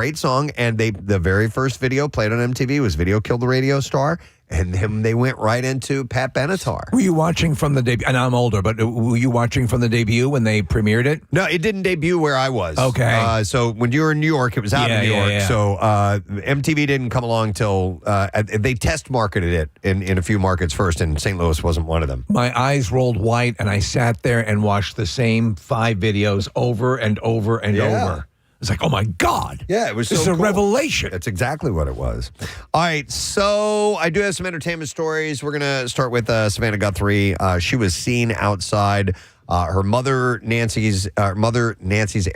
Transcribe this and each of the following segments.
great song. And the very first video played on MTV was Video Killed the Radio Star. And then they went right into Pat Benatar. Were you watching from the debut? And I'm older, but were you watching from the debut when they premiered it? No, it didn't debut where I was. Okay. So when you were in New York, it was out in New York. Yeah. So MTV didn't come along till they test marketed it in a few markets first, and St. Louis wasn't one of them. My eyes rolled white, and I sat there and watched the same 5 videos over and over and over. It's like, oh, my God. Yeah, it was This is a revelation. That's exactly what it was. All right, so I do have some entertainment stories. We're going to start with Savannah Guthrie. She was seen outside her mother Nancy's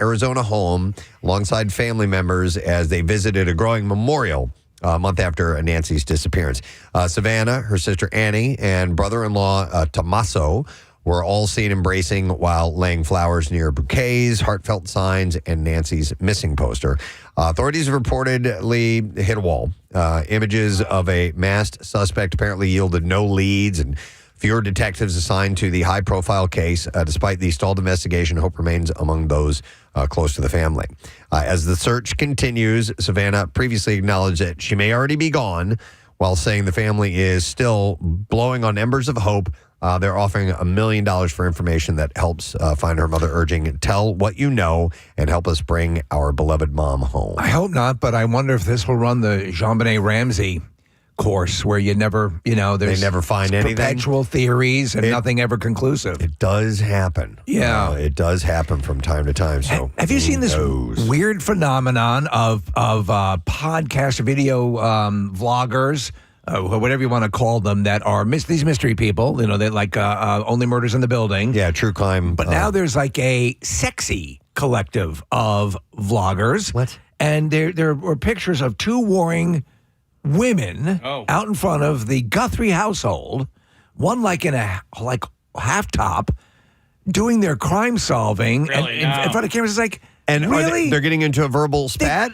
Arizona home alongside family members as they visited a growing memorial a month after Nancy's disappearance. Savannah, her sister Annie, and brother-in-law Tommaso were all seen embracing while laying flowers near bouquets, heartfelt signs, and Nancy's missing poster. Authorities have reportedly hit a wall. Images of a masked suspect apparently yielded no leads, and fewer detectives assigned to the high-profile case. Despite the stalled investigation, hope remains among those close to the family. As the search continues, Savannah previously acknowledged that she may already be gone, while saying the family is still blowing on embers of hope. They're offering $1 million for information that helps find her mother, urging, tell what you know and help us bring our beloved mom home. I hope not, but I wonder if this will run the Jean-Benet Ramsey course where you never, there's they never find anything. Perpetual theories and nothing ever conclusive. It does happen. Yeah. It does happen from time to time. So have you seen this weird phenomenon of podcast video vloggers, whatever you want to call them, that are these mystery people, that like Only Murders in the Building. Yeah, true crime. But now there's like a sexy collective of vloggers. What? And there were pictures of 2 warring women out in front of the Guthrie household, one like in a half top, doing their crime solving Really? in front of cameras. It's like, and really? They're getting into a verbal spat?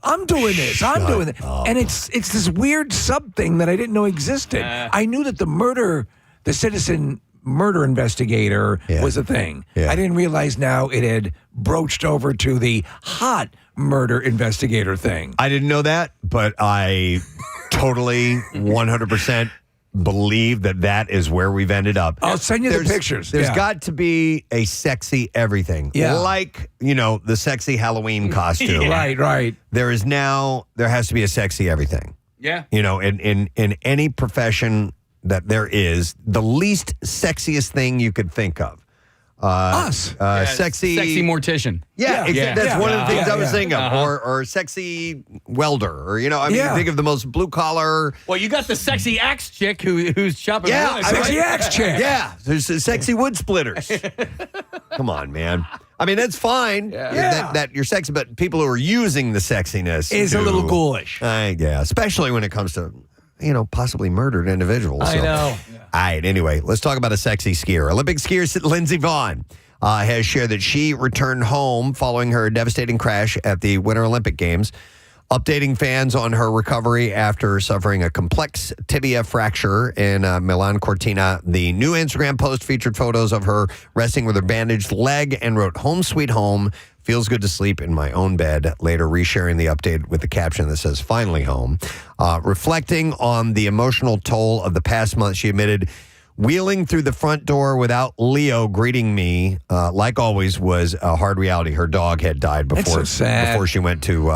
I'm doing this. I'm doing it. And it's this weird sub thing that I didn't know existed. I knew that the citizen murder investigator was a thing. Yeah. I didn't realize now it had broached over to the hot murder investigator thing. I didn't know that, but I totally 100% believe that is where we've ended up. I'll send you the pictures. There's got to be a sexy everything. Yeah. Like, the sexy Halloween costume. Right. There has to be a sexy everything. Yeah. In any profession that there is, the least sexiest thing you could think of. Us. Sexy mortician. Yeah, that's one of the things I was thinking of. Uh-huh. Or sexy welder. Or, think of the most blue collar. Well, you got the sexy axe chick who's chopping wood. Sexy axe chick. Yeah, there's sexy wood splitters. Come on, man. I mean, that's fine that you're sexy, but people who are using the sexiness is a little ghoulish. Especially when it comes to, possibly murdered individuals. I know. All right, anyway, let's talk about a sexy skier. Olympic skier Lindsey Vonn has shared that she returned home following her devastating crash at the Winter Olympic Games, updating fans on her recovery after suffering a complex tibia fracture in Milan Cortina. The new Instagram post featured photos of her resting with her bandaged leg and wrote, "Home sweet home. Feels good to sleep in my own bed," later resharing the update with the caption that says, "Finally home." Reflecting on the emotional toll of the past month, she admitted, "Wheeling through the front door without Leo greeting me, like always, was a hard reality." Her dog had died before she went to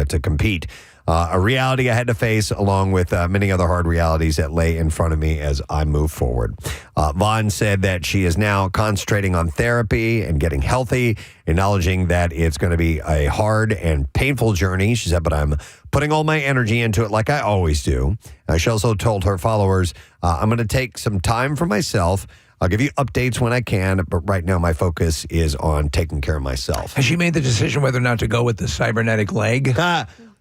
to compete. A reality I had to face, along with many other hard realities that lay in front of me as I move forward. Vonn said that she is now concentrating on therapy and getting healthy, acknowledging that it's going to be a hard and painful journey. She said, "But I'm putting all my energy into it like I always do." She also told her followers, "I'm going to take some time for myself. I'll give you updates when I can, but right now my focus is on taking care of myself." Has she made the decision whether or not to go with the cybernetic leg?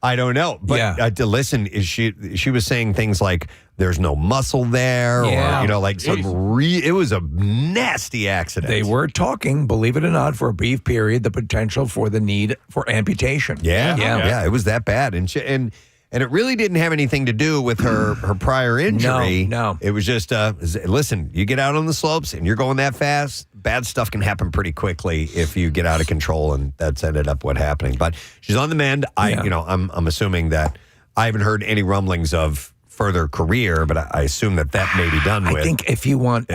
I don't know, but to listen, she was saying things like there's no muscle there, or it was a nasty accident. They were talking, believe it or not, for a brief period, the potential for the need for amputation. Yeah, it was that bad, and And it really didn't have anything to do with her prior injury. No. It was just, listen, you get out on the slopes and you're going that fast, bad stuff can happen pretty quickly if you get out of control, and that's ended up what happening. But she's on the mend. I'm assuming that I haven't heard any rumblings of further career, but I assume that may be done with. I think if you want...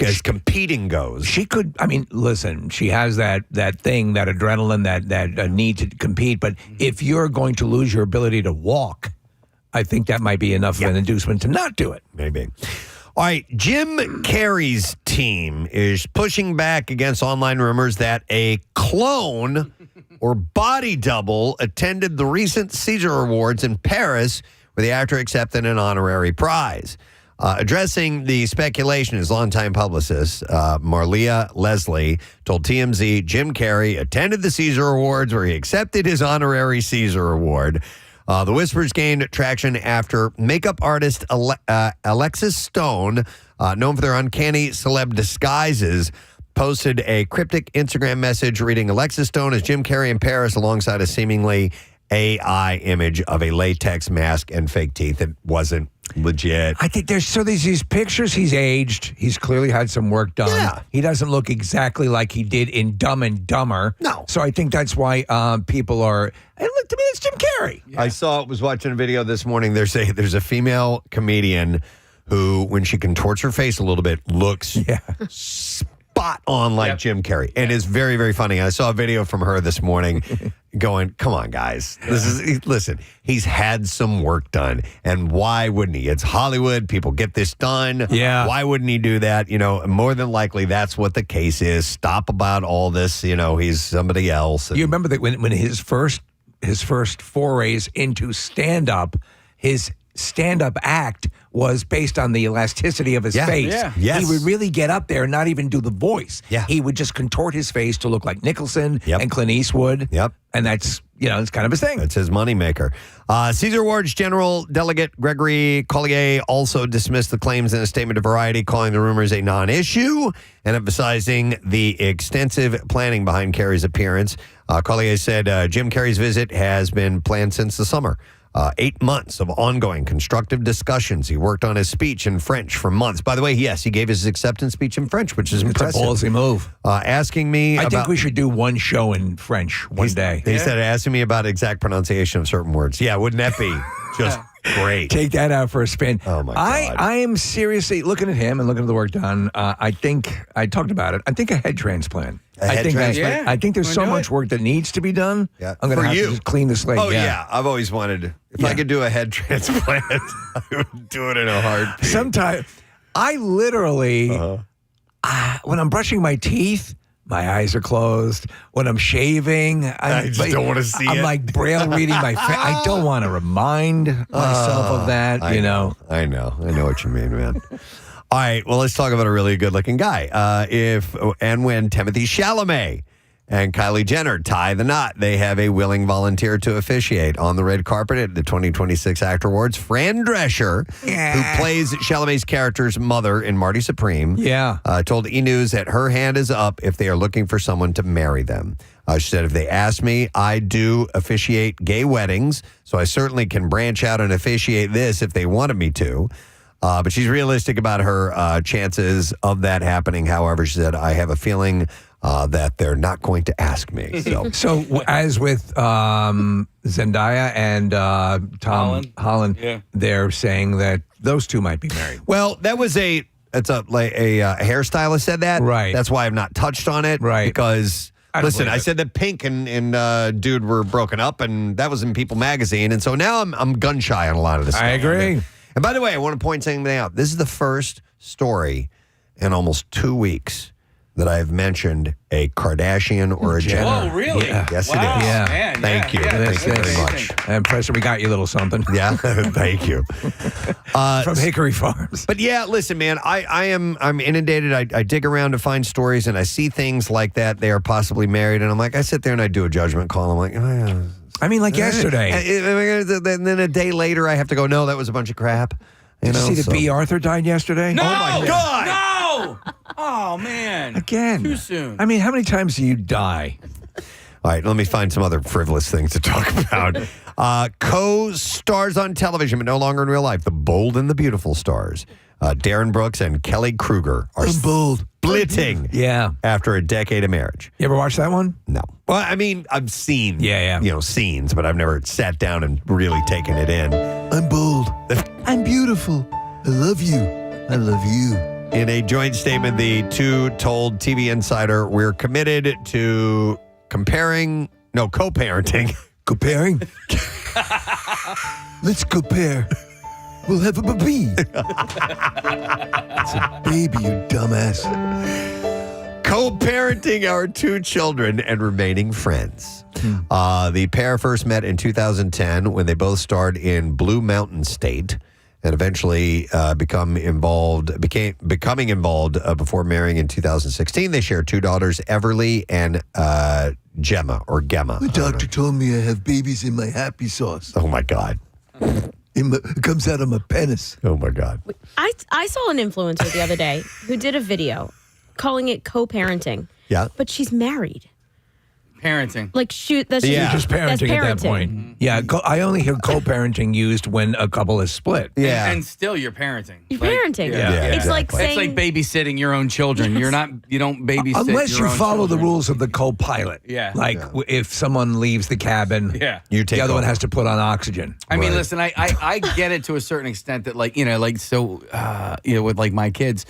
As competing goes. She could, listen, she has that thing, that adrenaline, that need to compete. But if you're going to lose your ability to walk, I think that might be enough of an inducement to not do it. Maybe. All right, Jim Carrey's team is pushing back against online rumors that a clone or body double attended the recent Caesar Awards in Paris, where the actor accepted an honorary prize. Addressing the speculation, his longtime publicist, Marlia Leslie, told TMZ Jim Carrey attended the Caesar Awards where he accepted his honorary Caesar Award. The whispers gained traction after makeup artist Alexis Stone, known for their uncanny celeb disguises, posted a cryptic Instagram message reading Alexis Stone as Jim Carrey in Paris alongside a seemingly AI image of a latex mask and fake teeth. It wasn't legit. I think there's these pictures. He's aged. He's clearly had some work done. Yeah. He doesn't look exactly like he did in Dumb and Dumber. No. So I think that's why people are, hey, look, to me, it's Jim Carrey. Yeah. Was watching a video this morning. There's a female comedian who, when she contorts her face a little bit, looks spot on like Jim Carrey, and is very, very funny. I saw a video from her this morning going, come on, guys. Listen, he's had some work done, and why wouldn't he? It's Hollywood. People get this done. Yeah. Why wouldn't he do that? More than likely, that's what the case is. Stop about all this. He's somebody else. You remember that when his first forays into stand-up, his stand-up act was based on the elasticity of his face. Yeah. Yes. He would really get up there and not even do the voice. Yeah. He would just contort his face to look like Nicholson Yep. and Clint Eastwood. Yep. And that's, it's kind of his thing. That's his moneymaker. Caesar Awards General Delegate Gregory Collier also dismissed the claims in a statement to Variety, calling the rumors a non-issue and emphasizing the extensive planning behind Carrey's appearance. Collier said Jim Carrey's visit has been planned since the summer. 8 months of ongoing constructive discussions. He worked on his speech in French for months. By the way, yes, he gave his acceptance speech in French, which is impressive. It's a ballsy move. Asking me I about... think we should do one show in French one day. He said, asking me about exact pronunciation of certain words. Yeah, wouldn't that be just great? Take that out for a spin. Oh, my God. I am seriously looking at him and looking at the work done. I think, I talked about it, I think a head transplant. Transplant? I think there's so much work that needs to be done. Yeah. I'm going to have to just clean the slate. Oh, yeah. I've always wanted, if I could do a head transplant, I would do it in a heartbeat. Sometimes, I literally, when I'm brushing my teeth, my eyes are closed. When I'm shaving, I just don't want to see it. I'm like braille reading my face. I don't want to remind myself of that, I know what you mean, man. All right, well, let's talk about a really good-looking guy. If and when Timothée Chalamet and Kylie Jenner tie the knot, they have a willing volunteer to officiate on the red carpet at the 2026 Actor Awards. Fran Drescher, who plays Chalamet's character's mother in Marty Supreme, told E! News that her hand is up if they are looking for someone to marry them. She said, if they ask me, I do officiate gay weddings, so I certainly can branch out and officiate this if they wanted me to. But she's realistic about her chances of that happening. However, she said, I have a feeling that they're not going to ask me. So as with Zendaya and Tom Holland, they're saying that those two might be married. Well, that was a hairstylist said that. Right. That's why I've not touched on it. Right. Because, listen, I it. said that Pink and Dude were broken up, and that was in People magazine. And so now I'm gun shy on a lot of this stuff. I agree. And by the way, I want to point something out. This is the first story in almost 2 weeks that I've mentioned a Kardashian or a Jenner. Oh, really? Yeah. Yes, it is. Yeah. Man, Thank you. Thank you very much. And Preston, we got you a little something. Yeah, thank you. From Hickory Farms. But yeah, listen, man, I'm inundated. I dig around to find stories, and I see things like that. They are possibly married, and I'm like, I sit there and I do a judgment call. I'm like, oh, yeah. I mean, like yesterday. And then a day later, I have to go, no, that was a bunch of crap. Did you see that B. Arthur died yesterday? No! Oh, my God. No! Oh, man. Again. Too soon. I mean, how many times do you die? All right, let me find some other frivolous things to talk about. Co-stars on television, but no longer in real life. The Bold and the Beautiful stars. Darren Brooks and Kelly Kruger are splitting after a decade of marriage. You ever watch that one? No. Well, I mean, I've seen scenes, but I've never sat down and really taken it in. I'm bold. I'm beautiful. I love you. I love you. In a joint statement, the two told TV Insider, we're committed to co-parenting. Co-pairing? Let's co-pair. We'll have a baby. It's a baby, you dumbass. Co-parenting our two children and remaining friends. The pair first met in 2010 when they both starred in Blue Mountain State and eventually becoming involved before marrying in 2016. They share two daughters, Everly and Gemma. The doctor told me I have babies in my happy sauce. Oh, my God. It comes out of my penis. Oh, my God. I saw an influencer the other day who did a video calling it co-parenting. Yeah. But she's married. Parenting. Like, that's just parenting at that point. Mm-hmm. Yeah, I only hear co-parenting used when a couple is split. Yeah. And still you're parenting. You're parenting. Yeah, It's like saying... It's like babysitting your own children. You don't babysit Unless your you own follow the children. rules of the co-pilot. Yeah. Like if someone leaves the cabin, You take the other one over. has to put on oxygen. I mean, Right. listen, I get it to a certain extent that with like my kids,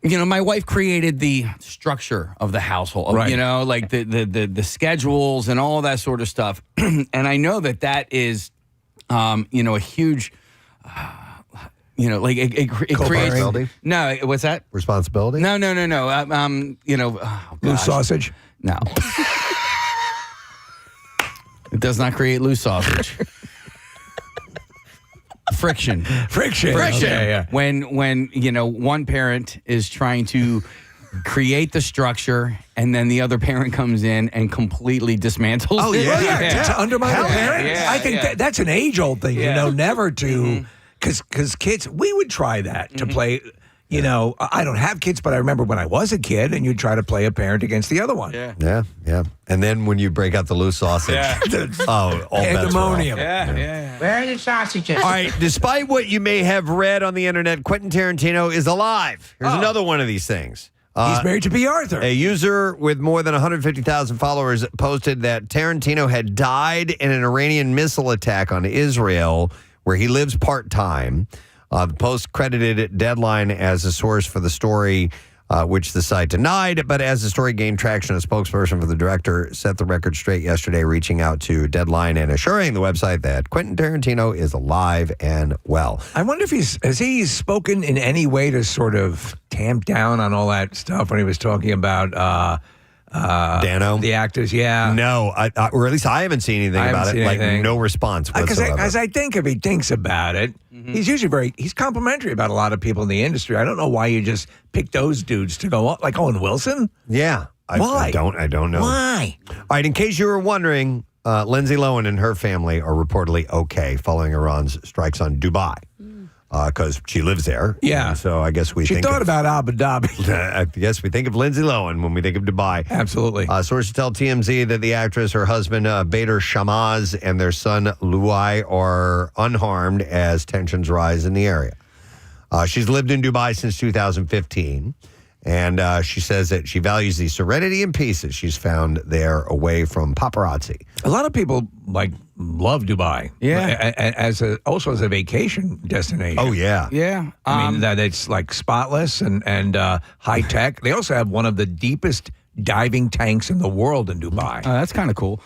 my wife created the structure of the household, Right. like the schedules and all that sort of stuff. And I know that is, a huge, it creates. Responsibility? No, what's that? Responsibility? No. Loose sausage. No. It does not create loose sausage. Friction. Okay, When one parent is trying to create the structure and then the other parent comes in and completely dismantles Oh, it. yeah. To undermine the Hell parents. yeah. I think that's an age-old thing, never to... Because kids, we would try that to play... I don't have kids, but I remember when I was a kid and you'd try to play a parent against the other one. Yeah. And then when you break out the loose sausage, all bets are off. Pandemonium. Yeah. Where are the sausages? All right, despite what you may have read on the internet, Quentin Tarantino is alive. Here's another one of these things. He's married to B. Arthur. A user with more than 150,000 followers posted that Tarantino had died in an Iranian missile attack on Israel, where he lives part-time. The post credited Deadline as a source for the story, which the site denied. But as the story gained traction, a spokesperson for the director set the record straight yesterday, reaching out to Deadline and assuring the website that Quentin Tarantino is alive and well. I wonder if has he spoken in any way to sort of tamp down on all that stuff when he was talking about Dano? the actors? Yeah. No, or at least I haven't seen anything about it. Like, no response whatsoever. Because I think if he thinks about it, he's usually he's complimentary about a lot of people in the industry. I don't know why you just pick those dudes to go up, like Owen Wilson. Yeah. Why? I don't know. Why? All right, in case you were wondering, Lindsay Lohan and her family are reportedly okay following Iran's strikes on Dubai because she lives there. Yeah. And so I guess She thought about Abu Dhabi. I guess we think of Lindsay Lohan when we think of Dubai. Absolutely. Sources tell TMZ that the actress, her husband, Bader Shamaz, and their son, Luai, are unharmed as tensions rise in the area. She's lived in Dubai since 2015, and she says that she values the serenity and peace that she's found there away from paparazzi. A lot of people love Dubai. Yeah. Also as a vacation destination. Oh, yeah. Yeah. I mean, that it's like spotless and high tech. They also have one of the deepest diving tanks in the world in Dubai. That's kind of cool.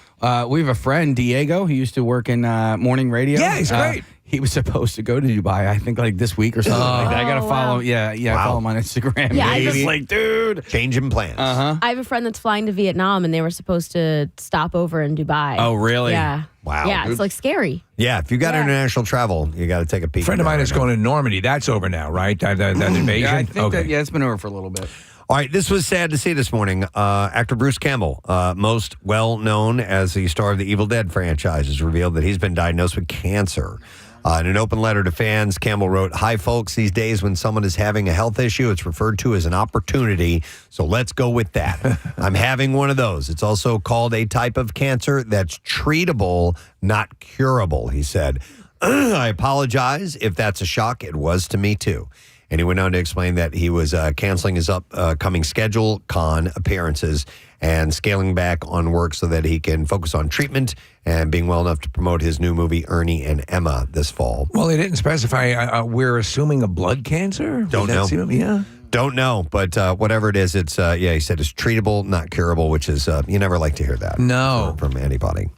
We have a friend, Diego, who used to work in morning radio. Yeah, he's great. He was supposed to go to Dubai, I think, like this week or something like that. I got to follow. wow. Yeah, I follow him on Instagram. Yeah, I He's just- like, dude. Changing plans. I have a friend that's flying to Vietnam, and they were supposed to stop over in Dubai. Oh, really? Yeah. Wow. Yeah, it's like scary. Yeah, if you got Yeah. international travel, you got to take a peek. A friend of at that mine is right now. going to Normandy. That's over now, right? That invasion? Yeah, I think okay. it's been over for a little bit. All right, this was sad to see this morning. Actor Bruce Campbell, most well known as the star of the Evil Dead franchise, has revealed that he's been diagnosed with cancer. In an open letter to fans, Campbell wrote, "Hi, folks. These days when someone is having a health issue, it's referred to as an opportunity. So let's go with that. I'm having one of those. It's also called a type of cancer that's treatable, not curable," he said. "I apologize if that's a shock. It was to me, too." And he went on to explain that he was canceling his upcoming schedule con appearances and scaling back on work so that he can focus on treatment and being well enough to promote his new movie, Ernie and Emma, this fall. Well, they didn't specify. We're assuming a blood cancer? Don't know. Yeah. Don't know, but whatever it is, it's, he said it's treatable, not curable, which is, you never like to hear that. No. From anybody.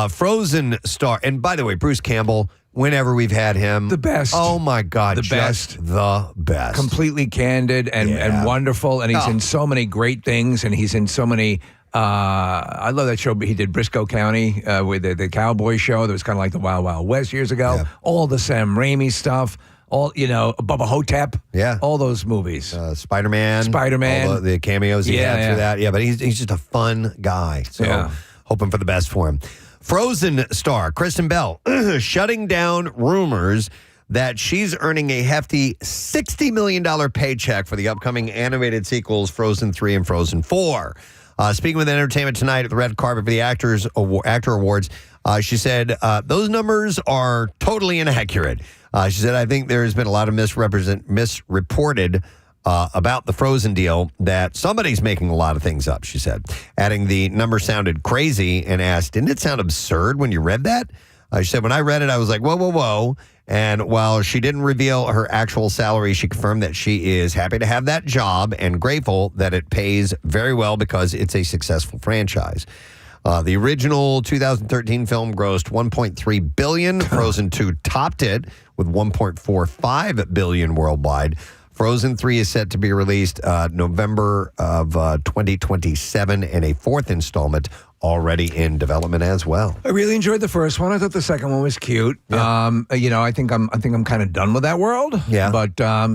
Frozen star, and by the way, Bruce Campbell, whenever we've had him. The best. Oh, my God. The just best. the best. Completely candid and wonderful. And he's in so many great things. And he's in so many. I love that show. He did Briscoe County with the Cowboy show. That was kind of like the Wild Wild West years ago. Yeah. All the Sam Raimi stuff. All, Bubba Hotep. Yeah. All those movies. Spider-Man. Spider-Man. All the cameos he had through that. Yeah, but he's just a fun guy. So hoping for the best for him. Frozen star Kristen Bell shutting down rumors that she's earning a hefty $60 million paycheck for the upcoming animated sequels Frozen 3 and Frozen 4. Speaking with Entertainment Tonight at the red carpet for the Actor Awards, she said, those numbers are totally inaccurate. She said, I think there's been a lot of misreported about the Frozen deal that somebody's making a lot of things up, she said. Adding the number sounded crazy and asked, didn't it sound absurd when you read that? She said, when I read it, I was like, whoa, whoa, whoa. And while she didn't reveal her actual salary, she confirmed that she is happy to have that job and grateful that it pays very well because it's a successful franchise. The original 2013 film grossed $1.3 billion. Frozen 2 topped it with $1.45 billion worldwide. Frozen 3 is set to be released November of 2027, and a fourth installment already in development as well. I really enjoyed the first one. I thought the second one was cute. Yeah. I think I'm kind of done with that world. Yeah. But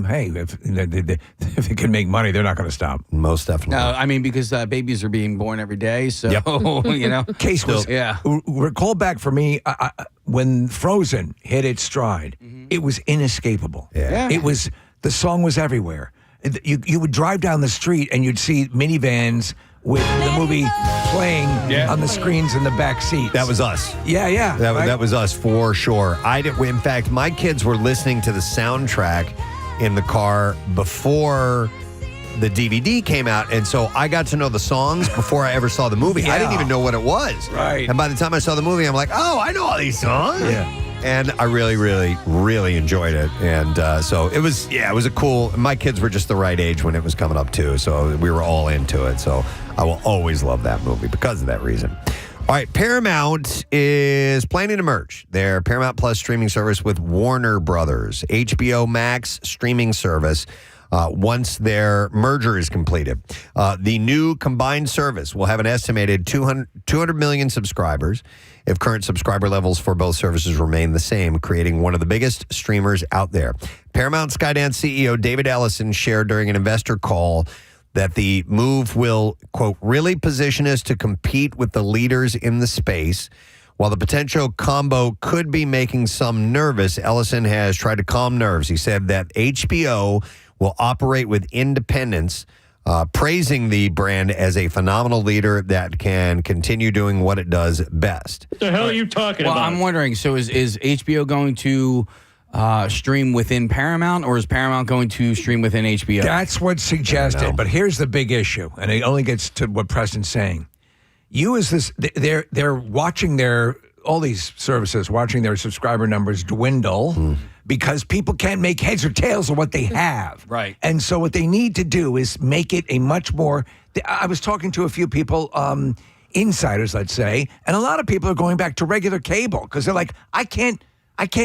hey, if they can make money, they're not going to stop. Most definitely. No, I mean, because babies are being born every day. So, Case was, recall back for me, when Frozen hit its stride, it was inescapable. Yeah. It was, the song was everywhere. You would drive down the street and you'd see minivans with the movie playing on the screens in the back seats. That was us. Yeah. That was us for sure. In fact, my kids were listening to the soundtrack in the car before the DVD came out, and so I got to know the songs before I ever saw the movie. I didn't even know what it was. Right. And by the time I saw the movie, I'm like, oh, I know all these songs. Yeah. And I really, really, really enjoyed it. And so it was a cool, my kids were just the right age when it was coming up too. So we were all into it. So I will always love that movie because of that reason. All right, Paramount is planning to merge their Paramount Plus streaming service with Warner Brothers, HBO Max streaming service. Once their merger is completed. The new combined service will have an estimated 200 million subscribers if current subscriber levels for both services remain the same, creating one of the biggest streamers out there. Paramount Skydance CEO David Ellison shared during an investor call that the move will, quote, really position us to compete with the leaders in the space. While the potential combo could be making some nervous, Ellison has tried to calm nerves. He said that HBO will operate with independence, praising the brand as a phenomenal leader that can continue doing what it does best. What the hell are you talking about? Well, I'm wondering, so is HBO going to stream within Paramount, or is Paramount going to stream within HBO? That's what's suggested. But here's the big issue, and it only gets to what Preston's saying. They're watching all these services, watching their subscriber numbers dwindle because people can't make heads or tails of what they have. Right. And so what they need to do is make it a much more, I was talking to a few people, insiders, let's say, and a lot of people are going back to regular cable because they're like, I can't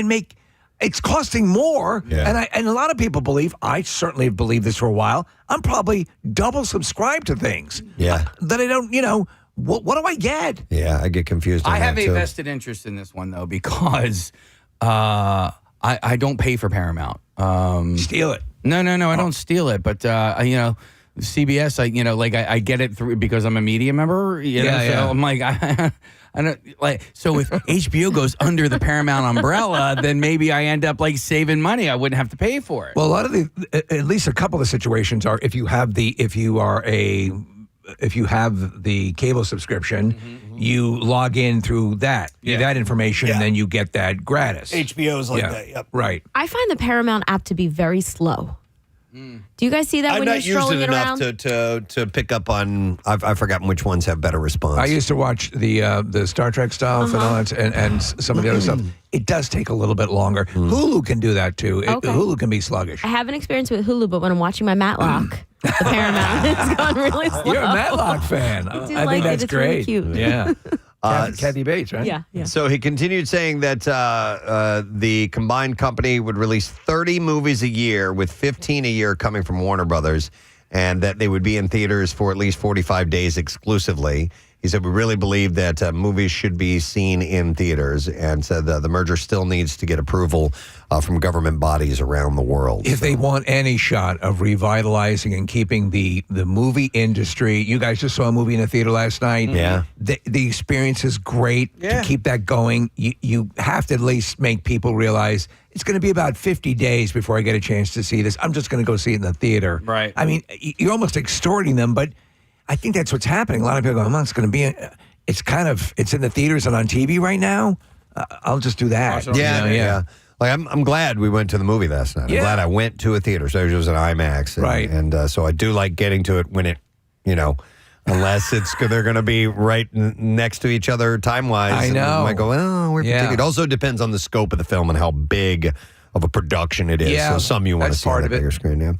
make, it's costing more. Yeah. And a lot of people believe, I certainly have believed this for a while, I'm probably double subscribed to things. Yeah. That I don't, what do I get? Yeah, I get confused on I have that a too. vested interest in this one, though, because I don't pay for Paramount. Steal it. No, I don't steal it, but CBS, I get it through because I'm a media member. So I'm like, I don't like. So if HBO goes under the Paramount umbrella, then maybe I end up like saving money. I wouldn't have to pay for it. Well, a lot of at least a couple of situations are if you have the cable subscription, you log in through that information, and then you get that gratis. HBO's like that. Yep. Right. I find the Paramount app to be very slow. Do you guys see that when you're strolling it around? I've not used it enough to pick up on. I've forgotten which ones have better response. I used to watch the Star Trek stuff and all that, and some of the other stuff. It does take a little bit longer. Hulu can do that too. Okay. Hulu can be sluggish. I have an experience with Hulu, but when I'm watching my Matlock, the Paramount has gone really slow. You're a Matlock fan. I I like think it. that's It's really great. cute. Yeah. Kathy Bates, right? Yeah. So he continued saying that the combined company would release 30 movies a year, with 15 a year coming from Warner Brothers, and that they would be in theaters for at least 45 days exclusively. He said, we really believe that movies should be seen in theaters, and said the merger still needs to get approval from government bodies around the world. If they want any shot of revitalizing and keeping the movie industry, you guys just saw a movie in a theater last night. Yeah. The experience is great. To keep that going, you have to at least make people realize it's going to be about 50 days before I get a chance to see this. I'm just going to go see it in the theater. Right. I mean, you're almost extorting them, but I think that's what's happening. A lot of people go, it's going to be, it's in the theaters and on TV right now. I'll just do that. Yeah. Like I'm glad we went to the movie last night. I'm glad I went to a theater. So it was an IMAX. Right. And so I do like getting to it when it, unless they're going to be right next to each other time-wise. I know. And I might go, where particular. It also depends on the scope of the film and how big of a production it is. Yeah, so some you want to see on a bigger screen. Yeah.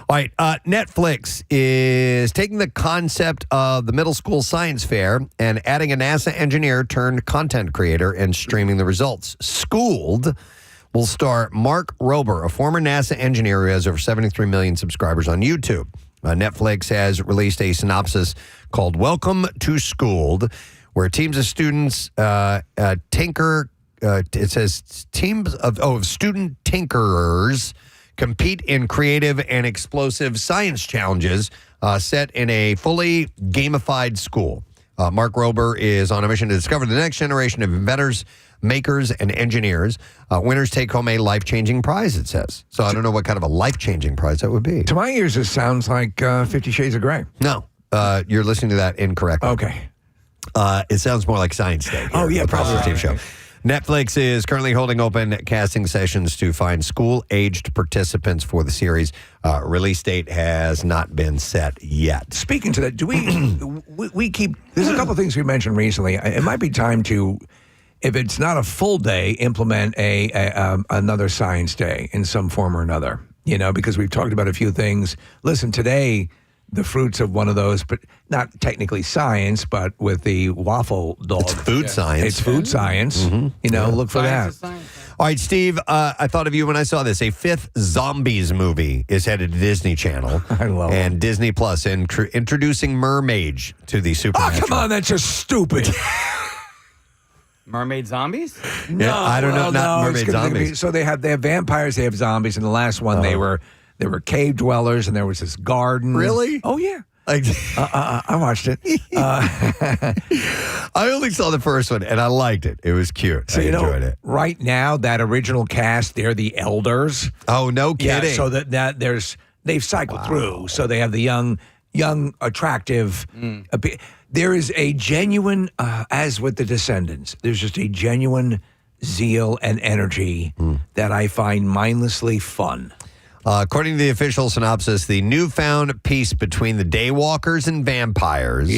All right. Netflix is taking the concept of the middle school science fair and adding a NASA engineer turned content creator and streaming the results. Schooled will star Mark Rober, a former NASA engineer who has over 73 million subscribers on YouTube. Netflix has released a synopsis called Welcome to Schooled, where teams of students tinker. It says teams of student tinkerers compete in creative and explosive science challenges set in a fully gamified school. Mark Rober is on a mission to discover the next generation of inventors, makers, and engineers. Winners take home a life-changing prize, it says. So I don't know what kind of a life-changing prize that would be. To my ears, this sounds like 50 Shades of Grey. No, you're listening to that incorrectly. Okay. It sounds more like Science Day. Oh, yeah, probably. probably. TV show. Netflix is currently holding open casting sessions to find school-aged participants for the series. Release date has not been set yet. Speaking to that, do we keep? There's a couple of things we mentioned recently. It might be time to, if it's not a full day, implement another Science Day in some form or another. Because we've talked about a few things. Listen, today, the fruits of one of those, but not technically science, but with the Waffle dog. It's food science. It's food science. Look for that. All right, Steve, I thought of you when I saw this. A fifth Zombies movie is headed to Disney Channel. I love it. And Disney Plus, introducing Mermaid to the Supernatural. Oh, come on, that's just stupid. Mermaid zombies? No, I don't know. Not mermaid zombies. So they have vampires, they have zombies. In the last one, they were cave dwellers, and there was this garden. Really? Oh yeah. I watched it. I only saw the first one, and I liked it. It was cute. So I enjoyed it. Right now, that original cast, they're the elders. Oh, no kidding. Yeah, so that they've cycled through. So they have the young, attractive. There is a genuine, as with the Descendants, there's just a genuine zeal and energy that I find mindlessly fun. According to the official synopsis, the newfound peace between the Daywalkers and vampires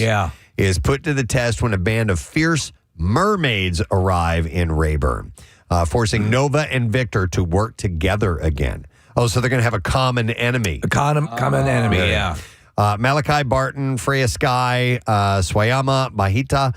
is put to the test when a band of fierce mermaids arrive in Rayburn, forcing Nova and Victor to work together again. Oh, so they're going to have a common enemy. A common enemy, yeah. Malachi Barton, Freya Sky, Swayama Mahita,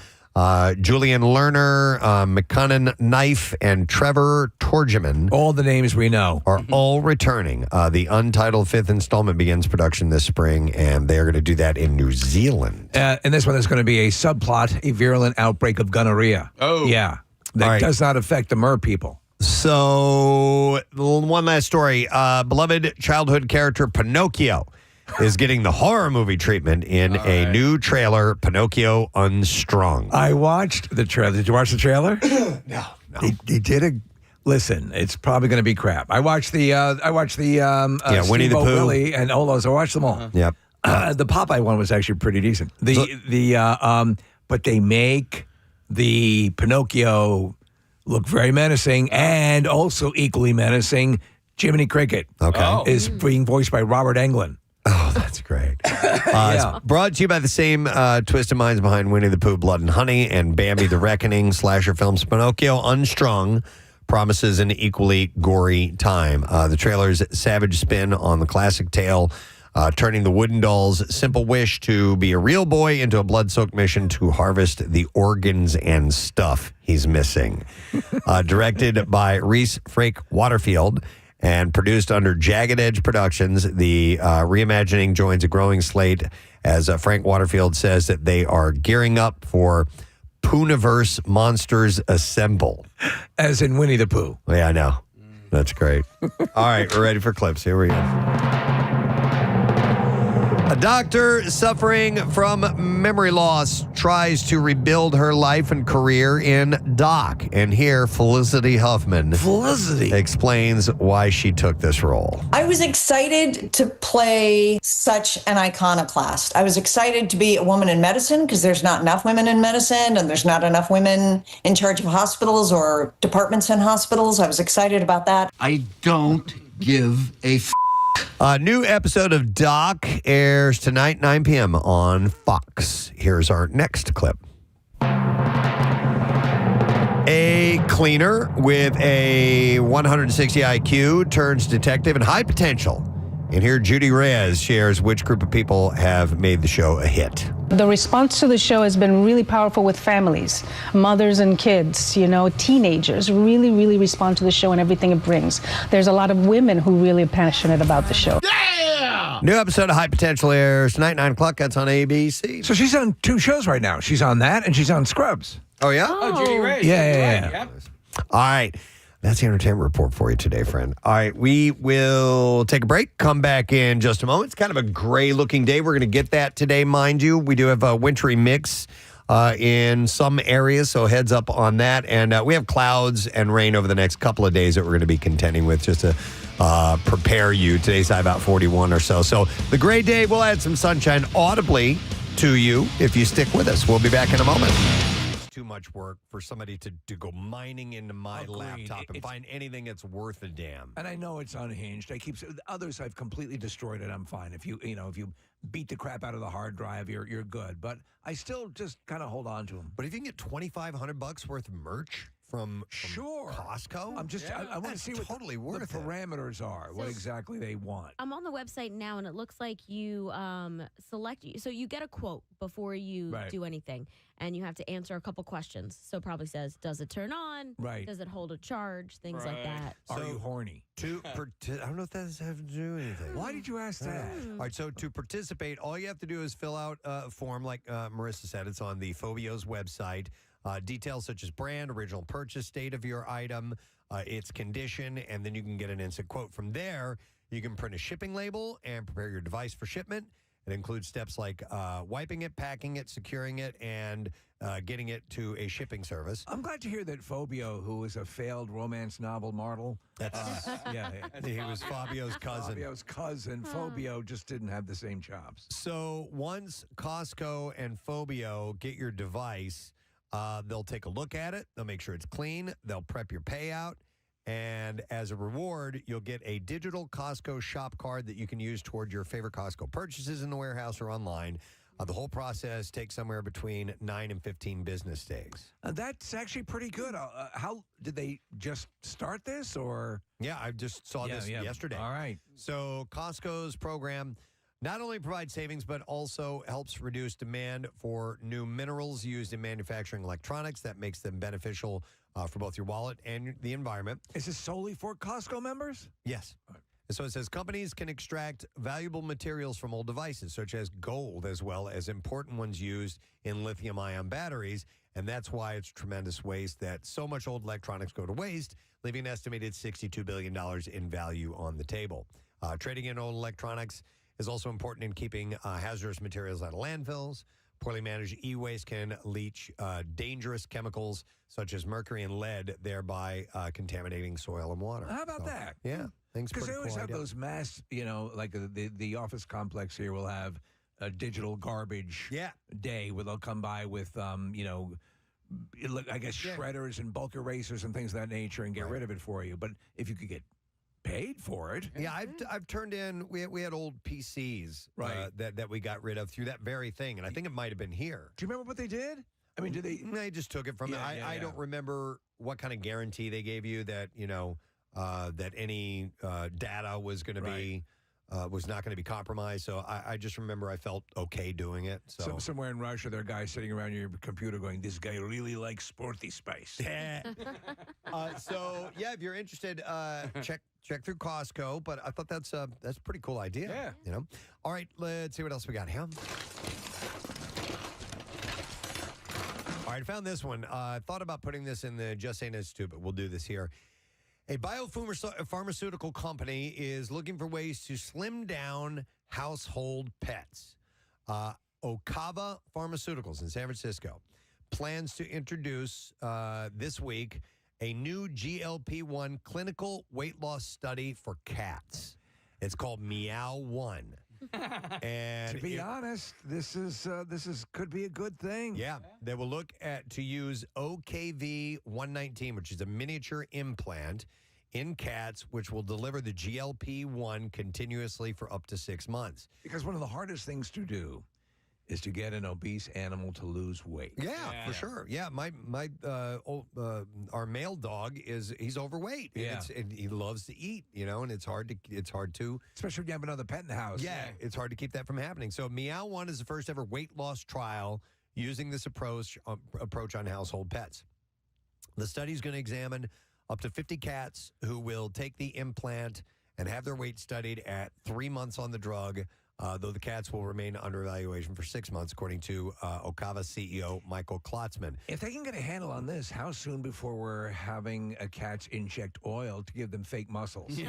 Julian Lerner, McCunnan Knife, and Trevor Torgeman. All the names we know. Are all returning. The Untitled fifth installment begins production this spring, and they're going to do that in New Zealand. And this one is going to be a subplot, a virulent outbreak of gonorrhea. Oh. Yeah. That does not affect the mer people. So, one last story. Beloved childhood character Pinocchio is getting the horror movie treatment in a new trailer, Pinocchio Unstrung. I watched the trailer. Did you watch the trailer? No. He did a. Listen, it's probably going to be crap. I watched the Winnie the Steamboat Pooh. Willie and Olos. I watched them all. Yep. The Popeye one was actually pretty decent. But they make the Pinocchio look very menacing, and also equally menacing, Jiminy Cricket is being voiced by Robert Englund. Oh, that's great. It's brought to you by the same twisted minds behind Winnie the Pooh, Blood and Honey, and Bambi the Reckoning, slasher films. Pinocchio Unstrung promises an equally gory time. The trailer's savage spin on the classic tale, turning the wooden doll's simple wish to be a real boy into a blood-soaked mission to harvest the organs and stuff he's missing. Directed by Reese Frake Waterfield and produced under Jagged Edge Productions, the reimagining joins a growing slate as Frank Waterfield says that they are gearing up for Pooniverse Monsters Assemble. As in Winnie the Pooh. Yeah, I know. That's great. All right, we're ready for clips. Here we go. A doctor suffering from memory loss tries to rebuild her life and career in Doc. And here, Felicity Huffman explains why she took this role. I was excited to play such an iconoclast. I was excited to be a woman in medicine because there's not enough women in medicine and there's not enough women in charge of hospitals or departments in hospitals. I was excited about that. I don't give a A new episode of Doc airs tonight, 9 p.m. on Fox. Here's our next clip. A cleaner with a 160 IQ turns detective and high potential. And here Judy Reyes shares which group of people have made the show a hit. The response to the show has been really powerful with families, mothers and kids, teenagers really, really respond to the show and everything it brings. There's a lot of women who really are passionate about the show. New episode of High Potential airs tonight, 9 o'clock. That's on ABC. So she's on 2 shows right now. She's on that and she's on Scrubs. Oh, yeah? Oh, Judy Reyes. Yeah. Yep. All right. That's the entertainment report for you today, friend. All right, we will take a break, come back in just a moment. It's kind of a gray-looking day. We're going to get that today, mind you. We do have a wintry mix in some areas, so heads up on that. And we have clouds and rain over the next couple of days that we're going to be contending with just to prepare you. Today's high about 41 or so. So the gray day will add some sunshine audibly to you if you stick with us. We'll be back in a moment. Too much work for somebody to go mining into my laptop and find anything that's worth a damn. And I know it's unhinged. Others I've completely destroyed it. I'm fine. If you beat the crap out of the hard drive, you're good. But I still just kind of hold on to them. But if you can get $2,500 worth of merch from Costco, I want to see what totally the worth it. parameters are, what exactly they want. I'm on the website now, and it looks like you select. So you get a quote before you do anything, and you have to answer a couple questions. So it probably says, does it turn on? Right. Does it hold a charge? Things like that. Are you horny? I don't know if that has to do anything. Why did you ask that? All right, so to participate, all you have to do is fill out a form like Marissa said. It's on the Phobio's website. Details such as brand, original purchase date of your item, its condition, and then you can get an instant quote. From there, you can print a shipping label and prepare your device for shipment. It includes steps like wiping it, packing it, securing it, and getting it to a shipping service. I'm glad to hear that Fobio, who is a failed romance novel model, He was Fabio's cousin. Fabio's cousin, Fobio, just didn't have the same chops. So once Costco and Fobio get your device, they'll take a look at it. They'll make sure it's clean. They'll prep your payout. And as a reward, you'll get a digital Costco shop card that you can use toward your favorite Costco purchases in the warehouse or online. The whole process takes somewhere between 9 and 15 business days. That's actually pretty good. How did they just start this, or? Yeah, I just saw this yesterday. All right. So Costco's program not only provides savings, but also helps reduce demand for new minerals used in manufacturing electronics. That makes them beneficial for both your wallet and the environment. Is this solely for Costco members? Yes. So it says companies can extract valuable materials from old devices, such as gold, as well as important ones used in lithium-ion batteries. And that's why it's tremendous waste that so much old electronics go to waste, leaving an estimated $62 billion in value on the table. Trading in old electronics is also important in keeping hazardous materials out of landfills. Poorly managed e-waste can leach dangerous chemicals such as mercury and lead, thereby contaminating soil and water. How about that? Yeah. Because they always have those mass, like the office complex here will have a digital garbage day where they'll come by with, shredders and bulk erasers and things of that nature and get rid of it for you. But if you could get paid for it. Yeah, I've turned in, we had old PCs that we got rid of through that very thing, and I think it might have been here. Do you remember what they did? I mean, did they? They just took it from I don't remember what kind of guarantee they gave you that, that any data was going to be, was not going to be compromised. So I just remember I felt okay doing it. So somewhere in Russia, there are guys sitting around your computer going, this guy really likes sporty spice. So, if you're interested, check through Costco. But I thought that's a pretty cool idea. Yeah. All right, let's see what else we got here. All right, I found this one. I thought about putting this in the Just Saying It's Stupid. We'll do this here. A biopharmaceutical company is looking for ways to slim down household pets. Okava Pharmaceuticals in San Francisco plans to introduce this week a new GLP-1 clinical weight loss study for cats. It's called Meow 1. And to be honest, this could be a good thing. Yeah, they will look to use OKV-119, which is a miniature implant in cats, which will deliver the GLP-1 continuously for up to 6 months. Because one of the hardest things to do is to get an obese animal to lose weight. Yeah, for sure. Yeah, our male dog he's overweight. Yeah, and he loves to eat. And it's hard to especially when you have another pet in the house. Yeah, it's hard to keep that from happening. So Meow 1 is the first ever weight loss trial using this approach on household pets. The study is going to examine up to 50 cats who will take the implant and have their weight studied at 3 months on the drug, though the cats will remain under evaluation for 6 months, according to Okava CEO Michael Klotzman. If they can get a handle on this, how soon before we're having cats inject oil to give them fake muscles?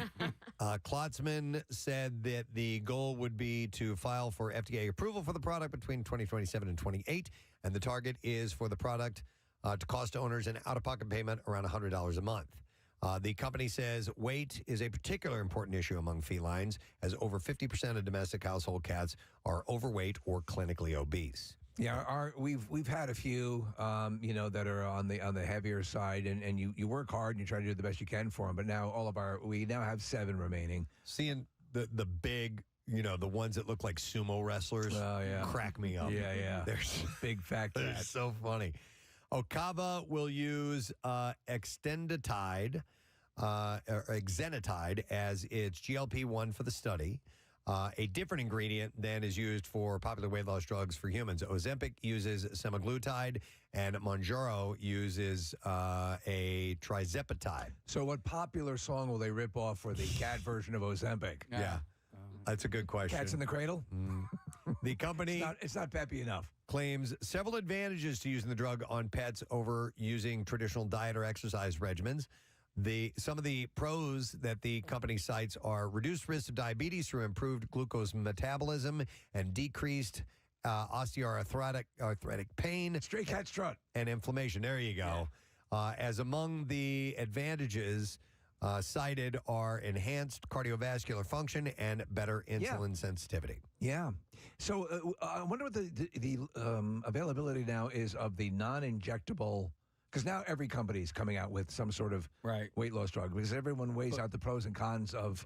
Klotzman said that the goal would be to file for FDA approval for the product between 2027 and 28, and the target is for the product to cost owners an out-of-pocket payment around $100 a month. The company says weight is a particular important issue among felines, as over 50% of domestic household cats are overweight or clinically obese. Yeah, we've had a few, that are on the heavier side, and you work hard and you try to do the best you can for them. But now we now have 7 remaining. Seeing the big, the ones that look like sumo wrestlers, crack me up. Yeah. They're big fat They're cats. so funny. Okava will use exenatide as its GLP-1 for the study. A different ingredient than is used for popular weight loss drugs for humans. Ozempic uses semaglutide, and Mounjaro uses a trizepatide. So what popular song will they rip off for the cat version of Ozempic? Yeah. That's a good question. Cats in the Cradle? The company it's not peppy enough. Claims several advantages to using the drug on pets over using traditional diet or exercise regimens. Some of the pros that the company cites are reduced risk of diabetes through improved glucose metabolism and decreased osteoarthritic pain. Stray cat strut. And inflammation. There you go. As among the advantages cited are enhanced cardiovascular function and better insulin sensitivity. Yeah. So I wonder what the availability now is of the non-injectable, because now every company is coming out with some sort of weight loss drug, because everyone weighs out the pros and cons of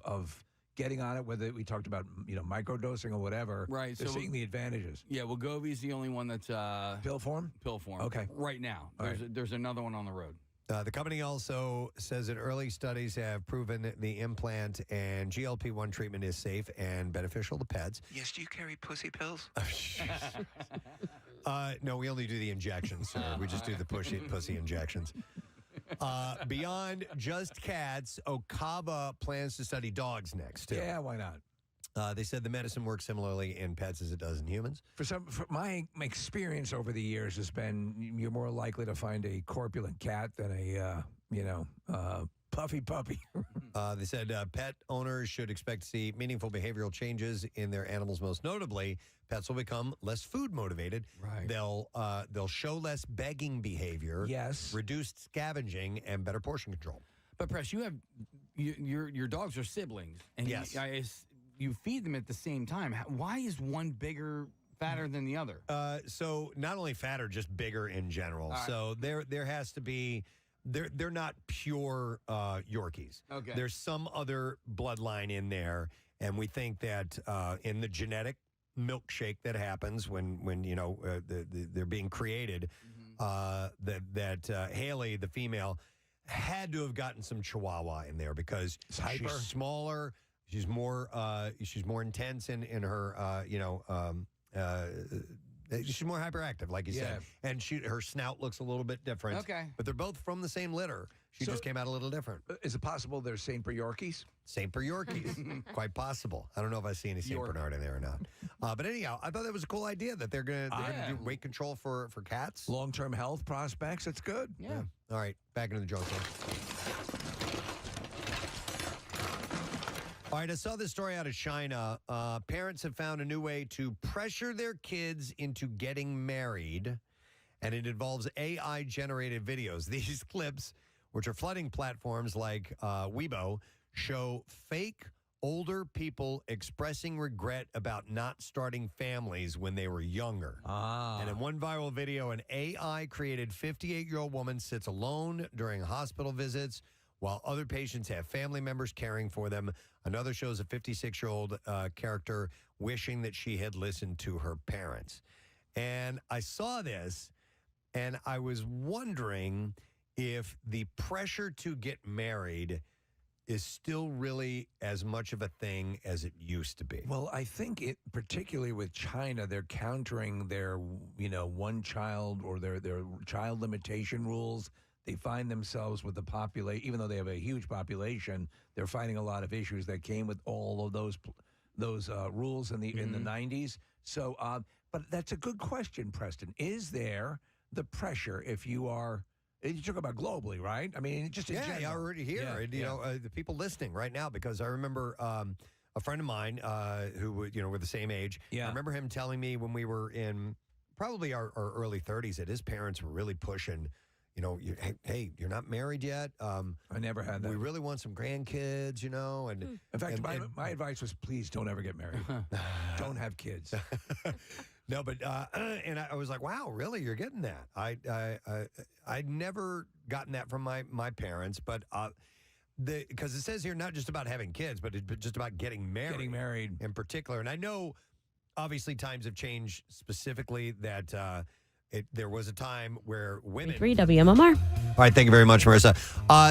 getting on it, whether we talked about microdosing or whatever. Right. They're seeing the advantages. Yeah, Wegovy's the only one that's pill form? Pill form. Okay. Right now. Right. There's another one on the road. The company also says that early studies have proven the implant and GLP-1 treatment is safe and beneficial to pets. Yes, do you carry pussy pills? No, we only do the injections, sir. We just do the pussy injections. Beyond just cats, Okava plans to study dogs next, too. Yeah, why not? They said the medicine works similarly in pets as it does in humans. For my experience over the years has been you're more likely to find a corpulent cat than a puffy puppy. They said pet owners should expect to see meaningful behavioral changes in their animals. Most notably, pets will become less food motivated. Right. They'll show less begging behavior. Yes. Reduced scavenging and better portion control. But Press, you have your dogs are siblings, and Yes. you feed them at the same time. Why is one bigger, fatter than the other? So not only fatter, just bigger in general. Right. So there has to be. They're not pure Yorkies. Okay. There's some other bloodline in there, and we think that in the genetic milkshake that happens when they're being created, that Haley, the female, had to have gotten some Chihuahua in there because she's smaller, she's more intense in her she's more hyperactive, like you said, and her snout looks a little bit different. Okay, but they're both from the same litter. She just came out a little different. Is it possible they're Saint Bernard Yorkies? Saint Bernard Yorkies, quite possible. I don't know if I see any Saint Bernard in there or not. But anyhow, I thought that was a cool idea that they're gonna do weight control for cats. Long-term health prospects. That's good. Yeah. All right, back into the junk show. All right, I saw this story out of China. Parents have found a new way to pressure their kids into getting married, and it involves AI-generated videos. These clips, which are flooding platforms like Weibo, show fake older people expressing regret about not starting families when they were younger. And in one viral video, an AI-created 58-year-old woman sits alone during hospital visits while other patients have family members caring for them. Another shows a 56-year-old character wishing that she had listened to her parents. And I saw this, and I was wondering if the pressure to get married is still really as much of a thing as it used to be. Well, I think particularly with China, they're countering their, one child or their child limitation rules. They find themselves with the population, even though they have a huge population, they're fighting a lot of issues that came with all of those rules in the 90s. So, but that's a good question, Preston. Is there the pressure if you are? You talk about globally, right? I mean, just in general. Yeah, already here. The people listening right now, because I remember a friend of mine who we're the same age. Yeah. I remember him telling me when we were in probably our early 30s that his parents were really pushing. Hey, you're not married yet. I never had that. We really want some grandkids, And in fact, my advice was, please don't ever get married. Don't have kids. No, but and I was like, wow, really? You're getting that? I'd never gotten that from my parents, but because it says here not just about having kids, but just about getting married. Getting married in particular, and I know obviously times have changed. Specifically, that there was a time where women. 3 WMMR. All right, thank you very much, Marissa.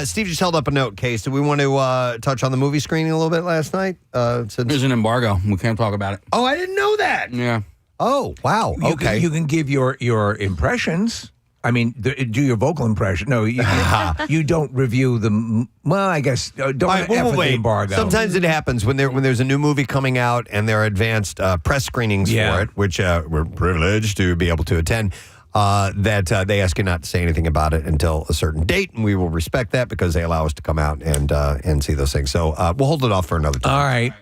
Steve just held up a note case. Do we want to touch on the movie screening a little bit last night? There's an embargo. We can't talk about it. Oh, I didn't know that. Yeah. Oh, wow. Okay. You can give your impressions. I mean, do your vocal impression. No, you don't review the. Well, I guess don't the embargo. Sometimes it happens when there's a new movie coming out and there are advanced press screenings for it, which we're privileged to be able to attend. That they ask you not to say anything about it until a certain date, and we will respect that because they allow us to come out and see those things. So we'll hold it off for another time. All right.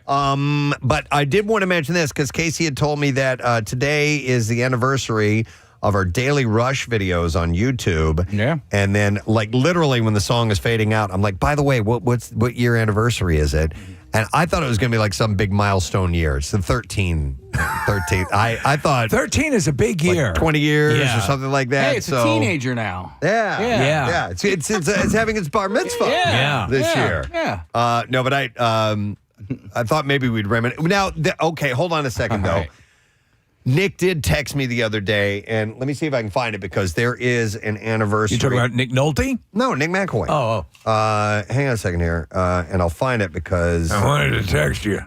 But I did want to mention this because Casey had told me that today is the anniversary of our Daily Rush videos on YouTube. Yeah. And then, like, literally when the song is fading out, I'm like, by the way, what year anniversary is it? And I thought it was going to be like some big milestone year. It's the 13. I thought 13 is a big year. Like 20 years or something like that. Hey, it's a teenager now. Yeah. It's having its bar mitzvah this year. Yeah. No, but I thought maybe we'd reminisce. Now, okay, hold on a second, though. Right. Nick did text me the other day, and let me see if I can find it because there is an anniversary. You talking about Nick Nolte? No, Nick McElroy. Oh. Hang on a second here, and I'll find it because I wanted to text you.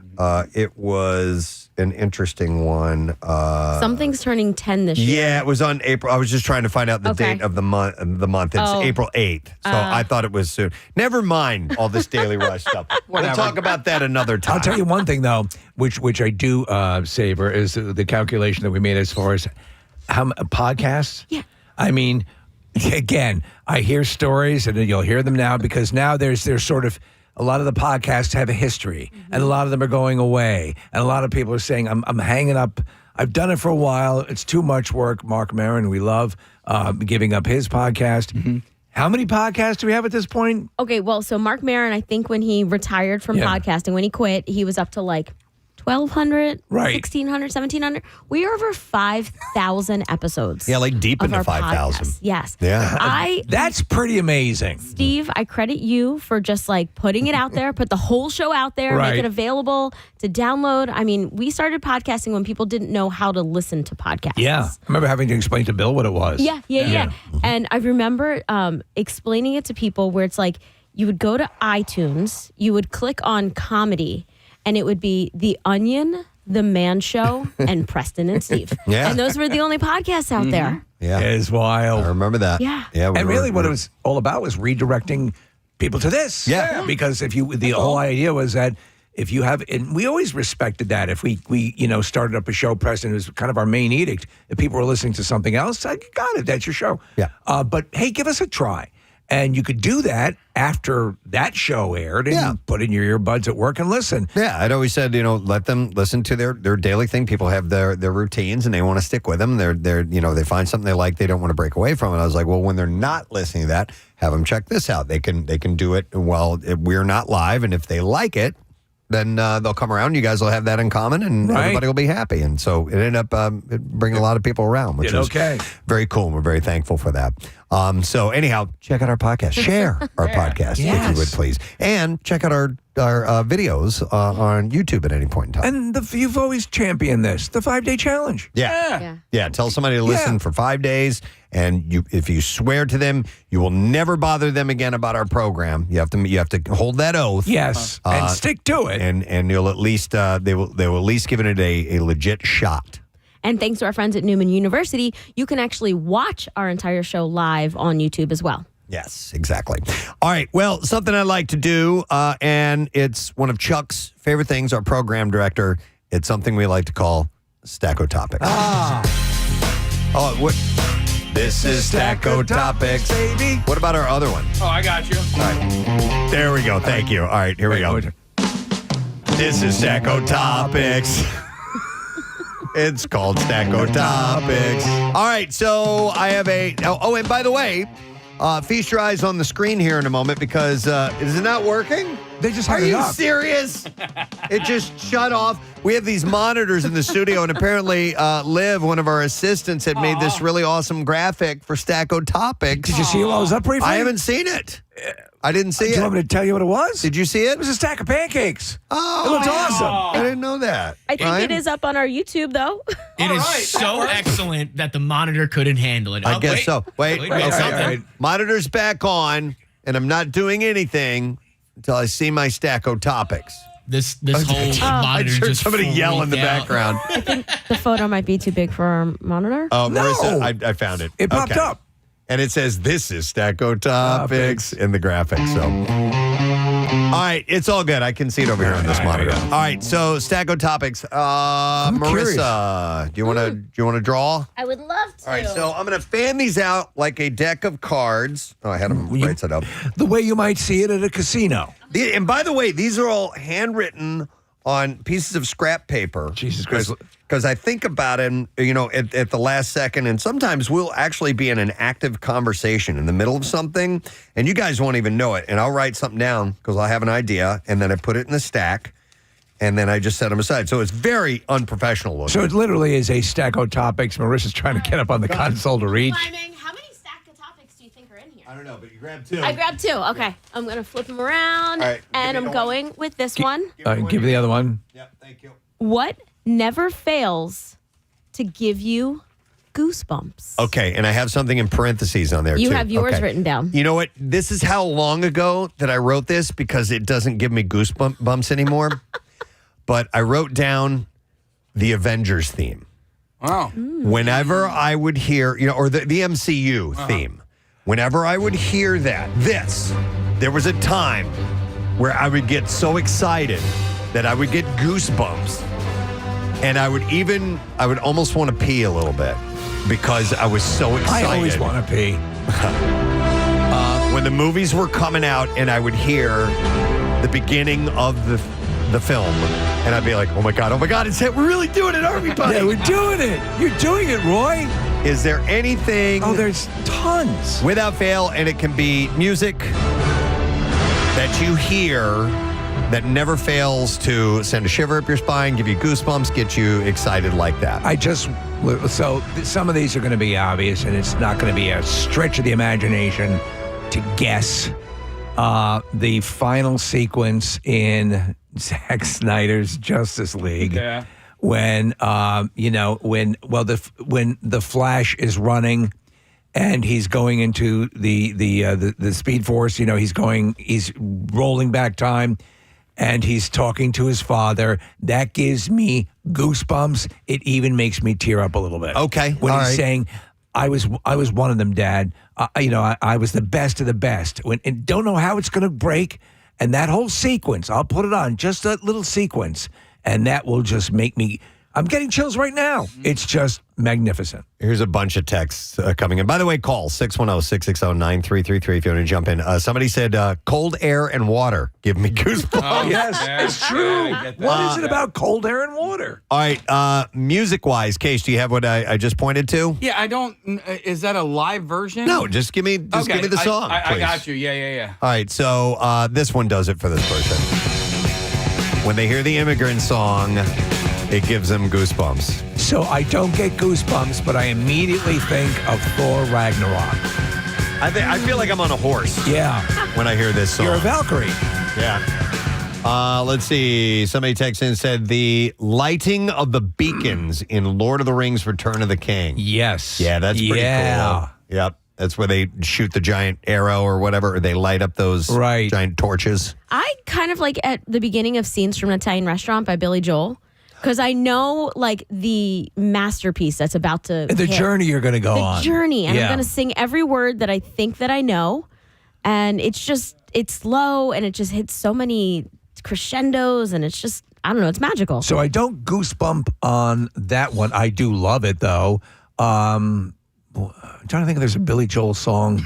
It was an interesting one. Something's turning 10 this year. Yeah, it was on April. I was just trying to find out the date of the month. It's April 8th, so I thought it was soon. Never mind all this Daily Rush stuff. We'll talk about that another time. I'll tell you one thing, though, which I do savor, is the calculation that we made as far as how podcasts. Yeah. I mean, Again, I hear stories, and you'll hear them now because now there's sort of a lot of the podcasts have a history, and a lot of them are going away, and a lot of people are saying, "I'm hanging up. I've done it for a while. It's too much work." Mark Maron, we love giving up his podcast. How many podcasts do we have at this point? Okay, well, so Mark Maron, I think when he retired from podcasting, when he quit, he was up to like 1,200, Right. 1,600, 1,700. We are over 5,000 episodes. Yeah, like deep of into our 5,000. podcast. Yes. Yeah. That's pretty amazing. Steve, I credit you for just like putting it out there, put the whole show out there, Right. make it available to download. I mean, we started podcasting when people didn't know how to listen to podcasts. Yeah. I remember having to explain to Bill what it was. Yeah. And I remember explaining it to people where it's like you would go to iTunes, you would click on comedy, and it would be The Onion, The Man Show, and Preston and Steve. Yeah. And those were the only podcasts out there. Yeah. It's wild. I remember that. Yeah. And really what it was all about was redirecting people to this. Yeah. Because the whole idea was that if you have, and we always respected that. If we started up a show, Preston, it was kind of our main edict. If people were listening to something else, I got it. That's your show. Yeah. But hey, give us a try. And you could do that after that show aired and put in your earbuds at work and listen. Yeah, I'd always said, let them listen to their daily thing. People have their routines and they want to stick with them. They're they find something they like, they don't want to break away from it. I was like, well, when they're not listening to that, have them check this out. They can do it while we're not live, and if they like it, then they'll come around. You guys will have that in common, and everybody will be happy. And so it ended up bringing a lot of people around, which is very cool. And we're very thankful for that. So anyhow, check out our podcast. Share our podcast, if you would, please. And check out our videos on YouTube at any point in time. And you've always championed this, the 5-day challenge. Yeah. Tell somebody to listen for 5 days, and if you swear to them, you will never bother them again about our program. You have to hold that oath. Yes, and stick to it. And you'll at least they will at least give it a legit shot. And thanks to our friends at Neumann University, you can actually watch our entire show live on YouTube as well. Yes, exactly. All right. Well, something I like to do, and it's one of Chuck's favorite things, our program director. It's something we like to call Stacko Topics. Oh, what? This is Stacko Topics, baby. What about our other one? Oh, I got you. All right. There we go. Thank you. All right, here we go. This is Stacko Topics. It's called Stacko Topics. All right, so I have and by the way, feast your eyes on the screen here in a moment because is it not working? They just Are hung it you up. serious? It just shut off. We have these monitors in the studio, and apparently Liv, one of our assistants, had made this really awesome graphic for Stacko Topics. Did you see it while I was up briefly? I haven't seen it. I didn't see Do it. you want me to tell you what it was? Did you see it? It was a stack of pancakes. Oh, It looked awesome. I didn't know that. I think it is up on our YouTube, though. It is so excellent that the monitor couldn't handle it. I guess so. Wait, something. Monitor's back on, and I'm not doing anything until I see my Stacko Topics. This whole I monitor heard just somebody yell in the freaked out. background. I think the photo might be too big for our monitor. Oh, No. Marissa, I found it. It popped up. And it says, this is Stacko Topics in the graphic. So, all right, it's all good. I can see it over here on this monitor. All right, so Stacko Topics. Marissa, do you want to draw? I would love to. All right, so I'm going to fan these out like a deck of cards. Oh, I had them right side up. The way you might see it at a casino. And by the way, these are all handwritten on pieces of scrap paper. Jesus Christ. Because I think about it, at the last second, and sometimes we'll actually be in an active conversation in the middle of something, and you guys won't even know it. And I'll write something down because I'll have an idea, and then I put it in the stack, and then I just set them aside. So it's very unprofessional looking. So it literally is a Stacko Topics. Marissa's trying to get up on the console to reach. Timing. How many stack of topics do you think are in here? I don't know, but you grabbed two. I grabbed two. Okay. I'm going to flip them around. All right, And give me I'm the one. going with this one. Give me the other one. Yep, thank you. What never fails to give you goosebumps? Okay, and I have something in parentheses on there, You too. have yours Okay. written down. You know what? This is how long ago that I wrote this because it doesn't give me goosebumps anymore. But I wrote down the Avengers theme. Wow. Whenever I would hear, or the MCU theme, whenever I would hear there was a time where I would get so excited that I would get goosebumps. And I would almost want to pee a little bit because I was so excited. I always want to pee. When the movies were coming out and I would hear the beginning of the film, and I'd be like, oh my God, we're really doing it, aren't we, buddy? Yeah, we're doing it. You're doing it, Roy. Is there anything... Oh, there's tons. Without fail, and it can be music that you hear that never fails to send a shiver up your spine, give you goosebumps, get you excited like that. So some of these are going to be obvious, and it's not going to be a stretch of the imagination to guess the final sequence in Zack Snyder's Justice League. Yeah. When when the Flash is running and he's going into the Speed Force, he's rolling back time and he's talking to his father. That gives me goosebumps. It even makes me tear up a little bit. Okay. When he's saying, I was one of them, Dad. I was the best of the best. And don't know how it's going to break. And that whole sequence, I'll put it on, just a little sequence. And that will just make me... I'm getting chills right now. It's just magnificent. Here's a bunch of texts coming in. By the way, call 610-660-9333 if you want to jump in. Somebody said, cold air and water give me goosebumps. Oh, yes, it's true. What is it about cold air and water? All right, music-wise, Case, do you have what I just pointed to? Yeah, I don't... Is that a live version? No, just give me the song, I please. got you. Yeah. All right, so this one does it for this person. When they hear the Immigrant Song, it gives them goosebumps. So I don't get goosebumps, but I immediately think of Thor Ragnarok. I feel like I'm on a horse. Yeah. When I hear this song. You're a Valkyrie. Yeah. Let's see. Somebody texted in and said the lighting of the beacons in Lord of the Rings Return of the King. Yes. Yeah, that's pretty cool. Yep. That's where they shoot the giant arrow or whatever, or they light up those giant torches. I kind of like at the beginning of Scenes from an Italian Restaurant by Billy Joel, because I know like the masterpiece that's about to The hit. journey you're going to go on. The journey. And Yeah. I'm going to sing every word that I think that I know. And it's slow and it just hits so many crescendos and it's just, I don't know, it's magical. So I don't goosebump on that one. I do love it, though. I'm trying to think if there's a Billy Joel song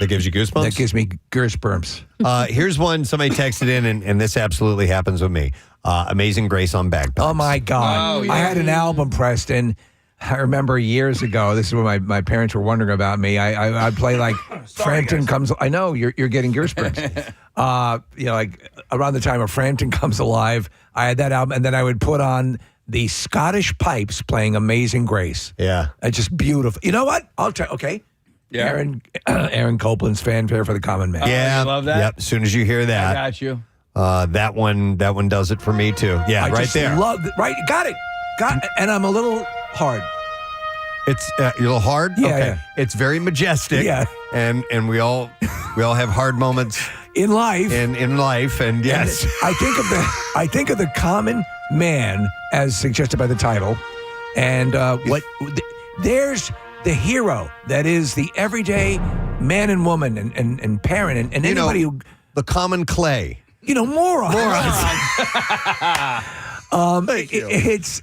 that gives you goosebumps. That gives me goosebumps. Here's one somebody texted in, and this absolutely happens with me. Amazing Grace on bagpipes. Oh, my God. Oh, yeah. I had an album, Preston. I remember years ago, this is what my parents were wondering about me. I'd play like Frampton Comes... I know, you're getting goosebumps. Like around the time of Frampton Comes Alive, I had that album, and then I would put on the Scottish Pipes playing Amazing Grace. Yeah. It's just beautiful. You know what? I'll try. Okay. Yeah. Aaron Copeland's Fanfare for the Common Man. Yeah. you love that? Yep. As soon as you hear that. I got you. That one does it for me, too. Yeah, I right just there. Got it. And I'm a little hard. It's you're a little hard? Yeah, okay. yeah. It's very majestic. Yeah. And we all have hard moments In life. in life, and yes. I think of the common man as suggested by the title, and there's the hero that is the everyday man and woman and parent and anybody who the common clay. morons. Thank you. It's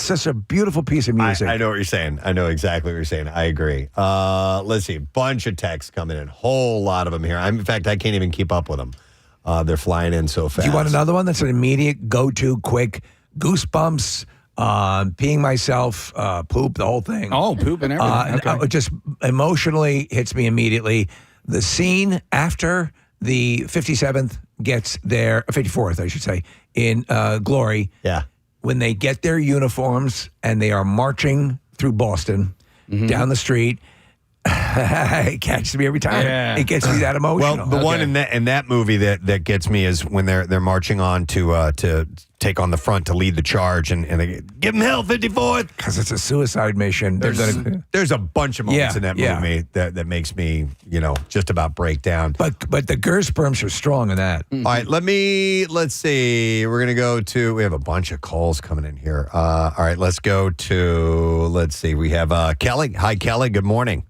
such a beautiful piece of music. I know what you're saying. I know exactly what you're saying. I agree. Let's see. Bunch of texts coming in. Whole lot of them here. In fact, I can't even keep up with them. They're flying in so fast. Do you want another one that's an immediate go-to, quick, goosebumps, peeing myself, poop, the whole thing? Oh, poop and everything. Okay. It just emotionally hits me immediately. The scene after the 57th gets their 54th, I should say, in Glory. Yeah. When they get their uniforms and they are marching through Boston down the street. It catches me every time. Yeah. It gets me that emotional. Well, the one in that movie that gets me is when they're marching on to take on the front to lead the charge, and they give them hell, 54th, because it's a suicide mission. There's a bunch of moments in that movie that makes me just about break down. But the goosebumps are strong in that. All right, let's see. We're gonna go to. We have a bunch of calls coming in here. All right, let's go to. Let's see. We have Kelly. Hi, Kelly. Good morning.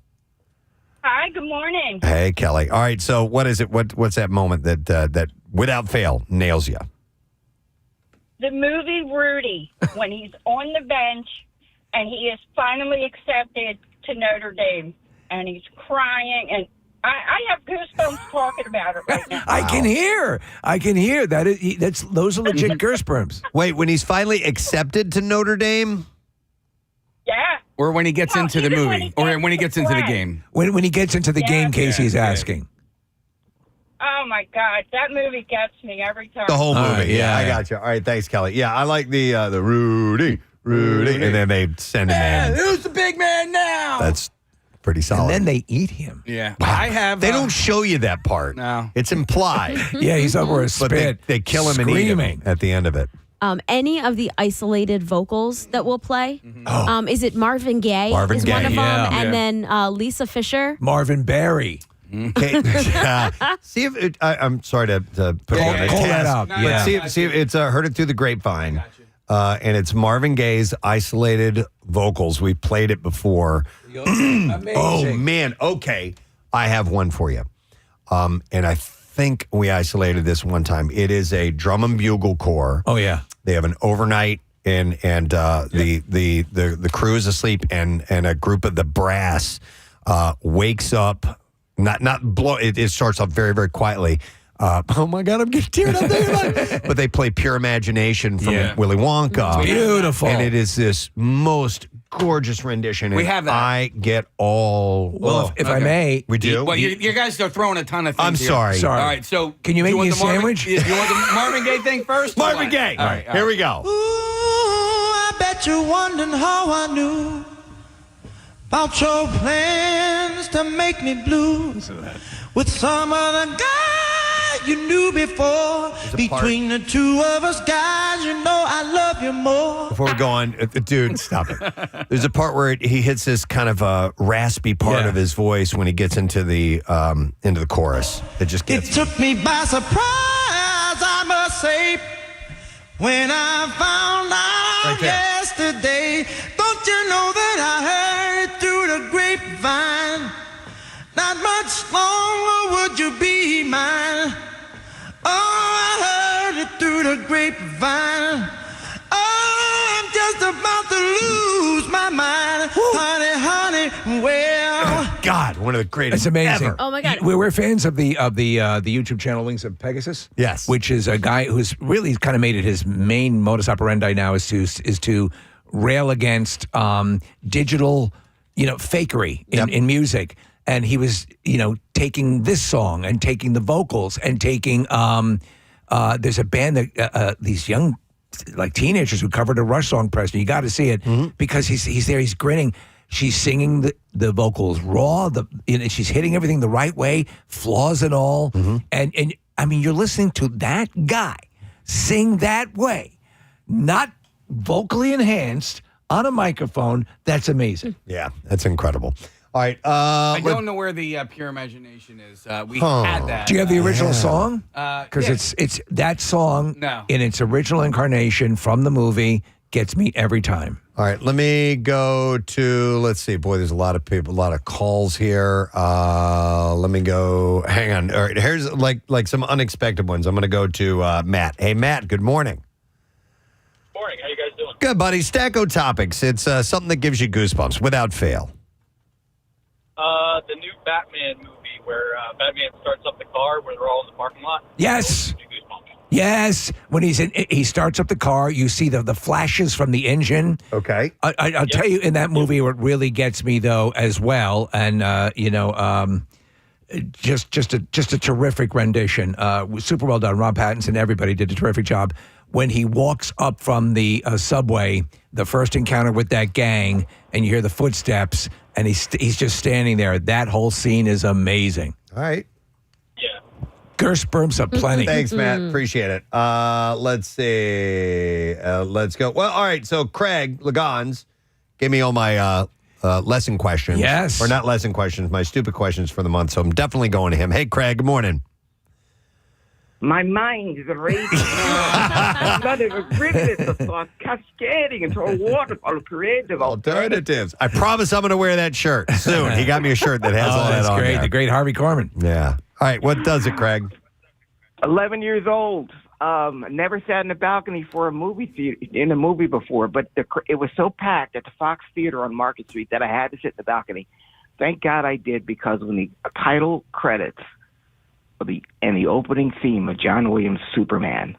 Hi, good morning. Hey, Kelly. All right, so what is it? What's that moment that without fail nails you? The movie Rudy, when he's on the bench and he is finally accepted to Notre Dame. and he's crying, and I have goosebumps talking about it right now. I can hear that. Those are legit goosebumps. Wait, when he's finally accepted to Notre Dame? Yeah. Or when he gets into the even movie, or when he gets into the game. When he gets into the game, Casey's asking. Oh, my God. That movie gets me every time. The whole movie. Yeah, I got you. All right, thanks, Kelly. Yeah, I like the Rudy, and then they send him in. Who's the big man now? That's pretty solid. And then they eat him. Yeah. I have. They don't show you that part. No. It's implied. Yeah, he's over a But spit. they kill him and eat him at the end of it. Any of the isolated vocals that we'll play. Is it Marvin Gaye? Marvin is one Gaye, of them, yeah. and then Lisa Fisher. Marvin Berry. Okay. See if I'm sorry to put Call- it on the call that cast, up. but Yeah. see if it's heard it through the grapevine, and it's Marvin Gaye's isolated vocals. We played it before. Amazing. Oh man, okay, I have one for you, and I think we isolated this one time. It is a drum and bugle corps. Oh yeah. They have an overnight, and the crew is asleep, and a group of the brass wakes up. Not blow. It starts off very, very quietly. Oh my God, I'm getting teared up there. But they play Pure Imagination from Willy Wonka. Beautiful. And it is this most gorgeous rendition. We and have that. I get all. Well, if I may, we do. Well, you guys are throwing a ton of things. I'm here. sorry. Sorry. All right, so Can you make want me a the Marvin- sandwich? You want the Marvin Gaye thing first? or Marvin what? Gaye. All right, Here we go. Ooh, I bet you're wondering how I knew about your plans to make me blue with some other guy you knew before. Between the two of us guys, you know I love you more. Before we go on, dude, stop it. There's a part where he hits this kind of a raspy part of his voice when he gets into the chorus. It just It gets. took me by surprise, I must say, when I found out Right there. yesterday. Don't you know that I heard it through the grapevine? Not much longer would you be mine. Oh, I heard it through the grapevine. Oh, I'm just about to lose my mind. Honey, well. God, one of the greatest. It's amazing. ever. Oh my God. We're fans of the YouTube channel Wings of Pegasus. Yes. Which is a guy who's really kind of made it his main modus operandi now is to rail against digital, fakery in music. And he was, taking this song and taking the vocals and taking there's a band that these young teenagers who covered a Rush song, Preston. You got to see it because he's there, he's grinning. She's singing the vocals raw. She's hitting everything the right way, flaws and all. And I mean, you're listening to that guy sing that way, not vocally enhanced on a microphone. That's amazing. Yeah, that's incredible. All right. I don't know where the Pure Imagination is. We had that. Do you have the original song? Because yeah. it's that song No. in its original incarnation from the movie gets me every time. All right, let me go to, let's see. Boy, there's a lot of people, a lot of calls here. Let me go, hang on. All right, here's like some unexpected ones. I'm going to go to Matt. Hey, Matt, good morning. Morning. How you guys doing? Good, buddy. Stacko Topics. It's something that gives you goosebumps without fail. The new Batman movie where Batman starts up the car where they're all in the parking lot. Yes. Gives you goosebumps. Yes. When he starts up the car, you see the flashes from the engine. Okay. I'll tell you, in that movie, what really gets me though as well, and just a terrific rendition. Super well done. Rob Pattinson, everybody did a terrific job. When he walks up from the subway, the first encounter with that gang, and you hear the footsteps, and he's just standing there. That whole scene is amazing. All right. Yeah. Goosebumps aplenty. Thanks, Matt. Appreciate it. Let's see. Let's go. Well, all right. So Craig Lagans gave me all my lesson questions. Yes. Or not lesson questions, my stupid questions for the month. So I'm definitely going to him. Hey, Craig, good morning. My mind is racing. My blood is riveted, the thoughts cascading into a waterfall of creative alternatives. I promise I'm going to wear that shirt soon. He got me a shirt that has all that that's on great. there. The great Harvey Korman. Yeah. All right. What does it, Craig? 11 years old. Never sat in the balcony for a movie before, but it was so packed at the Fox Theater on Market Street that I had to sit in the balcony. thank God I did, because when the title credits and the opening theme of John Williams' Superman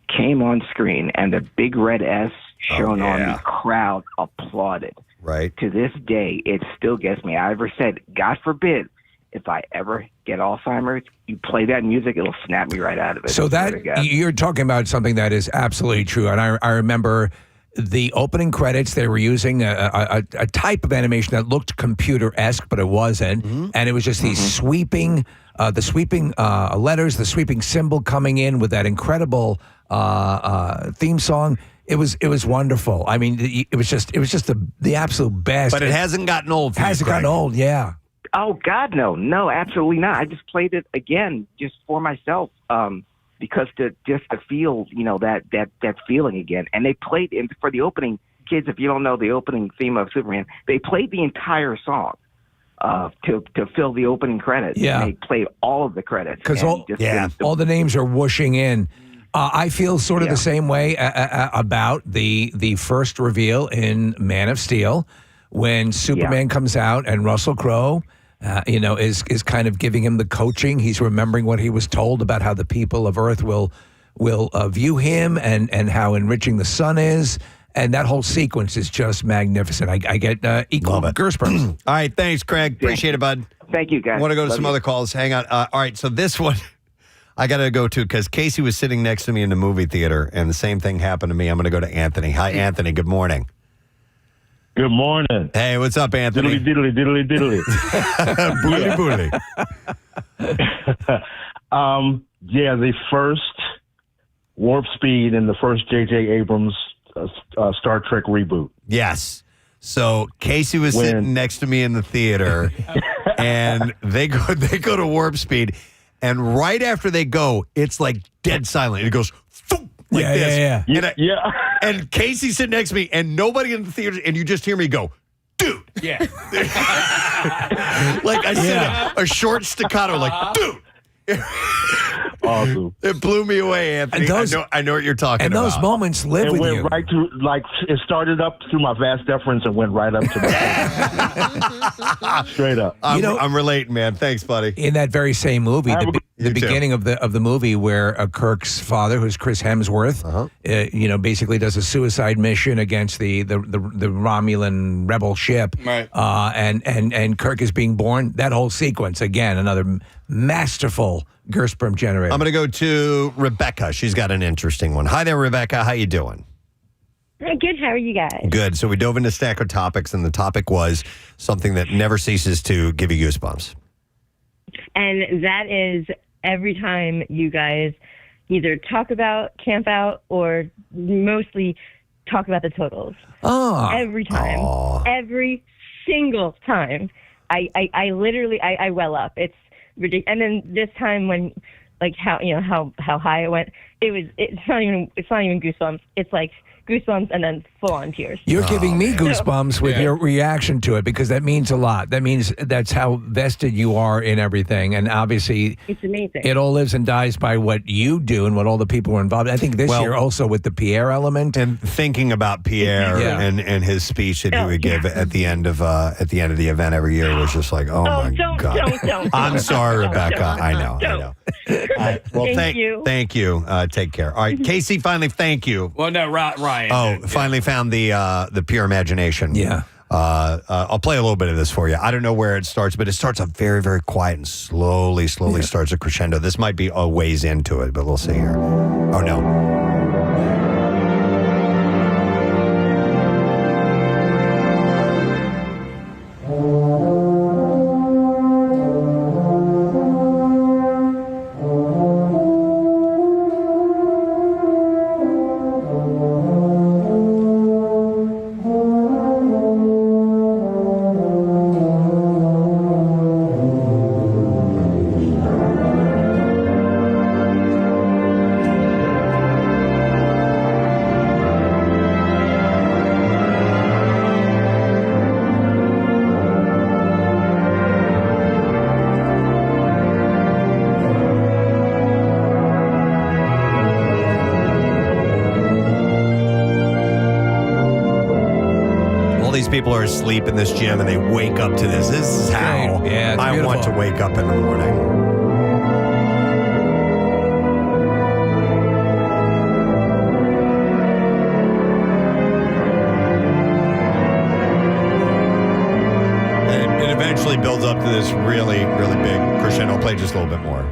came on screen and the big red S shown on the crowd applauded. Right. To this day, it still gets me. I ever said, God forbid, if I ever get Alzheimer's, you play that music, it'll snap me right out of it. So that you're talking about something that is absolutely true. And I remember the opening credits, they were using a type of animation that looked computer-esque, but it wasn't. And it was just these sweeping letters, the sweeping symbol coming in with that incredible theme song. It was wonderful. I mean, it was just the absolute best. But it hasn't gotten old for you, Hasn't Craig. gotten old, yeah. Oh, God, no. No, absolutely not. I just played it again just for myself, because to feel, that feeling again. And they played it for the opening. Kids, if you don't know the opening theme of Superman, they played the entire song to fill the opening credits. Yeah. And they played all of the credits. Because all the names are whooshing in. I feel sort of the same way about the first reveal in Man of Steel when Superman comes out and Russell Crowe, is kind of giving him the coaching. He's remembering what he was told about how the people of Earth will view him and how enriching the sun is. And that whole sequence is just magnificent. I get equal goosebumps. All right, thanks, Craig. Appreciate it, bud. Thank you, guys. I want to go to Love some you. other calls. Hang on. All right, so this one I got to go to because Casey was sitting next to me in the movie theater, and the same thing happened to me. I'm going to go to Anthony. Hi, Anthony. Good morning. Good morning. Hey, what's up, Anthony? Diddly, diddly, diddly, diddly. Boodly. The first Warp Speed and the first J.J. Abrams Star Trek reboot. Yes. So Casey was sitting next to me in the theater, and they go to Warp Speed, and right after they go, it's like dead silent. It goes like this. Yeah. And Casey's sitting next to me, and nobody in the theater, and you just hear me go, dude. Yeah. Like I said, a short staccato, like, dude. Awesome. It blew me away, Anthony. I know what you're talking about. And those moments live with you. It went right to, it started up through my vast deference and went right up to my straight up. I'm relating, man. Thanks, buddy. In that very same movie, the beginning of the movie where Kirk's father, who's Chris Hemsworth, basically does a suicide mission against the Romulan rebel ship, right? And Kirk is being born. That whole sequence, again, another masterful Gershberm generator. I'm going to go to Rebecca. She's got an interesting one. Hi there, Rebecca. How you doing? Good. How are you guys? Good. So we dove into a stack of topics, and the topic was something that never ceases to give you goosebumps. And that is every time you guys either talk about, camp out, or mostly talk about the totals. Oh. Every time. Oh. Every single time. I literally well up. It's ridiculous. And then this time when, like, how high it went, it's not even goosebumps. It's like goosebumps and then full-on tears. You're giving me goosebumps with your reaction to it because that means a lot. That means that's how vested you are in everything. And obviously, it's amazing. It all lives and dies by what you do and what all the people were involved in. I think this year also with the Pierre element. And thinking about Pierre and his speech that he would give at the end of the event every year was just like, my God. Don't. I'm sorry, Rebecca. I know. Don't. All right. Well, Thank you. Thank you. Take care. All right, Casey, finally, thank you. Well, no, Ryan. Finally found the pure imagination. Yeah. I'll play a little bit of this for you. I don't know where it starts, but it starts off very, very quiet and slowly starts a crescendo. This might be a ways into it, but we'll see here. Oh, no. All these people are asleep in this gym and they wake up to this. This is how Yeah, it's I want to beautiful. wake up in the morning. And it eventually builds up to this really, really big crescendo. I'll play just a little bit more.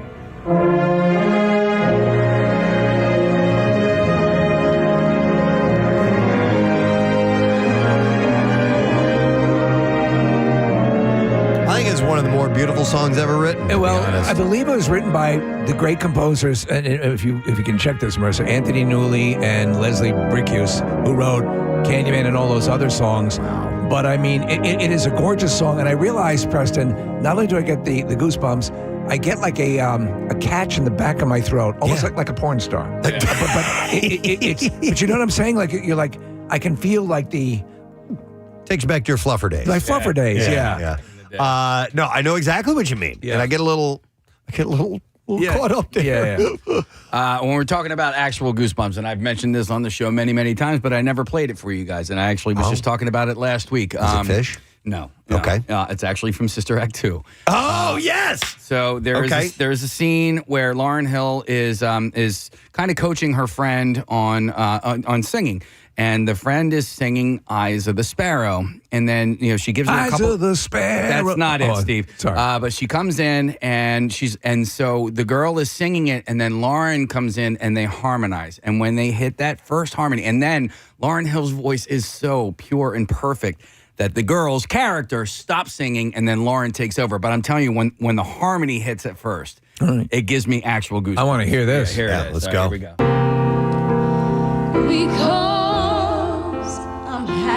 I think it's one of the more beautiful songs ever written. to be Well, honest. I believe it was written by the great composers, and if you can check this, Marissa, Anthony Newley and Leslie Brickus, who wrote Candyman and all those other songs. But I mean, it is a gorgeous song, and I realize, Preston, not only do I get the goosebumps, I get like a catch in the back of my throat, almost like a porn star. But you know what I'm saying? Like you're like, I can feel like takes you back to your fluffer days. my fluffer days. Yeah. No, I know exactly what you mean, and I get a little caught up there. When we're talking about actual goosebumps, and I've mentioned this on the show many, many times, but I never played it for you guys, and I actually was just talking about it last week. Is it Fish? No. Okay. It's actually from Sister Act 2. Oh, yes! So there's a scene where Lauryn Hill is kind of coaching her friend on singing. And the friend is singing "Eyes of the Sparrow," and then she gives her a couple. Eyes of the Sparrow. That's not it, Steve. Sorry. But she comes in and so the girl is singing it, and then Lauren comes in and they harmonize. And when they hit that first harmony, and then Lauryn Hill's voice is so pure and perfect that the girl's character stops singing, and then Lauren takes over. But I'm telling you, when the harmony hits at first, it gives me actual goosebumps. I want to hear this. Here it is. Let's All go. right, here we go. Because I'm happy.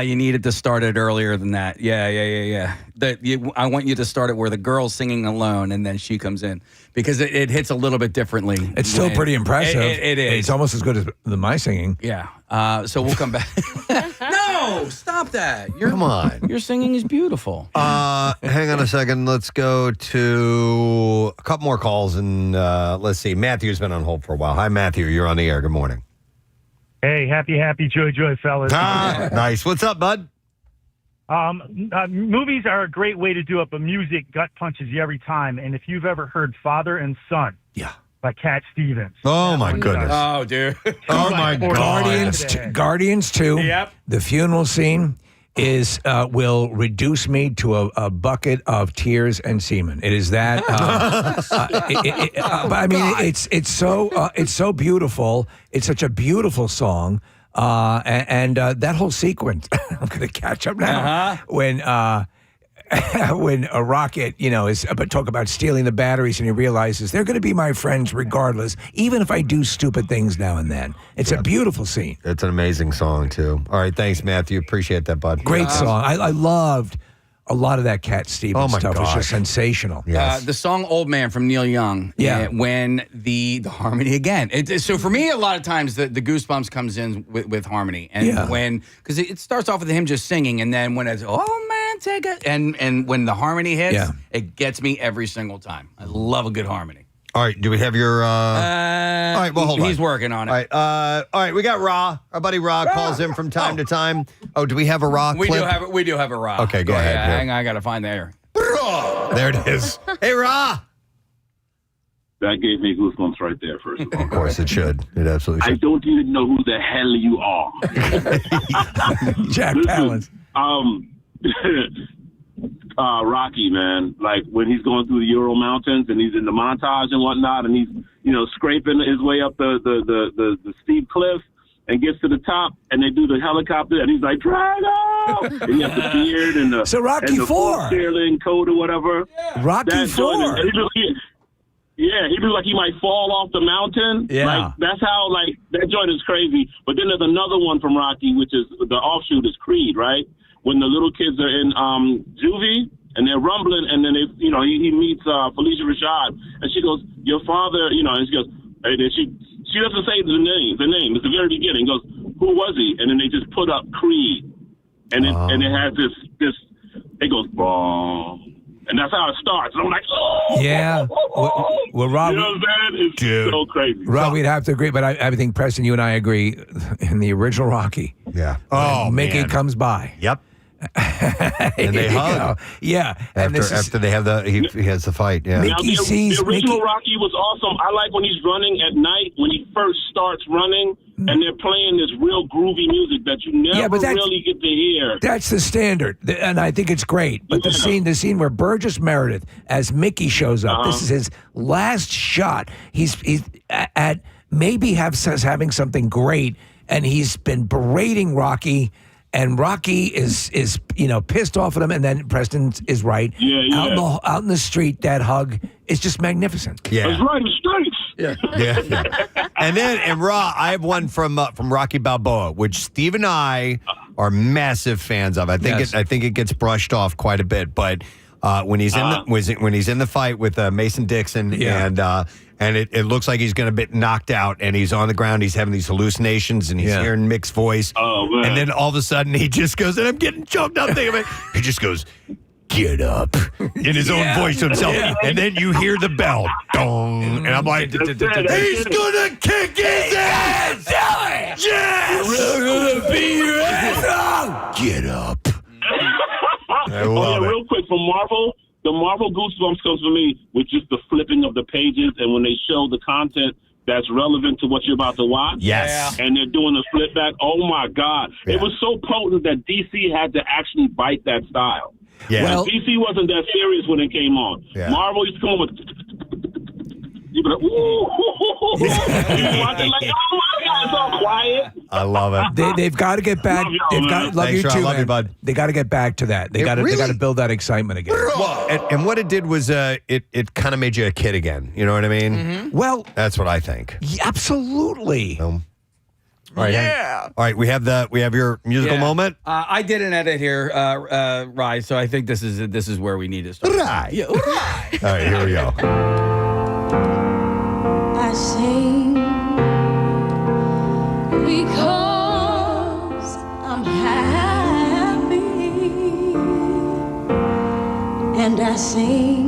You needed to start it earlier than that. Yeah. I want you to start it where the girl's singing alone and then she comes in because it hits a little bit differently. It's still pretty impressive. It is. It's almost as good as my singing. Yeah. So we'll come back. No, stop that. Come on. Your singing is beautiful. Hang on a second. Let's go to a couple more calls, and let's see. Matthew's been on hold for a while. Hi, Matthew. You're on the air. Good morning. Hey, happy, joy, fellas. Nice. What's up, bud? Movies are a great way to do it, but music gut punches you every time. And if you've ever heard Father and Son by Cat Stevens. Oh, my goodness. Oh, dude. Oh, my God. Guardians 2. Yep. The funeral scene will reduce me to a bucket of tears and semen. It is that. But I mean, it's so beautiful. It's such a beautiful song. And that whole sequence, I'm going to catch up now. When a Rocket, is talk about stealing the batteries, and he realizes they're going to be my friends regardless, even if I do stupid things now and then. It's a beautiful scene. It's an amazing song, too. All right. Thanks, Matthew. Appreciate that, bud. Great song. I loved a lot of that Cat Stevens stuff. It was just sensational. Yes. The song "Old Man" from Neil Young. Yeah. When the harmony again. So for me, a lot of times the goosebumps comes in with harmony, and because it starts off with him just singing, and then when it's "Oh man, take it," and when the harmony hits, it gets me every single time. I love a good harmony. All right. Do we have your... All right. Well, hold on. He's working on it. All right. We got Ra. Our buddy Ra calls in from time to time. Oh, do we have a Ra clip? We do have a Ra. Okay, go ahead. Hang on, I got to find there. There it is. Hey, Ra. That gave me goosebumps right there, first of all. Of course it should. It absolutely should. I don't even know who the hell you are. Jack Palance. Rocky, man. Like when he's going through the Ural Mountains and he's in the montage and whatnot, and he's scraping his way up the steep cliff and gets to the top, and they do the helicopter, and he's like Drago, and he has the beard and the Rocky and the IV cheerleading coat or whatever. Rocky IV. He looks like he might fall off the mountain. Yeah. Like, that's how, like, that joint is crazy. But then there's another one from Rocky, which is the offshoot is Creed, right? When the little kids are in juvie and they're rumbling, and then he meets Felicia Rashad, and she goes, "Your father," and she goes, and then she doesn't say the name. It's the very beginning. Goes, "Who was he?" And then they just put up Creed, and it has this. It goes, boom. And that's how it starts. And I'm like, oh! Yeah. Well, Rob, you know what I'm saying? It's so crazy. Rob, we'd have to agree, but I think, Preston, you and I agree. In the original Rocky, Yeah. Oh, Mickey man. comes by. Yep. And they hug. Yeah. And After they have he has the fight. Yeah. Now, the original Rocky was awesome. I like when he's running at night, when he first starts running, and they're playing this real groovy music that you never really get to hear. That's the standard, and I think it's great. But the scene where Burgess Meredith as Mickey shows up, this is his last shot. He's at maybe having something great, and he's been berating Rocky. And Rocky is pissed off at him, and then Preston is right. Yeah. Out in the street, that hug is just magnificent. Yeah. That's right, the streets. Yeah. And then in Raw, I have one from Rocky Balboa, which Steve and I are massive fans of. I think it gets brushed off quite a bit, but when he's in the fight with Mason Dixon and it looks like he's going to get knocked out, and he's on the ground. He's having these hallucinations, and he's hearing Mick's voice. Oh, man. And then all of a sudden, he just goes, and I'm getting choked up thinking of it. He just goes, "Get up," in his own voice to himself. And then you hear the bell. Dong. And I'm like, he's going to kick his ass. Yes. I'm gonna beat your ass. Get up. Real quick, from Marvel, the Marvel Goosebumps comes for me with just the flipping of the pages, and when they show the content that's relevant to what you're about to watch. Yes. And they're doing the flip back. Oh, my God. Yeah. It was so potent that DC had to actually bite that style. Yeah. Well, DC wasn't that serious when it came on. Yeah. Marvel used to come on with... You'd be like, ooh. You watch it like, oh, my God, it's all quiet. I love it. They've got to get back. Love you too, love you, man. bud. They got to get back to that. They got to build that excitement again. Well, and what it did was it kind of made you a kid again. You know what I mean? Mm-hmm. Well, that's what I think. Absolutely. All right. Yeah. All right. We have your musical moment. I did an edit here, Rye. So I think this is where we need to start. Right. Yeah. Right. All right. Here we go. I sing because I'm happy, and I sing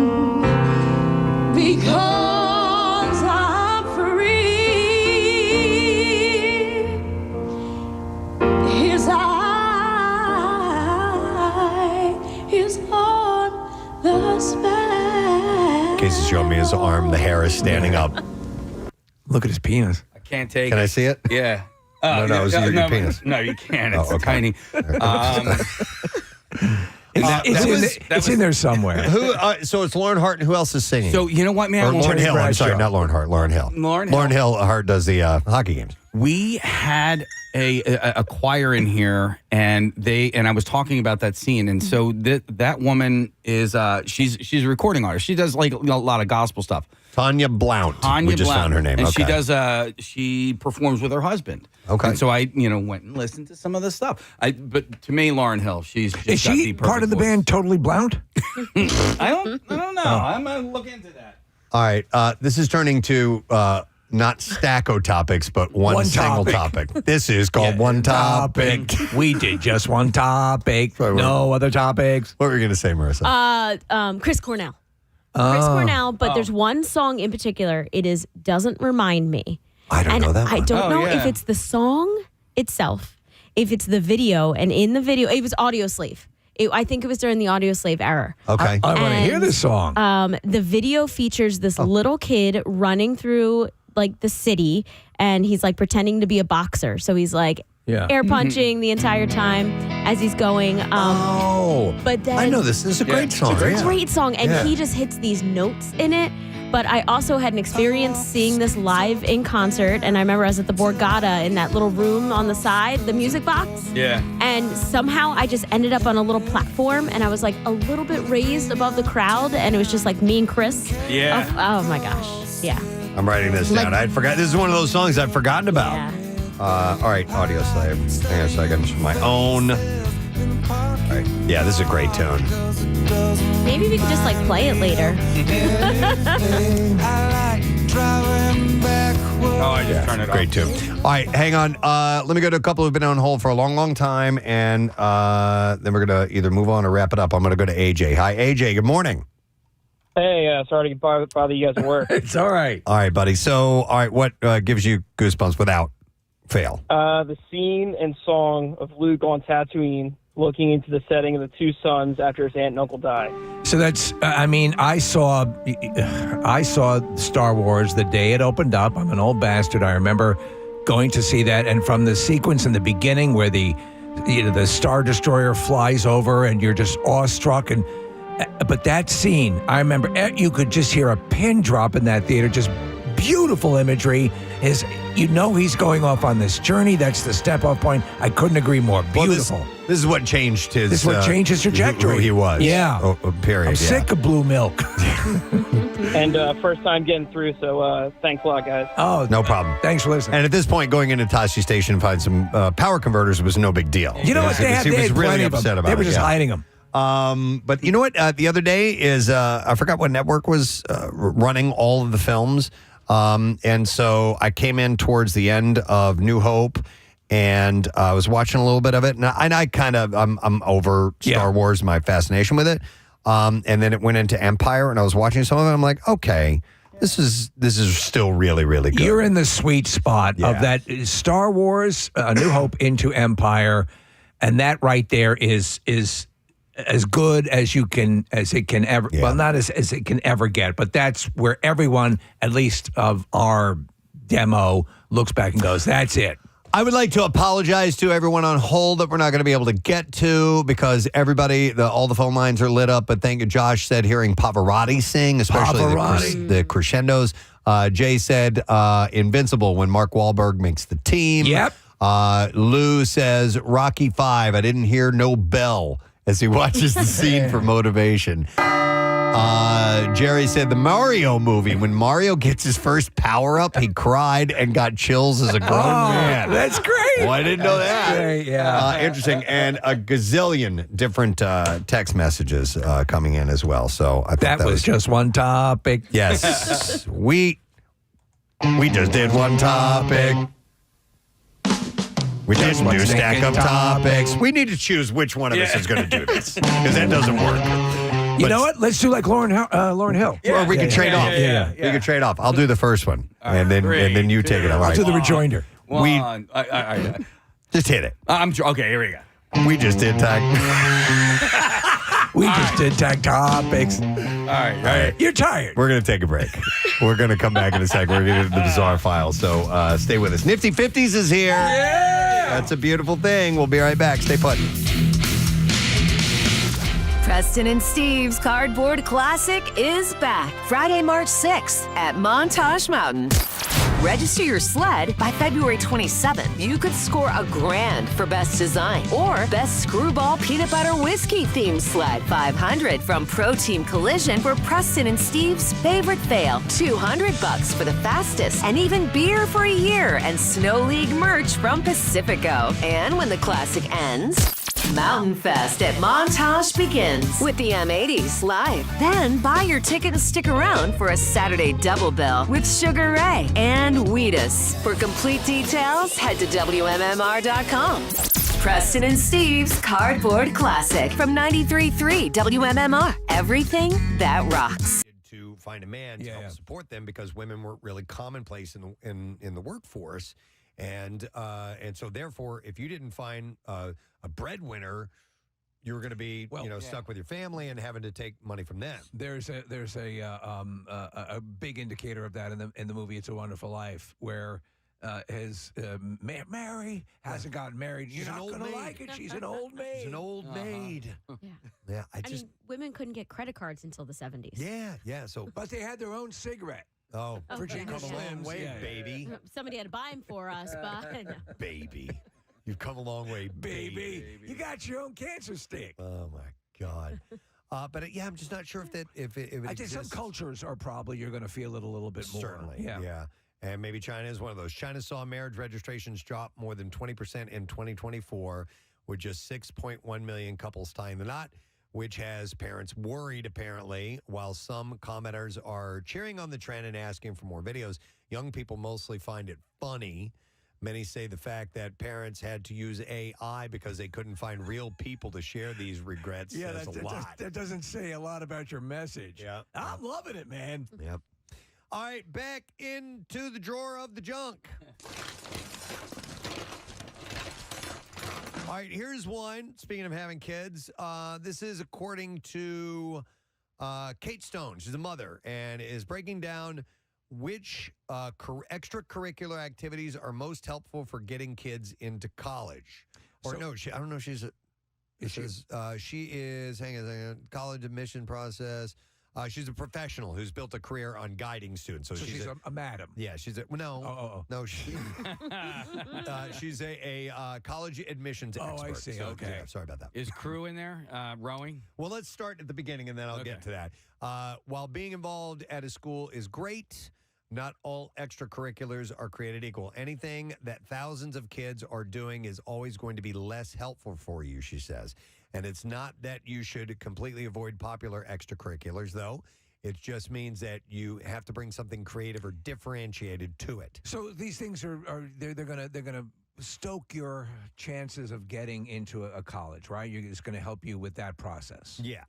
because I'm free. His eye is on the sky. Casey's showing me his arm. The hair is standing up. Look at his penis. I can't take Can it. I see it? Yeah. No, it's your penis. No, you can't. It's okay. tiny. It's in there somewhere. So it's Lauren Hart, and who else is singing? So you know what, man? Or Lauren Hill. I'm sorry, Bradshaw. not Lauren Hart. Lauren Hill. Lauren Hill Hart does the hockey games. We had a choir in here, and I was talking about that scene, and so that woman is she's a recording artist. She does like a lot of gospel stuff. Tanya Blount. We just found her name. And Okay. she performs with her husband. Okay. And so I went and listened to some of the stuff. But to me, Lauren Hill, she's just Is got the she perfect part of the voice. band Totally Blount? I don't know. I'm gonna look into that. All right. This is turning to not stacko topics, but one single topic. This is called One Topic. We did just one topic. No other topics. What were you going to say, Marissa? Chris Cornell. Chris Cornell, but there's one song in particular. It is Doesn't Remind Me. I don't know that I one. don't know if it's the song itself, if it's the video, and in the video, it was Audio Slave. I think it was during the Audio Slave era. Okay. I want to hear this song. The video features this little kid running through like the city, and he's like pretending to be a boxer. So he's like air punching the entire time as he's going. But then I know this. This is a great song. It's a great song, and he just hits these notes in it. But I also had an experience seeing this live in concert, and I remember I was at the Borgata in that little room on the side, the music box. Yeah. And somehow I just ended up on a little platform, and I was like a little bit raised above the crowd, and it was just like me and Chris. Yeah. Oh my gosh. Yeah. I'm writing this down. I had forgot. This is one of those songs I've forgotten about. Yeah. All right, Audio Slave. Hang on a second. This is my own. All right. Yeah, this is a great tune. Maybe we could just like play it later. Oh, I just turned it Great tune. All right, hang on. Let me go to a couple who've been on hold for a long, long time, and then we're going to either move on or wrap it up. I'm going to go to AJ. Hi, AJ. Good morning. Hey, sorry to bother you guys at work. It's all right. All right, buddy. So, all right, what gives you goosebumps without fail? The scene and song of Luke on Tatooine looking into the setting of the two suns after his aunt and uncle died. So that's, I saw Star Wars the day it opened up. I'm an old bastard. I remember going to see that, and from the sequence in the beginning where the Star Destroyer flies over and you're just awestruck, but that scene, I remember you could just hear a pin drop in that theater, just beautiful imagery. He's going off on this journey. That's the step-off point. I couldn't agree more. Beautiful. Well, this is what changed his. This is what changed his trajectory. Who he was. Yeah. Period. I'm sick of blue milk. And first time getting through, so thanks a lot, guys. Oh, no problem. Thanks for listening. And at this point, going into Tashi Station and find some power converters was no big deal. You know what? He was really upset about it. They were just hiding them. But you know what? The other day is I forgot what network was running all of the films. And so I came in towards the end of New Hope, and I was watching a little bit of it, and I'm over Star Wars, my fascination with it. And then it went into Empire, and I was watching some of it. I'm like, okay, this is still really, really good. You're in the sweet spot of that Star Wars, New Hope into Empire, and that right there is as good as it can ever. Well, not as it can ever get, but that's where everyone, at least of our demo, looks back and goes, "That's it." I would like to apologize to everyone on hold that we're not going to be able to get to because all the phone lines are lit up. But thank you, Josh said hearing Pavarotti sing, especially the crescendos. Jay said Invincible when Mark Wahlberg makes the team. Yep. Lou says Rocky V. I didn't hear no bell as he watches the scene for motivation. Jerry said the Mario movie. When Mario gets his first power up, he cried and got chills as a grown man. That's great. Well, I didn't know that. Great, yeah. Interesting. And a gazillion different text messages coming in as well. So I thought that was just one topic. Yes. we just did one topic. We just do stack up topics. We need to choose which one of us is going to do this because that doesn't work. You know what? Let's do like Lauryn Hill. Or we can trade off. Yeah. We can trade off. I'll do the first one, and then you take it. I'll do the rejoinder. Just hit it. Okay, here we go. We just did tag. We just did tag topics. All right. You're tired. We're going to take a break. We're going to come back in a second. We're going to get into the bizarre file. So stay with us. Nifty Fifties is here. Yeah. That's a beautiful thing. We'll be right back. Stay put. Preston and Steve's Cardboard Classic is back Friday, March 6th at Montage Mountain. Register your sled by February 27th. You could score $1,000 for best design or best screwball peanut butter whiskey themed sled. $500 from Pro Team Collision for Preston and Steve's favorite fail. $200 for the fastest, and even beer for a year and Snow League merch from Pacifico. And when the classic ends, Mountain Fest at Montage begins with the M80s live. Then buy your ticket and stick around for a Saturday double bill with Sugar Ray and Wheatus. For complete details, head to WMMR.com. Preston and Steve's Cardboard Classic from 93.3 WMMR. Everything that rocks. To find a man to help support them because women weren't really commonplace in the workforce. And so, therefore, if you didn't find a breadwinner, you were going to be, stuck with your family and having to take money from them. There's a big indicator of that in the movie "It's a Wonderful Life," where Mary hasn't gotten married. You're not going to like it. She's an old maid. She's an old maid. Yeah. I mean, women couldn't get credit cards until the 70s. Yeah. So, but they had their own cigarette. Oh, Virginia come a long way, yeah. baby. Somebody had to buy them for us, but baby, you've come a long way, baby. You got your own cancer stick. Oh my God. But I'm just not sure if it I think some cultures are probably you're going to feel it a little bit more. Certainly, yeah. And maybe China is one of those. China saw marriage registrations drop more than 20% in 2024, with just 6.1 million couples tying the knot, which has parents worried, apparently. While some commenters are cheering on the trend and asking for more videos, young people mostly find it funny. Many say the fact that parents had to use AI because they couldn't find real people to share these regrets says a lot. That doesn't say a lot about your message. Yeah. I'm loving it, man. Yep. All right, back into the drawer of the junk. All right, here's one. Speaking of having kids, this is according to Kate Stone. She's a mother and is breaking down which extracurricular activities are most helpful for getting kids into college. Or I don't know. She is hang on a second, college admission process. She's a professional who's built a career on guiding students. So she's a madam. Yeah, she's a she's a college admissions expert. Oh, I see. So, Okay. yeah, sorry about that. Is crew in there rowing? Well, let's start at the beginning, and then I'll get to that. While being involved at a school is great, not all extracurriculars are created equal. Anything that thousands of kids are doing is always going to be less helpful for you, she says. And it's not that you should completely avoid popular extracurriculars, though. It just means that you have to bring something creative or differentiated to it. So these things they're gonna stoke your chances of getting into a college, right? It's going to help you with that process. Yeah.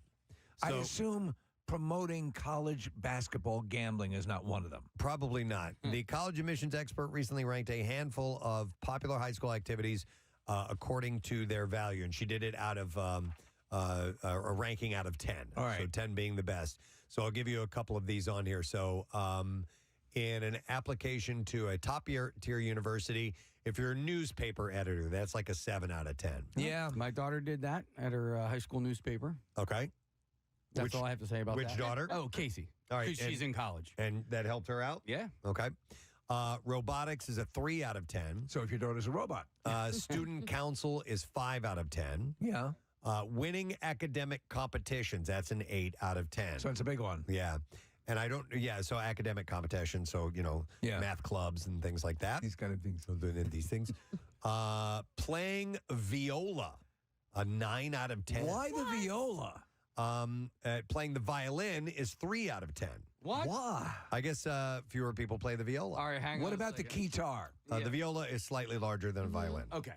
I assume promoting college basketball gambling is not one of them. Probably not. The college admissions expert recently ranked a handful of popular high school activities according to their value, and she did it out of a ranking out of 10. All right. So 10 being the best. So I'll give you a couple of these on here. So in an application to a top-tier university, if you're a newspaper editor, that's like a 7 out of 10. Yeah. My daughter did that at her high school newspaper. Okay. That's all I have to say about that. Which daughter? Oh, Casey. All right. She's in college. And that helped her out? Yeah. Okay. Robotics is a 3 out of 10. So if your daughter's a robot. Student council is 5 out of 10. Yeah. Winning academic competitions, that's an 8 out of 10. So it's a big one. Yeah. And so academic competition, so, math clubs and things like that. These kind of things. These things. Playing viola, a 9 out of 10. Why the viola? Playing the violin is 3 out of 10. What? Why? I guess fewer people play the viola. All right, hang on. What about the guitar? The viola is slightly larger than a violin. Okay.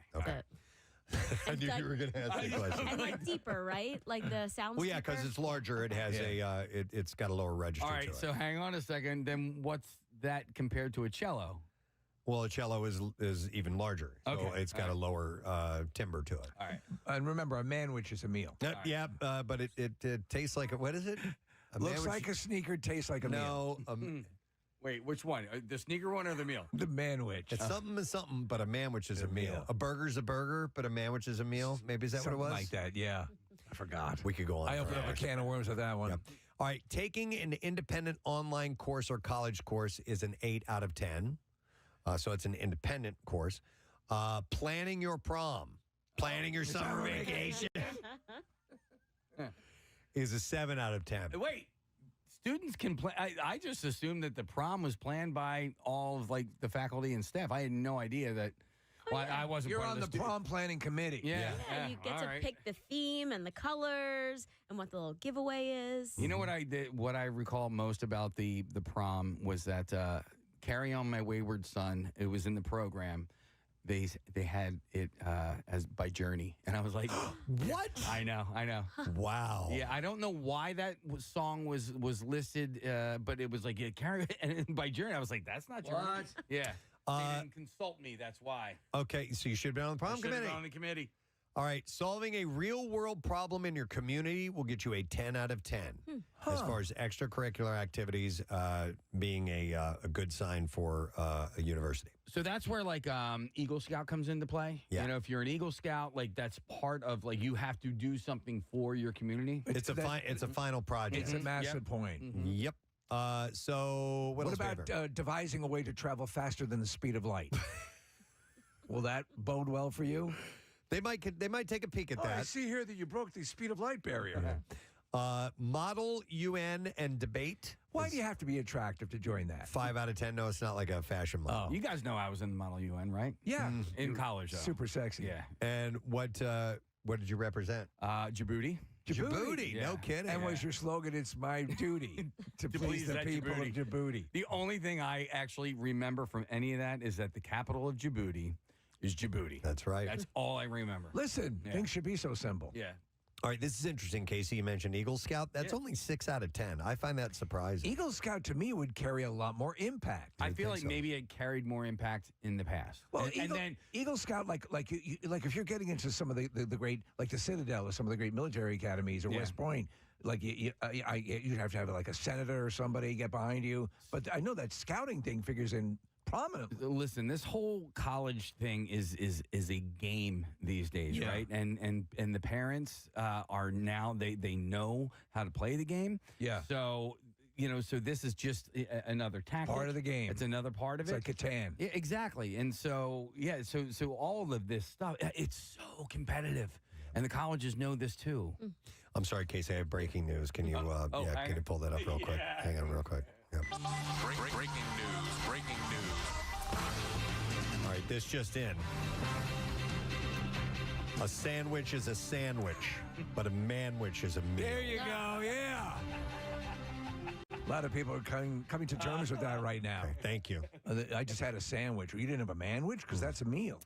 I knew you were going to ask the question. And like deeper, right? Like the sound. Well, yeah, because it's larger. It has it's got a lower register. All to right, it. so hang on a second. Then what's that compared to a cello? Well, a cello is even larger. So Okay. it's got a lower timbre to it. All right. And remember, a manwich is a meal. Yeah, but it tastes like what is it? Looks like a sneaker, tastes like a meal. No, Wait, which one? The sneaker one or the meal? The manwich. it's something is something, but a manwich is a meal. A burger's a burger, but a manwich is a meal. Maybe is that Something what it was? like that, yeah. I forgot. We could go on. I opened up a can of worms with that one. Yep. All right, taking an independent online course or college course is an 8 out of 10. So it's an independent course. Planning your prom, planning your summer vacation is a 7 out of 10. Wait, students can plan. I just assumed that the prom was planned by all of the faculty and staff. I had no idea that. I wasn't. You're part on of the prom planning committee. Yeah, You get all to right. pick the theme and the colors and what the little giveaway is. You know what I did? What I recall most about the prom was that "Carry On My Wayward Son." It was in the program. They had it as by Journey, and I was like, "What?" I know. Wow. Yeah, I don't know why that song was listed, but it was like "Carry" and by Journey. I was like, "That's not Journey." What? Yeah. They didn't consult me. That's why. Okay, so you should have been on the prom Should have committee. been on the committee. All right, solving a real-world problem in your community will get you a 10 out of 10. As far as extracurricular activities being a good sign for a university. So that's where Eagle Scout comes into play. Yeah. You know, if you're an Eagle Scout, that's part of you have to do something for your community. It's a final project. It's a massive point. Yep. So what else we have about here? devising a way to travel faster than the speed of light? Will that bode well for you? They might take a peek at I that. see here that you broke the speed of light barrier. Model, UN, and debate. Why do you have to be attractive to join that? 5 out of 10. No, it's not like a fashion model. You guys know I was in the Model UN, right? Yeah. In college, though. Super sexy. Yeah. And what did you represent? Djibouti. Djibouti. Yeah. No kidding. And was your slogan, "It's my duty to please the that people of Djibouti"? The only thing I actually remember from any of that is that the capital of Djibouti is Djibouti. That's right. That's all I remember. Listen, things should be so simple. Yeah. All right, this is interesting, Casey. You mentioned Eagle Scout. That's only 6 out of 10. I find that surprising. Eagle Scout to me would carry a lot more impact. I feel like maybe it carried more impact in the past. Well, and then Eagle Scout, like if you're getting into some of the great, like the Citadel or some of the great military academies or West Point, like you'd have to have like a senator or somebody get behind you. But I know that scouting thing figures in prominently. Listen, this whole college thing is a game these days, right? And the parents are now they know how to play the game. Yeah. So so this is just another tactic. Part of the game. It's another part of it. It's like Catan. Yeah, exactly. And so so all of this stuff, it's so competitive, and the colleges know this too. I'm sorry, Casey. I have breaking news. Can you can you pull that up real quick? Hang on, real quick. Yep. Breaking news. Breaking news. All right, this just in. A sandwich is a sandwich, but a manwich is a meal. There you go. Yeah. A lot of people are coming to terms with that right now. Okay, thank you. I just had a sandwich. You didn't have a manwich? Because that's a meal.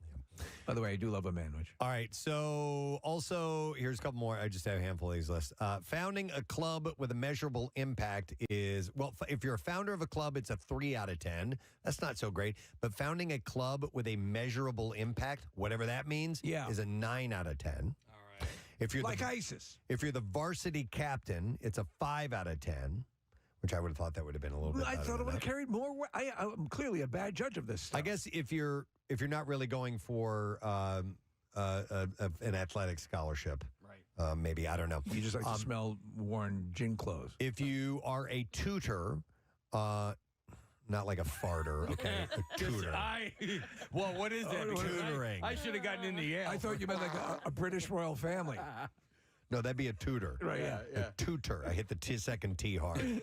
By the way, I do love a manwich. All right, so also, here's a couple more. I just have a handful of these lists. Founding a club with a measurable impact is, well, if you're a founder of a club, it's a 3 out of 10. That's not so great. But founding a club with a measurable impact, whatever that means, is a 9 out of 10. All right. If you're like ISIS. If you're the varsity captain, it's a 5 out of 10. Which I would have thought that would have been a little bit better. I thought it would have carried more. I'm clearly a bad judge of this stuff. I guess if you're not really going for an athletic scholarship, right? Maybe, I don't know. You just like to smell worn gym clothes. If you are a tutor, not like a farter, okay? A tutor. Well, what is that? Tutoring. I should have gotten into Yale. I thought you meant like a British royal family. No, that'd be a tutor. Right, A tutor. I hit the second T hard.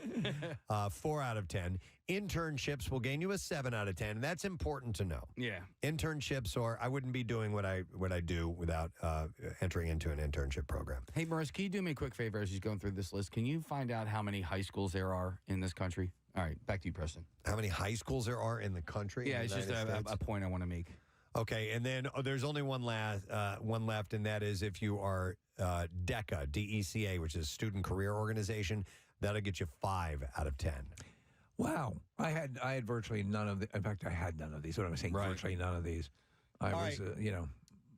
4 out of 10. Internships will gain you a 7 out of 10. And that's important to know. Yeah. Internships, or I wouldn't be doing what I do without entering into an internship program. Hey, Maurice, can you do me a quick favor as he's going through this list? Can you find out how many high schools there are in this country? All right, back to you, Preston. How many high schools there are in the country? Yeah, it's just a point I want to make. Okay, and then there's only one left, and that is if you are DECA, D-E-C-A, which is Student Career Organization, that'll get you 5 out of 10. Wow. I had virtually none of the. In fact, I had none of these. What I'm saying, virtually none of these. I was,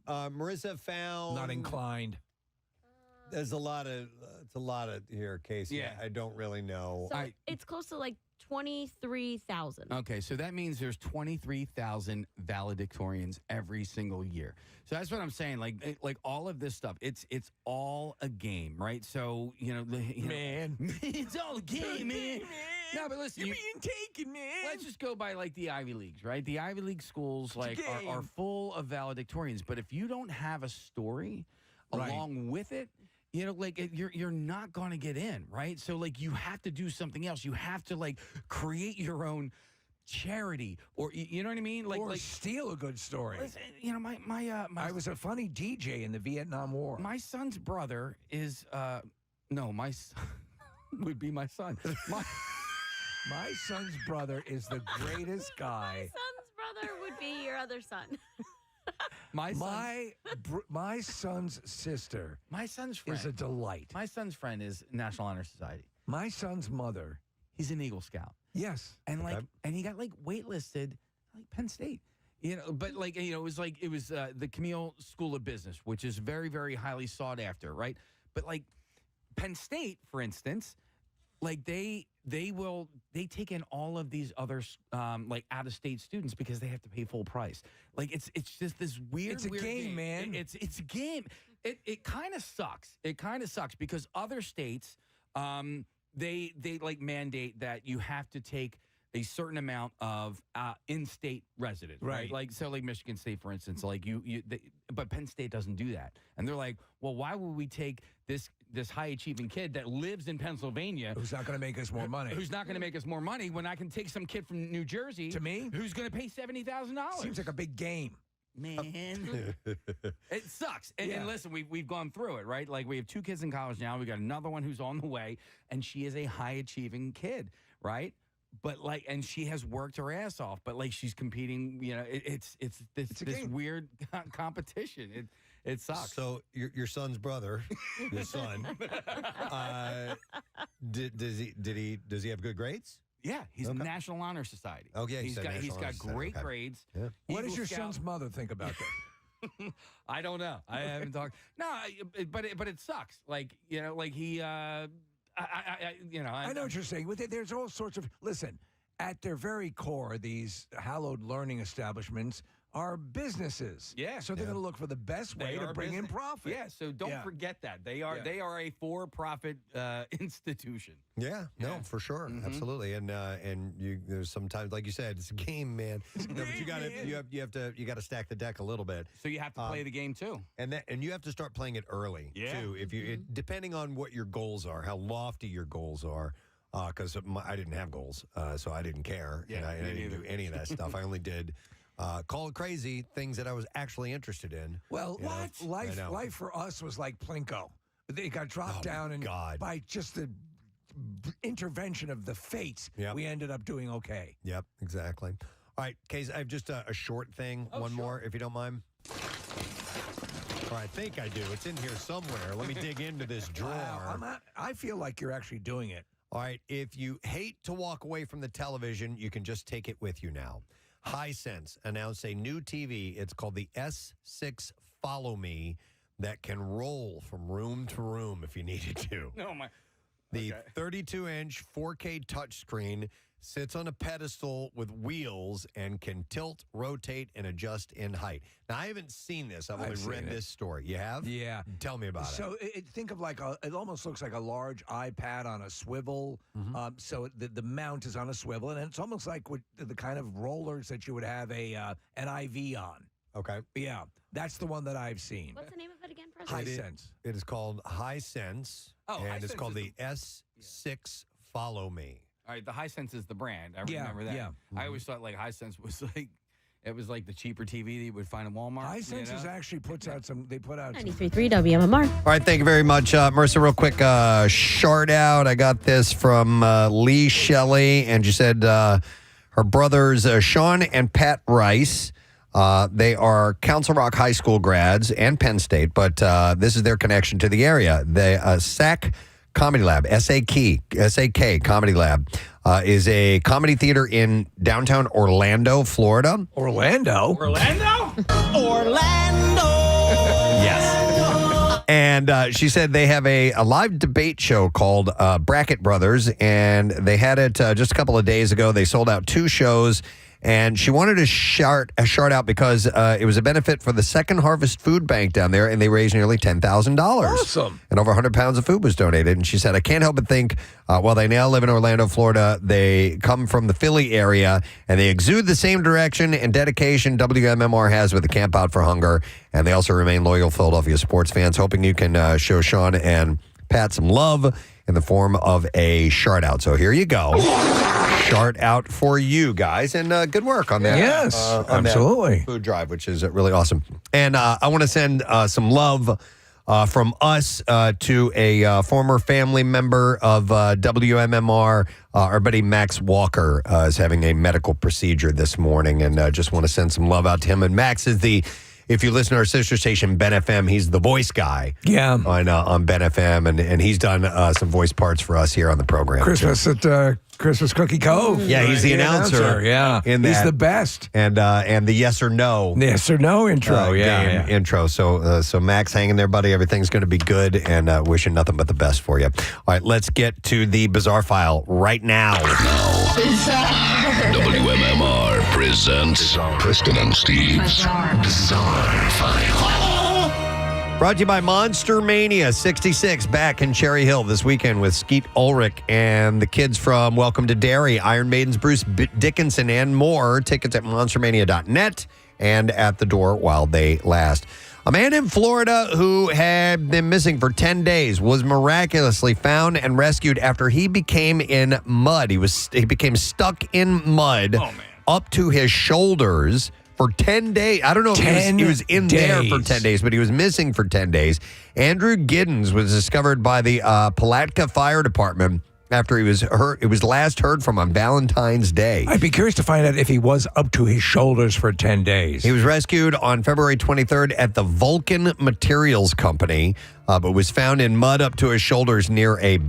Marissa found not inclined. There's a lot of here, Casey. Yeah. I don't really know. So it's close to like 23,000. Okay, so that means there's 23,000 valedictorians every single year. So that's what I'm saying. Like all of this stuff, it's all a game, right? So Man, it's all a game, man. No, but listen, you're being taken, man. Let's just go by like the Ivy Leagues, right? The Ivy League schools are full of valedictorians, but if you don't have a story along with it, you're not going to get in, right? So you have to do something else. You have to create your own charity, or you know what I mean? Or steal a good story. Listen, my I was a funny DJ in the Vietnam War. My son's brother is my son would be my son. My son's brother is the greatest guy. My son's brother would be your other son. My son's sister. My son's friend is a delight. My son's friend is National Honor Society. My son's mother. He's an Eagle Scout. Yes, and and he got waitlisted Penn State. But it was the Camille School of Business, which is very, very highly sought after, right? But Penn State, for instance, they take in all of these other out of state students because they have to pay full price. It's just this weird. It's a game, man. It's a game. It kind of sucks. It kind of sucks because other states they mandate that you have to take a certain amount of in-state residents, right? Michigan State, for instance, but Penn State doesn't do that, and they're like, well, why would we take this high-achieving kid that lives in Pennsylvania, who's not going to make us more money, when I can take some kid from New Jersey to me, who's going to pay $70,000? Seems like a big game. Man, it sucks. And listen, we've gone through it, right? We have 2 kids in college now. We got another one who's on the way, and she is a high-achieving kid, right? But and she has worked her ass off, but she's competing. It's this weird competition. It sucks. So your son's brother, your son, does he have good grades? Yeah, he's in National Honor Society. Oh yeah, he's got great grades. Yeah. What does your son's mother think about that? I don't know. I haven't talked. No, but it sucks. Like he. I know what you're saying. There's all sorts of listen. At their very core, these hallowed learning establishments are businesses. Yeah. So they're going to look for the best way to bring in profit. Yeah. So don't forget that they are a for-profit institution. Yeah. No, for sure, absolutely. And there's sometimes, like you said, it's a game, man. But you got to stack the deck a little bit. So you have to play the game too, and you have to start playing it early too. If you depending on what your goals are, how lofty your goals are. Because I didn't have goals, so I didn't care. Yeah, and I didn't do any of that stuff. I only did call it crazy things that I was actually interested in. Well, life for us was like Plinko. They got dropped down, and by just the intervention of the fates, we ended up doing okay. Yep, exactly. All right, Case, I have just a short thing. One more, if you don't mind. Or I think I do. It's in here somewhere. Let me dig into this drawer. Wow, I feel like you're actually doing it. All right, if you hate to walk away from the television, you can just take it with you now. Hisense announced a new TV. It's called the S6 Follow Me that can roll from room to room if you needed to. Oh, my. The 32-inch 4K touchscreen sits on a pedestal with wheels and can tilt, rotate, and adjust in height. Now, I haven't seen this. I've only read this story. You have? Yeah. Tell me about it. So think of it almost looks like a large iPad on a swivel. So the mount is on a swivel, and it's almost like the kind of rollers that you would have an IV on. Okay. Yeah, that's the one that I've seen. What's the name of it again, Preston? Hisense. It is called Hisense, and it's called the S6 Follow Me. All right, the Hisense is the brand. I remember that. Yeah. I always thought Hisense was like the cheaper TV that you would find at Walmart. Hisense actually puts out some. They put out 93.3 WMMR. All right, thank you very much, Marissa. Real quick, shout out. I got this from Lee Shelley, and she said her brothers Sean and Pat Rice. They are Council Rock High School grads and Penn State, but this is their connection to the area. The SAK Comedy Lab, SAK Comedy Lab, is a comedy theater in downtown Orlando, Florida. Orlando? Yes. And she said they have a live debate show called Bracket Brothers, and they had it just a couple of days ago. They sold out 2 shows. And she wanted to shout out because it was a benefit for the Second Harvest Food Bank down there, and they raised nearly $10,000. Awesome. And over 100 pounds of food was donated. And she said, I can't help but think, while they now live in Orlando, Florida, they come from the Philly area, and they exude the same direction and dedication WMMR has with the Camp Out for Hunger. And they also remain loyal Philadelphia sports fans, hoping you can show Sean and Pat some love in the form of a shout out. So here you go. Shout out for you guys, and good work on that. Yes, absolutely. That food drive, which is really awesome. And I want to send some love from us to a former family member of WMMR. Our buddy Max Walker is having a medical procedure this morning, and just want to send some love out to him. And Max is if you listen to our sister station, Ben FM, he's the voice guy. Yeah. On Ben FM, and he's done some voice parts for us here on the program. Christmas at Christmas Cookie Cove. Yeah, he's the announcer. Yeah, he's the best. And the yes or no intro. Intro. So Max, hang in there, buddy. Everything's going to be good, and wishing nothing but the best for you. All right, let's get to the Bizarre File right now. WMMR presents Preston and Steve's Bizarre File. Brought to you by Monster Mania 66 back in Cherry Hill this weekend with Skeet Ulrich and the kids from Welcome to Derry, Iron Maiden's Bruce Dickinson, and more. Tickets at monstermania.net and at the door while they last. A man in Florida who had been missing for 10 days was miraculously found and rescued after he became in mud. He became stuck in mud up to his shoulders for 10 days. I don't know if he was in there for 10 days, but he was missing for 10 days. Andrew Giddens was discovered by the Palatka Fire Department after he was hurt. It was last heard from on Valentine's Day. I'd be curious to find out if he was up to his shoulders for 10 days. He was rescued on February 23rd at the Vulcan Materials Company, but was found in mud up to his shoulders near a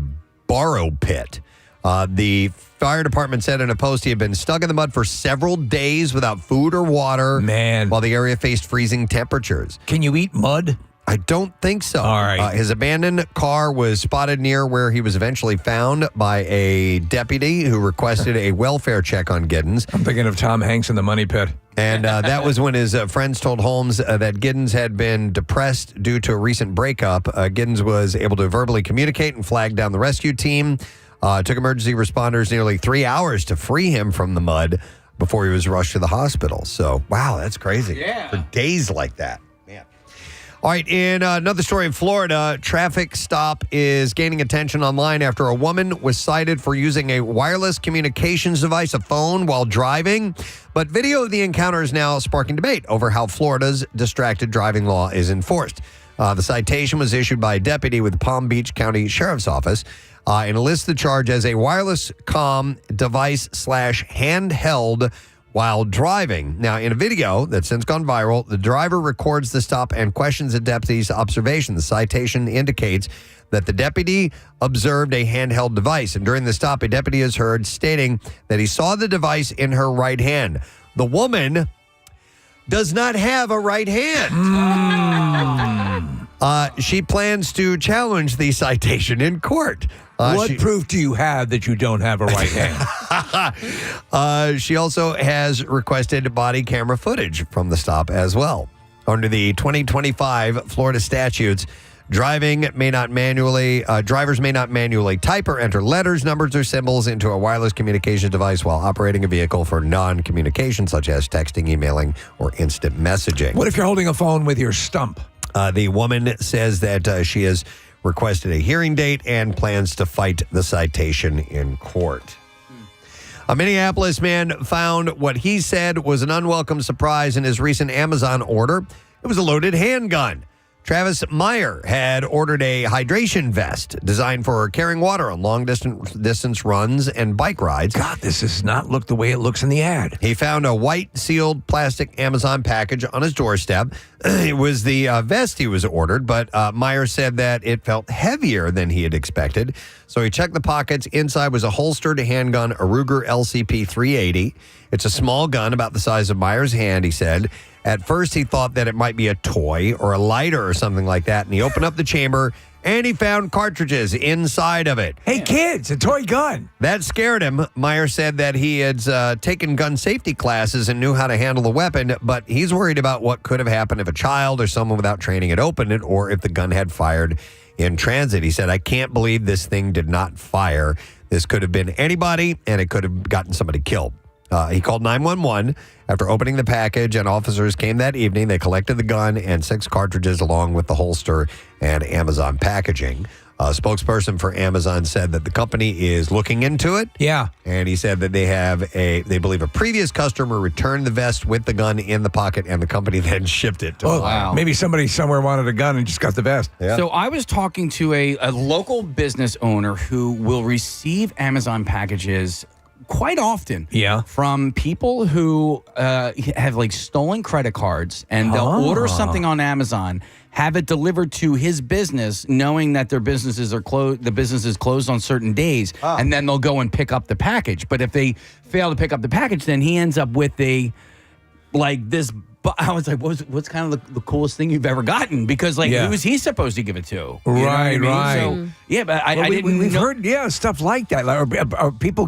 borrow pit. The fire department said in a post he had been stuck in the mud for several days without food or water. Man. While the area faced freezing temperatures. Can you eat mud? I don't think so. All right. His abandoned car was spotted near where he was eventually found by a deputy who requested a welfare check on Giddens. I'm thinking of Tom Hanks in the Money Pit. And that was when his friends told Holmes that Giddens had been depressed due to a recent breakup. Giddens was able to verbally communicate and flag down the rescue team. It took emergency responders nearly 3 hours to free him from the mud before he was rushed to the hospital. So, wow, that's crazy. Yeah. For days like that. All right, in another story in Florida, traffic stop is gaining attention online after a woman was cited for using a wireless communications device, a phone, while driving. But video of the encounter is now sparking debate over how Florida's distracted driving law is enforced. The citation was issued by a deputy with the Palm Beach County Sheriff's Office and lists the charge as a wireless comm device / handheld while driving. Now, in a video that's since gone viral, the driver records the stop and questions the deputy's observation. The citation indicates that the deputy observed a handheld device, and during the stop, a deputy is heard stating that he saw the device in her right hand. The woman does not have a right hand. She plans to challenge the citation in court. What proof do you have that you don't have a right hand? She also has requested body camera footage from the stop as well. Under the 2025 Florida statutes, drivers may not manually type or enter letters, numbers, or symbols into a wireless communications device while operating a vehicle for non-communication, such as texting, emailing, or instant messaging. What if you're holding a phone with your stump? The woman says that she has requested a hearing date and plans to fight the citation in court. A Minneapolis man found what he said was an unwelcome surprise in his recent Amazon order. It was a loaded handgun. Travis Meyer had ordered a hydration vest designed for carrying water on long distance runs and bike rides. God, this does not look the way it looks in the ad. He found a white sealed plastic Amazon package on his doorstep. It was the vest he was ordered, but Meyer said that it felt heavier than he had expected. So he checked the pockets. Inside was a holstered handgun, a Ruger LCP 380. It's a small gun about the size of Meyer's hand, he said. At first, he thought that it might be a toy or a lighter or something like that, and he opened up the chamber, and he found cartridges inside of it. Hey, kids, a toy gun. That scared him. Meyer said that he had taken gun safety classes and knew how to handle the weapon, but he's worried about what could have happened if a child or someone without training had opened it or if the gun had fired in transit. He said, I can't believe this thing did not fire. This could have been anybody, and it could have gotten somebody killed. He called 911 after opening the package, and officers came that evening. They collected the gun and 6 cartridges along with the holster and Amazon packaging. A spokesperson for Amazon said that the company is looking into it. Yeah. And he said that they believe a previous customer returned the vest with the gun in the pocket, and the company then shipped it to them. Maybe somebody somewhere wanted a gun and just got the vest. Yeah. So I was talking to a local business owner who will receive Amazon packages quite often from people who have like stolen credit cards, and they'll order something on Amazon, have it delivered to his business, knowing that their businesses are closed. The business is closed on certain days, and then they'll go and pick up the package. But if they fail to pick up the package, then he ends up with this. I was like, what's kind of the coolest thing you've ever gotten? Because who is he supposed to give it to? You know what I mean? Right. So, but I didn't. We've heard stuff like that. Are people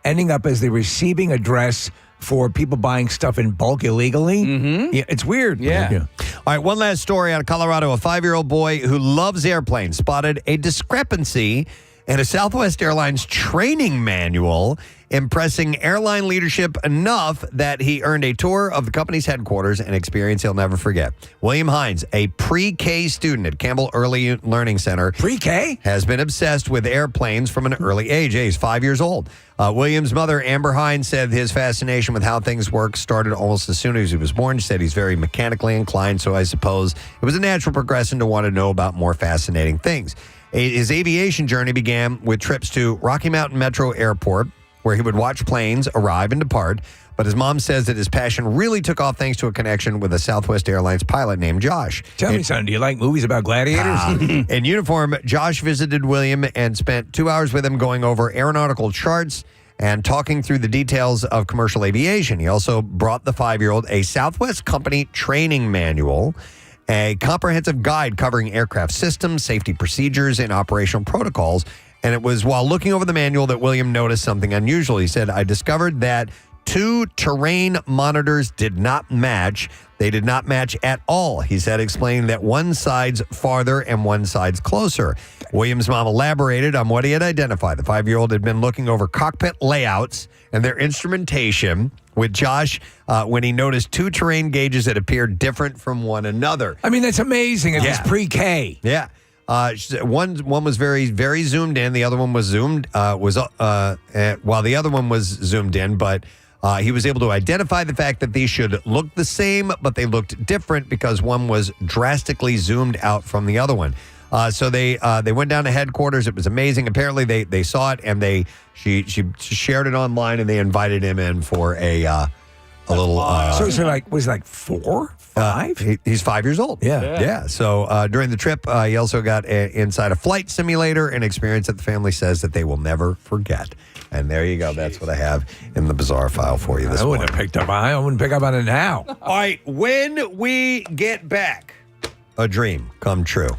ending up as the receiving address for people buying stuff in bulk illegally? Mm-hmm. Yeah, it's weird. Yeah. All right, one last story out of Colorado. A 5-year-old boy who loves airplanes spotted a discrepancy in a Southwest Airlines training manual, impressing airline leadership enough that he earned a tour of the company's headquarters, an experience he'll never forget. William Hines, a pre-K student at Campbell Early Learning Center. Pre-K? Has been obsessed with airplanes from an early age. He's 5 years old. William's mother, Amber Hines, said his fascination with how things work started almost as soon as he was born. She said he's very mechanically inclined, so I suppose it was a natural progression to want to know about more fascinating things. His aviation journey began with trips to Rocky Mountain Metro Airport, where he would watch planes arrive and depart. But his mom says that his passion really took off thanks to a connection with a Southwest Airlines pilot named Josh. Tell me, son, do you like movies about gladiators? In uniform, Josh visited William and spent 2 hours with him going over aeronautical charts and talking through the details of commercial aviation. He also brought the 5-year-old a Southwest company training manual, a comprehensive guide covering aircraft systems, safety procedures, and operational protocols. And it was while looking over the manual that William noticed something unusual. He said, I discovered that 2 terrain monitors did not match. They did not match at all, he said, explaining that one side's farther and one side's closer. William's mom elaborated on what he had identified. The 5-year-old had been looking over cockpit layouts and their instrumentation with Josh when he noticed 2 terrain gauges that appeared different from one another. I mean, that's amazing. It's pre-K. Yeah. One was very, very zoomed in. The other one was zoomed, while the other one was zoomed in, but he was able to identify the fact that these should look the same, but they looked different because one was drastically zoomed out from the other one. So they went down to headquarters. It was amazing. Apparently they saw it and she shared it online and they invited him in for a little. So was he like 4, 5? He's 5 years old. Yeah. So during the trip, he also got inside a flight simulator, an experience that the family says that they will never forget. And there you go. That's what I have in the bizarre file for you this morning. I wouldn't pick up on it now. All right. When we get back, a dream come true.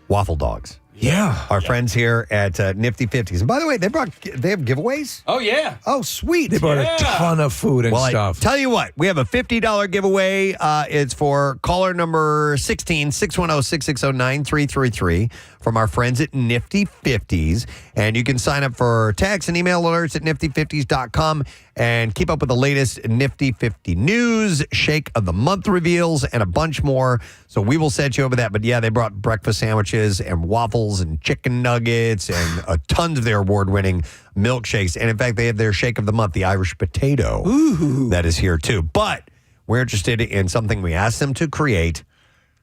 Waffle dogs. Yeah. Our friends here at Nifty 50s. And by the way, they have giveaways? Oh, yeah. Oh, sweet. They brought a ton of food and stuff. Tell you what, we have a $50 giveaway. It's for caller number 16, 610-660-9333 from our friends at Nifty 50s. And you can sign up for text and email alerts at nifty50s.com and keep up with the latest Nifty 50 news, Shake of the Month reveals, and a bunch more. So we will set you over that. But yeah, they brought breakfast sandwiches and waffles and chicken nuggets and tons of their award-winning milkshakes. And in fact, they have their Shake of the Month, the Irish potato, that is here too. But we're interested in something we asked them to create,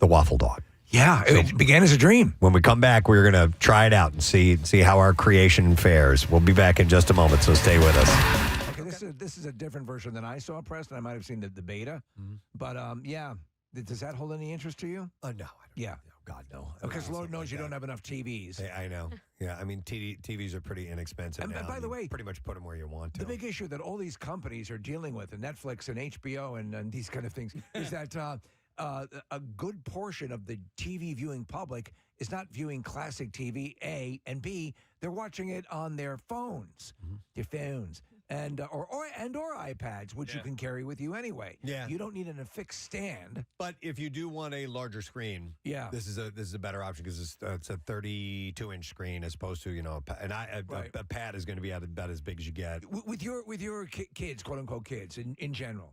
the waffle dog. Yeah, it began as a dream. When we come back, we're going to try it out and see how our creation fares. We'll be back in just a moment, so stay with us. Okay, this is a different version than I saw, Preston. I might have seen the beta. But, yeah, does that hold any interest to you? No, I don't. Yeah. No, God, no. Because Lord knows you don't have enough TVs. I know. Yeah, I mean, TVs are pretty inexpensive now. And by the way, pretty much put them where you want to. The big issue that all these companies are dealing with, and Netflix and HBO and these kind of things, is that a good portion of the TV viewing public is not viewing classic TV, A, and B, they're watching it on their phones, and or iPads, which you can carry with you anyway. Yeah. You don't need an affixed stand. But if you do want a larger screen, this is a better option because it's a 32-inch screen as opposed to a pad is going to be about as big as you get. With your kids, quote unquote kids, in general,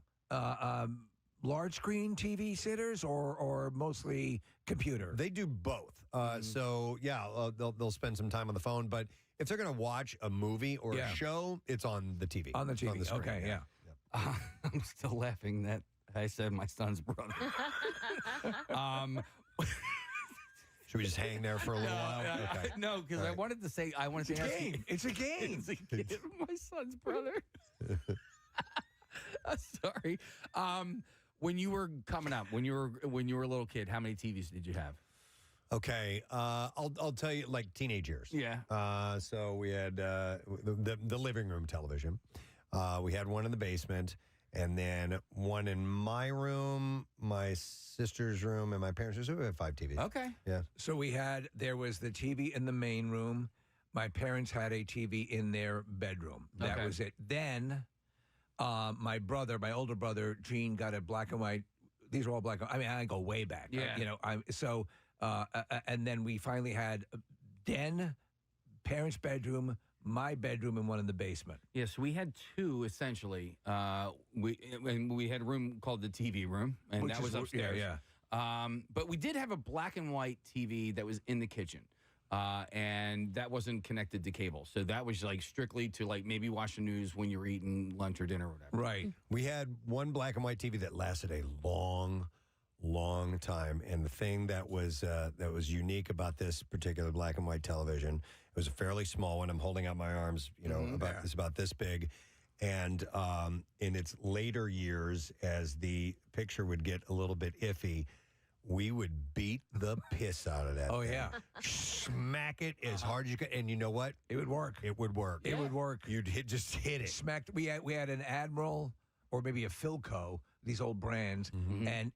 large screen TV sitters or mostly computer? They do both. So yeah, they'll spend some time on the phone, but if they're going to watch a movie or a show, it's on the TV. On the TV. On the screen, Okay, yeah. I'm still laughing that I said my son's brother. Should we just hang there for a little while? Okay. No, because I wanted to say It's a game. It's a game. It's a kid, my son's brother. Sorry. When you were coming up, when you were a little kid, how many TVs did you have? Okay, I'll tell you, like teenage years. Yeah. So we had the living room television. We had one in the basement, and then one in my room, my sister's room, and my parents' room. So we had 5 TVs. Okay. Yeah. So there was the TV in the main room. My parents had a TV in their bedroom. That was it. Then my older brother, Gene, got a black and white. These are all black. I mean, I go way back. Yeah. And then we finally had den, parents' bedroom, my bedroom, and one in the basement. Yes, we had 2 essentially. We had a room called the TV room, and that was upstairs. Yeah. But we did have a black and white TV that was in the kitchen. And that wasn't connected to cable. So that was like strictly to like maybe watch the news when you were eating lunch or dinner or whatever. Right. We had one black and white TV that lasted a long, long time. And the thing that was unique about this particular black and white television, it was a fairly small one. I'm holding out my arms, it's about this big. And in its later years, as the picture would get a little bit iffy, we would beat the piss out of that. Oh, thing. yeah. Smack it as hard as you could. And you know what? It would work. It would work. It would work. You'd just hit it. Smacked. We had an Admiral or maybe a Philco, these old brands,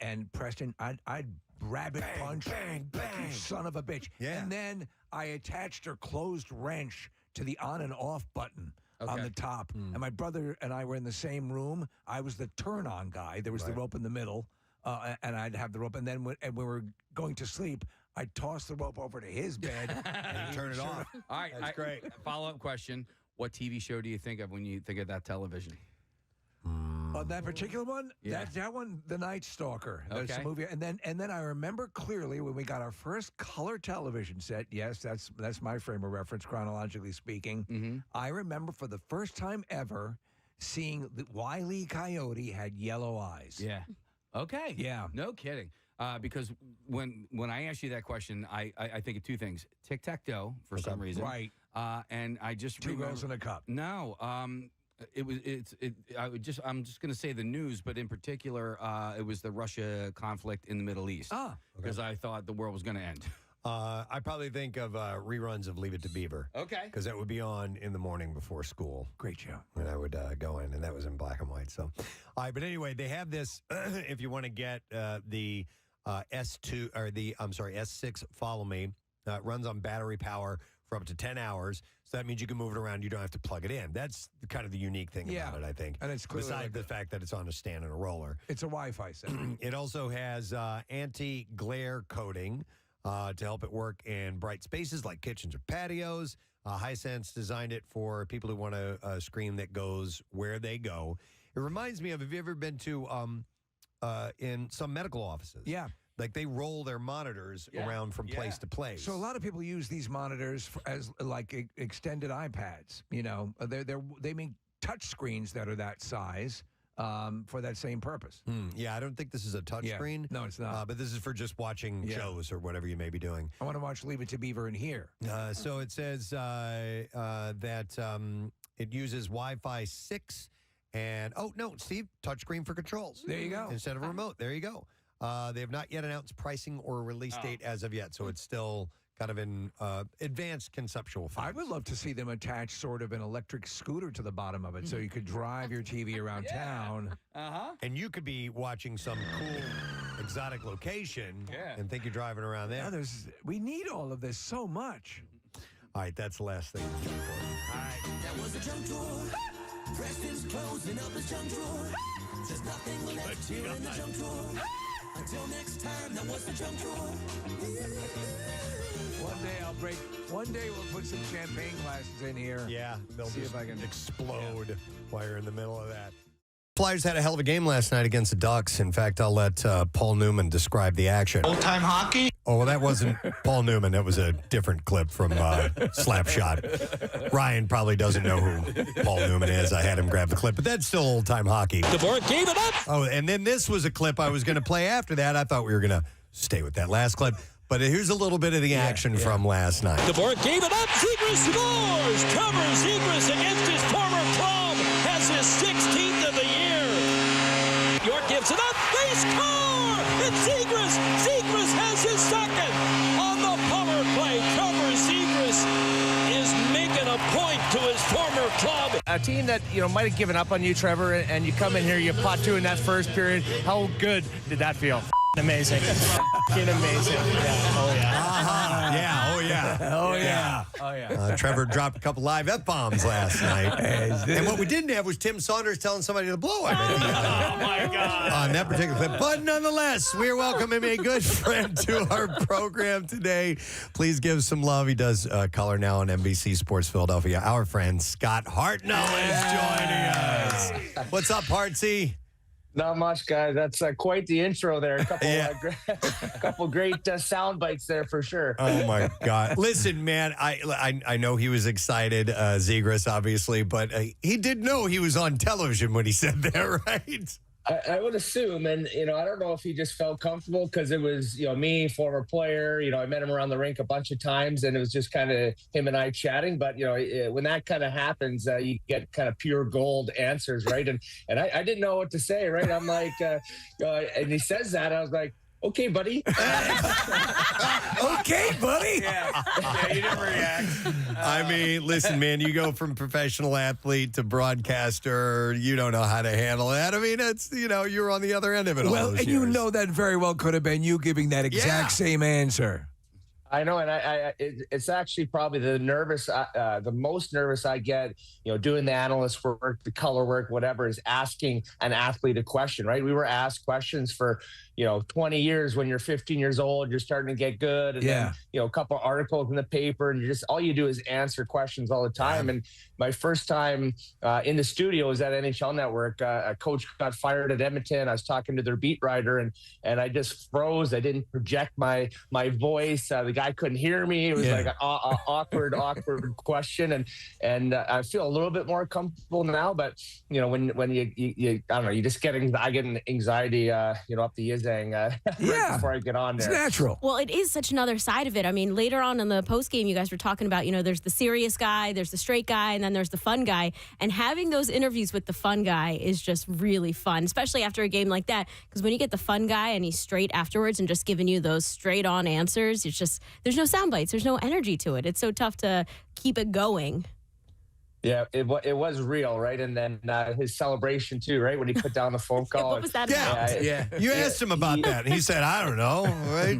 and Preston, I'd rabbit punch, bang, bang. you son of a bitch. Yeah. And then I attached a closed wrench to the on and off button on the top. And my brother and I were in the same room. I was the turn on guy. There was the rope in the middle. And I'd have the rope, and then when we were going to sleep, I'd toss the rope over to his bed and he'd turn it off. All right, that's great. Follow-up question: what TV show do you think of when you think of that television? That particular one, that one, The Night Stalker. That's the movie, and then I remember clearly when we got our first color television set. Yes, that's my frame of reference, chronologically speaking. I remember for the first time ever seeing that Wile E. Coyote had yellow eyes. Yeah. Okay. Yeah. No kidding. Because when I ask you that question, I think of two things: tic-tac-toe for some reason, right? And I just Two girls in a cup. No. I'm just going to say the news, but in particular, it was the Russia conflict in the Middle East. Because I thought the world was going to end. I probably think of reruns of Leave It to Beaver. Okay. Because that would be on in the morning before school. Great show. And I would go in, and that was in black and white. So, all right. But anyway, they have this. If you want to get the S2 or the S6 Follow Me, it runs on battery power for up to 10 hours. So that means you can move it around. You don't have to plug it in. That's kind of the unique thing about it, I think. And it's clearly besides the fact that it's on a stand and a roller. It's a Wi-Fi set. It also has anti-glare coating. To help it work in bright spaces like kitchens or patios. Hisense designed it for people who want a screen that goes where they go. It reminds me of, have you ever been to in some medical offices? Yeah. Like they roll their monitors around from place to place. So a lot of people use these monitors as like extended iPads. You know, they make touch screens that are that size. For that same purpose. Yeah, I don't think this is a touch screen. No, it's not. But this is for just watching shows or whatever you may be doing. I want to watch Leave It to Beaver in here. So it says that it uses Wi-Fi 6 and, Steve, touchscreen for controls. There you go. Instead of a remote. There you go. They have not yet announced pricing or release date as of yet, so it's still kind of in advanced conceptual phase. I would love to see them attach sort of an electric scooter to the bottom of it so you could drive your TV around town. And you could be watching some cool exotic location and think you're driving around there. Yeah, we need all of this so much. All right, that's the last thing. All right. That was a junk drawer. Preston's closing up his junk drawer. There's nothing left here in the junk drawer. Until next time, that was the junk drawer. One day we'll put some champagne glasses in here. Yeah, they'll see just if I can explode while you're in the middle of that. Flyers had a hell of a game last night against the Ducks. In fact, I'll let Paul Newman describe the action. Old-time hockey? Oh, well, that wasn't Paul Newman. That was a different clip from Slapshot. Ryan probably doesn't know who Paul Newman is. I had him grab the clip, but that's still old-time hockey. DeBoer gave it up. Oh, and then this was a clip I was going to play after that. I thought we were going to stay with that last clip. But here's a little bit of the action from last night. DeBoer gave it up. Zegras scores. Trevor Zegras against his former club has his 16th of the year. York gives it up. They score. It's Zegras. Zegras has his second on the power play. Trevor Zegras is making a point to his former club. A team that might have given up on you, Trevor, and you come in here, you pot two in that first period. How good did that feel? Amazing. Amazing. Yeah. Oh, yeah. Yeah. Oh, yeah. Oh, yeah. Oh, yeah. Trevor dropped a couple live F-bombs last night. And what we didn't have was Tim Saunders telling somebody to blow him. Oh, my God. On that particular clip. But nonetheless, we're welcoming a good friend to our program today. Please give some love. He does color now on NBC Sports Philadelphia. Our friend Scott Hartnell is joining us. What's up, Hartsy? Not much, guys. That's quite the intro there. A couple great sound bites there for sure. Oh, my God. Listen, man, I know he was excited, Zegras, obviously, but he did know he was on television when he said that, right? I would assume, and I don't know if he just felt comfortable because it was me, former player. I met him around the rink a bunch of times, and it was just kind of him and I chatting. But when that kind of happens, you get kind of pure gold answers, right? And I didn't know what to say, right? I'm like, and he says that, I was like, okay, buddy. Okay, buddy. Yeah, you didn't react. I mean, listen, man, you go from professional athlete to broadcaster. You don't know how to handle that. I mean, it's, you're on the other end of it all Well, those and years. that very well could have been you giving that exact same answer. I know, and it's actually probably the most nervous I get, doing the analyst work, the color work, whatever, is asking an athlete a question, right? We were asked questions for, 20 years when you're 15 years old, you're starting to get good. And then, a couple of articles in the paper, and all you do is answer questions all the time. And my first time in the studio was at NHL Network. A coach got fired at Edmonton. I was talking to their beat writer, and I just froze. I didn't project my voice. The guy couldn't hear me. It was like an awkward question. And I feel a little bit more comfortable now. But when you I don't know, you just get I get an anxiety up the yizzang right before I get on there. It's natural. Well, it is such another side of it. I mean, later on in the post game, you guys were talking about, there's the serious guy, there's the straight guy, and then there's the fun guy. And having those interviews with the fun guy is just really fun, especially after a game like that. Because when you get the fun guy and he's straight afterwards and just giving you those straight on answers, it's just, there's no sound bites, there's no energy to it. It's so tough to keep it going. Yeah, it was real, right? And then his celebration too, right? When he put down the phone call. What was that about? You asked him about that, and he said, "I don't know." Right?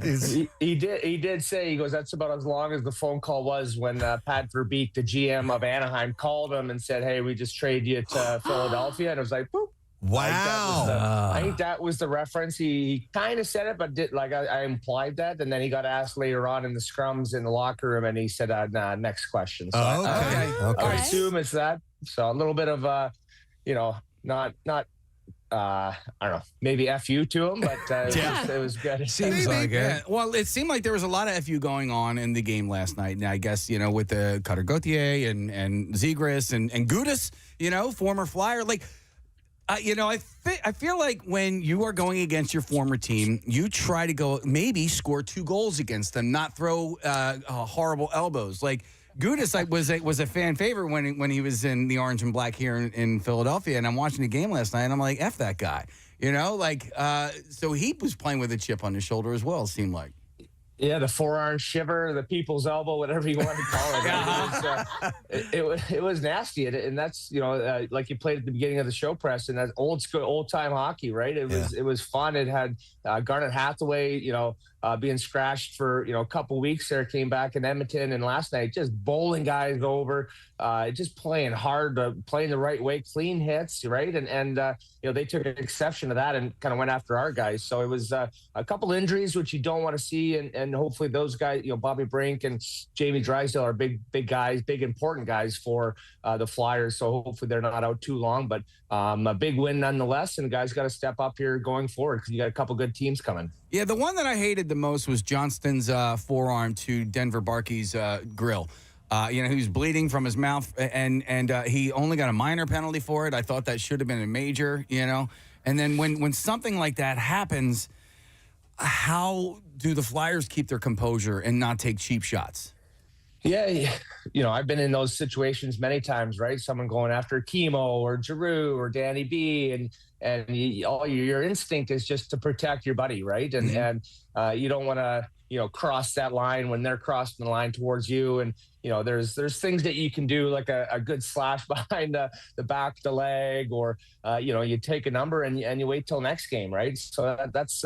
He did say, he goes, "That's about as long as the phone call was when Pat Verbeek, the GM of Anaheim, called him and said, 'Hey, we just traded you to Philadelphia,' and it was like, boop." Wow. I think that was the reference. He kind of said it, but I implied that. And then he got asked later on in the scrums in the locker room, and he said, nah, next question. So I assume it's that. So a little bit of, not I don't know, maybe FU to him, but it was good. Seems like it. Well, it seemed like there was a lot of FU going on in the game last night. And I guess, with the Cutter Gauthier and Zegras and Gudas, former Flyer. Like, I feel like when you are going against your former team, you try to go maybe score 2 goals against them, not throw horrible elbows. Like Gudas was a fan favorite when he was in the orange and black here in Philadelphia, and I'm watching the game last night, and I'm like, F that guy, so he was playing with a chip on his shoulder as well. It seemed like. Yeah, the forearm shiver, the people's elbow, whatever you want to call it. It was nasty, and that's like you played at the beginning of the show, Preston. That's old school, old time hockey, right? It was fun. It had Garnet Hathaway, being scratched for a couple weeks there, came back in Edmonton, and last night just bowling guys over, just playing hard, playing the right way, clean hits, right? And they took an exception to that and kind of went after our guys. So it was a couple injuries which you don't want to see, and hopefully those guys, Bobby Brink and Jamie Drysdale are big guys, big important guys for the Flyers. So hopefully they're not out too long, but a big win nonetheless, and the guys got to step up here going forward because you got a couple good teams coming. Yeah, the one that I hated the most was Johnston's forearm to Denver Barkey's grill. He was bleeding from his mouth, and he only got a minor penalty for it. I thought that should have been a major, And then when something like that happens, how do the Flyers keep their composure and not take cheap shots? Yeah, I've been in those situations many times, right? Someone going after Chemo or Giroux or Danny B, and your instinct is just to protect your buddy, right? And you don't want to cross that line when they're crossing the line towards you. And there's things that you can do, like a good slash behind the back of the leg, or you take a number and you wait till next game, right? So that's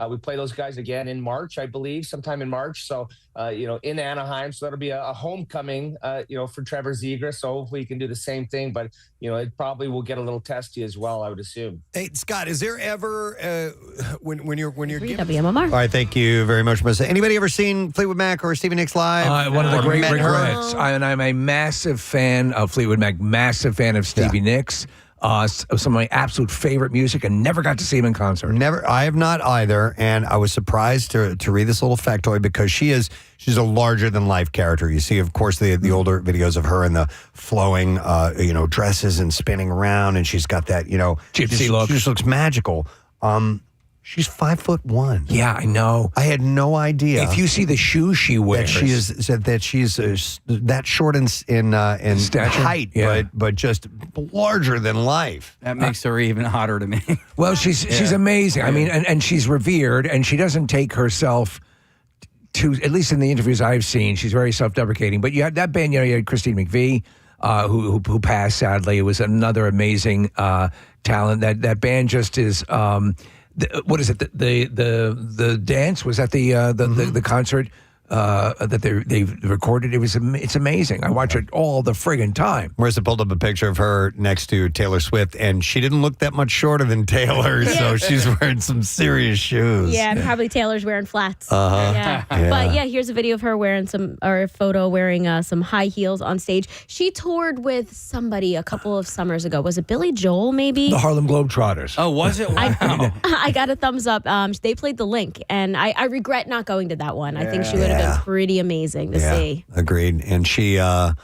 we play those guys again in March, I believe, sometime in March. So in Anaheim, so that'll be a homecoming, for Trevor Zegras. So hopefully he can do the same thing, but it probably will get a little testy as well, I would assume. Hey, Scott, is there ever when you're giving WMMR. All right, thank you very much, Melissa. Anybody ever seen Fleetwood Mac or Stevie Nicks live? One of the Or great met her? regrets. And I'm a massive fan of Fleetwood Mac, massive fan of Stevie Nicks. some of my absolute favorite music, and never got to see him in concert. I have not either, and I was surprised to read this little factoid because she's a larger than life character. You see, of course, the older videos of her in the flowing, dresses and spinning around, and she's got that, gypsy look. She just looks magical. She's 5'1". Yeah, I know. I had no idea. If you see the shoes she wears, that she's that short in stature, height, but just larger than life. That makes her even hotter to me. Well, she's amazing. I mean, and she's revered, and she doesn't take herself to, at least in the interviews I've seen, she's very self-deprecating. But you had that band, you had Christine McVie, who passed sadly. It was another amazing talent. That band just is. What is it? The dance, was that the concert that they recorded? It's amazing. I watch it all the friggin' time. Marissa pulled up a picture of her next to Taylor Swift, and she didn't look that much shorter than Taylor, so she's wearing some serious shoes. Yeah, and probably Taylor's wearing flats. Uh-huh. Yeah. Yeah. But yeah, here's a video of her wearing a photo wearing some high heels on stage. She toured with somebody a couple of summers ago. Was it Billy Joel, maybe? The Harlem Globetrotters. Oh, was it? Wow. I got a thumbs up. They played the link, and I regret not going to that one. I think she would have been pretty amazing to see. Agreed. And she, what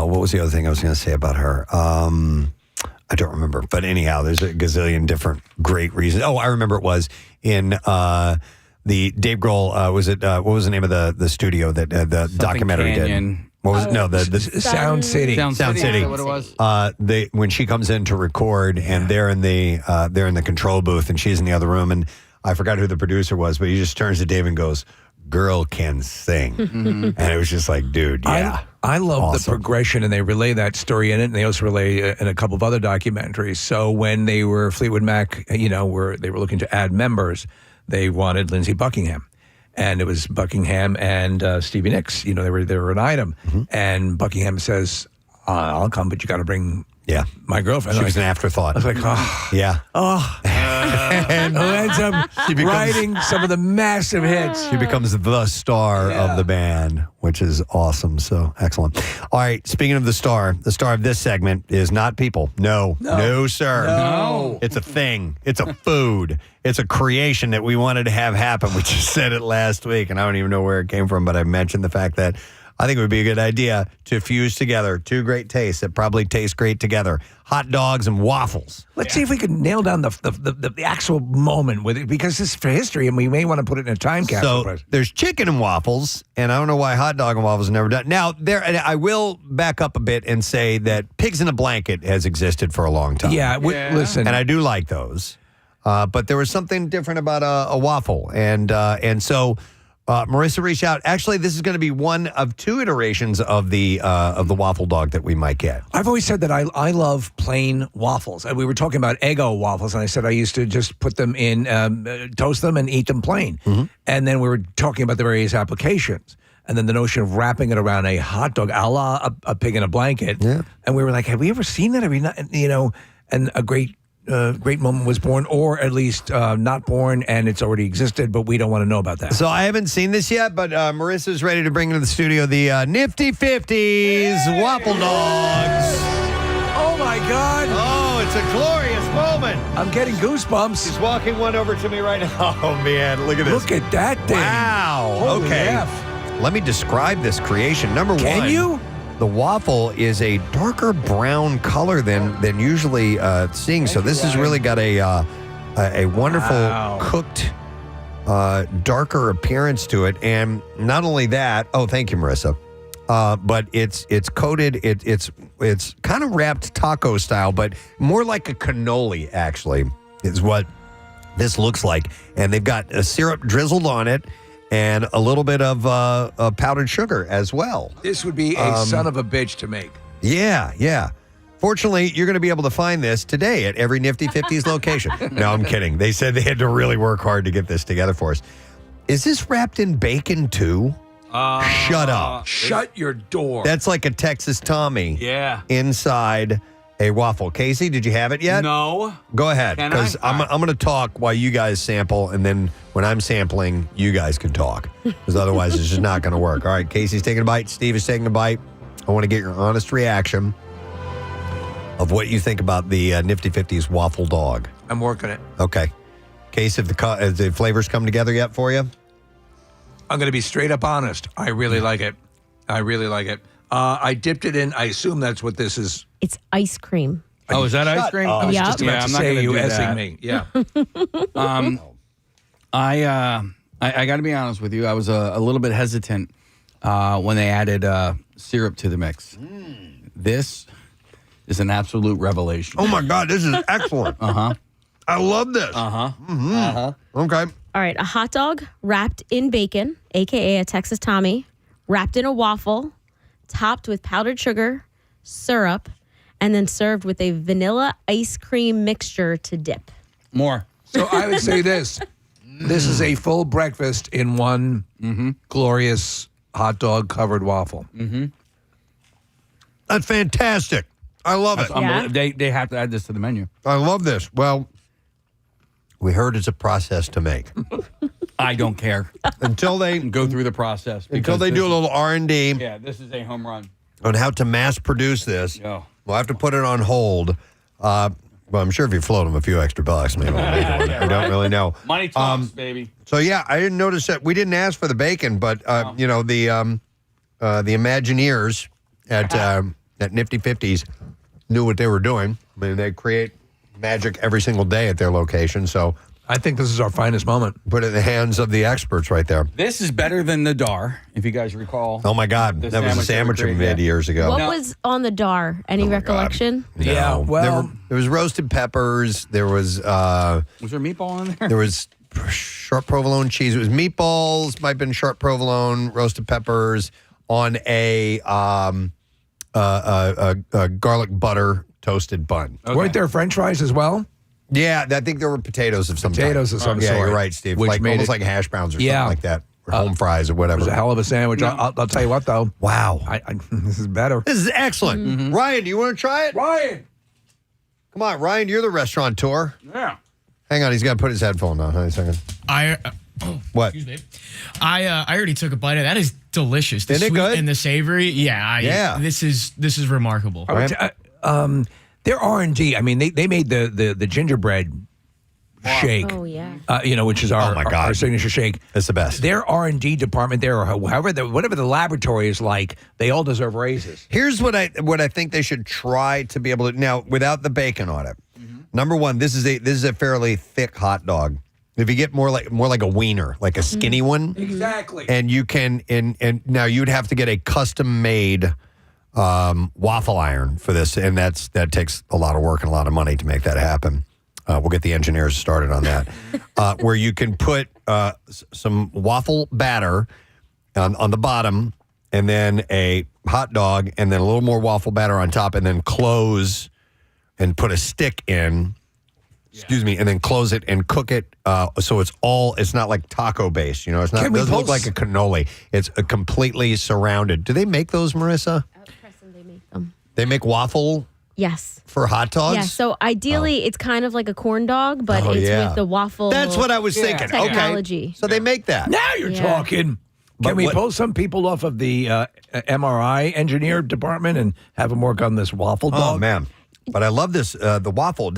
was the other thing I was going to say about her? I don't remember. But anyhow, there's a gazillion different great reasons. Oh, I remember it was in the Dave Grohl, what was the name of the studio that the documentary Canyon. did? What was it? No, the Sound City. Sound City. City. Is that what it was? When she comes in to record, and they're in the control booth, and she's in the other room, and I forgot who the producer was, but he just turns to Dave and goes, "Girl can sing," and it was just like, dude, yeah. I love Awesome. the progression, and they relay that story in it, and they also relay in a couple of other documentaries. So when they were Fleetwood Mac, they were looking to add members, they wanted Lindsey Buckingham. And it was Buckingham and Stevie Nicks. They were an item. And Buckingham says, "I'll come, but you got to bring my girlfriend." She was an afterthought. I was like, oh. Yeah. Oh. And who ends up writing some of the massive hits. She becomes the star of the band, which is awesome. So excellent. All right. Speaking of the star of this segment is not people. No, sir. No. It's a thing. It's a food. It's a creation that we wanted to have happen. We just said it last week, and I don't even know where it came from, but I mentioned the fact that I think it would be a good idea to fuse together two great tastes that probably taste great together: hot dogs and waffles. Let's see if we can nail down the actual moment with it, because this is for history, and we may want to put it in a time capsule. So there's chicken and waffles, and I don't know why hot dog and waffles are never done. Now, I will back up a bit and say that pigs in a blanket has existed for a long time. Yeah, listen. And I do like those. But there was something different about a waffle. And so Marissa reached out. Actually, this is going to be one of two iterations of the waffle dog that we might get. I've always said that I love plain waffles. We were talking about Eggo waffles, and I said I used to just put them in, toast them, and eat them plain. And then we were talking about the various applications. And then the notion of wrapping it around a hot dog, a la a pig in a blanket. Yeah. And we were like, have we ever seen that? Have we not, and a great moment was born, or at least not born, and it's already existed, but we don't want to know about that. So I haven't seen this yet, but Marissa's ready to bring into the studio the Nifty 50s waffle dogs. Oh, my God. Oh, it's a glorious moment. I'm getting goosebumps. She's walking one over to me right now. Oh, man, look at this. Look at that thing. Wow. Holy okay. F. Let me describe this creation. Number one. Can you? The waffle is a darker brown color than usually seeing. So this has really got a wonderful cooked, darker appearance to it. And not only that, oh, thank you, Marissa. But it's coated. It's kind of wrapped taco style, but more like a cannoli. Actually, is what this looks like. And they've got a syrup drizzled on it, and a little bit of powdered sugar as well. This would be a son of a bitch to make. Yeah. Fortunately, you're going to be able to find this today at every Nifty 50s location. No, I'm kidding. They said they had to really work hard to get this together for us. Is this wrapped in bacon too? Shut up. Shut your door. That's like a Texas Tommy. Yeah. Inside a waffle. Casey, did you have it yet? No. Go ahead, Can because I? I'm going to talk while you guys sample, and then when I'm sampling, you guys can talk, because otherwise it's just not going to work. All right, Casey's taking a bite. Steve is taking a bite. I want to get your honest reaction of what you think about the Nifty 50's waffle dog. I'm working it. Okay. Case, have the flavors come together yet for you? I'm going to be straight up honest. I really like it. I dipped it in. I assume that's what this is. It's ice cream. Oh, is that ice cream? I was Yep. just about Yeah, to I'm not say gonna you do S-ing that. me. Yeah. I got to be honest with you. I was a little bit hesitant when they added syrup to the mix. This is an absolute revelation. Oh, my God. This is excellent. I love this. Okay. All right, a hot dog wrapped in bacon, a.k.a. a Texas Tommy, wrapped in a waffle, topped with powdered sugar, syrup, and then served with a vanilla ice cream mixture to dip. More. So I would say this. This is a full breakfast in one glorious hot dog covered waffle. That's fantastic. I love it. Yeah. They have to add this to the menu. I love this. Well, we heard it's a process to make. I don't care. Until they go through the process. Until they do a little R&D Yeah, this is a home run. on how to mass produce this. Yo. We'll have to put it on hold. Well, I'm sure if you float them a few extra bucks, maybe we'll make one. I don't really know. Money talks, baby. So yeah, I didn't notice that we didn't ask for the bacon, but you know the Imagineers at Nifty 50s knew what they were doing. I mean, they create magic every single day at their location. So I think this is our finest moment. Put it in the hands of the experts right there. This is better than the Dar, if you guys recall. Oh my God, The that was a sandwich we made years ago. What was on the Dar? Any recollection? No. there was roasted peppers. There was Was there meatball in there? There was sharp provolone cheese. It was meatballs. Might have been sharp provolone, roasted peppers on a garlic butter toasted bun. Weren't there French fries as well? Yeah, I think there were potatoes of some Potatoes type. of some yeah, sort. you're right, Steve. Which Like made almost it- like hash browns or Yeah. something like that, or home fries or whatever. It was a hell of a sandwich. I'll tell you what, though. Wow. This is better. This is excellent. Ryan, do you want to try it? Ryan! Come on, Ryan, you're the restaurateur. Yeah. Hang on, he's got to put his headphone on. Hold on a second. What? Excuse me. I already took a bite of that. Is delicious. The Isn't it sweet good? and the savory. Yeah. Yeah. This is remarkable. Their R&D, I mean, they made the gingerbread shake. Oh, yeah. Which is our, Oh, my God. our signature shake. It's the best. Their R&D department there, or whatever the laboratory is like, they all deserve raises. Here's what I think they should try to be able to now without the bacon on it. Number one, this is a fairly thick hot dog. If you get more like a wiener, like a skinny one, Exactly. and you can and now you'd have to get a custom made waffle iron for this, and that takes a lot of work and a lot of money to make that happen. We'll get the engineers started on that. Where you can put some waffle batter on the bottom, and then a hot dog, and then a little more waffle batter on top, and then close and put a stick in. Excuse me, and then close it and cook it so it's not like taco based. It's not. It doesn't look like a cannoli. It's a completely surrounded. Do they make those, Marissa? Preston, they make them. They make waffle Yes. for hot dogs. Yeah. So ideally, it's kind of like a corn dog, but it's with the waffle. That's what I was thinking. Technology. Okay, so they make that. Now you're Yeah. talking. But Can we what- pull some people off of the MRI engineer department and have them work on this waffle dog? Oh man, but I love this. The waffle.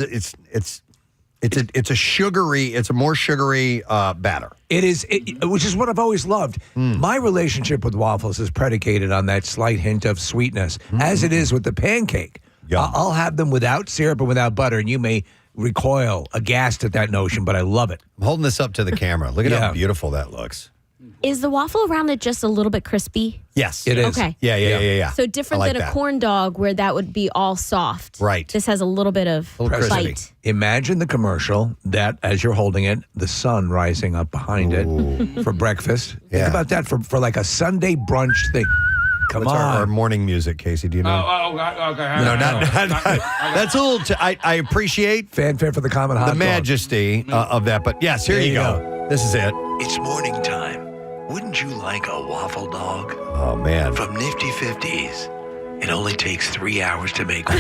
It's a more sugary batter. It is, which is what I've always loved. My relationship with waffles is predicated on that slight hint of sweetness, as it is with the pancake. I'll have them without syrup and without butter, and you may recoil aghast at that notion, but I love it. I'm holding this up to the camera. Look at how Yeah. beautiful that looks. Is the waffle around it just a little bit crispy? Yes, It is. Okay. Yeah. So different I like than a that. corn dog where that would be all soft. Right. This has a little bit of A little crispy. bite. Imagine the commercial that, as you're holding it, the sun rising up behind it for breakfast. Yeah. Think about that for like a Sunday brunch thing. Come What's on. our morning music, Casey? Do you know? Okay. No, not that's a little. I appreciate Fanfare for the common hot the dog. majesty of that, but yes, here There you you go. This is it. It's morning time. Wouldn't you like a waffle dog? Oh man. From Nifty 50s. It only takes 3 hours to make one.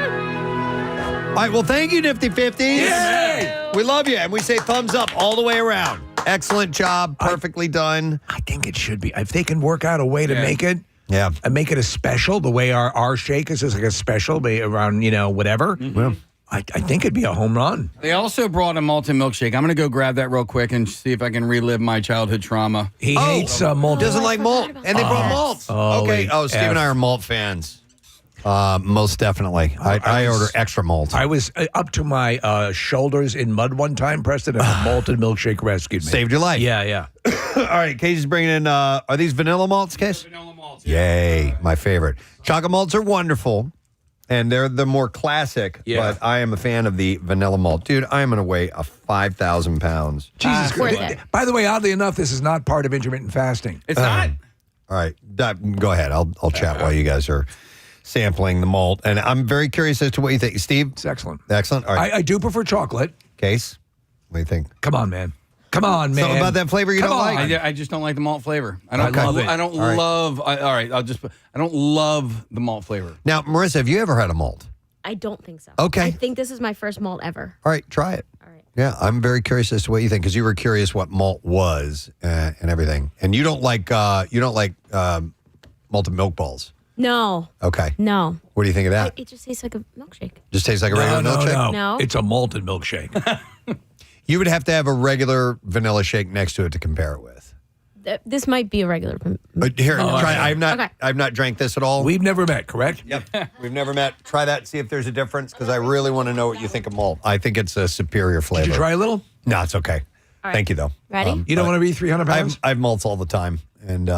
All right, well, thank you, Nifty 50s. Yay! We love you, and we say thumbs up all the way around. Excellent job, perfectly done. I think it should be. If they can work out a way to make it Yeah. And make it a special the way our shake is just like a special around, whatever. Well, I think it'd be a home run. They also brought a malted milkshake. I'm going to go grab that real quick and see if I can relive my childhood trauma. He hates malt. Doesn't like malt. And they brought malt. Okay. Oh, Steve and I are malt fans. Most definitely. I order extra malt. I was up to my shoulders in mud one time, Preston, and a malted milkshake rescued me. Saved your life. Yeah. All right, Casey's bringing in, are these vanilla malts, Case? Vanilla malts. Yay, my favorite. Chocolate malts are wonderful, and they're the more classic, but I am a fan of the vanilla malt. Dude, I am going to weigh 5,000 pounds. Jesus Christ. By the way, oddly enough, this is not part of intermittent fasting. It's not. All right, go ahead. I'll chat while you guys are sampling the malt, and I'm very curious as to what you think. Steve? It's excellent. Excellent. All right. I do prefer chocolate. Case, what do you think? Come on, man. Something about that flavor you don't like? I just don't like the malt flavor. I don't love it. I don't All right. love. All right, I don't love the malt flavor. Now, Marissa, have you ever had a malt? I don't think so. Okay. I think this is my first malt ever. All right, try it. All right. Yeah, I'm very curious as to what you think because you were curious what malt was and everything, and you don't like malted milk balls. No. Okay. No. What do you think of that? It just tastes like a milkshake. Just tastes like a regular milkshake? No. It's a malted milkshake. You would have to have a regular vanilla shake next to it to compare it with. This might be a regular. Here, try. Okay. I've not drank this at all. We've never met, correct? Yep. We've never met. Try that. See if there's a difference because I really want to know what you think of malt. I think it's a superior flavor. Did you try a little? No, it's okay. All right. Thank you though. Ready? You don't want to be 300 pounds? I have malts all the time, and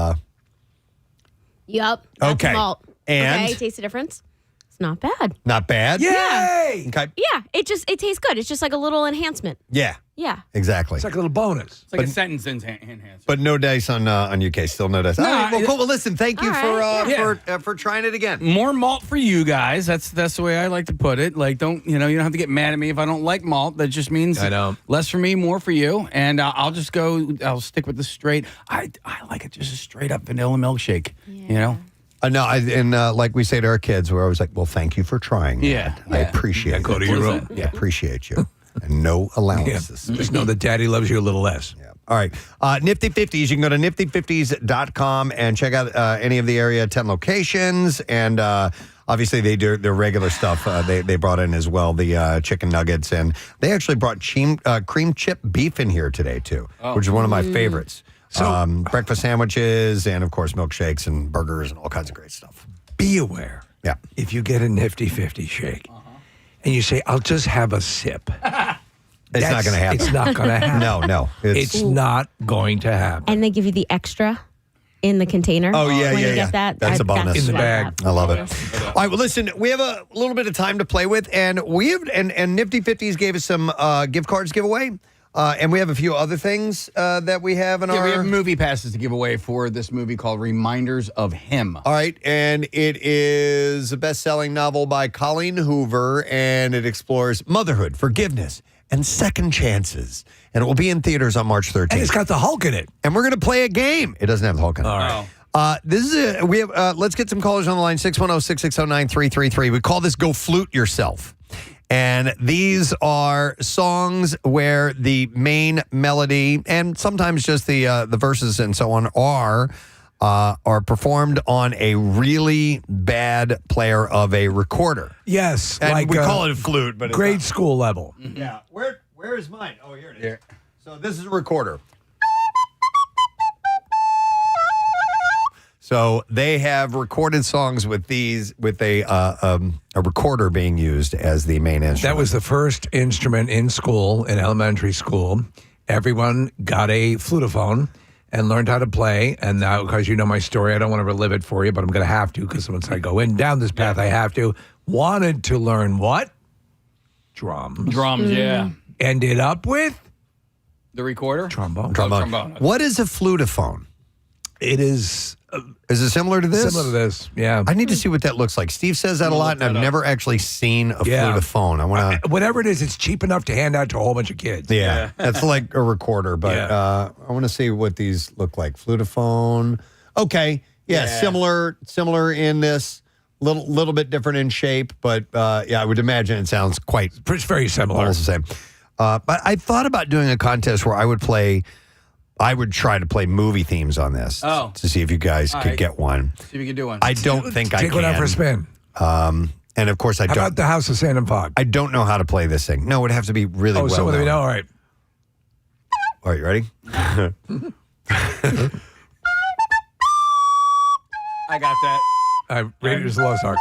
Yep. That's Okay. malt. And? Okay, taste the difference. It's not bad. not bad. Yay! Okay. Yeah, it tastes good. It's just like a little enhancement. Yeah. Yeah. Exactly. It's like a little bonus. It's like a sentence enhancer. But no dice on UK. Still no dice. No, All right. Well, it- cool. Well, listen. Thank you right, for trying it again. More malt for you guys. That's the way I like to put it. Like, you don't have to get mad at me if I don't like malt. That just means I know. less for me, more for you. And I'll stick with the straight. I like it just a straight up vanilla milkshake. You know. No, like we say to our kids, we're always like, "Well, thank you for trying." Yeah, that. I appreciate it. Go to your room. Yeah, appreciate you, and no allowances. Just know that Daddy loves you a little less. Yeah. All right. Nifty 50s. You can go to nifty50s.com and check out any of the area 10 locations. And obviously, they do their regular stuff. They brought in as well the chicken nuggets. And they actually brought cream chip beef in here today, too, which is one of my favorites. So, breakfast sandwiches and, of course, milkshakes and burgers and all kinds of great stuff. Be aware. Yeah. If you get a Nifty 50 shake and you say, I'll just have a sip. It's not going to happen. It's not going to happen. No. It's not going to happen. And they give you the extra in the container. Oh, yeah, when yeah, you get that. That's a bonus. In the what bag. I I love it. All right, well, listen, we have a little bit of time to play with, and we have and Nifty 50s gave us some gift cards giveaway, and we have a few other things that we have in our. We have movie passes to give away for this movie called Reminders of Him. All right, and it is a best-selling novel by Colleen Hoover, and it explores motherhood, forgiveness, and second chances. And it will be in theaters on March 13th. And it's got the Hulk in it. And we're going to play a game. It doesn't have the Hulk in it. All right. Let's get some callers on the line, 610-660-9333. We call this Go Flute Yourself. And these are songs where the main melody and sometimes just the verses and so on are performed on a really bad player of a recorder. Yes. And like, we call it a flute, but it's grade not. school level. Yeah. Where is mine? Oh, here it is. So this is a recorder. So they have recorded songs with a recorder being used as the main instrument. That was the first instrument in school, in elementary school. Everyone got a flutophone and learned how to play. And now, because you know my story, I don't want to relive it for you, but I'm going to have to because once I go down this path, I have to. Wanted to learn what? Drums. Drums, yeah. Ended up with? The recorder? Trombone. Trombone. What is a flutophone? It is... Is it similar to this? Similar to this, yeah. I need to see what that looks like. Steve says that a lot, and I've never actually seen a flutophone. I want to... Whatever it is, it's cheap enough to hand out to a whole bunch of kids. Yeah, that's like a recorder, but I want to see what these look like. Flutophone. Okay, similar in this. Little bit different in shape, but I would imagine it sounds quite... It's very similar. Almost the same. But I thought about doing a contest where I would play I would try to play movie themes on this Oh. to see if you guys All could right. get one. See if you can do one. I don't think I can. Take one out for a spin. And of course, I How don't. about the House of Sand and Fog? I don't know how to play this thing. No, it would have to be really well someone that we known. know. All right. All right, you ready? I got that. Raiders of the Lost Ark.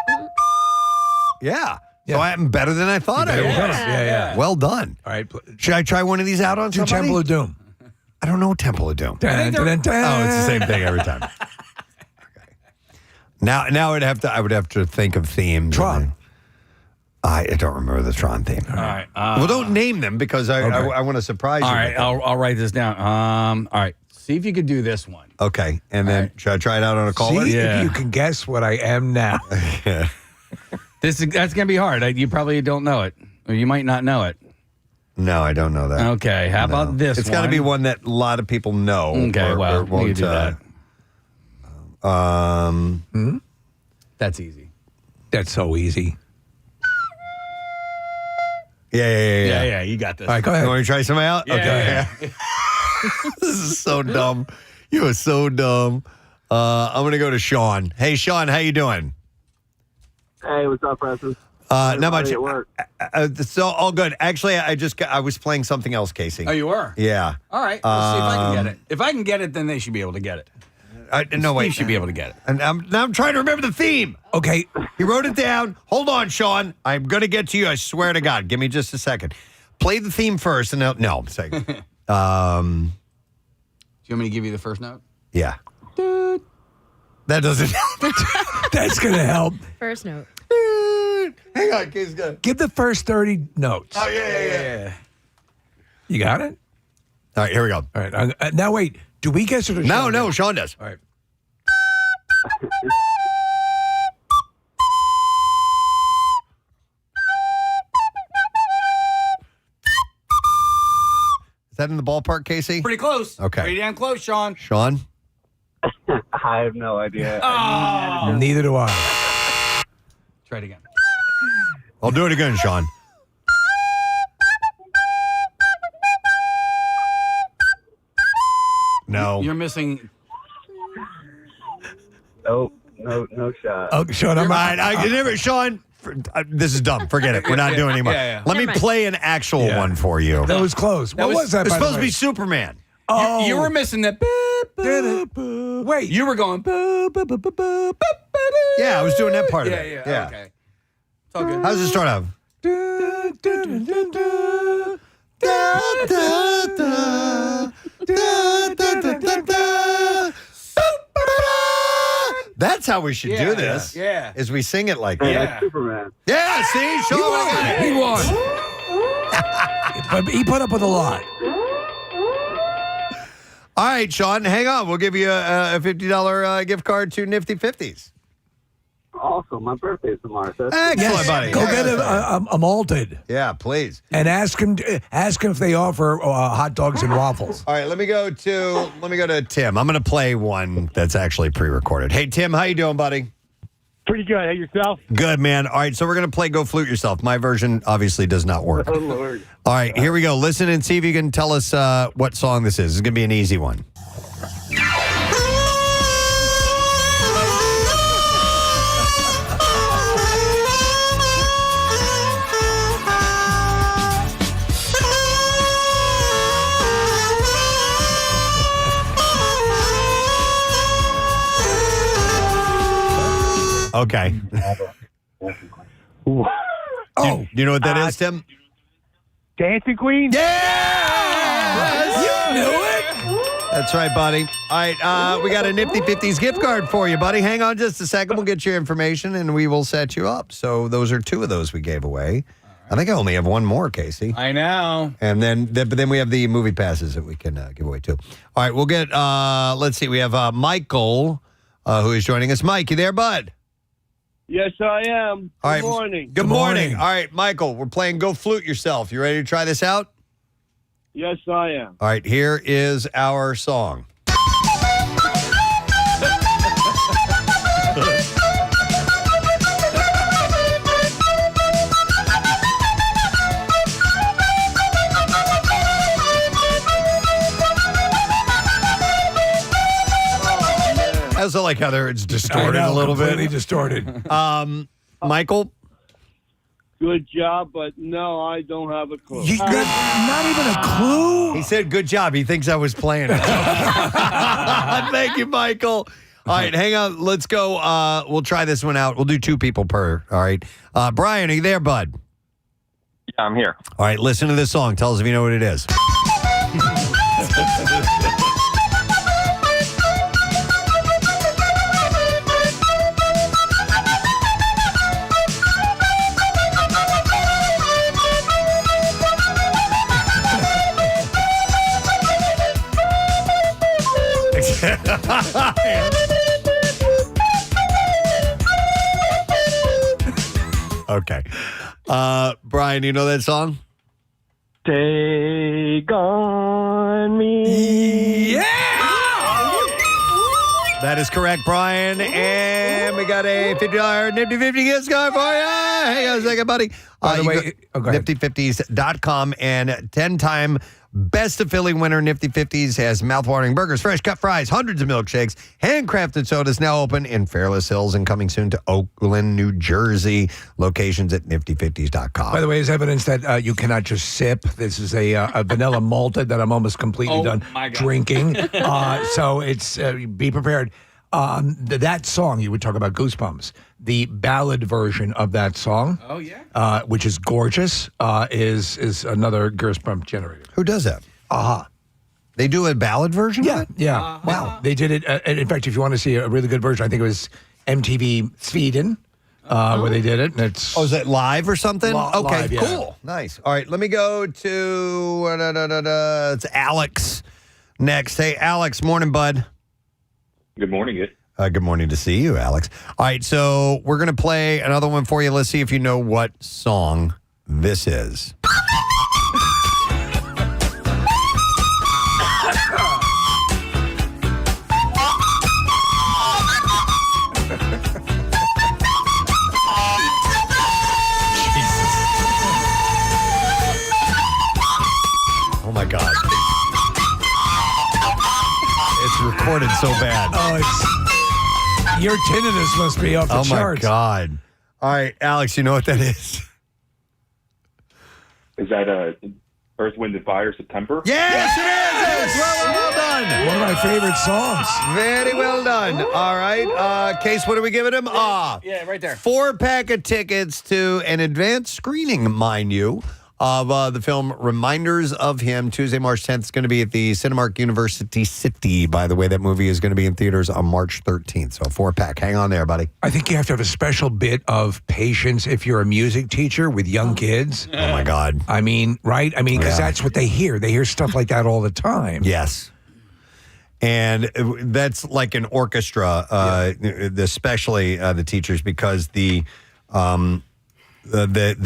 Yeah. So I'm better than I thought I was. Yeah. Well done. All right. Should I try one of these out on Do somebody? Temple of Doom. I don't know Temple of Doom. Dun, dun, dun. Oh, it's the same thing every time. Okay. Now I would have to think of themes. Tron. I don't remember the Tron theme. All right. Well, don't name them because I want to surprise you. All right, I'll write this down. All right, see if you could do this one. Okay, and then should I try it out on a caller? See if you can guess what I am now. That's gonna be hard. You probably don't know it, or you might not know it. No, I don't know that. Okay, how about this? It's got to be one that a lot of people know. Okay, well, or won't, you do that. That's easy. That's so easy. Yeah. You got this. All right, go ahead. You want to try something out? Yeah, Okay. yeah. This is so dumb. You are so dumb. I'm going to go to Sean. Hey, Sean, how you doing? Hey, what's up, Preston? Not much. At work. So all good. Actually, I was playing something else, Casey. Oh, you were? Yeah. All right. We'll see if I can get it. If I can get it, then they should be able to get it. No, wait. Steve should be able to get it. And now I'm trying to remember the theme. Okay. He wrote it down. Hold on, Sean. I'm going to get to you. I swear to God. Give me just a second. Play the theme first. And no, second. Do you want me to give you the first note? Yeah. That doesn't That's going to help. First note. Hang on, Casey. Give the first 30 notes. Oh, yeah. You got it? All right, here we go. All right. Now, wait. Do we guess it or Sean? No, Sean does. All right. Is that in the ballpark, Casey? Pretty close. Okay. Pretty damn close, Sean. Sean? I have no idea. Oh. Neither do I. Try it again. I'll do it again, Sean. No. You're missing. No shot. Oh, Sean, I'm right. Sean, this is dumb. Forget it. We're not doing anymore. Yeah. Let me play an actual one for you. That was close. What was that? It's by the supposed to way? be Superman. Oh, You were missing that. Wait. You were going. Yeah, I was doing that part of it. Yeah. Okay. It's all good. How does it start out? That's how we should do this. Yeah. Is we sing it like Hey, that. that's Superman. Yeah, see? Sean, He won. But he put up with a lot. All right, Sean, hang on. We'll give you a $50 gift card to Nifty Fifties. Awesome. My birthday's tomorrow. So Excellent, buddy. Go get a malted Yeah, please. and ask him if they offer hot dogs and waffles. All right, let me go to Tim. I'm going to play one that's actually pre-recorded. Hey, Tim, how you doing, buddy? Pretty good. Hey, yourself? Good, man. All right, so we're going to play Go Flute Yourself. My version obviously does not work. Oh, Lord. All right, here we go. Listen and see if you can tell us what song this is. It's going to be an easy one. Okay. Oh, you know what that is, Tim? Dancing Queen? Yeah! you knew it. That's right, buddy. All right, we got a Nifty 50s gift card for you, buddy. Hang on just a second. We'll get your information, and we will set you up. So those are two of those we gave away. I think I only have one more, Casey. I know. And then we have the movie passes that we can give away, too. All right, we'll get, let's see, we have Michael, who is joining us. Mike, you there, bud? Yes, I am. All right. Good morning. Good morning. All right, Michael, we're playing Go Flute Yourself. You ready to try this out? Yes, I am. All right, here is our song. like how it's distorted a little bit. Completely distorted. Michael? Good job, but no, I don't have a clue. You got not even a clue? He said good job. He thinks I was playing it. Thank you, Michael. All right, hang on. Let's go. We'll try this one out. We'll do 2 people per. All right. Brian, are you there, bud? Yeah, I'm here. All right, listen to this song. Tell us if you know what it is. Okay. Brian, do you know that song? Take on me. Yeah! That is correct, Brian. And we got a $50 Nifty 50 gift card for you. Hang on a second, buddy. By the way, go ahead. Nifty50s.com and 10-time Best of Philly winner Nifty 50s has mouthwatering burgers, fresh cut fries, hundreds of milkshakes, handcrafted sodas now open in Fairless Hills and coming soon to Oakland, New Jersey. Locations at nifty50s.com. By the way, is evidence that you cannot just sip. This is a vanilla malted that I'm almost completely done drinking. So it's be prepared. That song, you would talk about Goosebumps. The ballad version of that song, which is gorgeous, is another Goosebump generator. Who does that? They do a ballad version of it? Yeah. Wow. They did it. In fact, if you want to see a really good version, I think it was MTV Sweden where they did it. And it's is it live or something? Okay, live, yeah. cool. Nice. All right, let me go to it's Alex next. Hey, Alex, morning, bud. Good morning. Good morning to see you, Alex. All right, so we're going to play another one for you. Let's see if you know what song this is. Oh, my God. It's recorded so bad. Your tinnitus must be off the charts. Oh, my God. All right, Alex, you know what that is? Is that Earth, Wind, and Fire, September? Yes, it is! Well done. One of my favorite songs. Very well done. All right. Case, what are we giving him? Yeah, right there. 4-pack of tickets to an advanced screening, mind you, of the film Reminders of Him. Tuesday, March 10th. It's going to be at the Cinemark University City. By the way, that movie is going to be in theaters on March 13th. So a 4-pack. Hang on there, buddy. I think you have to have a special bit of patience if you're a music teacher with young kids. Oh, my God. I mean, right? I mean, because that's what they hear. They hear stuff like that all the time. Yes. And that's like an orchestra, especially the teachers, because the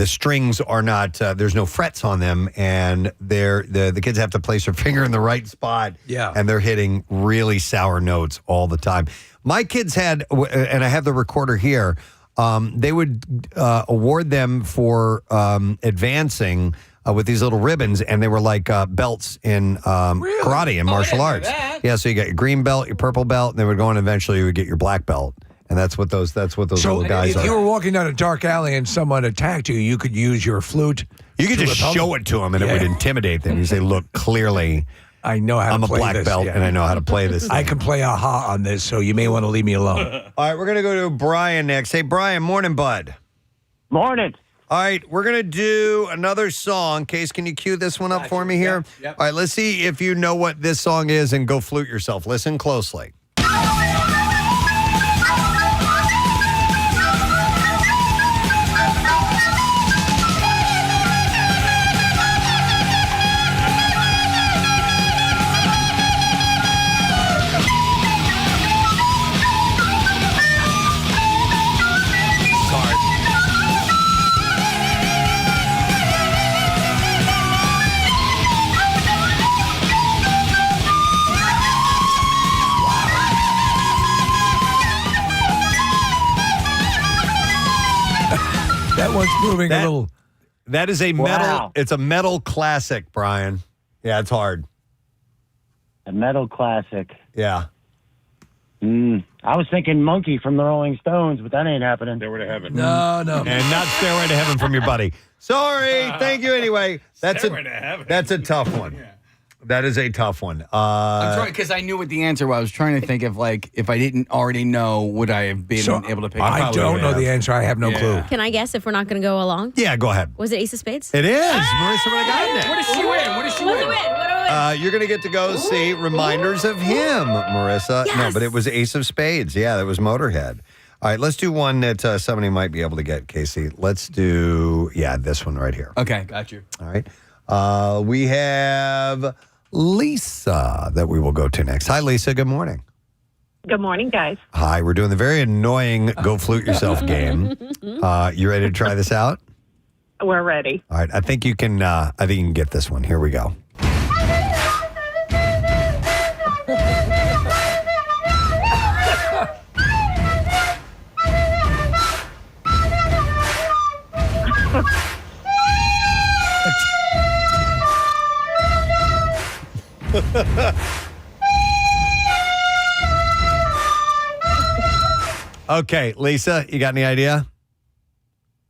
strings are not, there's no frets on them, and the kids have to place their finger in the right spot, and they're hitting really sour notes all the time. My kids had, and I have the recorder here, they would award them for advancing with these little ribbons, and they were like belts in karate and martial arts. Yeah, so you got your green belt, your purple belt, and they would go on, eventually you would get your black belt. And that's what those little guys are. If you were walking down a dark alley and someone attacked you, you could use your flute. You could just show it to them, and it would intimidate them. You say, "Look, clearly, I know how to play this. I'm a black belt, and I know how to play this thing. I can play aha on this, so you may want to leave me alone." All right, we're gonna go to Brian next. Hey, Brian, morning, bud. Morning. All right, we're gonna do another song. Case, can you cue this one up for me here? Yep. All right, let's see if you know what this song is, and go flute yourself. Listen closely. That one's moving a little. That is a metal. It's a metal classic, Brian. Yeah, it's hard. A metal classic. Yeah. I was thinking Monkey from the Rolling Stones, but that ain't happening. Stairway to Heaven. No. And not Stairway to Heaven from your buddy. Sorry. Thank you anyway. Stairway to Heaven. That's a tough one. That is a tough one. I'm trying because I knew what the answer was. I was trying to think of if I didn't already know, would I have been able to pick? I don't know the answer. I have no clue. Can I guess if we're not going to go along? Yeah, go ahead. Was it Ace of Spades? It is. Marissa would have gotten it. What does she win? What does she win? You're going to get to go see Reminders of Him, Marissa. Yes. No, but it was Ace of Spades. Yeah, that was Motorhead. All right, let's do one that somebody might be able to get, Casey. Let's do, this one right here. Okay, got you. All right. We have Lisa that we will go to next. Hi, Lisa. Good morning. Good morning, guys. Hi, we're doing the very annoying Go Flute Yourself game. You ready to try this out? We're ready. All right, I think you can get this one. Here we go. Okay, Lisa, you got any idea?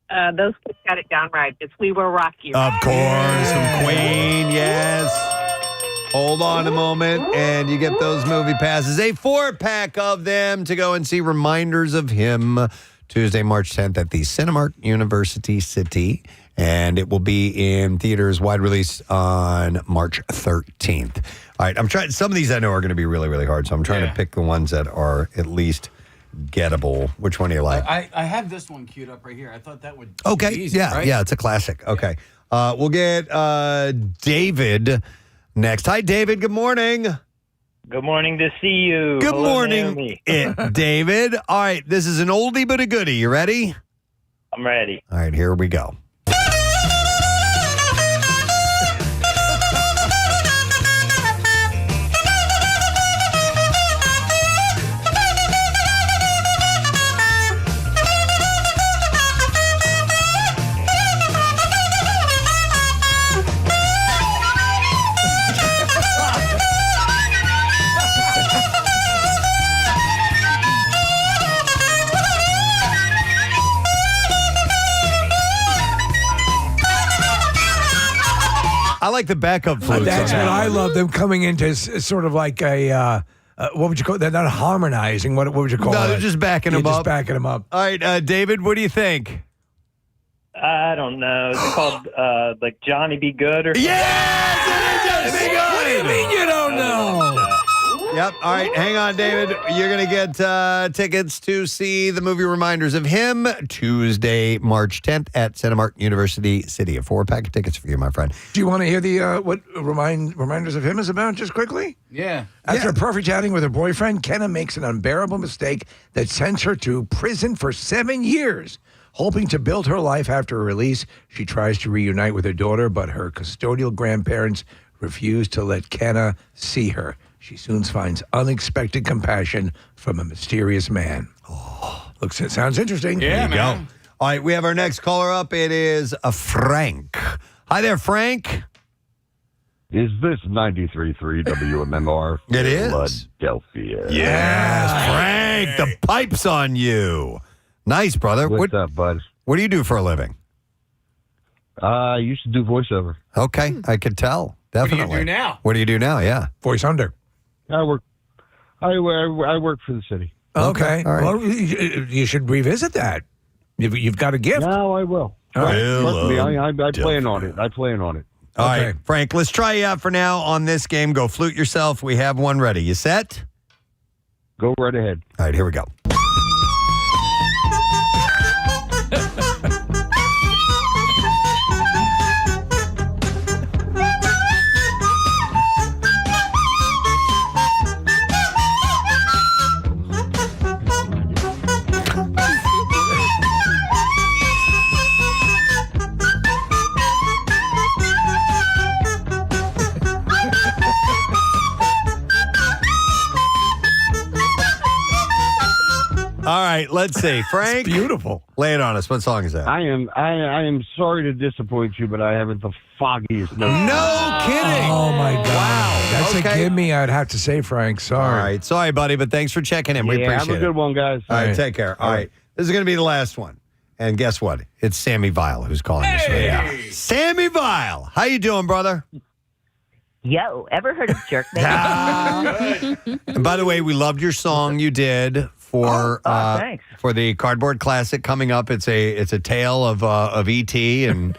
Those kids got it down right. It's We Will Rock You. Of course, from Queen, yes. Hold on a moment, and you get those movie passes. A 4-pack of them to go and see Reminders of Him Tuesday, March 10th at the Cinemark University City. And it will be in theaters wide release on March 13th. All right, I'm trying. Some of these I know are going to be really, really hard, so I'm trying to pick the ones that are at least gettable. Which one do you like? I have this one queued up right here. I thought that would Okay, be easy, yeah, right? yeah, it's a classic. Okay, we'll get David next. Hi, David. Good morning. Good morning to see you. Good Hello, morning, Naomi. David. All right, this is an oldie but a goodie. You ready? I'm ready. All right, here we go. I like the backup flutes. That's on what that I one. love. Them coming into sort of like a what would you call? They're not harmonizing. What would you call it? No, they're just backing them up. Just backing them up. All right, David, what do you think? I don't know. It's called like Johnny Be Good or something. Yes, it is Johnny Be Good. What do you mean you don't know? Yep. All right, hang on, David. You're going to get tickets to see the movie Reminders of Him Tuesday, March 10th at Cinemark University City. A 4-pack of tickets for you, my friend. Do you want to hear the what Reminders of Him is about? Just quickly. Yeah. After a perfect outing with her boyfriend, Kenna makes an unbearable mistake that sends her to prison for 7 years. Hoping to build her life after her release, she tries to reunite with her daughter, but her custodial grandparents refuse to let Kenna see her. She soon finds unexpected compassion from a mysterious man. Oh, it sounds interesting. There you go. All right, we have our next caller up. It is Frank. Hi there, Frank. Is this 93.3 WMMR? It is. Philadelphia. Yes, Frank. The pipe's on you. Nice, brother. What's up, bud? What do you do for a living? I used to do voiceover. Okay, I could tell. Definitely. What do you do now? What do you do now? Yeah. Voice under. I work for the city. Okay. All right. Well, you should revisit that. You've got a gift. No, I will. All right. Trust me, I plan on it. I plan on it. All right, Frank, let's try you out for now on this game. Go flute yourself. We have one ready. You set? Go right ahead. All right, here we go. right, let's see. Frank, beautiful. Lay it on us. What song is that? I am sorry to disappoint you, but I haven't the foggiest. No kidding. Oh, my God. Wow. That's a gimme, I'd have to say, Frank. Sorry. All right. Sorry, buddy, but thanks for checking in. We appreciate it. Have a good one, guys. All right, take care. All right. This is going to be the last one. And guess what? It's Sammy Vile who's calling us right now. Sammy Vile. How you doing, brother? Yo, ever heard of Jerkman? And by the way, we loved your song you did for thanks. for the Cardboard Classic coming up. It's a tale of E.T. and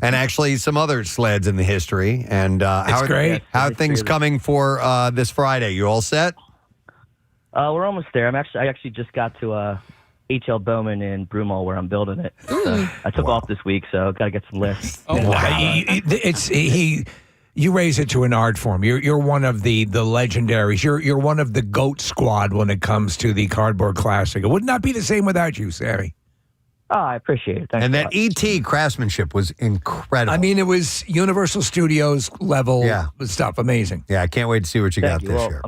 actually some other sleds in the history. And great. How are things coming for this Friday? You all set? We're almost there. I actually just got to H.L. Bowman in Broomall where I'm building it. So I took off this week, so got to get some lifts. Oh, wow. You raise it to an art form. You're one of the legendaries. You're one of the GOAT squad when it comes to the Cardboard Classic. It would not be the same without you, Sammy. Oh, I appreciate it. Thanks And a that lot. E.T. craftsmanship was incredible. I mean, it was Universal Studios level stuff. Amazing. Yeah, I can't wait to see what you Thank got you. this Well, year.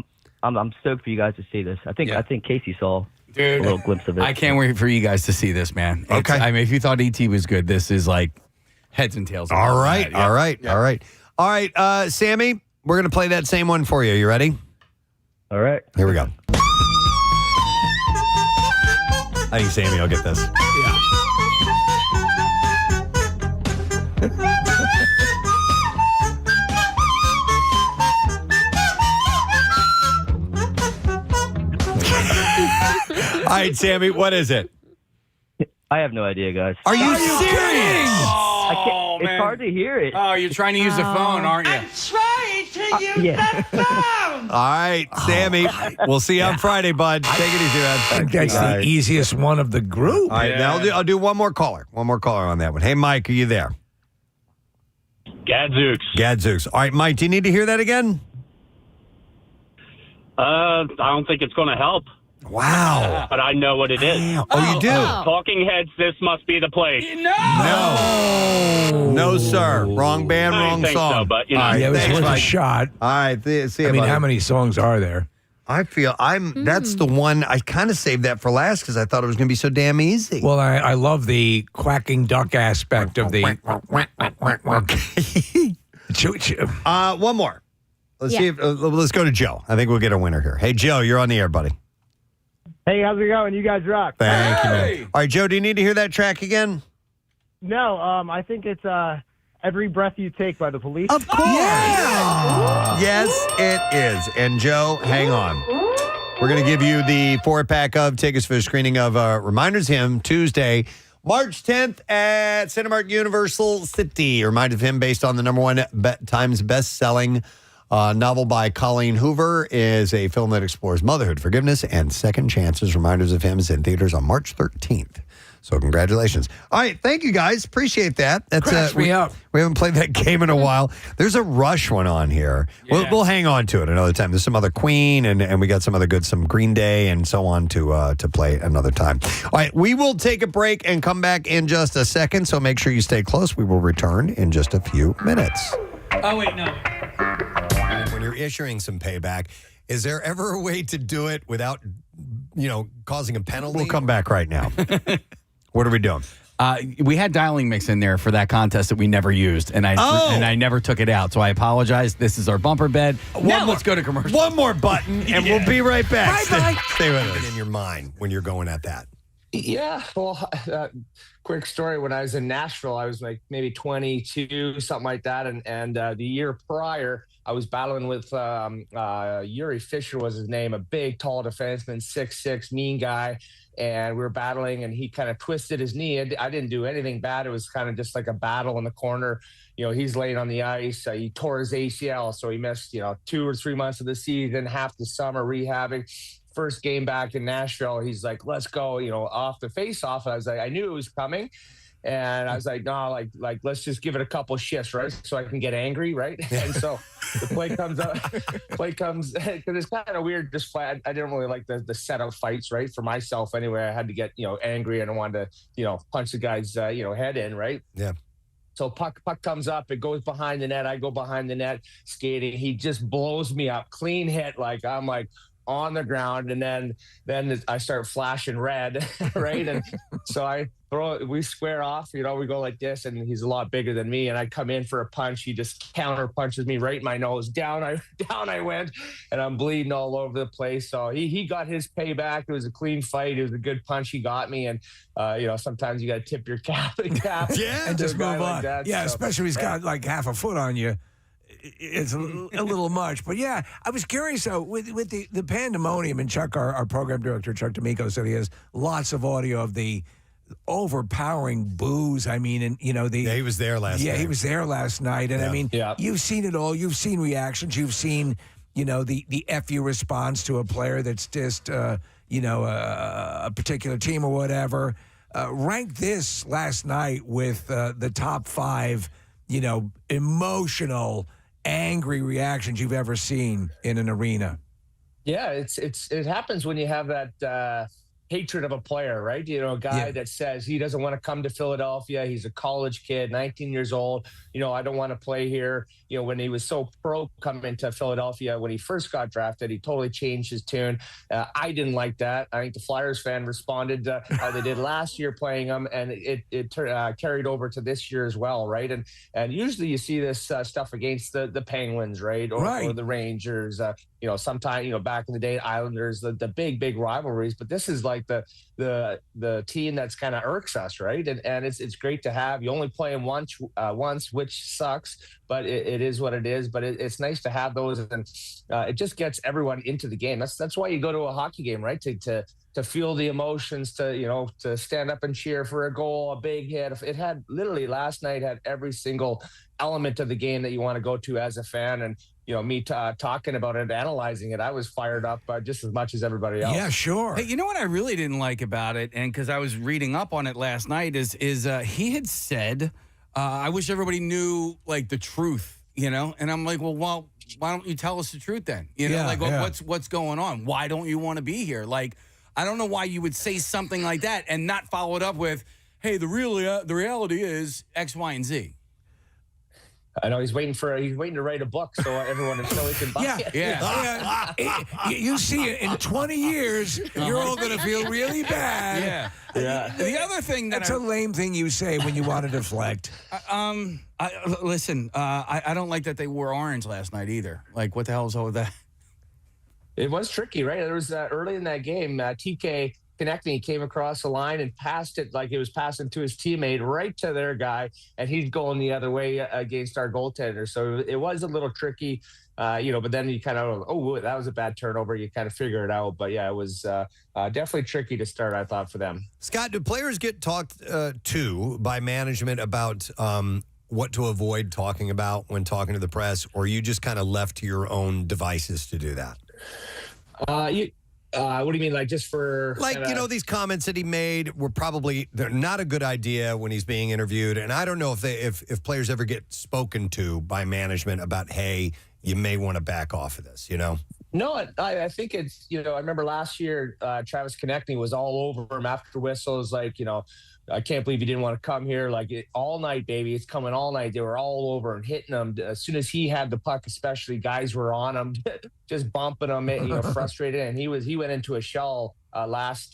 I'm stoked for you guys to see this. I think Casey saw a little glimpse of it. I can't wait for you guys to see this, man. Okay. I mean, if you thought ET was good, this is like heads and tails. All right, Yeah. all right, all right. All right, Sammy, we're going to play that same one for you. You ready? All right. Here we go. I think Sammy will get this. All right, Sammy, what is it? I have no idea, guys. Are you serious? I can't, it's hard to hear it. Oh, you're trying to use the phone, aren't you? Trying to use yeah. the phone. All right, Sammy, we'll see you on Friday, bud. Take it easy, man. I think that's the easiest one of the group. All right, now I'll do one more caller. One more caller on that one. Hey, Mike, are you there? Gadzooks. Gadzooks. All right, Mike, do you need to hear that again? I don't think it's going to help. Wow. But I know what it is. Oh, you do? Talking Heads, This Must Be the Place. No, sir. Wrong band, I wrong think song. so, but, you know. All right, Yeah, it was thanks, worth a Mike. shot. All right, see you, I mean, buddy. how many songs are there? I feel that's the one I kind of saved that for last because I thought it was going to be so damn easy. Well, I love the quacking duck aspect of the. One more. Let's see if let's go to Joe. I think we'll get a winner here. Hey, Joe, you're on the air, buddy. Hey, how's it going? You guys rock. Thank you, man. All right, Joe, do you need to hear that track again? No, I think it's Every Breath You Take by the Police. Of course. Yes, it is. And Joe, hang on. We're going to give you the 4-pack of tickets for the screening of Reminders Him Tuesday, March 10th at Cinemark Universal City. Reminders of Him based on the number one Times best-selling novel by Colleen Hoover is a film that explores motherhood, forgiveness, and second chances. Reminders of Him is in theaters on March 13th. So congratulations. All right, thank you guys. Appreciate that. That's Cracks me up. We haven't played that game in a while. There's a Rush one on here. Yeah. We'll hang on to it another time. There's some other Queen and we got some other good, some Green Day and so on to play another time. All right, we will take a break and come back in just a second. So make sure you stay close. We will return in just a few minutes. Oh, wait, no. When you're issuing some payback, is there ever a way to do it without, causing a penalty? We'll come back right now. What are we doing? We had dialing mix in there for that contest that we never used, and I never took it out. So I apologize. This is our bumper bed. Now let's go to commercial. One more button, and we'll be right back. Bye-bye. Stay with us. In your mind when you're going at that. Yeah, well, quick story. When I was in Nashville, I was like maybe 22, something like that. And the year prior, I was battling with Yuri Fisher was his name, a big, tall defenseman, 6'6", mean guy. And we were battling, and he kind of twisted his knee. I didn't do anything bad. It was kind of just like a battle in the corner. He's laying on the ice. He tore his ACL, so he missed, 2 or 3 months of the season, half the summer rehabbing. First game back in Nashville, he's like, let's go, off the face-off. I was like, I knew it was coming. And I was like, no, like, let's just give it a couple shifts, right? So I can get angry, right? And so the play comes up, because it's kind of weird. Just flat. I didn't really like the setup fights, right? For myself anyway, I had to get, angry, and I wanted to, punch the guy's, head in, right? Yeah. So puck comes up, it goes behind the net. I go behind the net skating. He just blows me up, clean hit. Like, I'm like, on the ground, and then I start flashing red, right? And so we square off, we go like this, and he's a lot bigger than me, and I come in for a punch. He just counter punches me right in my nose. Down I went, and I'm bleeding all over the place. So he got his payback. It was a clean fight. It was a good punch he got me, and sometimes you got to tip your cap. Yeah, and just move on. Like that. Yeah, So, especially if he's got like half a foot on you. It's a little much. But yeah, I was curious though, with the pandemonium, and Chuck, our program director, Chuck D'Amico, said he has lots of audio of the overpowering boos. I mean, and he was there last night. Yeah, he was there last night. And I mean, you've seen it all. You've seen reactions. You've seen, the FU response to a player that's just, a particular team or whatever. Rank this last night with the top 5, emotional, angry reactions you've ever seen in an arena. Yeah, it happens when you have that hatred of a player, right? A guy that says he doesn't want to come to Philadelphia. He's a college kid, 19 years old. I don't want to play here. When he was so pro coming to Philadelphia, when he first got drafted, he totally changed his tune. I didn't like that. I think the Flyers fan responded how they did last year playing him, and it carried over to this year as well, right? And usually you see this stuff against the Penguins, right? Or the Rangers. Sometime, back in the day, Islanders, the big rivalries. But this is like the team that's kind of irks us, right? And it's great to have. You only play them once, which sucks, but it is what it is. But it's nice to have those, and it just gets everyone into the game. That's why you go to a hockey game, right? To feel the emotions, to stand up and cheer for a goal, a big hit. It had literally last night had every single element of the game that you want to go to as a fan. And me talking about it, analyzing it, I was fired up just as much as everybody else. Yeah, sure. Hey, you know what I really didn't like about it, and because I was reading up on it last night, is he had said, I wish everybody knew like the truth, and I'm like, well, why don't you tell us the truth then? What's going on? Why don't you want to be here? Like, I don't know why you would say something like that and not follow it up with, hey, the reality is X, Y, and Z. I know he's waiting to write a book so everyone in Philly can buy it. Yeah. You see it in 20 years, you're all going to feel really bad. Yeah. The other thing that's a lame thing you say when you want to deflect. Listen, I don't like that they wore orange last night either. Like, what the hell is all with that? It was tricky, right? There was early in that game, TK connecting, he came across the line and passed it like it was passing to his teammate right to their guy, and he's going the other way against our goaltender. So it was a little tricky, but then you kind of, that was a bad turnover. You kind of figure it out. But yeah, it was definitely tricky to start, I thought, for them. Scott, do players get talked to by management about what to avoid talking about when talking to the press, or are you just kind of left to your own devices to do that? What do you mean, like just for these comments that he made they're not a good idea when he's being interviewed, and I don't know if players ever get spoken to by management about, hey, you may want to back off of this, No, I think it's, I remember last year, Travis Konechny was all over him after whistles, like, I can't believe you didn't want to come here. Like all night, baby. It's coming all night. They were all over and hitting him. As soon as he had the puck, especially, guys were on him, just bumping him, frustrated. And he went into a shell last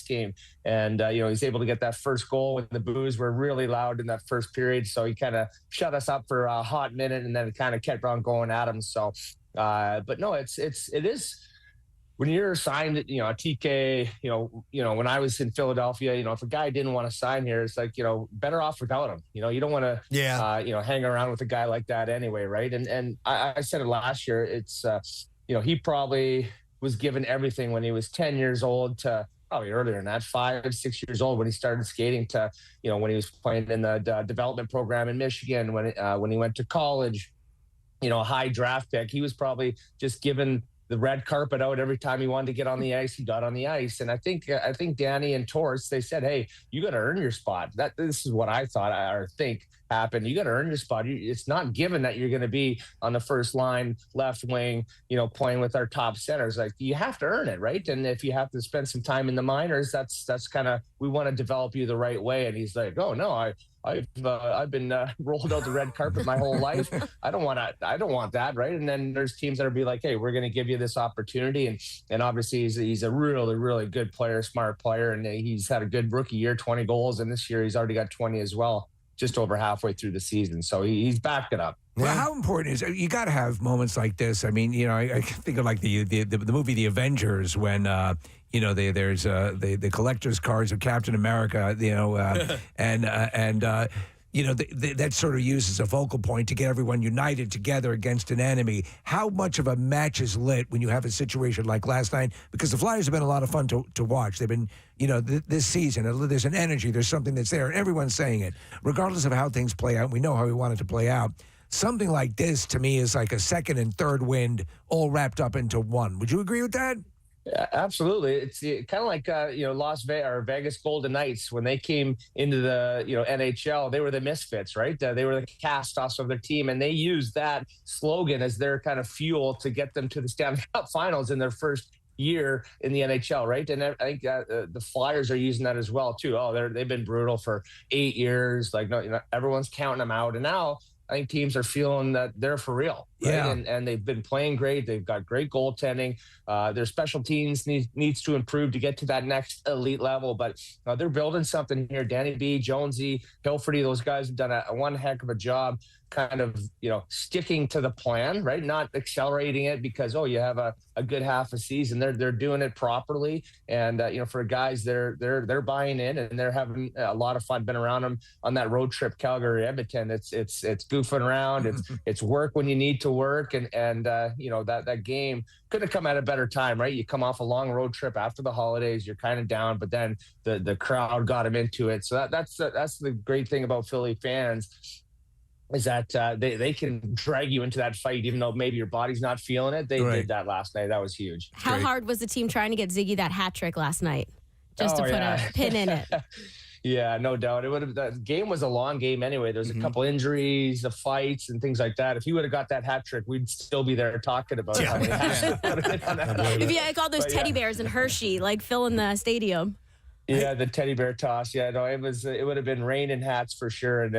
game. And, he's able to get that first goal when the boos were really loud in that first period. So he kind of shut us up for a hot minute, and then it kind of kept on going at him. So, but no, it is. When you're signed, a TK, when I was in Philadelphia, if a guy didn't want to sign here, it's like, better off without him. You don't want to, hang around with a guy like that anyway, right? And I said it last year. It's, he probably was given everything when he was 10 years old to probably earlier than that, 5, 6 years old when he started skating to, when he was playing in the development program in Michigan, when he went to college, a high draft pick. He was probably just given the red carpet out every time he wanted to get on the ice. He got on the ice, and I think Danny and Torts, they said, "Hey, you got to earn your spot." This is what I thought or think happened. You got to earn your spot. It's not given that you're going to be on the first line, left wing, playing with our top centers. Like, you have to earn it, right? And if you have to spend some time in the minors, that's kind of, we want to develop you the right way. And he's like, "Oh no, I've been rolled out the red carpet my whole life. I don't want that, right? And then there's teams that'll be like, hey, we're going to give you this opportunity, and obviously he's a really, really good player, smart player, and he's had a good rookie year, 20 goals, and this year he's already got 20 as well, just over halfway through the season. So he's backed it up. Well, how important is you got to have moments like this? I mean, I think of like the movie The Avengers when there's the collector's cards of Captain America, that sort of uses a focal point to get everyone united together against an enemy. How much of a match is lit when you have a situation like last night? Because the Flyers have been a lot of fun to watch. They've been, this season, there's an energy, there's something that's there, and everyone's saying it. Regardless of how things play out, we know how we want it to play out. Something like this, to me, is like a second and third wind all wrapped up into one. Would you agree with that? Yeah, absolutely. It's kind of like Las Vegas or Vegas Golden Knights when they came into the NHL. They were the misfits, right? They were the cast-offs of their team, and they used that slogan as their kind of fuel to get them to the Stanley Cup Finals in their first year in the NHL, right? And I think the Flyers are using that as well too. They've been brutal for 8 years. Like, everyone's counting them out, and now I think teams are feeling that they're for real, right? Yeah. And they've been playing great. They've got great goaltending. Their special teams needs to improve to get to that next elite level. But they're building something here. Danny B, Jonesy, Hilferty, those guys have done one heck of a job kind of, sticking to the plan, right? Not accelerating it because, you have a good half a season. They're doing it properly. And, for guys, they're buying in and they're having a lot of fun. Been around them on that road trip, Calgary, Edmonton. It's goofing around. It's work when you need to work. And that game could have come at a better time, right? You come off a long road trip after the holidays, you're kind of down, but then the crowd got them into it. So that's the great thing about Philly fans, is that they can drag you into that fight, even though maybe your body's not feeling it. They did that last night. That was huge. How hard was the team trying to get Ziggy that hat trick last night? Just to put a pin in it. Yeah, no doubt. The game was a long game anyway. There's a couple injuries, the fights, and things like that. If he would have got that hat trick, we'd still be there talking about it. If you had all those teddy bears in Hershey, like filling the stadium. Yeah, the teddy bear toss. Yeah, no, it would have been rain and hats for sure. And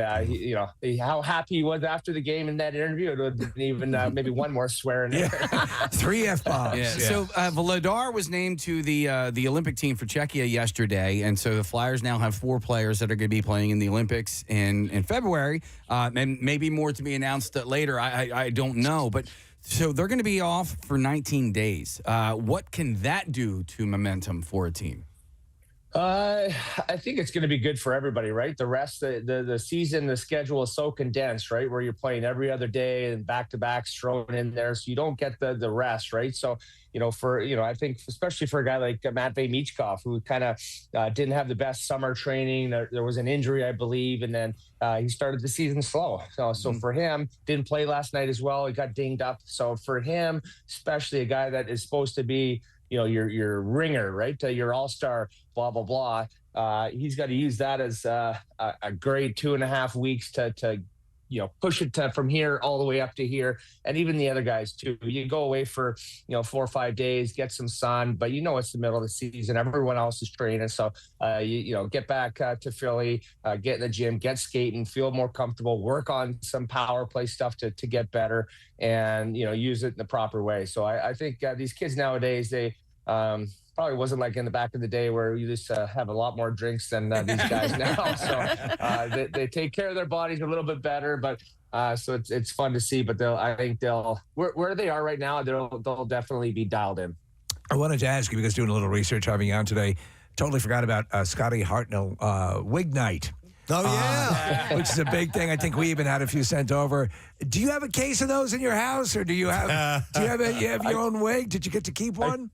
how happy he was after the game in that interview. It would have been even maybe one more swear in there. 3 F-bombs. Yeah. So Vladar was named to the Olympic team for Czechia yesterday, and so the Flyers now have 4 players that are going to be playing in the Olympics in February, and maybe more to be announced later. I don't know, but. So they're going to be off for 19 days. What can that do to momentum for a team? I think it's going to be good for everybody, right? The rest, the season, the schedule is so condensed, right? Where you're playing every other day and back-to-backs thrown in there, so you don't get the rest, right? So, I think especially for a guy like Matvei Michkov, who kind of didn't have the best summer training. There was an injury, I believe, and then he started the season slow. So for him, didn't play last night as well. He got dinged up. So for him, especially a guy that is supposed to be your ringer, right? Your all-star, blah, blah, blah. He's got to use that as a great 2.5 weeks to push it from here all the way up to here. And even the other guys too. You go away for, 4 or 5 days, get some sun, but it's the middle of the season. Everyone else is training. So, get back to Philly, get in the gym, get skating, feel more comfortable, work on some power play stuff to get better and, use it in the proper way. So I think these kids nowadays, they, probably wasn't like in the back of the day where you used to have a lot more drinks than these guys now. So they take care of their bodies a little bit better, but so it's fun to see. But I think they'll where they are right now, they'll definitely be dialed in. I wanted to ask you, because doing a little research having you on today, totally forgot about Scotty Hartnell wig night. Oh, yeah. Which is a big thing. I think we even had a few sent over. Do you have a case of those in your house, or do you have your own wig? Did you get to keep one?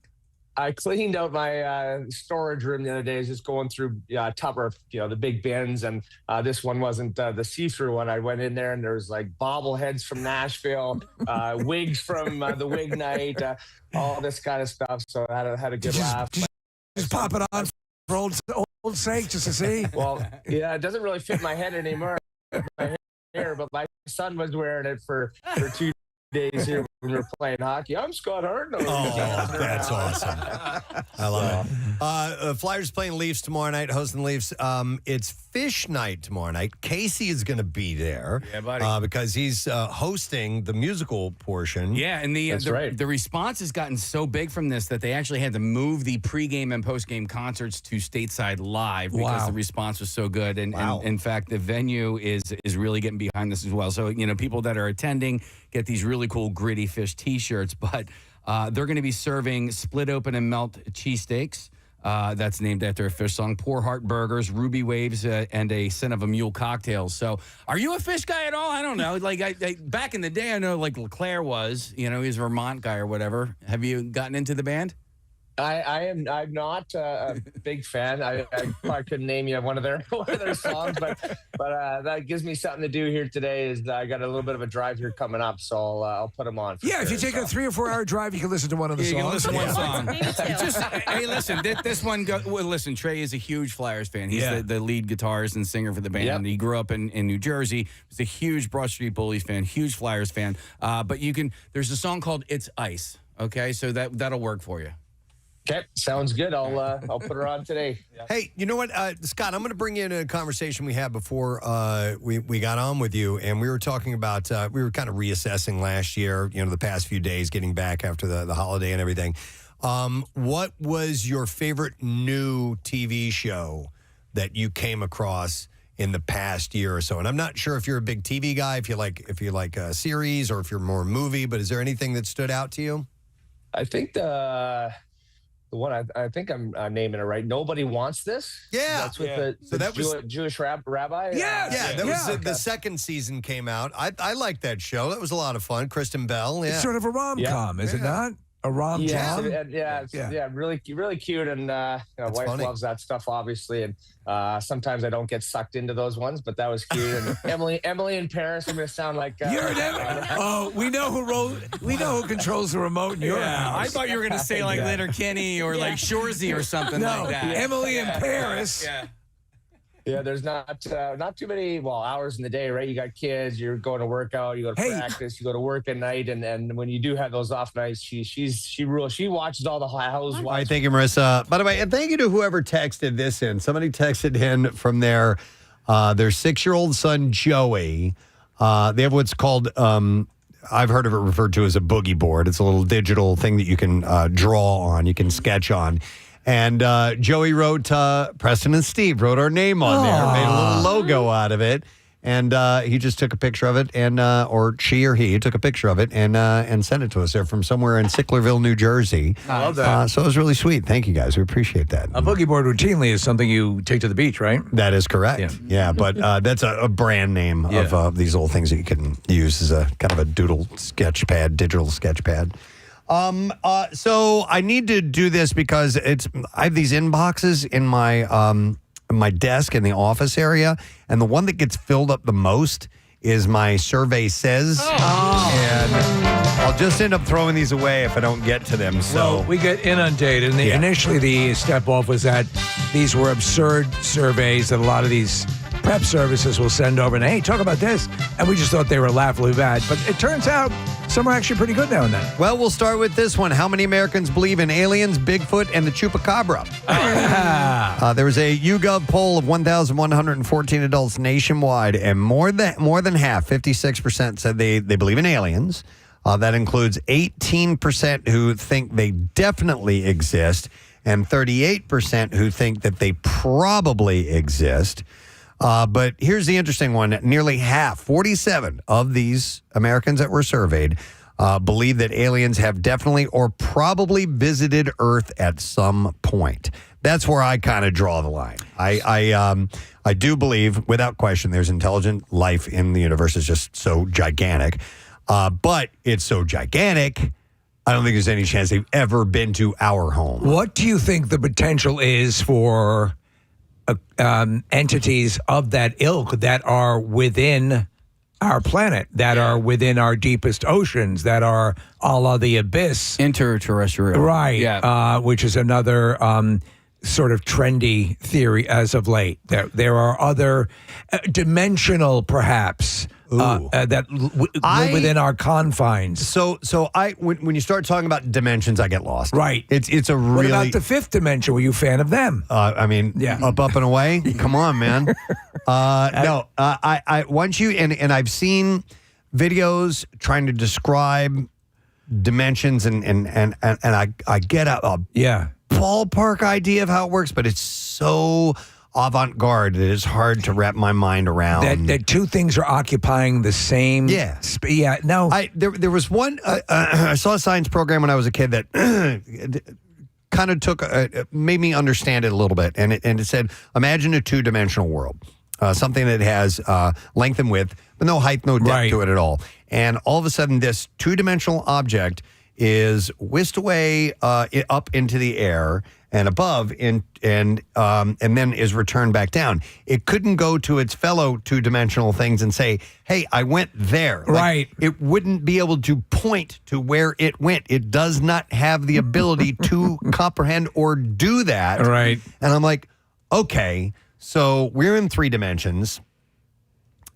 I cleaned out my storage room the other day. I was just going through Tupper, the big bins, and this one wasn't the see-through one. I went in there, and there was like bobbleheads from Nashville, wigs from the wig night, all this kind of stuff. So I had a good laugh. Just pop it on for old sake, just to see. Well, yeah, it doesn't really fit my head anymore, my hair, but my son was wearing it for 2 days here when we were playing hockey. I'm Scott Hartnell. Oh, that's awesome. I love it. Flyers playing Leafs tomorrow night, hosting Leafs. It's Fish Night tomorrow night. Casey is going to be there. Yeah, buddy. Because he's hosting the musical portion. Yeah, and the response has gotten so big from this that they actually had to move the pregame and postgame concerts to stateside live because the response was so good. And in fact, the venue is really getting behind this as well. So, people that are attending get these really cool Gritty Fish T-shirts, but they're going to be serving split open and melt cheesesteaks. That's named after a fish song. Poor Heart Burgers, Ruby Waves, and a Scent of a Mule cocktails. So, are you a fish guy at all? I don't know. Like, I back in the day, I know like LeClaire was. He's a Vermont guy or whatever. Have you gotten into the band? I'm not a big fan. I probably couldn't name you one of their songs, but that gives me something to do here today. Is I got a little bit of a drive here coming up, so I'll put them on. If you take a 3 or 4 hour drive, you can listen to one of the songs. You can listen to one song. Hey, listen, this one. Listen, Trey is a huge Flyers fan. He's the lead guitarist and singer for the band. Yep. He grew up in New Jersey. He's a huge Broad Street Bullies fan, huge Flyers fan. But there's a song called "It's Ice." Okay, so that'll work for you. Okay, sounds good. I'll put her on today. Hey, you know what, Scott? I'm going to bring you into a conversation we had before we got on with you, and we were talking about we were kind of reassessing last year. The past few days, getting back after the holiday and everything. What was your favorite new TV show that you came across in the past year or so? And I'm not sure if you're a big TV guy, if you like a series, or if you're more movie. But is there anything that stood out to you? I think the one I think I'm naming it right. Nobody Wants This. Yeah, that's with the Jewish rabbi. That was the second season came out. I liked that show. That was a lot of fun. Kristen Bell. Yeah, it's sort of a rom-com, is it not? A rom-com. Really cute, and my wife loves that stuff, obviously. And sometimes I don't get sucked into those ones, but that was cute. And Emily in Paris. I'm going to sound like we know who controls the remote in your house. I thought you were going to say like Letterkenny or like Shorzy or something like that. Emily in Paris. Yeah, there's not too many hours in the day, right? You got kids, you're going to work out, you go to practice, you go to work at night, and when you do have those off nights, she rules. She watches all the housewives. All right, thank you, Marissa. By the way, and thank you to whoever texted this in. Somebody texted in from their 6-year-old son Joey. They have what's called I've heard of it referred to as a boogie board. It's a little digital thing that you can draw on, you can sketch on. And Joey wrote, Preston and Steve wrote our name on there, made a little logo out of it. And he just took a picture of it, and or she or he took a picture of it and sent it to us. They're from somewhere in Sicklerville, New Jersey. I love that. So it was really sweet. Thank you, guys. We appreciate that. A boogie board routinely is something you take to the beach, right? That is correct. Yeah, but that's a brand name of these little things that you can use as a kind of a doodle sketch pad, digital sketch pad. So I need to do this because I have these inboxes in my desk in the office area, and the one that gets filled up the most is my survey says. And I'll just end up throwing these away if I don't get to them. So we get inundated. And initially the step off was that these were absurd surveys that a lot of these prep services will send over and, hey, talk about this. And we just thought they were laughably bad. But it turns out some are actually pretty good now and then. Well, we'll start with this one. How many Americans believe in aliens, Bigfoot, and the Chupacabra? There was a YouGov poll of 1,114 adults nationwide, and more than half, 56%, said they believe in aliens. That includes 18% who think they definitely exist, and 38% who think that they probably exist. But here's the interesting one. Nearly half, 47 of these Americans that were surveyed believe that aliens have definitely or probably visited Earth at some point. That's where I kind of draw the line. I do believe, without question, there's intelligent life in the universe. It's just so gigantic. But it's so gigantic, I don't think there's any chance they've ever been to our home. What do you think the potential is for entities of that ilk that are within our planet, that are within our deepest oceans, that are a la the abyss? Interterrestrial. Right. Yeah. Which is another sort of trendy theory as of late. There are other dimensional, perhaps, live within our confines. So when you start talking about dimensions, I get lost. Right. It's a really. What about the fifth dimension? Were you a fan of them? I mean, up and away. Come on, man. No, I once you and I've seen videos trying to describe dimensions and I get a ballpark idea of how it works, but it's so avant-garde that it's hard to wrap my mind around. That two things are occupying the same. No. There was one. I saw a science program when I was a kid that kind of made me understand it a little bit, and it said, imagine a two-dimensional world, something that has length and width, but no height, no depth to it at all. And all of a sudden, this two-dimensional object is whisked away up into the air and above, and then is returned back down. It couldn't go to its fellow two-dimensional things and say, hey, I went there. It wouldn't be able to point to where it went. It does not have the ability to comprehend or do that. Right. And I'm like, okay, so we're in 3 dimensions.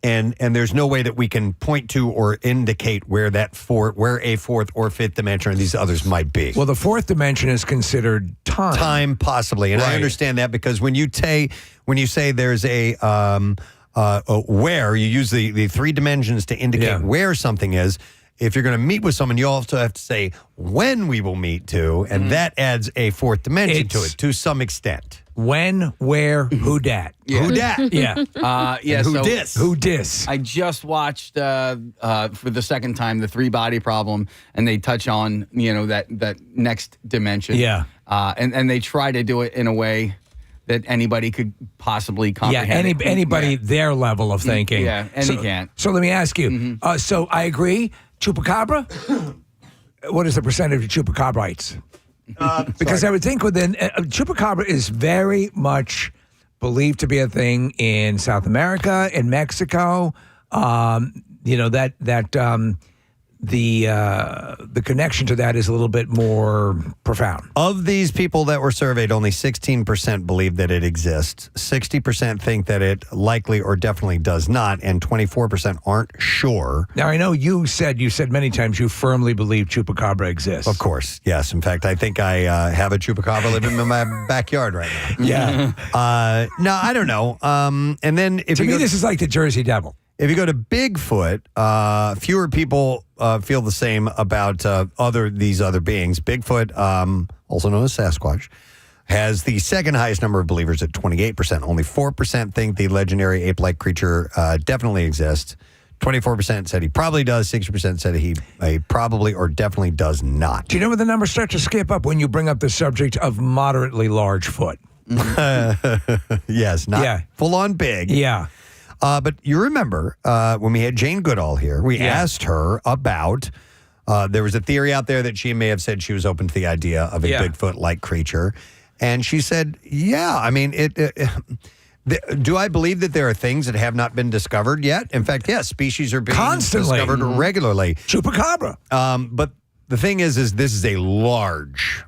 And there's no way that we can point to or indicate where a fourth or fifth dimension or these others might be. Well, the fourth dimension is considered time. Time, possibly. And I understand that because when you say there's a where, you use the 3 dimensions to indicate where something is. If you're going to meet with someone, you also have to say when we will meet to, and that adds a fourth dimension to it to some extent. When, where, who dat? Who dat? Yeah. And who dis? Who dis? I just watched for the second time the 3-body problem, and they touch on that next dimension. Yeah. And they try to do it in a way that anybody could possibly comprehend. Yeah, anybody their level of thinking. Yeah, and you can't. So let me ask you. So I agree. Chupacabra? What is the percentage of chupacabrites? Because I would think within chupacabra is very much believed to be a thing in South America, in Mexico. The connection to that is a little bit more profound. Of these people that were surveyed, only 16% believe that it exists. 60% think that it likely or definitely does not, and 24% aren't sure. Now, I know you said many times you firmly believe chupacabra exists. Of course, yes. In fact, I think I have a chupacabra living in my backyard right now. Yeah. No, I don't know. And then to me, this is like the Jersey Devil. If you go to Bigfoot, fewer people feel the same about these other beings. Bigfoot, also known as Sasquatch, has the second highest number of believers at 28%. Only 4% think the legendary ape-like creature definitely exists. 24% said he probably does. 60% said he probably or definitely does not. Do you know where the numbers start to skip up when you bring up the subject of moderately large foot? Yes, not full-on big. Yeah. But you remember when we had Jane Goodall here, we asked her about, there was a theory out there that she may have said she was open to the idea of a Bigfoot-like creature. And she said, I mean, do I believe that there are things that have not been discovered yet? In fact, yes, species are being discovered regularly. Chupacabra. But the thing is this is a large,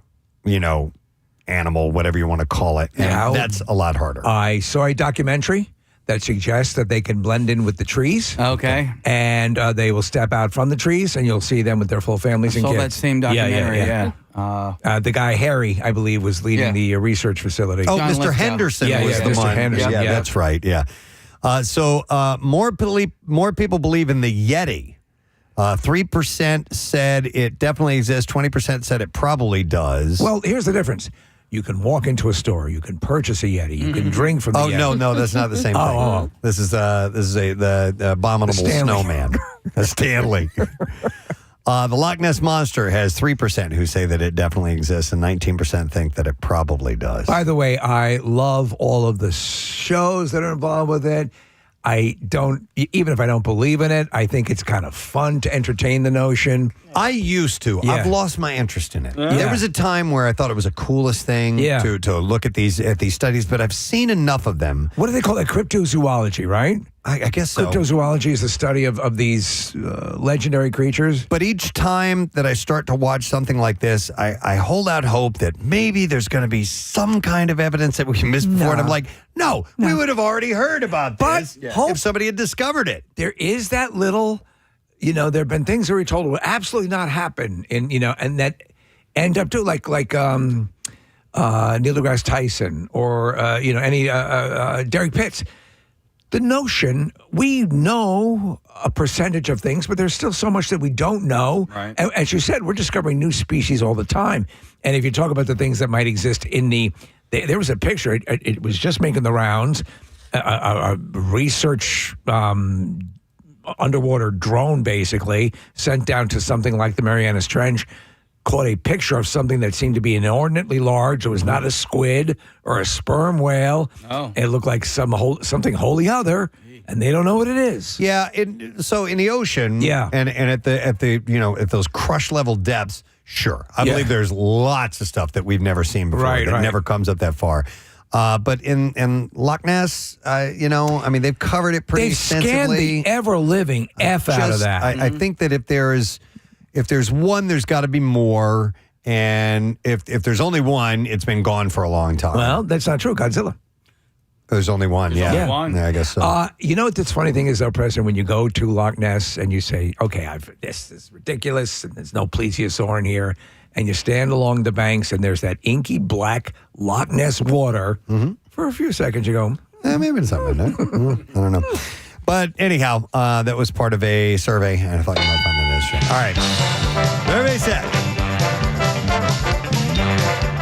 animal, whatever you want to call it. And that's a lot harder. I saw a documentary that suggests that they can blend in with the trees. Okay. And they will step out from the trees, and you'll see them with their full families and I saw kids. that same documentary, The guy, Harry, I believe, was leading the research facility. Oh, Mr. Henderson was the Mr. one. Henderson. Yeah, that's right, yeah. So more people believe in the Yeti. 3% said it definitely exists. 20% said it probably does. Well, here's the difference. You can walk into a store. You can purchase a Yeti. You can drink from the Yeti. No, that's not the same thing. This is the abominable snowman, a Stanley. The Loch Ness Monster has 3% who say that it definitely exists, and 19% think that it probably does. By the way, I love all of the shows that are involved with it. Even if I don't believe in it, I think it's kind of fun to entertain the notion. I used to. Yeah. I've lost my interest in it. Yeah. There was a time where I thought it was the coolest thing to look at these studies, but I've seen enough of them. What do they call it? Cryptozoology, right? I guess so. Cryptozoology is the study of these legendary creatures. But each time that I start to watch something like this, I hold out hope that maybe there's going to be some kind of evidence that we missed before. And I'm like, no, we would have already heard about this if somebody had discovered it. There is that little, there have been things that were told will absolutely not happen, and that end up to like Neil deGrasse Tyson or any Derek Pitts. The notion, we know a percentage of things, but there's still so much that we don't know. Right. And as you said, we're discovering new species all the time. And if you talk about the things that might exist there was a picture, it was just making the rounds, a research underwater drone basically sent down to something like the Marianas Trench, caught a picture of something that seemed to be inordinately large. It was not a squid or a sperm whale. Oh. It looked like something wholly other, and they don't know what it is. Yeah. So in the ocean, and at those crush level depths, sure, I believe there's lots of stuff that we've never seen before that never comes up that far. But in Loch Ness, they've covered it pretty extensively. They've scanned the ever-living F out of that. I think that if there's one, there's got to be more. And if there's only one, it's been gone for a long time. Well, that's not true. Godzilla. There's only one. There's only one. Yeah, I guess so. What the funny thing is, though, Preston, when you go to Loch Ness and you say, okay, this is ridiculous, and there's no plesiosaur in here, and you stand along the banks and there's that inky black Loch Ness water, for a few seconds you go, maybe it's something. I don't know. But anyhow, that was part of a survey, and I thought you might find that interesting. All right. Survey set.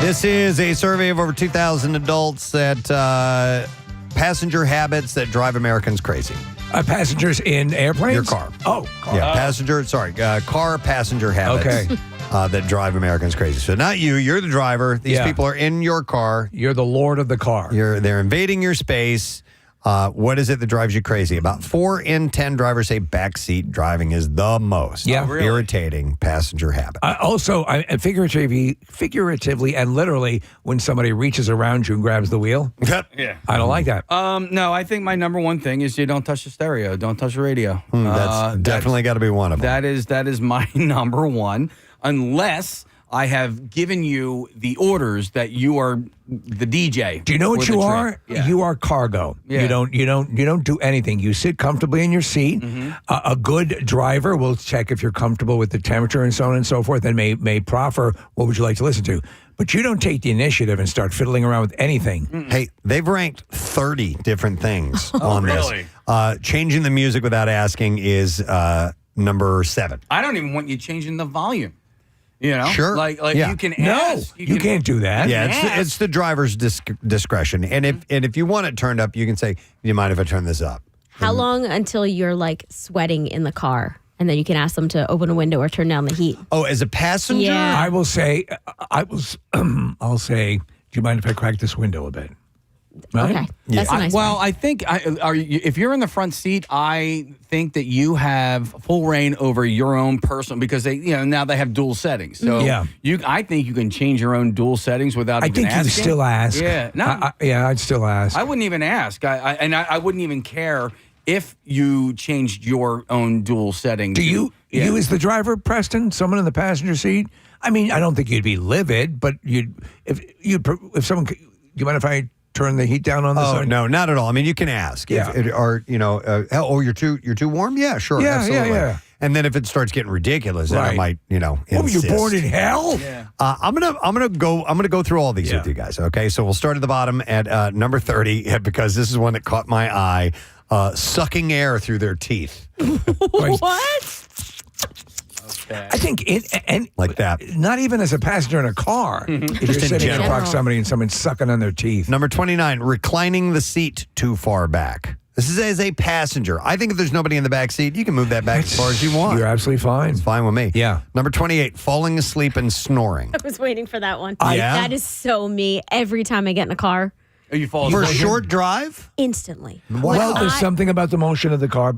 This is a survey of over 2,000 adults that passenger habits that drive Americans crazy. Passengers in airplanes? Your car. Oh, car. Yeah, car passenger habits that drive Americans crazy. So not you, you're the driver. These people are in your car. You're the lord of the car. They're invading your space. What is it that drives you crazy? About 4 in 10 drivers say backseat driving is the most irritating passenger habit. Also, figuratively and literally, when somebody reaches around you and grabs the wheel. Yeah. I don't like that. No, I think my number one thing is you don't touch the stereo. Don't touch the radio. That's definitely got to be one of them. That is my number one. Unless I have given you the orders that you are the DJ. Do you know what you are? Yeah. You are cargo. Yeah. You don't do anything. You sit comfortably in your seat. A good driver will check if you're comfortable with the temperature and so on and so forth, and may proffer what would you like to listen to. But you don't take the initiative and start fiddling around with anything. Hey, they've ranked 30 different things on this. Changing the music without asking is number 7. I don't even want you changing the volume. Sure. Like you can ask. You can't do that. Yeah, it's the driver's discretion. And if you want it turned up, you can say, "Do you mind if I turn this up?" How long until you're like sweating in the car, and then you can ask them to open a window or turn down the heat? Oh, as a passenger, Yeah. I will say, I'll say, do you mind if I crack this window a bit? Right? Okay, that's a nice one. I think if you're in the front seat, I think that you have full reign over your own personal, because now they have dual settings. So I think you can change your own dual settings without. I even think asking. you still ask. Yeah, I'd still ask. I wouldn't even ask. I wouldn't even care if you changed your own dual setting. Do you as the driver, Preston, someone in the passenger seat? I mean, I don't think you'd be livid, but if someone, do you mind if I turn the heat down on this? Oh, no, not at all. I mean, you can ask. Yeah. You're too warm? Yeah, sure. Yeah, absolutely. yeah. And then if it starts getting ridiculous, then I might, What, were you born in hell? Yeah. I'm gonna go through all these with you guys. Okay, so we'll start at the bottom at number 30 because this is one that caught my eye. Sucking air through their teeth. What? I think like that. Not even as a passenger in a car. If you're sitting in proximity and someone's sucking on their teeth. Number 29, reclining the seat too far back. This is as a passenger. I think if there's nobody in the back seat, you can move that back as far as you want. You're absolutely fine. It's fine with me. Yeah. Number 28, falling asleep and snoring. I was waiting for that one. Yeah? That is so me every time I get in a car. You fall For a asleep. short drive? Instantly. Well, there's something about the motion of the car.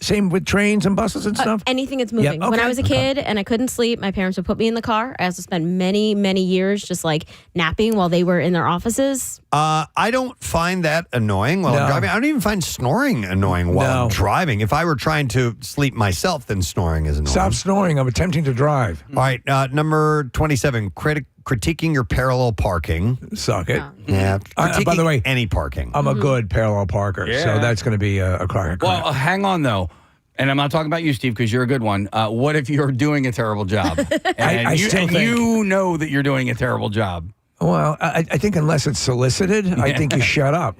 Same with trains and buses and stuff? Anything that's moving. Yep, When okay. I was a kid and I couldn't sleep, my parents would put me in the car. I also spent many, many years just like napping while they were in their offices. I don't find that annoying while I'm driving. I don't even find snoring annoying while I'm driving. If I were trying to sleep myself, then snoring is annoying. Stop snoring. I'm attempting to drive. All right, number 27, critiquing your parallel parking. Suck it. Yeah. By the way, any parking. I'm a good parallel parker, so that's going to be a crack. Well, hang on, though. And I'm not talking about you, Steve, because you're a good one. What if you're doing a terrible job? And you know that you're doing a terrible job. Well, I think unless it's solicited, I think you shut up.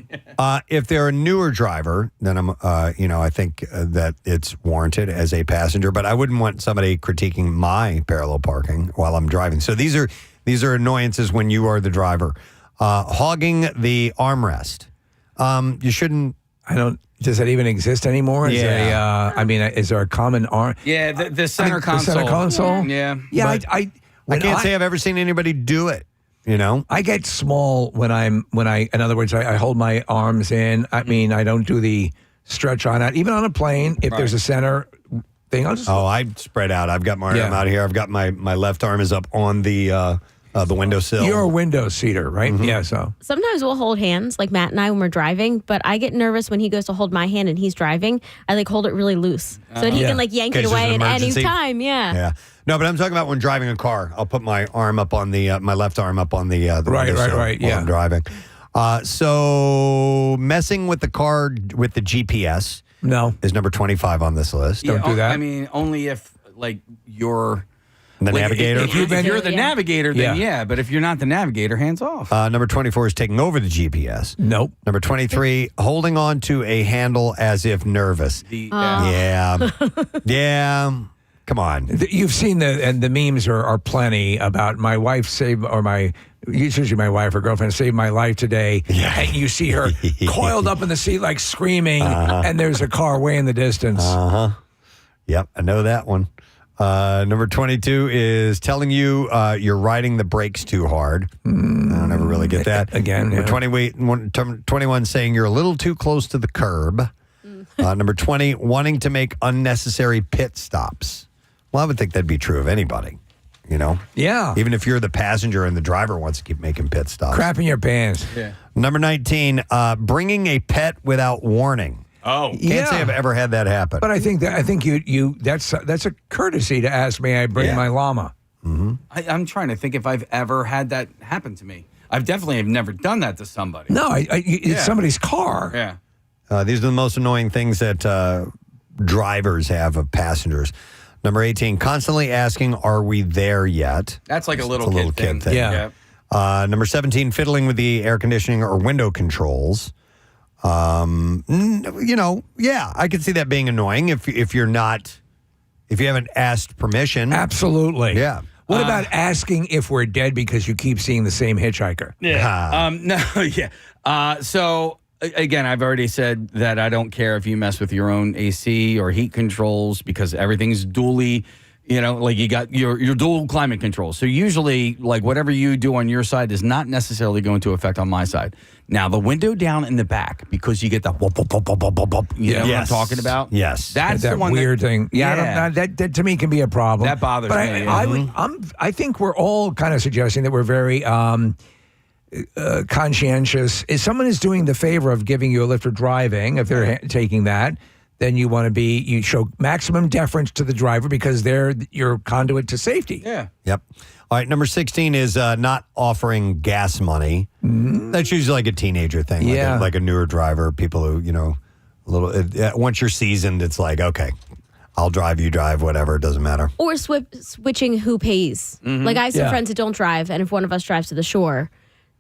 If they're a newer driver, then I think that it's warranted as a passenger. But I wouldn't want somebody critiquing my parallel parking while I'm driving. So these are annoyances when you are the driver. Hogging the armrest. You shouldn't. Does that even exist anymore? Is Yeah. Is there a common arm? Yeah, the center console. The center console? Yeah. Yeah, I can't say I've ever seen anybody do it. You know, I get small when in other words, I hold my arms in. I mean, I don't do the stretch on it. Even on a plane, if there's a center thing, I'll just. Oh, I spread out. I've got my arm out here. I've got my left arm is up on the windowsill. You're a window seater, right? Mm-hmm. Yeah, so. Sometimes we'll hold hands, like Matt and I when we're driving, but I get nervous when he goes to hold my hand and he's driving. I hold it really loose so that he can yank it away at any time. Yeah. No, but I'm talking about when driving a car. I'll put my arm up on the my left arm up on the windowsill right. while I'm driving. So messing with the car with the GPS is number 25 on this list. Don't do that. I mean, only if you're the navigator. If you're the navigator, then but if you're not the navigator, hands off. Number 24 is taking over the GPS. Nope. Number 23, holding on to a handle as if nervous. Yeah. Come on. You've seen the memes are plenty about my wife usually my wife or girlfriend saved my life today. Yeah. And you see her coiled up in the seat screaming, and there's a car way in the distance. Yep, I know that one. Number 22 is telling you you're riding the brakes too hard. I don't ever really get that. Again, Number 21 saying you're a little too close to the curb. Number 20, wanting to make unnecessary pit stops. Well, I would think that'd be true of anybody, you know? Yeah. Even if you're the passenger and the driver wants to keep making pit stops. Crapping your pants. Yeah. Number 19, bringing a pet without warning. Oh, can't say I've ever had that happen. But I think that's a courtesy to ask, may I bring my llama? Mm-hmm. I'm trying to think if I've ever had that happen to me. I've definitely have never done that to somebody. No, it's somebody's car. Yeah. These are the most annoying things that drivers have of passengers. Number 18, constantly asking, are we there yet? That's like a little kid thing. Yeah. Number 17, fiddling with the air conditioning or window controls. I could see that being annoying if you haven't asked permission. Absolutely. Yeah. What about asking if we're dead because you keep seeing the same hitchhiker? Yeah. So again, I've already said that I don't care if you mess with your own AC or heat controls because everything's dually, you got your dual climate control. So usually, whatever you do on your side is not necessarily going to affect on my side. Now, the window down in the back, because you get the whoop, whoop, whoop, whoop, whoop, whoop, you know what I'm talking about? Yes. that That's the one weird thing. Yeah, that to me can be a problem. That bothers me. I think we're all kind of suggesting that we're very conscientious. If someone is doing the favor of giving you a lift or driving, if they're taking that, then you show maximum deference to the driver because they're your conduit to safety. Yeah. Yep. All right. Number 16 is not offering gas money. That's usually like a teenager thing. Like a newer driver, people who, once you're seasoned, it's like, okay, I'll drive, you drive, whatever. It doesn't matter. Or switching who pays. Mm-hmm. I have some friends that don't drive, and if one of us drives to the shore,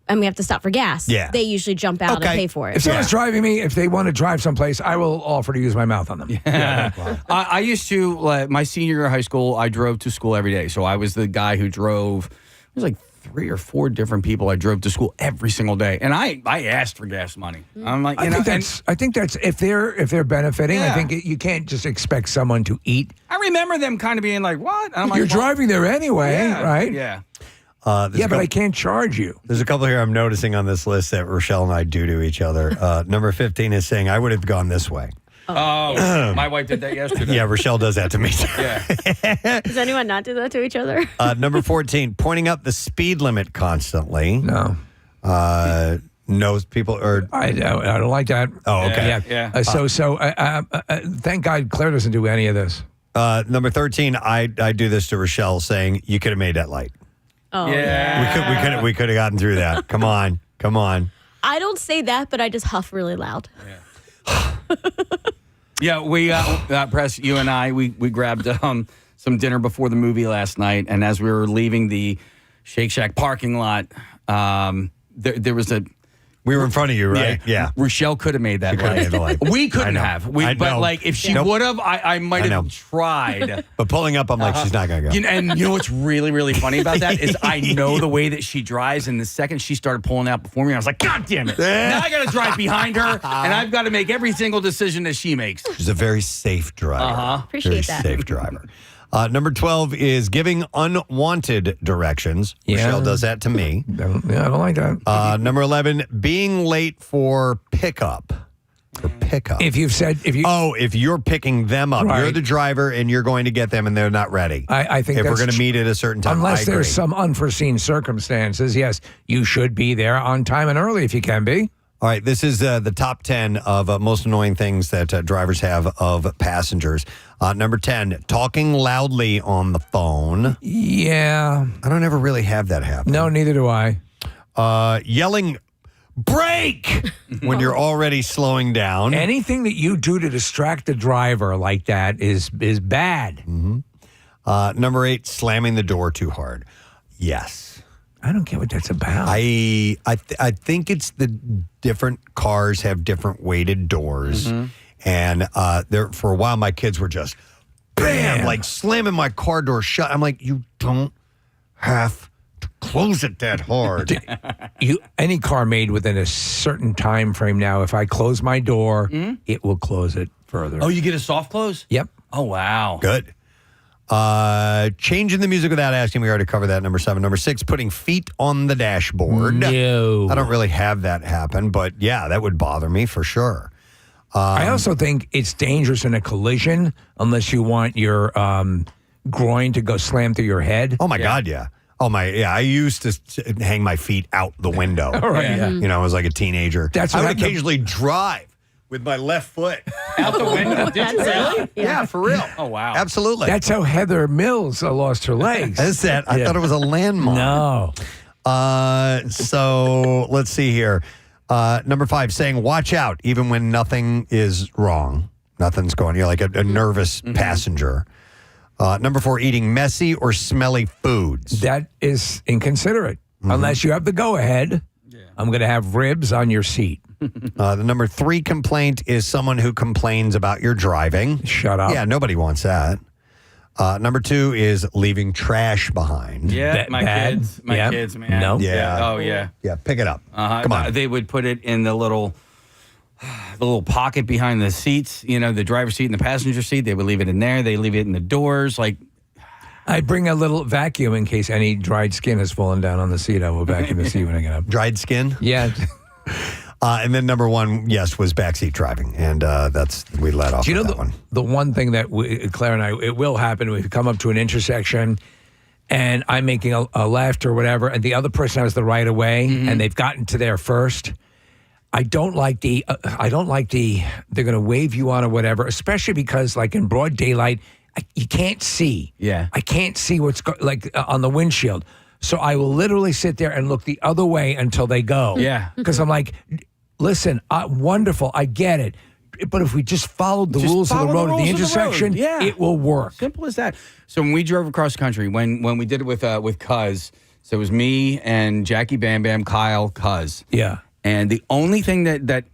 and we have to stop for gas, they usually jump out and pay for it. If someone's driving me, if they want to drive someplace, I will offer to use my mouth on them. I used to, my senior year of high school, I drove to school every day. So I was the guy who drove, it was 3 or 4 different people I drove to school every single day. And I asked for gas money. I'm like, I think that's if they're benefiting, I think you can't just expect someone to eat. I remember them kind of being like, what? And I'm like, You're driving there anyway, right? Yeah. Yeah, but I can't charge you. There's a couple here I'm noticing on this list that Rochelle and I do to each other. Number 15 is saying, I would have gone this way. Oh, my wife did that yesterday. Yeah, Rochelle does that to me. Yeah. Does anyone not do that to each other? Number 14, pointing up the speed limit constantly. No. Knows people or I don't like that. Oh, okay. Yeah. Thank God Claire doesn't do any of this. Number 13, I do this to Rochelle, saying you could have made that light. Oh, We could have gotten through that. Come on. I don't say that, but I just huff really loud. Yeah, we Press, you and I, we grabbed some dinner before the movie last night, and as we were leaving the Shake Shack parking lot, there was a. We were in front of you, right? Yeah. Rochelle could have made that light. We couldn't have. But like, if she would have, I might have tried. But pulling up, I'm like, she's not going to go. And you know what's really, really funny about that is I know the way that she drives, and the second she started pulling out before me, I was like, God damn it. Now I got to drive behind her, and I've got to make every single decision that she makes. She's a very safe driver. Appreciate that. Safe driver. Number 12 is giving unwanted directions. Yeah. Rochelle does that to me. I don't like that. Number 11, being late for pickup. If you're picking them up, Right. you're the driver and you're going to get them and they're not ready. I think if we're that's going to meet at a certain time, unless I there's agree. some unforeseen circumstances, yes, you should be there on time and early if you can be. All right, this is the top 10 of most annoying things that drivers have of passengers. Number 10, talking loudly on the phone. Yeah. I don't ever really have that happen. No, neither do I. Yelling, brake, when you're already slowing down. Anything that you do to distract the driver like that is bad. Mm-hmm. Number 8, slamming the door too hard. Yes. I don't get what that's about. I think it's the different cars have different weighted doors. Mm-hmm. And there for a while, my kids were just, bam, like slamming my car door shut. I'm like, you don't have to close it that hard. Any car made within a certain time frame now, if I close my door, it will close it further. Oh, you get a soft close? Yep. Oh, wow. Good. Changing the music without asking. We already covered that. Number 7. Number 6, putting feet on the dashboard. No. I don't really have that happen, but yeah, that would bother me for sure. I also think it's dangerous in a collision unless you want your groin to go slam through your head. Oh my God, yeah. I used to hang my feet out the window. All right, yeah. You know, I was like a teenager. That's I what would occasionally drive with my left foot out the window. Did you really? Yeah, for real. Oh, wow. Absolutely. That's how Heather Mills lost her legs. That's that. I thought it was a landmark. No. So let's see here. Number 5, saying watch out even when nothing is wrong. Nothing's going. You're like a nervous passenger. Number 4, eating messy or smelly foods. That is inconsiderate. Unless you have the go-ahead, I'm going to have ribs on your seat. The number 3 complaint is someone who complains about your driving. Shut up. Yeah, nobody wants that. Number 2 is leaving trash behind. Yeah, my bad. kids. My kids, man. No. Yeah. Oh, yeah. Yeah, pick it up. Come on. They would put it in the little pocket behind the seats, you know, the driver's seat and the passenger seat. They would leave it in there. They leave it in the doors. Like, I bring a little vacuum in case any dried skin has fallen down on the seat. I will vacuum the seat when I get up. Dried skin? Yeah. And then number 1, yes, was backseat driving. And we let off Do you know that one. The one thing that Claire and I, it will happen, we come up to an intersection and I'm making a left or whatever, and the other person has the right of way, and they've gotten to there first. I don't like they're going to wave you on or whatever, especially because like in broad daylight, you can't see. Yeah. I can't see what's on the windshield. So I will literally sit there and look the other way until they go. Yeah. Because I'm like, listen, wonderful, I get it. But if we just followed the rules of the road at the intersection, it will work. Simple as that. So when we drove across country, when we did it with Cuz, so it was me and Jackie Bam Bam, Kyle, Cuz. Yeah. And the only thing that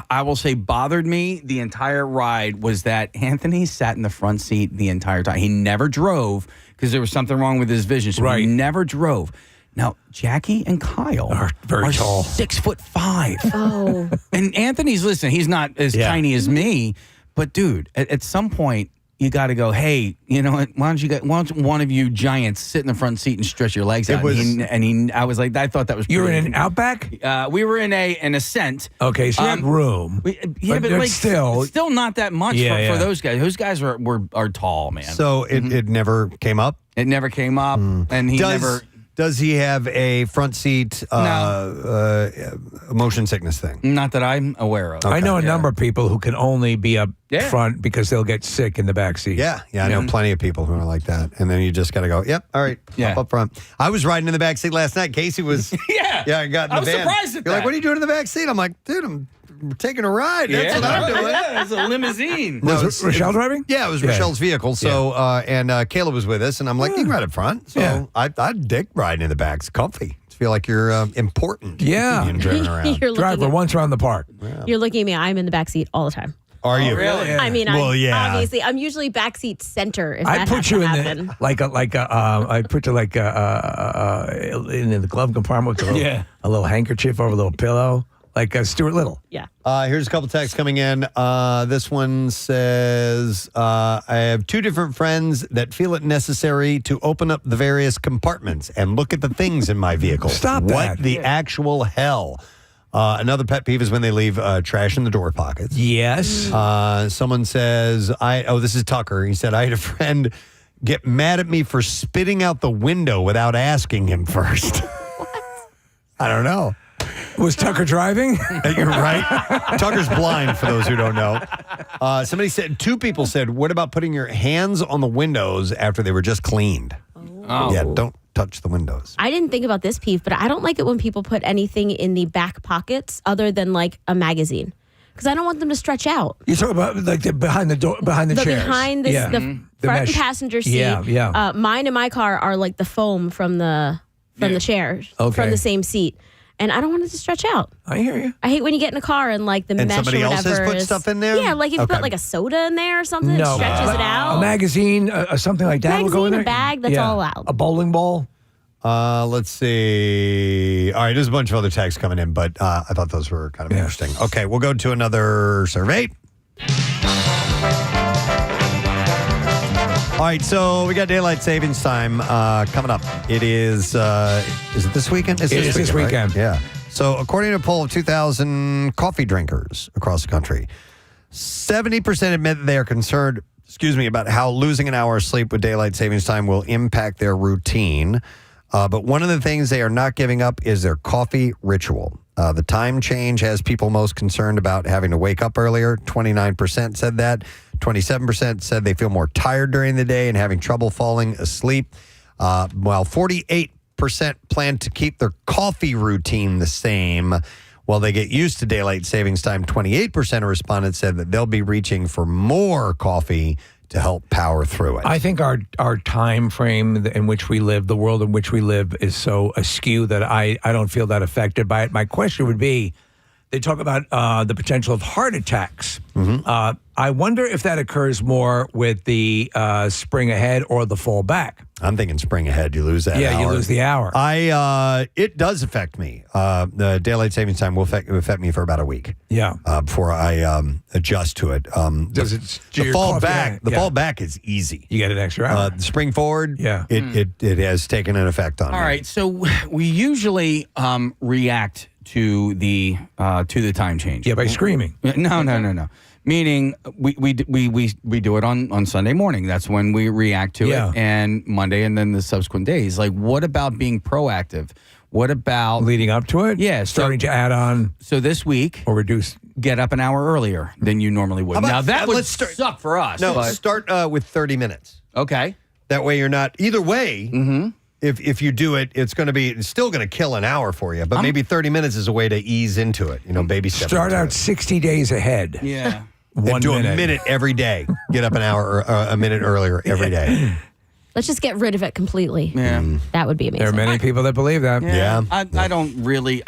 I will say bothered me the entire ride was that Anthony sat in the front seat the entire time. He never drove because there was something wrong with his vision. So he never drove. Now, Jackie and Kyle are very tall. 6'5". Oh. And Anthony's, listen, he's not as tiny as me, but dude, at some point, you got to go, hey, you know what? Why don't one of you giants sit in the front seat and stretch your legs out? I was like, I thought that was You were pretty in an Outback? We were in an Ascent. Okay, so you had room. But like still not that much for those guys. Those guys are tall, man. So it never came up? It never came up, and he never... Does he have a front seat motion sickness thing? Not that I'm aware of. I know a number of people who can only be up front because they'll get sick in the back seat. Yeah, I know plenty of people who are like that. And then you just got to go, yep, all right, up front. I was riding in the back seat last night. Casey was, I got in the van. I was surprised at that. You're like, what are you doing in the back seat? I'm like, dude, I'm taking a ride. That's what I'm doing. Yeah, it's a limousine. Was Rochelle driving? Yeah, it was Rochelle's vehicle. So, and Kayla was with us, and I'm like, you can ride up front. So I'd dig riding in the back. It's comfy. I feel like you're important. Yeah. Being driven around. Driver once around the park. Yeah. You're looking at me. I'm in the back seat all the time. Are you? Really? I mean, obviously, I'm usually backseat center. If I that put has you to in happen. I put you in the glove compartment with a little handkerchief over a little pillow, like Stuart Little. Yeah. Here's a couple texts coming in. This one says, I have two different friends that feel it necessary to open up the various compartments and look at the things in my vehicle. Stop what that. the actual hell? Another pet peeve is when they leave trash in the door pockets. Yes. Someone says, this is Tucker. He said, I had a friend get mad at me for spitting out the window without asking him first. What? I don't know. Was Tucker driving? You're right. Tucker's blind, for those who don't know. Somebody said, two people said, what about putting your hands on the windows after they were just cleaned? Oh. Yeah, don't touch the windows. I didn't think about this peeve, but I don't like it when people put anything in the back pockets other than like a magazine. Because I don't want them to stretch out. You talk about like behind the door, behind the chairs. Behind the front mesh. passenger seat. Yeah. Mine and my car are like the foam from the chairs, from the same seat. And I don't want it to stretch out. I hear you. I hate when you get in a car and like the mesh somebody or else whatever has put stuff in there? Yeah, like if you put like a soda in there or something, it stretches it out. A magazine, something like that will go in there. A bag, that's all allowed. A bowling ball. Let's see. All right, there's a bunch of other tags coming in, but I thought those were kind of interesting. Okay, we'll go to another survey. All right, so we got daylight savings time coming up. It is it this weekend? It is this weekend. Right? Yeah. So according to a poll of 2,000 coffee drinkers across the country, 70% admit that they are concerned, about how losing an hour of sleep with daylight savings time will impact their routine. But one of the things they are not giving up is their coffee ritual. The time change has people most concerned about having to wake up earlier. 29% said that. 27% said they feel more tired during the day and having trouble falling asleep. While 48% plan to keep their coffee routine the same while they get used to daylight savings time. 28% of respondents said that they'll be reaching for more coffee to help power through it. I think our time frame in which we live, the world in which we live, is so askew that I don't feel that affected by it. My question would be, they talk about the potential of heart attacks. Mm-hmm. I wonder if that occurs more with the spring ahead or the fall back. I'm thinking spring ahead. You lose that hour. Yeah, you lose the hour. It does affect me. The daylight savings time will affect me for about a week. Yeah. Before I adjust to it. The fall back? The fall back is easy. You get an extra hour. The spring forward. Yeah. It has taken an effect on me. All right. So we usually react to the time change. Yeah, by screaming. No. Meaning we do it on Sunday morning. That's when we react to it, and Monday, and then the subsequent days. Like, what about being proactive? What about leading up to it? Yeah, starting to add on. So this week, or reduce. Get up an hour earlier than you normally would. Now that would suck for us. No, but start with 30 minutes. Okay. That way you're not either way. Mm-hmm. If you do it, it's still going to kill an hour for you. But maybe 30 minutes is a way to ease into it. Baby step. Start out 60 days ahead. Yeah. And do a minute every day. Get up an hour or a minute earlier every day. Let's just get rid of it completely. Yeah. That would be amazing. There are many people that believe that. Yeah. I don't really.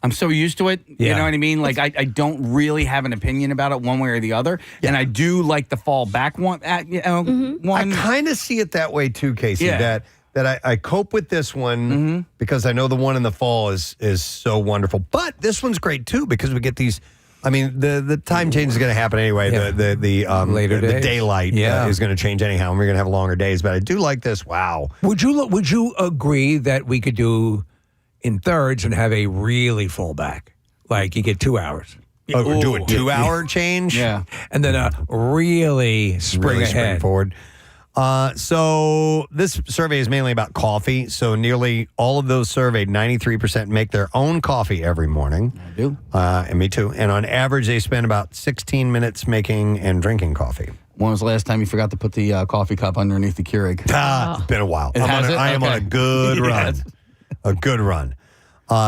I'm so used to it. You know what I mean? Like I don't really have an opinion about it one way or the other. Yeah. And I do like the fall back one. One. I kind of see it that way too, Casey. Yeah. That I cope with this one because I know the one in the fall is so wonderful. But this one's great too because we get these I mean, the time change is going to happen anyway. Yeah. The days. daylight is going to change anyhow, and we're going to have longer days. But I do like this. Wow. Would you agree that we could do in thirds and have a really full back? Like you get 2 hours. Oh, do a 2 hour change? Yeah. And then a really spring ahead. Forward. So this survey is mainly about coffee. So nearly all of those surveyed, 93%, make their own coffee every morning. I do. And me too. And on average, they spend about 16 minutes making and drinking coffee. When was the last time you forgot to put the coffee cup underneath the Keurig? It's been a while. I am on a good run. A good run.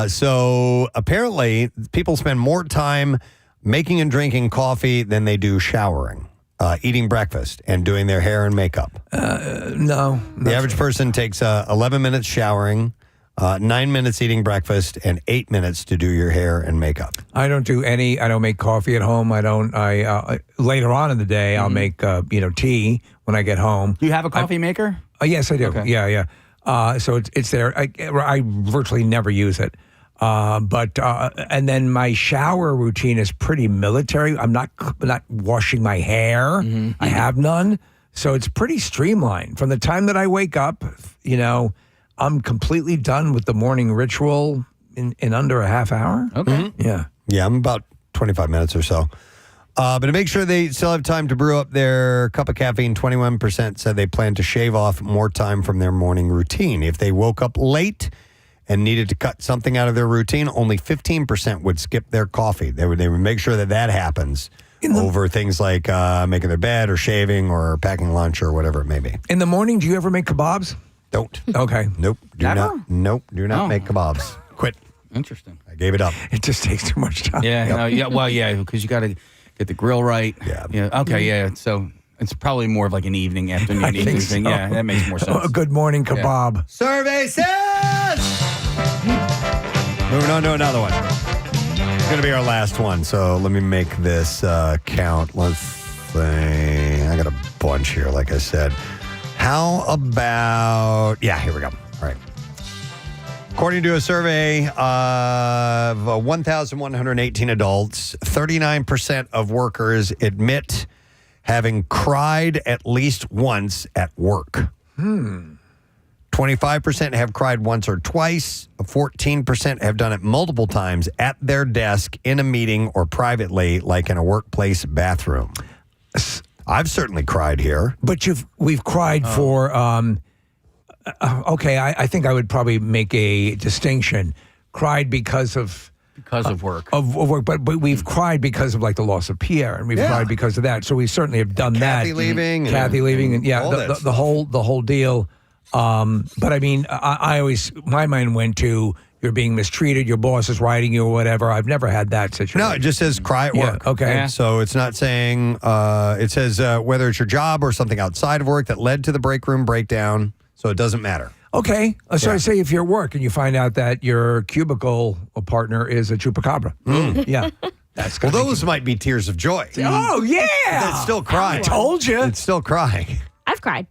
So apparently, people spend more time making and drinking coffee than they do showering, eating breakfast, and doing their hair and makeup. No. The average person takes 11 minutes showering, 9 minutes eating breakfast, and 8 minutes to do your hair and makeup. I don't make coffee at home. Later on in the day, I'll make tea when I get home. Do you have a coffee maker? Yes, I do. Okay. Yeah. So it's there. I virtually never use it. And then my shower routine is pretty military. I'm not washing my hair. I have none. So it's pretty streamlined. From the time that I wake up, I'm completely done with the morning ritual in under a half hour. Okay. Yeah. Yeah, I'm about 25 minutes or so. But to make sure they still have time to brew up their cup of caffeine, 21% said they plan to shave off more time from their morning routine. If they woke up late and needed to cut something out of their routine, only 15% would skip their coffee. They would make sure that happens over things like making their bed or shaving or packing lunch or whatever it may be. In the morning, do you ever make kebabs? Don't. Okay. Nope. Do Never? not make kebabs. Quit. Interesting. I gave it up. It just takes too much time. Yeah. Because you got to get the grill right. Yeah. Okay. Yeah. So it's probably more of like an evening, afternoon, evening thing. Yeah, that makes more sense. A good morning kebab. Survey says. Moving on to another one. It's going to be our last one, so let me make this count. Let's see. I got a bunch here, like I said. How about... Yeah, here we go. All right. According to a survey of 1,118 adults, 39% of workers admit having cried at least once at work. 25% have cried once or twice. 14% have done it multiple times at their desk, in a meeting, or privately, like in a workplace bathroom. I've certainly cried here. But we've cried for... I think I would probably make a distinction. Cried because of work. Of work, but we've cried because of like the loss of Pierre, and we've cried because of that. So we certainly have done that. Kathy leaving. And the whole deal. But I mean, I always, my mind went to you're being mistreated, your boss is writing you or whatever. I've never had that situation. No, it just says cry at work. Okay. Yeah. So it's not saying, it says whether it's your job or something outside of work that led to the break room breakdown. So it doesn't matter. Okay. So I say if you're at work and you find out that your cubicle partner is a chupacabra. Yeah. That's well, those might be tears of joy. Oh, yeah. That's still crying. I told you. It's still crying. I've cried.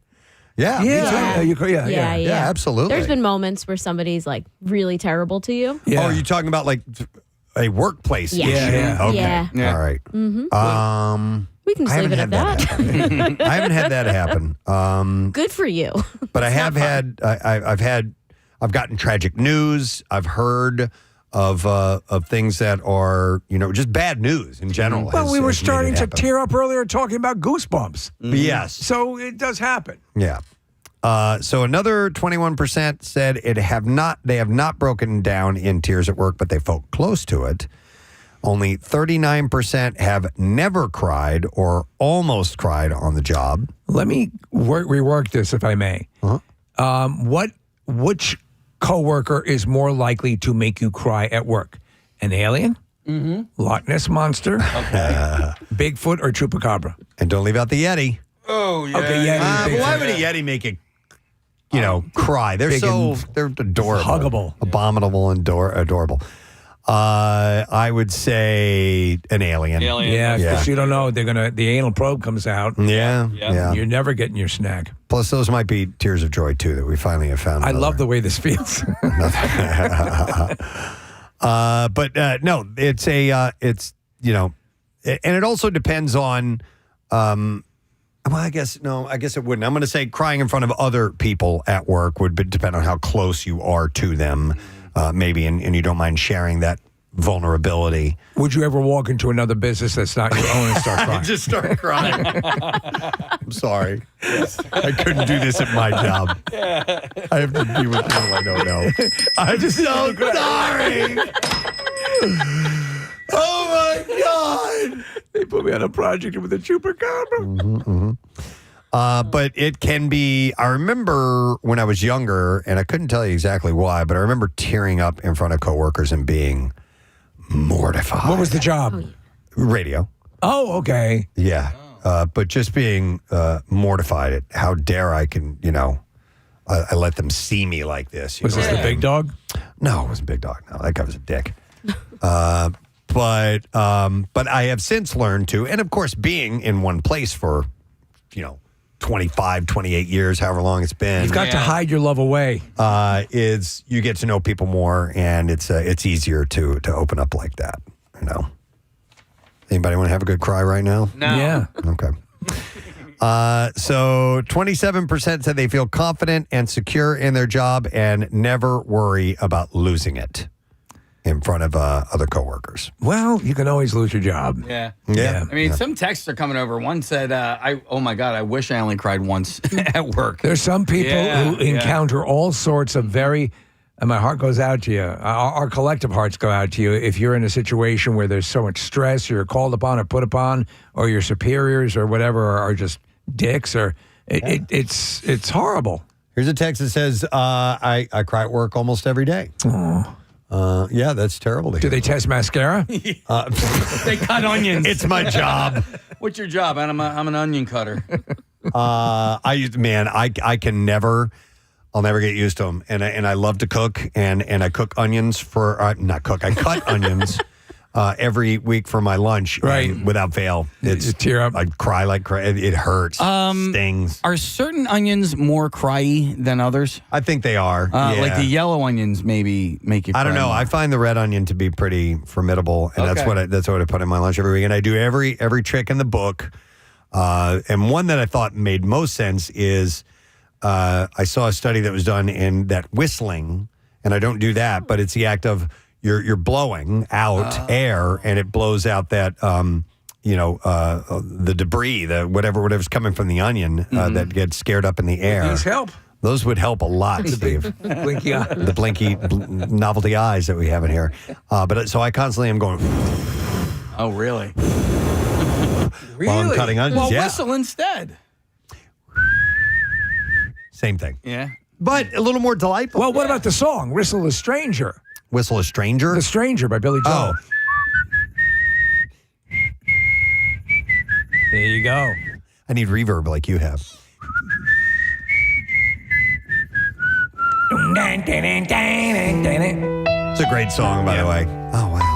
Yeah. Yeah, absolutely. There's been moments where somebody's like really terrible to you. Yeah. Oh, are you talking about like a workplace issue? Okay. Yeah. All right. Mm-hmm. We can just leave it at that. I haven't had that happen. Good for you. But I have had. I've gotten tragic news. I've heard of things that are just bad news in general. Well, we were starting to tear up earlier talking about Goosebumps. Yes. So it does happen. Yeah. So another 21% said they have not broken down in tears at work, but they felt close to it. Only 39% have never cried or almost cried on the job. Let me rework this, if I may. Which coworker is more likely to make you cry at work? An alien? Loch Ness Monster? Okay. Bigfoot or Chupacabra? And don't leave out the Yeti. Oh, yeah. Okay, Yeti. But why would a Yeti make it, cry? They're they're adorable. Huggable. Abominable and adorable. I would say an alien. Yeah, because you don't know. The anal probe comes out. Yeah. You're never getting your snack. Plus, those might be tears of joy, too, that we finally have found. I love the way this feels. But no, it's you know, and it also depends on. Well, I guess it wouldn't. I'm going to say crying in front of other people at work would depend on how close you are to them, maybe, and you don't mind sharing that vulnerability. Would you ever walk into another business that's not your own and start crying? Just start crying. I'm sorry. I couldn't do this at my job. I have to be with people I don't know. I'm just so sorry. Oh, my God. They put me on a project with a chupacabra. But it can be, I remember when I was younger, and I couldn't tell you exactly why, but I remember tearing up in front of coworkers and being mortified. What was the job? Radio. Oh, okay. Yeah. But just being mortified at how dare I can, I let them see me like this. Was this the big dog? No, it wasn't Big Dog. No, that guy was a dick. But I have since learned to, and of course, being in one place for, 25, 28 years, however long it's been. You've got to hide your love away. Is you get to know people more, and it's easier to open up like that. Anybody want to have a good cry right now? No. Yeah. Okay. So 27% said they feel confident and secure in their job and never worry about losing it in front of other coworkers. Well, you can always lose your job. Yeah. Yeah. I mean, some texts are coming over. One said, oh my God, I wish I only cried once at work. There's some people who encounter all sorts of and my heart goes out to you. Our collective hearts go out to you if you're in a situation where there's so much stress, you're called upon or put upon, or your superiors or whatever are just dicks, or it's horrible. Here's a text that says, I cry at work almost every day. Oh. Yeah, that's terrible to hear. Do they test mascara? They cut onions. It's my job. What's your job? I'm an onion cutter. I can never. I'll never get used to them, and I love to cook, and I cook onions I cut onions every week for my lunch, right? Without fail, it's tear up. I cry like crazy. It hurts, stings. Are certain onions more cryy than others? I think they are. Like the yellow onions, maybe make you. I don't know. More. I find the red onion to be pretty formidable, and that's what I put in my lunch every week. And I do every trick in the book. And one that I thought made most sense is. I saw a study that was done in that whistling, and I don't do that, but it's the act of you're blowing out air, and it blows out that the debris, whatever's coming from the onion that gets scared up in the air. These help. Those would help a lot, Steve. Blinky eye. The blinky novelty eyes that we have in here. But so I constantly am going. Oh, really? While I'm cutting onions. Well, yeah. whistle instead. Same thing. Yeah. But a little more delightful. Well, what about the song, Whistle a Stranger? Whistle a Stranger? The Stranger by Billy Joel. Oh. There you go. I need reverb like you have. It's a great song, by the way. Oh, wow.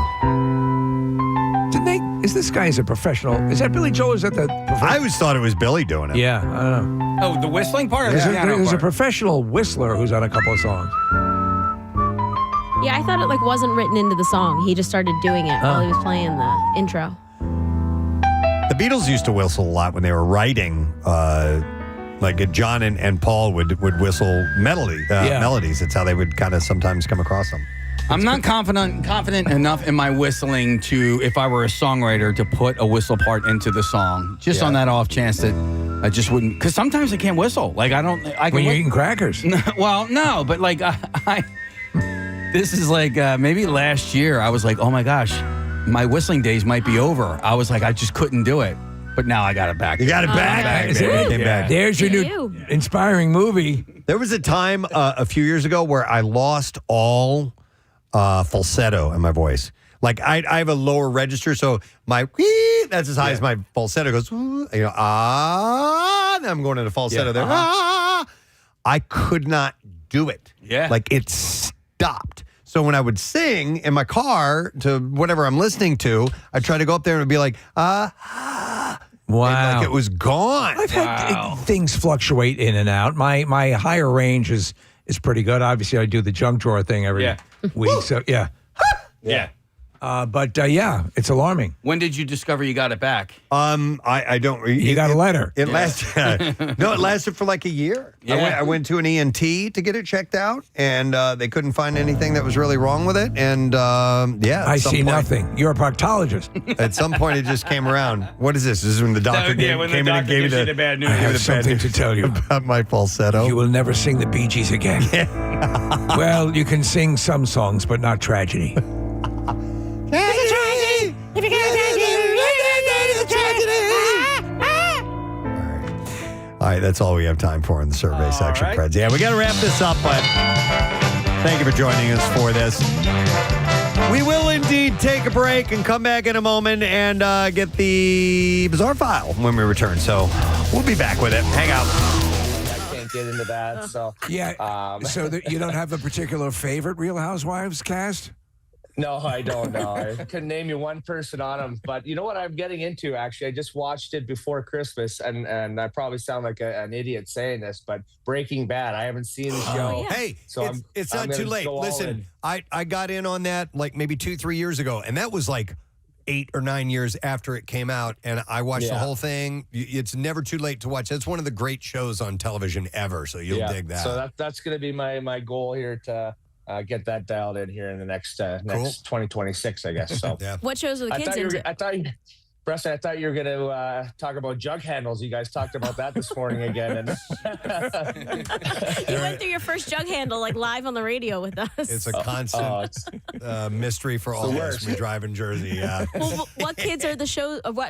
Is this guy a professional? Is that Billy Joel? Is that the professional? I always thought it was Billy doing it. Yeah, I don't know. Oh, the whistling part? There's a professional whistler who's on a couple of songs. Yeah, I thought it wasn't written into the song. He just started doing it while he was playing the intro. The Beatles used to whistle a lot when they were writing. John and Paul would whistle melodies. It's how they would kind of sometimes come across them. I'm not confident enough in my whistling to, if I were a songwriter, to put a whistle part into the song. Just on that off chance that I just wouldn't. Because sometimes I can't whistle. When you're eating crackers. Well, no, but this is maybe last year. I was like, oh my gosh, my whistling days might be over. I was like, I just couldn't do it. But now I got it back. You got it back? There's your new inspiring movie. There was a time a few years ago where I lost all falsetto in my voice. I have a lower register, so my that's as high as my falsetto goes. Then I'm going into falsetto there. I could not do it. Yeah. It stopped. So when I would sing in my car to whatever I'm listening to, I'd try to go up there and be like, Wow. And it was gone. I've had things fluctuate in and out. My higher range is pretty good. Obviously, I do the junk drawer thing every week. So, yeah. Yeah. But it's alarming. When did you discover you got it back? I don't. You got a letter. It lasted. No, it lasted for like a year. Yeah. I went to an ENT to get it checked out, and they couldn't find anything that was really wrong with it. And I see nothing. You're a proctologist. At some point, it just came around. What is this? This is when the doctor came in and gave me the bad news. I have something to tell you about my falsetto. You will never sing the Bee Gees again. Well, you can sing some songs, but not tragedy. All right, that's all we have time for in the survey section, Preds. Yeah, we got to wrap this up, but thank you for joining us for this. We will indeed take a break and come back in a moment and get the bizarre file when we return. So we'll be back with it. Hang out. I can't get into that. So You don't have a particular favorite Real Housewives cast? No, I don't know. I couldn't name you one person on them. But you know what I'm getting into, actually? I just watched it before Christmas, and I probably sound like an idiot saying this, but Breaking Bad. I haven't seen the show. Hey, so it's I'm not too gonna late. go all Listen, in. I got in on that like maybe 2-3 years ago, and that was like 8 or 9 years after it came out, and I watched the whole thing. It's never too late to watch. That's one of the great shows on television ever, so you'll dig that. So that's going to be my goal here to get that dialed in here in the next 2026, I guess. So What shows are the kids into? Preston, I thought you were going to talk about jug handles. You guys talked about that this morning again. And You went through your first jug handle like live on the radio with us. It's a constant mystery for all of us. We drive in Jersey. Yeah. Well, what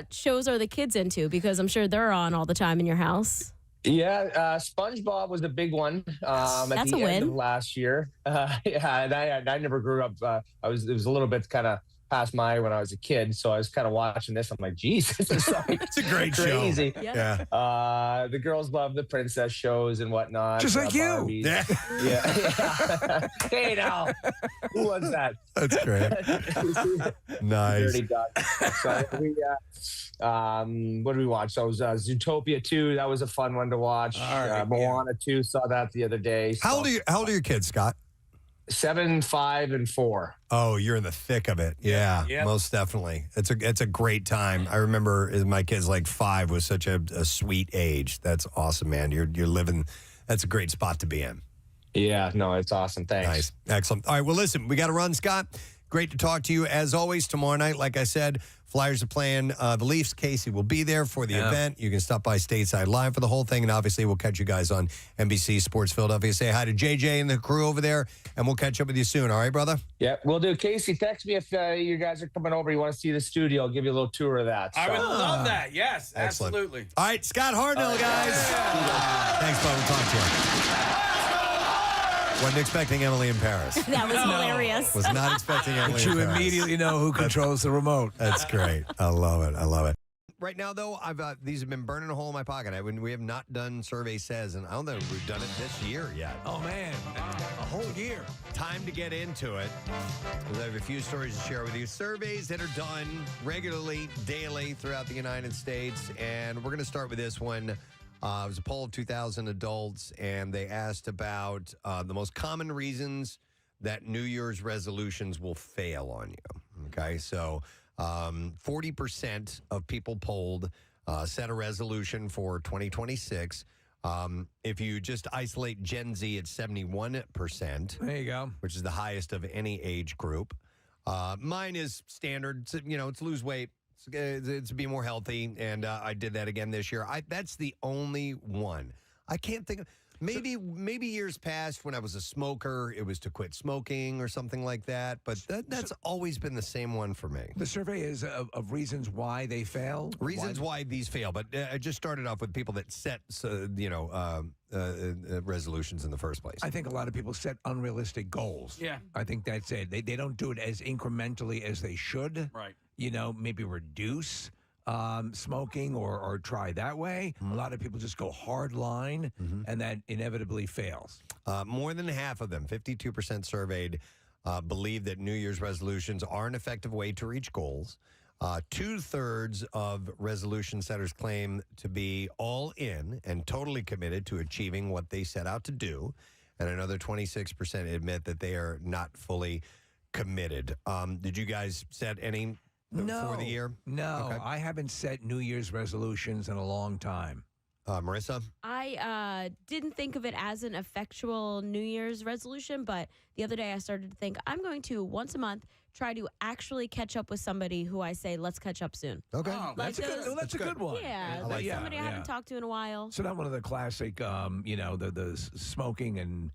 shows are the kids into? Because I'm sure they're on all the time in your house. Yeah, SpongeBob was a big one at That's the a end win. of last year. And I never grew up. It was a little bit kind of past my when I was a kid, so I was kind of watching this. I'm like, geez, this is it's a great crazy. show. Yeah. The girls love the princess shows and whatnot. Just like you. Barbies. Yeah. Yeah. Hey now, who was that? That's great. Nice. Dirty duck. So what did we watch? So it was Zootopia 2. That was a fun one to watch. Moana 2. Saw that the other day. How old are your kids, Scott? 7, 5, and 4. Oh, you're in the thick of it. Yeah, most definitely. It's a great time. I remember my kids like 5 was such a sweet age. That's awesome, man. You're living. That's a great spot to be in. Yeah, no, it's awesome. Thanks. Nice, excellent. All right, well, listen, we got to run, Scott. Great to talk to you as always. Tomorrow night, like I said, Flyers are playing the Leafs. Casey will be there for the event. You can stop by Stateside Live for the whole thing, and obviously we'll catch you guys on NBC Sports Philadelphia. Say hi to JJ and the crew over there, and we'll catch up with you soon. All right, brother? Yeah, we'll do. Casey, text me if you guys are coming over. You want to see the studio. I'll give you a little tour of that. I would love that. Yes, Excellent. absolutely. All right, Scott Hartnell, guys. Thanks, bud. We'll talk to you. Wasn't expecting Emily in Paris. That was hilarious. Was not expecting Emily But in you Paris. immediately know who controls the remote. That's great. I love it. I love it. Right now, though, these have been burning a hole in my pocket. We have not done Survey Says, and I don't know if we've done it this year yet. Oh, man. A whole year. Time to get into it. I have a few stories to share with you. Surveys that are done regularly, daily throughout the United States, and we're going to start with this one. It was a poll of 2,000 adults, and they asked about the most common reasons that New Year's resolutions will fail on you. Okay, so 40% of people polled set a resolution for 2026. If you just isolate Gen Z, it's 71%. There you go. Which is the highest of any age group. Mine is standard. It's lose weight. It's to be more healthy, and I did that again this year. That's the only one. I can't think of maybe years past when I was a smoker, it was to quit smoking or something like that. But that's always been the same one for me. The survey is of reasons why they fail. Reasons why these fail, but I just started off with people that set resolutions in the first place. I think a lot of people set unrealistic goals. Yeah. I think that's it. They don't do it as incrementally as they should. Right. Maybe reduce smoking or try that way. A lot of people just go hard line, and that inevitably fails. More than half of them, 52% surveyed, believe that New Year's resolutions are an effective way to reach goals. 2/3 of resolution setters claim to be all in and totally committed to achieving what they set out to do. And another 26% admit that they are not fully committed. Did you guys set any for the year? No, Okay. I haven't set New Year's resolutions in a long time. Marissa? I didn't think of it as an effectual New Year's resolution, but the other day I started to think I'm going to once a month try to actually catch up with somebody who I say, let's catch up soon. Okay. That's a good one. Yeah, like that. somebody I haven't talked to in a while. So not one of the classic, the smoking and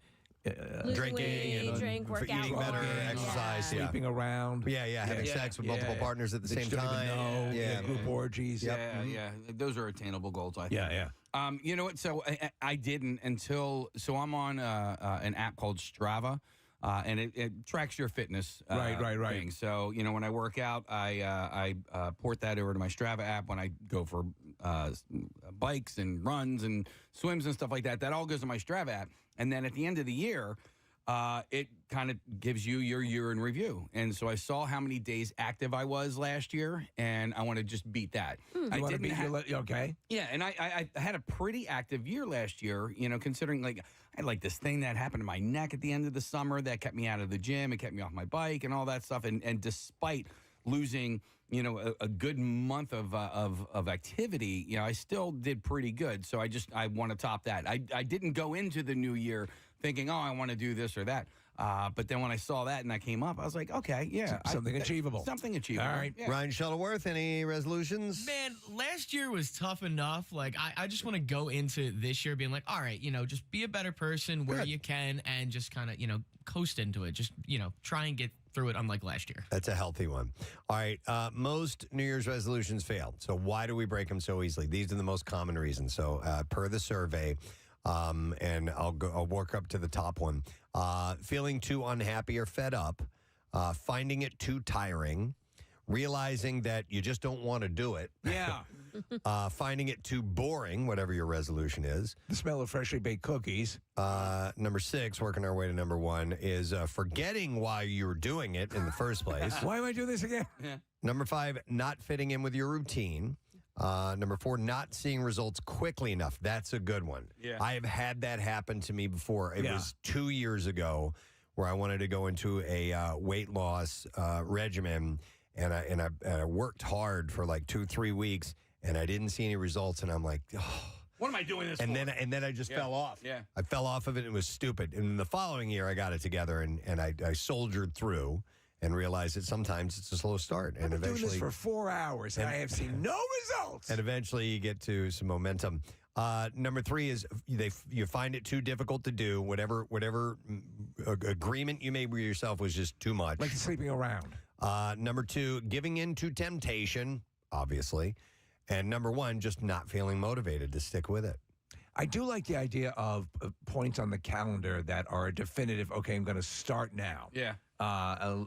Losing weight, drink, work out eating more. better, exercise, sleeping around. having sex with multiple partners at the same time. Group orgies. Yeah. Those are attainable goals, I think. Yeah. You know what? So I didn't until I'm on an app called Strava. And it tracks your fitness right. thing. So, when I work out, I port that over to my Strava app. When I go for bikes and runs and swims and stuff like that, that all goes to my Strava app. And then at the end of the year, it kind of gives you your year in review. And so I saw how many days active I was last year, and I want to just beat that. You want to beat okay? Yeah, and I had a pretty active year last year, considering I had this thing that happened to my neck at the end of the summer that kept me out of the gym, it kept me off my bike and all that stuff. And despite losing, a good month of activity, I still did pretty good. So I want to top that. I didn't go into the new year thinking, I want to do this or that. But then when I saw that and that came up, I was like, okay, yeah. Something achievable. Something achievable. All right. Yeah. Ryan Shuttleworth, any resolutions? Man, last year was tough enough. I just want to go into this year being all right, just be a better person where you can and just kind of, coast into it. Just, try and get through it unlike last year. That's a healthy one. All right. Most New Year's resolutions fail. So why do we break them so easily? These are the most common reasons. So per the survey, and I'll work up to the top one. Feeling too unhappy or fed up, finding it too tiring, realizing that you just don't want to do it. Yeah. Finding it too boring, whatever your resolution is. The smell of freshly baked cookies. Number 6, working our way to number 1, is forgetting why you were doing it in the first place. Why am I doing this again? Yeah. Number 5, not fitting in with your routine. Number 4, not seeing results quickly enough. That's a good one. Yeah. I have had that happen to me before. It was 2 years ago where I wanted to go into a weight loss regimen, and I worked hard for 2-3 weeks, and I didn't see any results, and I'm like, oh. What am I doing this and for? then I just fell off. Yeah. I fell off of it. It was stupid. And the following year, I got it together, and I soldiered through and realized that sometimes it's a slow start. And I've been eventually, doing this for 4 hours, and I have seen no results. And eventually, you get to some momentum. Number 3 is you find it too difficult to do. Whatever agreement you made with yourself was just too much. Like sleeping around. Number 2, giving in to temptation, obviously. And number 1, just not feeling motivated to stick with it. I do like the idea of points on the calendar that are definitive. Okay, I'm going to start now. Yeah. I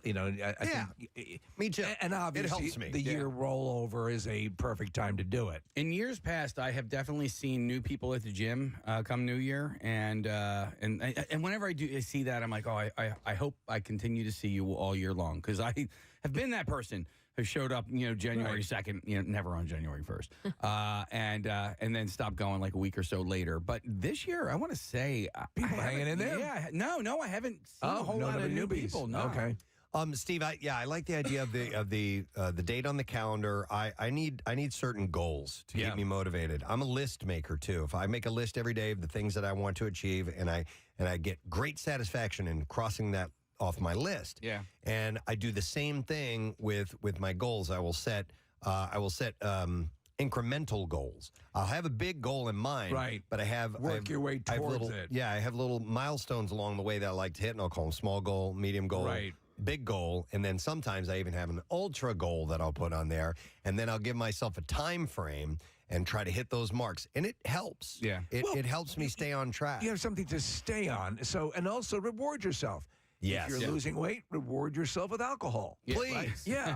think, me too. And obviously, it helps me. The year rollover is a perfect time to do it. In years past, I have definitely seen new people at the gym come New Year, and whenever I see that, I'm like, I hope I continue to see you all year long, because I have been that person who showed up, January 2nd, never on January 1st, and then stopped going a week or so later. But this year, I want to say, people hanging in there. Yeah, no, I haven't seen a whole lot of new people. No. Okay. Steve, I like the idea of the date on the calendar. I need certain goals to keep me motivated. I'm a list maker too. If I make a list every day of the things that I want to achieve, and I get great satisfaction in crossing that off my list. Yeah. And I do the same thing with my goals. I will set incremental goals. I'll have a big goal in mind, right? But I have your way towards it. Yeah, I have little milestones along the way that I like to hit, and I'll call them small goal, medium goal, right, big goal, and then sometimes I even have an ultra goal that I'll put on there, and then I'll give myself a time frame and try to hit those marks, and it helps. Yeah, it helps me stay on track. You have something to stay on. So, and also reward yourself. Yes. If you're losing weight, reward yourself with alcohol. Please. Right? Yeah.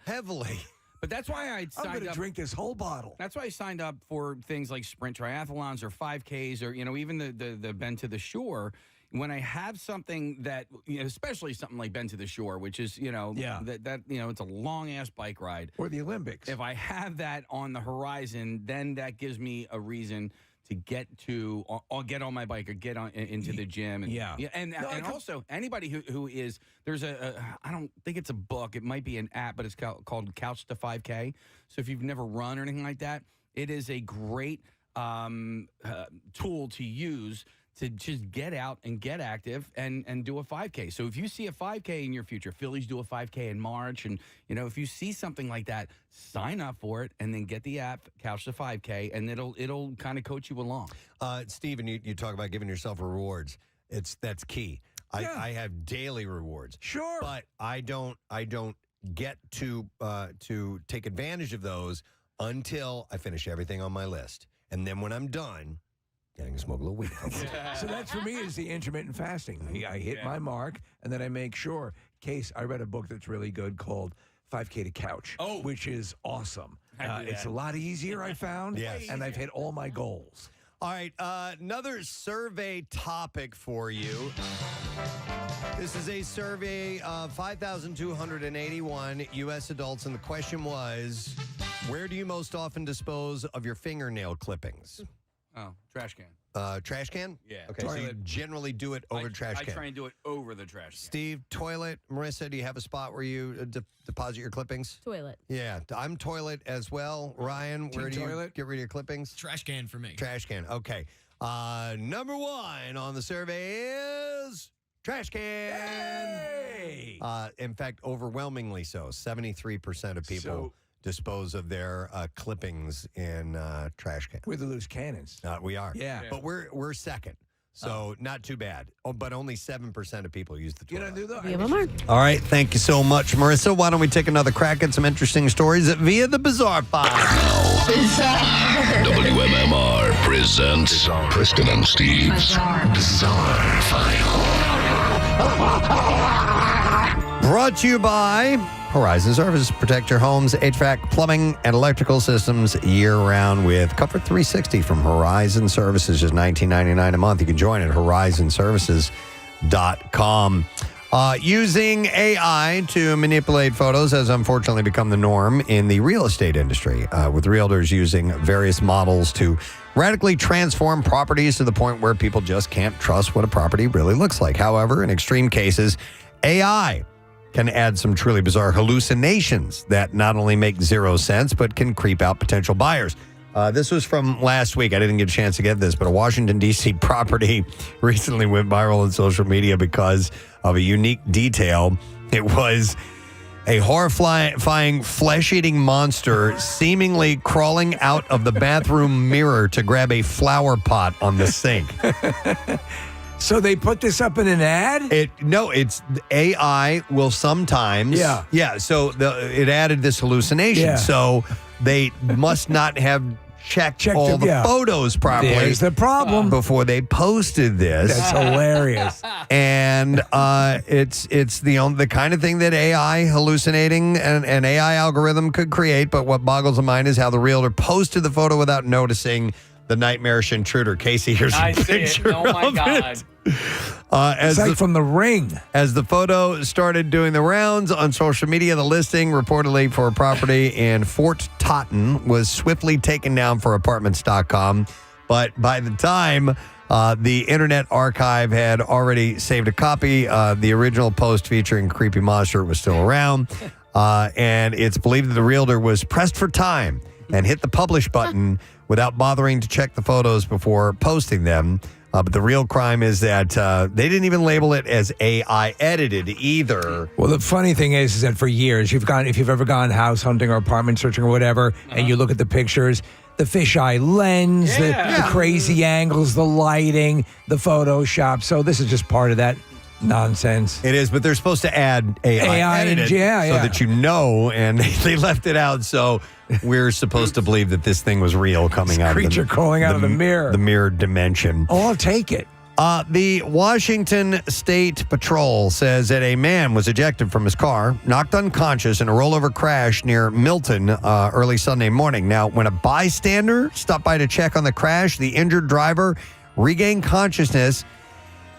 Heavily. But that's why I signed up. I'm going to drink this whole bottle. That's why I signed up for things like sprint triathlons or 5Ks or, even the Bend to the Shore. When I have something that, especially something like Bend to the Shore, which is, that it's a long-ass bike ride. Or the Olympics. If I have that on the horizon, then that gives me a reason to get to or get on my bike or get on into the gym. And, and also anybody who is there's I don't think it's a book. It might be an app, but it's called Couch to 5K. So if you've never run or anything like that, it is a great tool to use to just get out and get active and do a 5K. So if you see a 5K in your future, Phillies do a 5K in March, and if you see something like that, sign up for it and then get the app Couch to 5K, and it'll kind of coach you along. Stephen, you talk about giving yourself rewards. That's key. I have daily rewards. Sure, but I don't get to take advantage of those until I finish everything on my list, and then when I'm done, I can smoke a little weed. So that for me is the intermittent fasting. I hit my mark, and then I make sure. Case, I read a book that's really good called 5K to Couch, which is awesome. It's a lot easier, I found, and I've hit all my goals. All right, another survey topic for you. This is a survey of 5,281 U.S. adults, and the question was, where do you most often dispose of your fingernail clippings? Oh, trash can. Trash can? Yeah. Okay, so you generally do it over trash can. I try and do it over the trash can. Steve, toilet. Marissa, do you have a spot where you deposit your clippings? Toilet. Yeah, I'm toilet as well. Ryan, where do you get rid of your clippings? Trash can for me. Trash can, okay. Number one on the survey is trash can. Hey! In fact, overwhelmingly so. 73% of people dispose of their clippings in trash cans. We're the loose cannons. We are. Yeah. But we're second. So not too bad. But only 7% of people use the toilet. You don't do that? You have a mark. All right. Thank you so much, Marissa. Why don't we take another crack at some interesting stories via the Bizarre File? WMMR presents Preston and Steve's Bizarre File. Brought to you by Horizon Services. Protect your home's HVAC, plumbing, and electrical systems year-round with Comfort 360 from Horizon Services. Just $19.99 a month. You can join at horizonservices.com. Using AI to manipulate photos has unfortunately become the norm in the real estate industry, with realtors using various models to radically transform properties to the point where people just can't trust what a property really looks like. However, in extreme cases, AI can add some truly bizarre hallucinations that not only make zero sense, but can creep out potential buyers. This was from last week. I didn't get a chance to get this, but a Washington, D.C. property recently went viral on social media because of a unique detail. It was a horrifying flesh-eating monster seemingly crawling out of the bathroom mirror to grab a flower pot on the sink. So they put this up in an ad? It's AI will sometimes. Yeah. So it added this hallucination. Yeah. So they must not have checked all the photos properly. There's the problem. Before they posted this. That's hilarious. And it's the kind of thing that AI hallucinating an AI algorithm could create. But what boggles the mind is how the realtor posted the photo without noticing the nightmarish intruder. Casey, here's a picture Oh my of God. it. It's like from The Ring. As the photo started doing the rounds on social media, the listing reportedly for a property in Fort Totten was swiftly taken down for apartments.com. But by the time the Internet Archive had already saved a copy, the original post featuring Creepy Monster was still around. And it's believed that the realtor was pressed for time and hit the publish button without bothering to check the photos before posting them. But the real crime is that they didn't even label it as AI edited either. Well, the funny thing is that for years, if you've ever gone house hunting or apartment searching or whatever, and you look at the pictures, the fisheye lens, the crazy angles, the lighting, the Photoshop. So this is just part of that nonsense. It is, but they're supposed to add AI edited so that you know, and they left it out. So we're supposed to believe that this thing was real coming out of creature crawling out of the mirror. The mirror dimension. Oh, I'll take it. The Washington State Patrol says that a man was ejected from his car, knocked unconscious in a rollover crash near Milton early Sunday morning. Now, when a bystander stopped by to check on the crash, the injured driver regained consciousness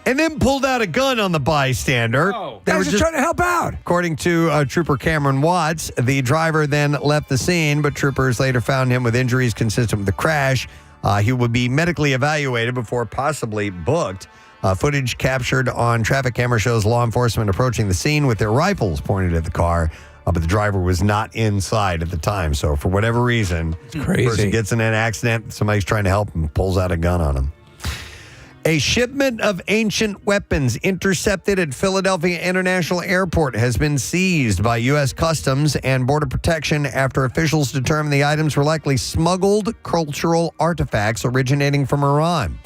and then pulled out a gun on the bystander. They were just trying to help out. According to Trooper Cameron Watts, the driver then left the scene, but troopers later found him with injuries consistent with the crash. He would be medically evaluated before possibly booked. Footage captured on traffic camera shows law enforcement approaching the scene with their rifles pointed at the car, but the driver was not inside at the time. So for whatever reason, the person gets in an accident, somebody's trying to help and pulls out a gun on him. A shipment of ancient weapons intercepted at Philadelphia International Airport has been seized by U.S. Customs and Border Protection after officials determined the items were likely smuggled cultural artifacts originating from Iran.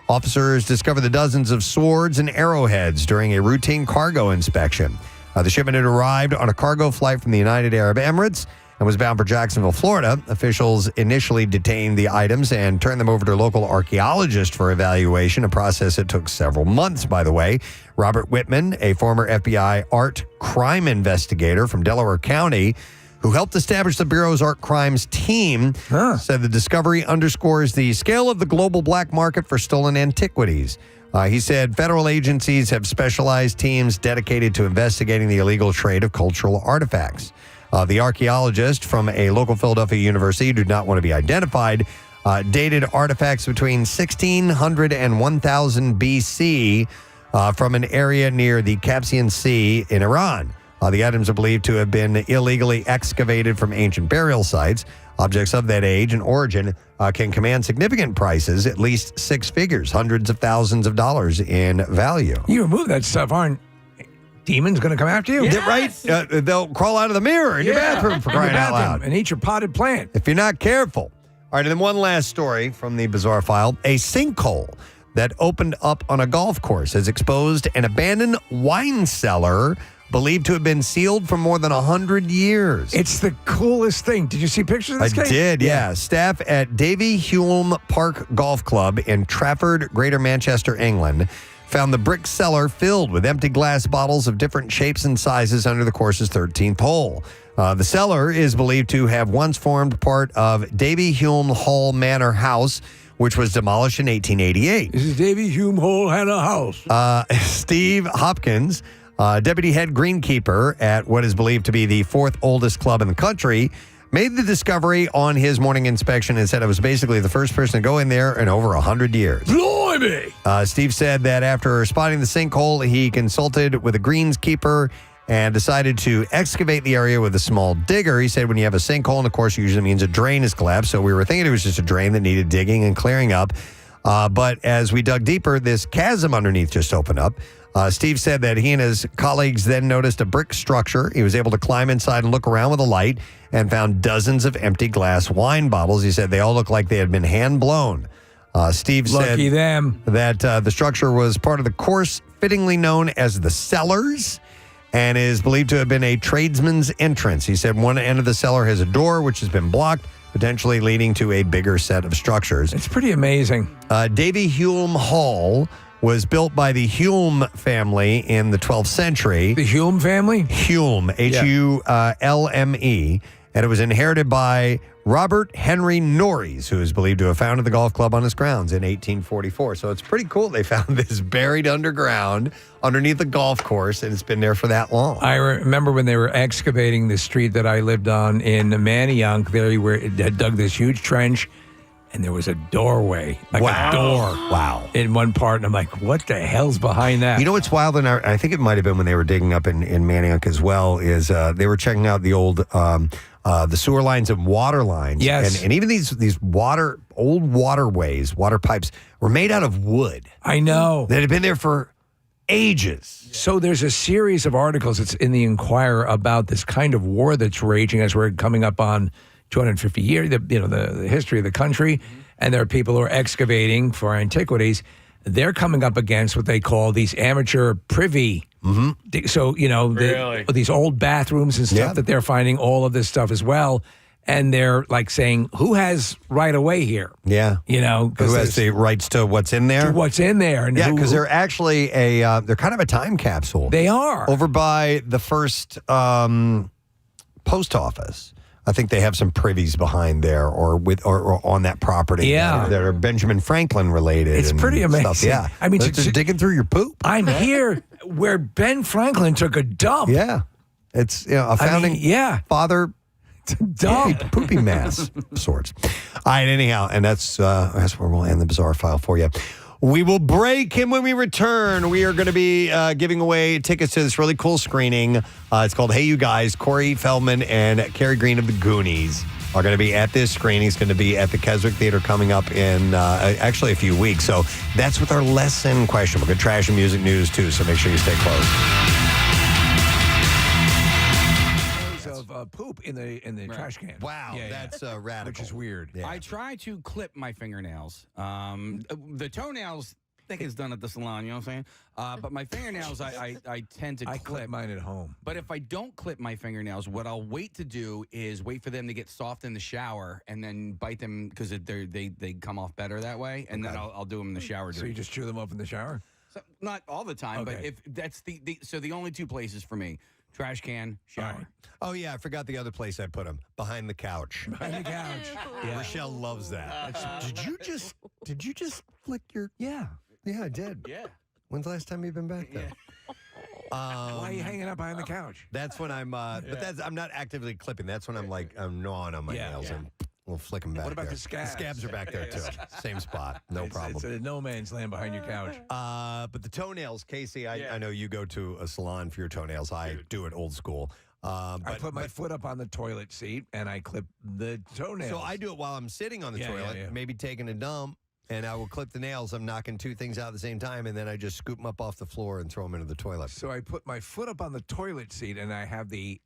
Officers discovered the dozens of swords and arrowheads during a routine cargo inspection. The shipment had arrived on a cargo flight from the United Arab Emirates and was bound for Jacksonville, Florida. Officials initially detained the items and turned them over to local archaeologists for evaluation, a process that took several months, by the way. Robert Whitman, a former FBI art crime investigator from Delaware County, who helped establish the Bureau's art crimes team, said the discovery underscores the scale of the global black market for stolen antiquities. He said federal agencies have specialized teams dedicated to investigating the illegal trade of cultural artifacts. The archaeologist from a local Philadelphia university who did not want to be identified dated artifacts between 1600 and 1000 BC from an area near the Caspian Sea in Iran. The items are believed to have been illegally excavated from ancient burial sites. Objects of that age and origin can command significant prices, at least six figures, hundreds of thousands of dollars in value. You remove that stuff, aren't demons going to come after you? Yeah. Right? They'll crawl out of the mirror in your bathroom for crying out loud. And eat your potted plant. If you're not careful. All right, and then one last story from the bizarre file. A sinkhole that opened up on a golf course has exposed an abandoned wine cellar believed to have been sealed for more than 100 years. It's the coolest thing. Did you see pictures of this I did, yeah. Staff at Davy Hulme Park Golf Club in Trafford, Greater Manchester, England, found the brick cellar filled with empty glass bottles of different shapes and sizes under the course's 13th hole. The cellar is believed to have once formed part of Davy Hulme Hall Manor House, which was demolished in 1888. This is Davy Hulme Hall Manor House. Steve Hopkins, deputy head greenkeeper at what is believed to be the fourth oldest club in the country, made the discovery on his morning inspection and said it was basically the first person to go in there in over 100 years. Blimey! Steve said that after spotting the sinkhole, he consulted with a greenskeeper and decided to excavate the area with a small digger. He said when you have a sinkhole in the course, it usually means a drain is collapsed. So we were thinking it was just a drain that needed digging and clearing up. But as we dug deeper, this chasm underneath just opened up. Steve said that he and his colleagues then noticed a brick structure. He was able to climb inside and look around with a light and found dozens of empty glass wine bottles. He said they all looked like they had been hand-blown. Steve said Lucky them. that the structure was part of the course fittingly known as the Cellars and is believed to have been a tradesman's entrance. He said one end of the cellar has a door which has been blocked, potentially leading to a bigger set of structures. It's pretty amazing. Davy Hulme Hall was built by the Hulme family in the 12th century. The Hulme family? Hulme, Hulme, and it was inherited by Robert Henry Norries, who is believed to have founded the golf club on his grounds in 1844. So it's pretty cool. They found this buried underground underneath the golf course, and it's been there for that long. I remember when they were excavating the street that I lived on in Manayunk, they had dug this huge trench, and there was a doorway, like a door. Wow. In one part, and I'm like, what the hell's behind that? You know what's wild, and I think it might have been when they were digging up in Manayunk as well, is they were checking out the old the sewer lines and water lines. Yes. And even these old waterways, water pipes, were made out of wood. I know. That had been there for ages. So there's a series of articles that's in the Inquirer about this kind of war that's raging as we're coming up on 250 years, the history of the country, and there are people who are excavating for antiquities. They're coming up against what they call these amateur privy. Mm-hmm. So, these old bathrooms and stuff that they're finding, all of this stuff as well. And they're like saying, who has right away here? Yeah. Who has the rights to what's in there? To what's in there. And yeah, because they're actually they're kind of a time capsule. They are. Over by the first post office. I think they have some privies behind there or on that property. Yeah. That are Benjamin Franklin related. It's pretty amazing. Stuff. Yeah. I mean, just digging through your poop. I'm here where Ben Franklin took a dump. Yeah. It's a founding father It's a dump. Poopy mass of sorts. All right, anyhow, and that's where we'll end the bizarre file for you. We will break, and when we return, we are going to be giving away tickets to this really cool screening. It's called Hey You Guys. Corey Feldman and Carrie Green of the Goonies are going to be at this screening. It's going to be at the Keswick Theater coming up in actually a few weeks. So that's with our lesson question. We're going to trash and music news, too, so make sure you stay close. Of poop in the trash can. Wow, that's radical. Which is weird. Yeah. I try to clip my fingernails. The toenails, I think it's done at the salon, you know what I'm saying? But my fingernails, I tend to clip. I clip mine at home. But if I don't clip my fingernails, what I'll wait to do is wait for them to get soft in the shower and then bite them because they come off better that way. And then I'll do them in the shower. So you just chew them up in the shower? So, not all the time, but Okay. if that's the only two places for me. Trash can, shower. Oh, yeah, I forgot the other place I put them. Behind the couch. Behind the couch. Yeah. Rochelle loves that. Did you just flick your... Yeah. Yeah, I did. Yeah. When's the last time you've been back there? Why are you hanging out behind the couch? That's when I'm... But I'm not actively clipping. That's when I'm gnawing on my nails and we'll flick them back. What about there. the scabs? The scabs are back there, too. Same spot. No problem. It's a no man's land behind your couch. But the toenails, Casey, I know you go to a salon for your toenails. I do it old school. I put my foot up on the toilet seat and I clip the toenails. So I do it while I'm sitting on the toilet, maybe taking a dump, and I will clip the nails. I'm knocking two things out at the same time, and then I just scoop them up off the floor and throw them into the toilet. So I put my foot up on the toilet seat and I have the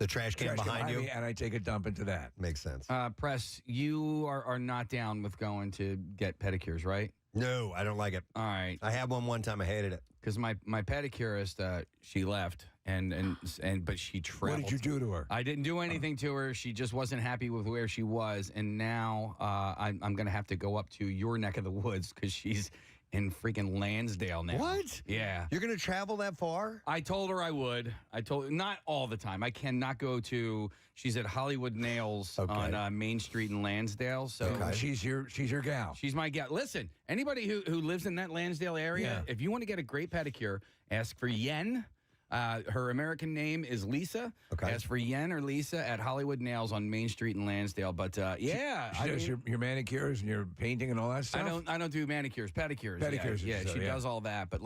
trash can behind you, me, and I take a dump into that. Makes sense. Press, you are not down with going to get pedicures, right? No, I don't like it. All right. I had one time. I hated it. Because my pedicurist, she left, but she traveled. What did you do to her? I didn't do anything to her. She just wasn't happy with where she was, and now I'm going to have to go up to your neck of the woods because she's in freaking Lansdale now. What? Yeah. You're going to travel that far? I told her I would. Not all the time. I cannot go to. She's at Hollywood Nails on Main Street in Lansdale. So she's your gal. She's my gal. Listen, anybody who lives in that Lansdale area, if you want to get a great pedicure, ask for Yen. Her American name is Lisa. Ask for Yen or Lisa at Hollywood Nails on Main Street in Lansdale. But she does your manicures and your painting and all that stuff. I don't do manicures, pedicures. Pedicures. Yeah, she does all that. But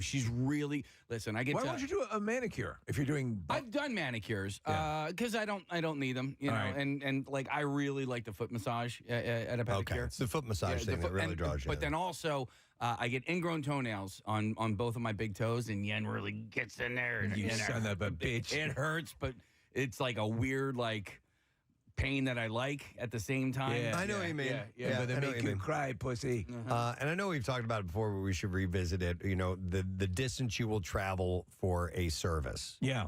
she's really listen. Why don't you do a manicure if you're doing? I've done manicures because I don't need them. You know, and I really like the foot massage at a pedicure. Okay, it's the foot massage thing that really draws you. But then also. I get ingrown toenails on both of my big toes, and Yen really gets in there. You son of a bitch. It hurts, but it's like a weird pain that I like at the same time. Yeah, I know what you mean. Yeah, but they make you cry, pussy. And I know we've talked about it before, but we should revisit it. You know, the distance you will travel for a service. Yeah.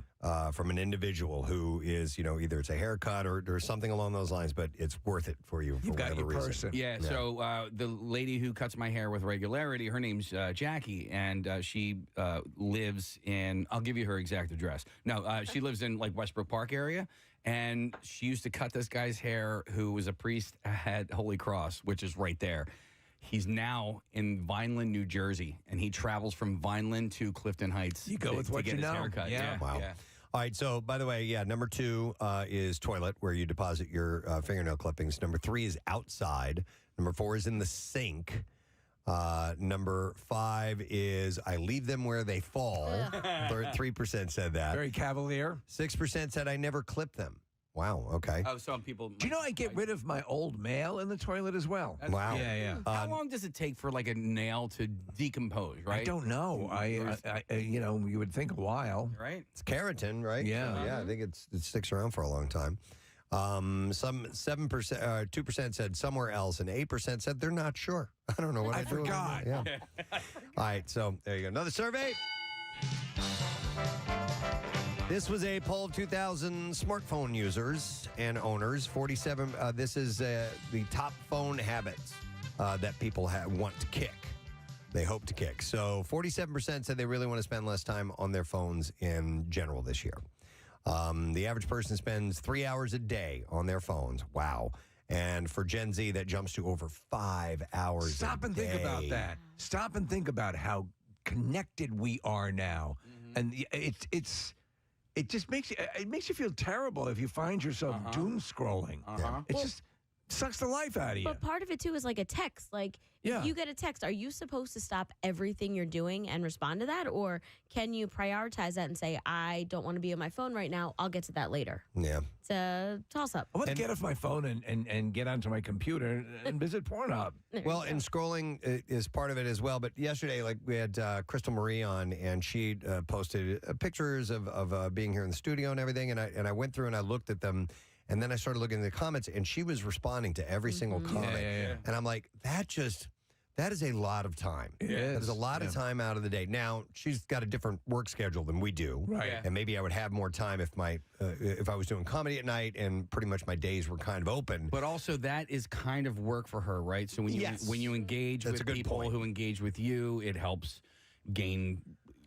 From an individual who is, either it's a haircut or something along those lines, but it's worth it for you for whatever reason. Person. Yeah, so the lady who cuts my hair with regularity, her name's Jackie, and she lives in, I'll give you her exact address. No, she lives in Westbrook Park area. And she used to cut this guy's hair who was a priest at Holy Cross, which is right there. He's now in Vineland, New Jersey, and he travels from Vineland to Clifton Heights. You go with what to get you his know. haircut. Yeah. Wow. Yeah. All right. So, by the way, number 2 is toilet, where you deposit your fingernail clippings. Number 3 is outside. Number 4 is in the sink. Number 5 is I leave them where they fall. 3% said that. Very cavalier. 6% said I never clip them. Wow. Okay. Oh, some people. Do you know I get rid of my old mail in the toilet as well? Wow. Yeah. How long does it take for a nail to decompose? Right. I don't know. You would think a while. Right. It's keratin, right? Yeah. So, I think it sticks around for a long time. Some 7%, 2% said somewhere else, and 8% said they're not sure. I don't know what I do. Forgot. Yeah. All right, so there you go. Another survey. This was a poll of 2,000 smartphone users and owners. 47. This is the top phone habits that people want to kick. They hope to kick. So 47% said they really want to spend less time on their phones in general this year. The average person spends 3 hours a day on their phones. Wow. And for Gen Z, that jumps to over 5 hours Stop a and day. think about that. Stop and think about how connected we are now. And it's it just makes you feel terrible if you find yourself doom scrolling. It just sucks the life out of you. But part of it too is like a text. Like if you get a text, are you supposed to stop everything you're doing and respond to that, or can you prioritize that and say, I don't want to be on my phone right now, I'll get to that later? Yeah. It's a toss-up. I want to get off my phone and get onto my computer and visit Pornhub. Well, and scrolling is part of it as well. But yesterday, like we had Crystal Marie on, and she posted pictures of being here in the studio and everything. And I went through and I looked at them, and then I started looking at the comments, and she was responding to every single comment. And I'm like, that is a lot of time. It That is. is a lot of time out of the day. Now, she's got a different work schedule than we do. Right. And maybe I would have more time if I was doing comedy at night and pretty much my days were kind of open. But also that is kind of work for her, right? So when you engage That's a with good people point. who engage with you, it helps gain,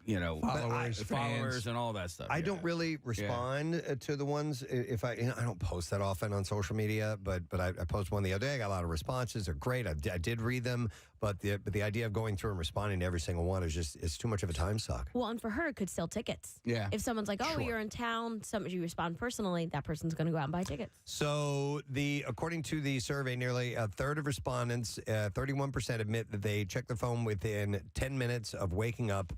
followers and all that stuff. I don't really respond to the ones if I don't post that often on social media, but I posted one the other day. I got a lot of responses. They're great. I did read them, but the idea of going through and responding to every single one is just it's too much of a time suck. Well, and for her, it could sell tickets. Yeah. If someone's like, Sure. you're in town, you respond personally, that person's going to go out and buy tickets. So according to the survey, nearly a third of respondents, 31% admit that they check their phone within 10 minutes of waking up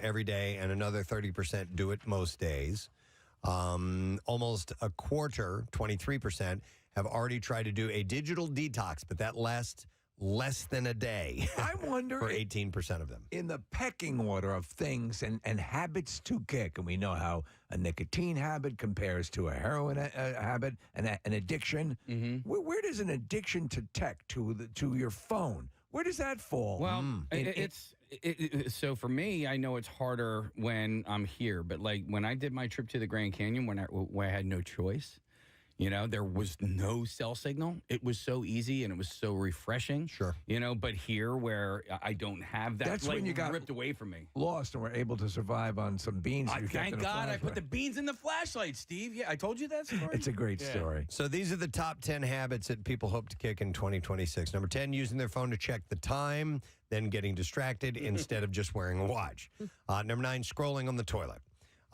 every day, and another 30% do it most days. Almost a quarter, 23%, have already tried to do a digital detox, but that lasts less than a day. I wonder for 18% of them. in the pecking order of things and habits to kick, and we know how a nicotine habit compares to a heroin habit and an addiction. Where does an addiction to tech, to your phone, where does that fall? Well, so for me, I know it's harder when I'm here, but like when I did my trip to the Grand Canyon, where I had no choice, there was no cell signal. It was so easy and it was so refreshing. Sure. But here where I don't have that, That's when you got ripped away from me. Lost and were able to survive on some beans. you kept Thank in a God I put flashlight. the beans in the flashlight, Steve. Yeah, I told you that story. It's a great story. So these are the top 10 habits that people hope to kick in 2026. Number 10, using their phone to check the time, then getting distracted instead of just wearing a watch. Number 9, scrolling on the toilet.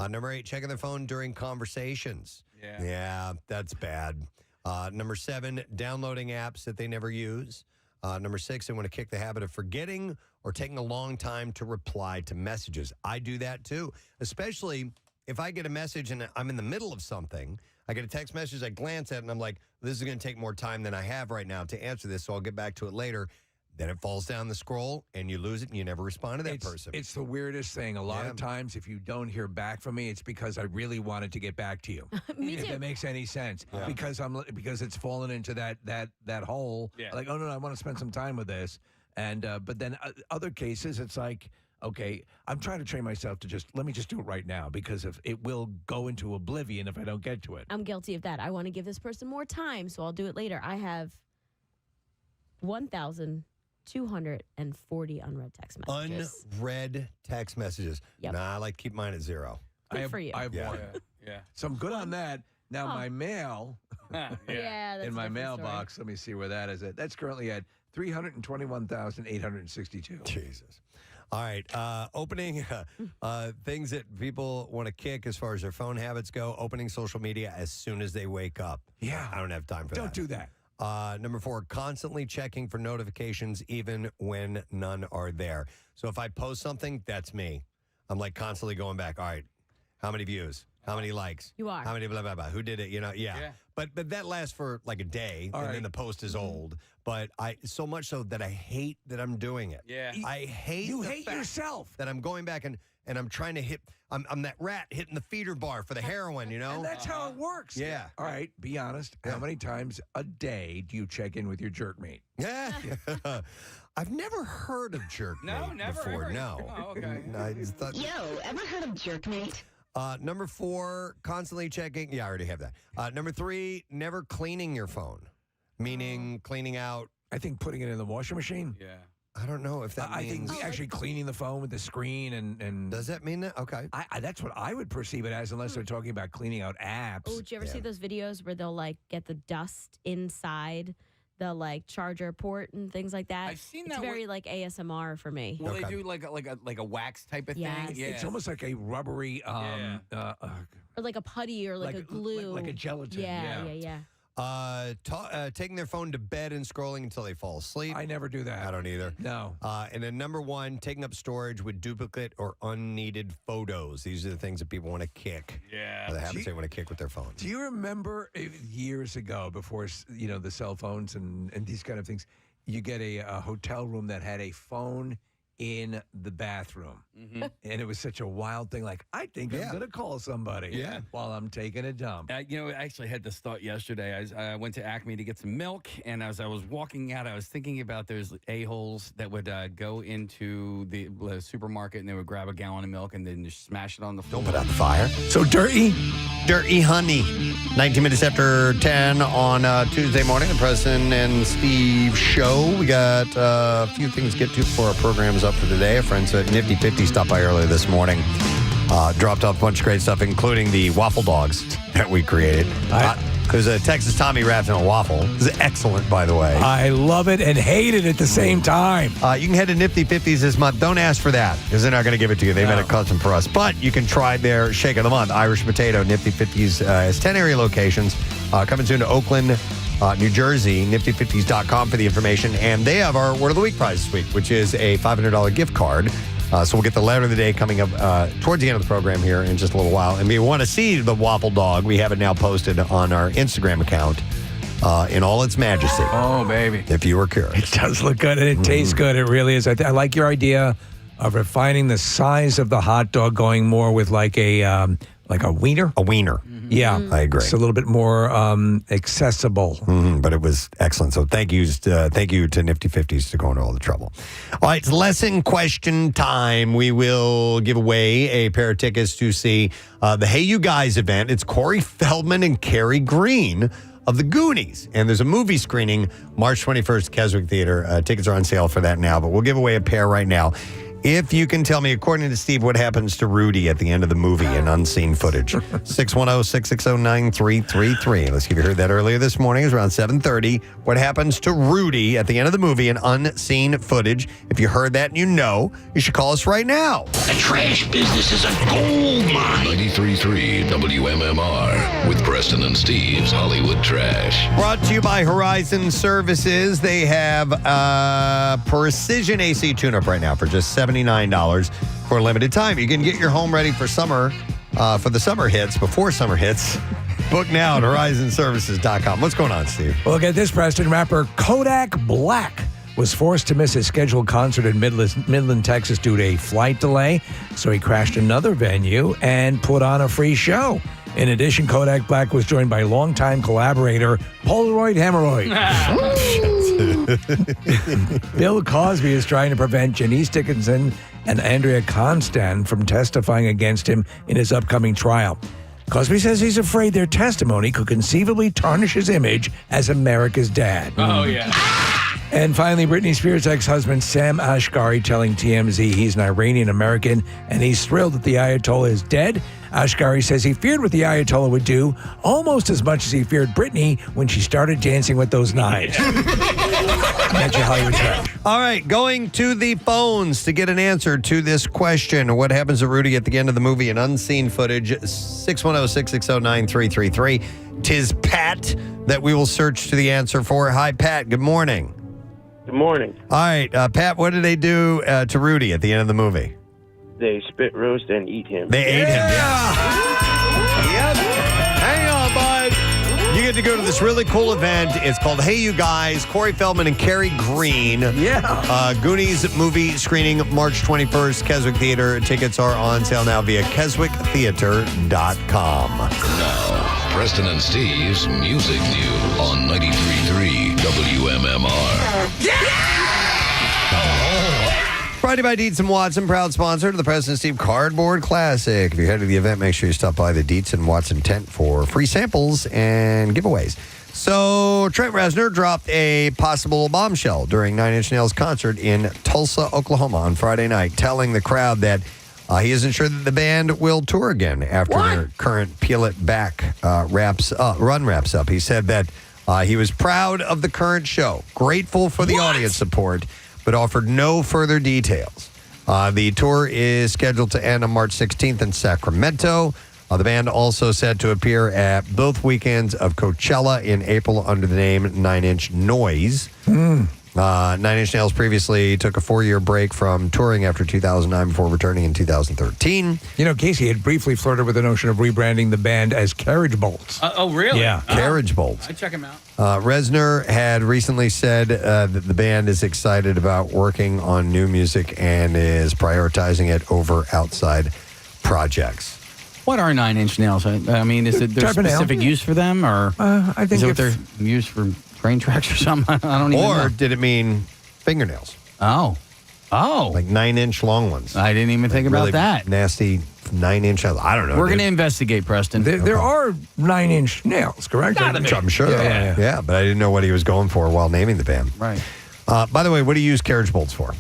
Number 8, checking their phone during conversations. Yeah, that's bad. Number 7, downloading apps that they never use. Number 6, they want to kick the habit of forgetting or taking a long time to reply to messages. I do that too, especially if I get a message and I'm in the middle of something. I get a text message, I glance at it, and I'm like, this is going to take more time than I have right now to answer this, so I'll get back to it later. Then it falls down the scroll, and you lose it, and you never respond to that person. It's the weirdest thing. A lot of times, if you don't hear back from me, it's because I really wanted to get back to you. Me If too. that makes any sense, because it's fallen into that hole. Yeah. Like, oh no, I want to spend some time with this, and but then other cases, it's like, okay, I'm trying to train myself to let me just do it right now, because if it will go into oblivion if I don't get to it. I'm guilty of that. I want to give this person more time, so I'll do it later. I have 1,240 unread text messages. Unread text messages. Yep. Nah, I like to keep mine at 0. Good for you. I have one. Yeah. So I'm good on that. Now my mail Yeah, that's in a my different mailbox. Let me see where that is. That's currently at 321,862. Jesus. All right. Opening things that people want to kick as far as their phone habits go. Opening social media as soon as they wake up. Yeah. I don't have time for that. Don't do that. Number 4, constantly checking for notifications even when none are there. So if I post something, that's me. I'm like constantly going back. All right, how many views? How many likes? You are. How many blah, blah, blah? Who did it? Yeah. But that lasts for like a day, and then the post is old. But so much so that I hate that I'm doing it. Yeah. I hate You the hate fact yourself. that I'm going back and I'm trying to hit, I'm that rat hitting the feeder bar for the heroin, And that's how it works. Yeah. All right, be honest. How many times a day do you check in with your jerk mate? Yeah. I've never heard of jerkmate before. ever. No. Oh, okay. I just thought, Yo, ever heard of jerkmate? number 4, constantly checking. Yeah, I already have that. Number 3, never cleaning your phone, meaning cleaning out. I think putting it in the washing machine. Yeah. I don't know if that I means. think actually cleaning the phone with the screen and Does that mean that? Okay. that's what I would perceive it as, unless they're talking about cleaning out apps. Oh, did you ever see those videos where they'll like get the dust inside the like charger port and things like that. I've seen it's that very like ASMR for me. Will they do like a wax type of Yes. thing? Yeah. It's almost like a rubbery, Or like a putty or like a glue. like a gelatin. Yeah. Taking their phone to bed and scrolling until they fall asleep. I never do that. I don't either. No. And then number 1, taking up storage with duplicate or unneeded photos. These are the things that people want to kick. Yeah. Or the habits they want to kick with their phones. Do you remember years ago, before the cell phones and these kind of things, you get a hotel room that had a phone in the bathroom, and it was such a wild thing. Like, I think I'm going to call somebody while I'm taking a dump. I actually had this thought yesterday. I went to Acme to get some milk, and as I was walking out, I was thinking about those a-holes that would go into the supermarket, and they would grab a gallon of milk and then just smash it on the floor. Don't put out the fire. So dirty. Dirty honey. 19 minutes after 10 on Tuesday morning, the Preston and Steve show. We got a few things to get to before our program is up for today. Our friends at Nifty 50 stopped by earlier this morning. Dropped off a bunch of great stuff, including the waffle dogs that we created. There's a Texas Tommy wrapped in a waffle. This is excellent, by the way. I love it and hate it at the same time. You can head to Nifty 50s this month. Don't ask for that, because they're not going to give it to you. They made it custom for us. But you can try their Shake of the Month, Irish Potato. Nifty 50s has 10 area locations. Coming soon to Oakland, New Jersey, nifty50s.com for the information. And they have our Word of the Week prize this week, which is a $500 gift card. So we'll get the letter of the day coming up towards the end of the program here in just a little while. And if you want to see the waffle dog, we have it now posted on our Instagram account in all its majesty. Oh, baby. If you were curious. It does look good, and it tastes good. It really is. I like your idea of refining the size of the hot dog, going more with like a wiener. A wiener. Yeah, I agree. It's a little bit more accessible. But it was excellent. So thank you to Nifty 50s to go into all the trouble. All right, it's lesson question time. We will give away a pair of tickets to see the Hey You Guys event. It's Corey Feldman and Carrie Green of the Goonies. And there's a movie screening March 21st, Keswick Theater. Tickets are on sale for that now, but we'll give away a pair right now. If you can tell me, according to Steve, what happens to Rudy at the end of the movie in unseen footage. 610-660-9333. Let's see if you heard that earlier this morning. It was around 7:30. What happens to Rudy at the end of the movie in unseen footage? If you heard that and you know, you should call us right now. The trash business is a gold mine. 93.3 WMMR with Preston and Steve's Hollywood Trash. Brought to you by Horizon Services. They have a precision AC tune-up right now for just $79 for a limited time. You can get your home ready for summer, for the summer hits, before summer hits. Book now at horizonservices.com. What's going on, Steve? Well, get this, Preston. Rapper Kodak Black was forced to miss his scheduled concert in Midland, Texas due to a flight delay. So he crashed another venue and put on a free show. In addition, Kodak Black was joined by longtime collaborator Polaroid Hemorrhoid. Bill Cosby is trying to prevent Janice Dickinson and Andrea Constant from testifying against him in his upcoming trial. Cosby says he's afraid their testimony could conceivably tarnish his image as America's dad. Oh, yeah. And finally, Britney Spears' ex-husband Sam Ashghari telling TMZ he's an Iranian-American and he's thrilled that the Ayatollah is dead. Ashghari says he feared what the Ayatollah would do almost as much as he feared Britney when she started dancing with those knives. That's your Hollywood Trash. All right, going to the phones to get an answer to this question. What happens to Rudy at the end of the movie in unseen footage? 610-660-9333. 'Tis Pat that we will search to the answer for. Hi, Pat. Good morning. Good morning. All right, Pat, what did they do to Rudy at the end of the movie? They spit roast and eat him. They ate him, yes. Yep. Hang on, bud. You get to go to this really cool event. It's called Hey You Guys, Corey Feldman and Carrie Green. Yeah. Goonies movie screening March 21st, Keswick Theater. Tickets are on sale now via keswicktheater.com. Now, Preston and Steve's Music News on 93.3 WMMR. Brought to you by Dietz & Watson, proud sponsor to the Preston and Steve Cardboard Classic. If you're headed to the event, make sure you stop by the Dietz & Watson tent for free samples and giveaways. So Trent Reznor dropped a possible bombshell during Nine Inch Nails' concert in Tulsa, Oklahoma on Friday night, telling the crowd that he isn't sure that the band will tour again after their current Peel It Back run wraps up. He said that He was proud of the current show, grateful for the audience support, but offered no further details. The tour is scheduled to end on March 16th in Sacramento. The band also set to appear at both weekends of Coachella in April under the name 9 Inch Noise. 9 Inch Nails previously took a 4-year break from touring after 2009 before returning in 2013. You know, Casey had briefly flirted with the notion of rebranding the band as Carriage Bolts. Oh, really? Yeah. Carriage Bolts. I check him out. Reznor had recently said that the band is excited about working on new music and is prioritizing it over outside projects. What are 9 Inch Nails? I mean, is it there's specific use for them, or I think is it what they're used for train tracks or something? I don't even know. Or did it mean fingernails? Oh. Like 9-inch long ones. I didn't even think about really that. Nasty 9-inch. I don't know. We're going to investigate, Preston. There are 9-inch nails, correct? I'm sure. Yeah. But I didn't know what he was going for while naming the band. Right. By the way, what do you use carriage bolts for?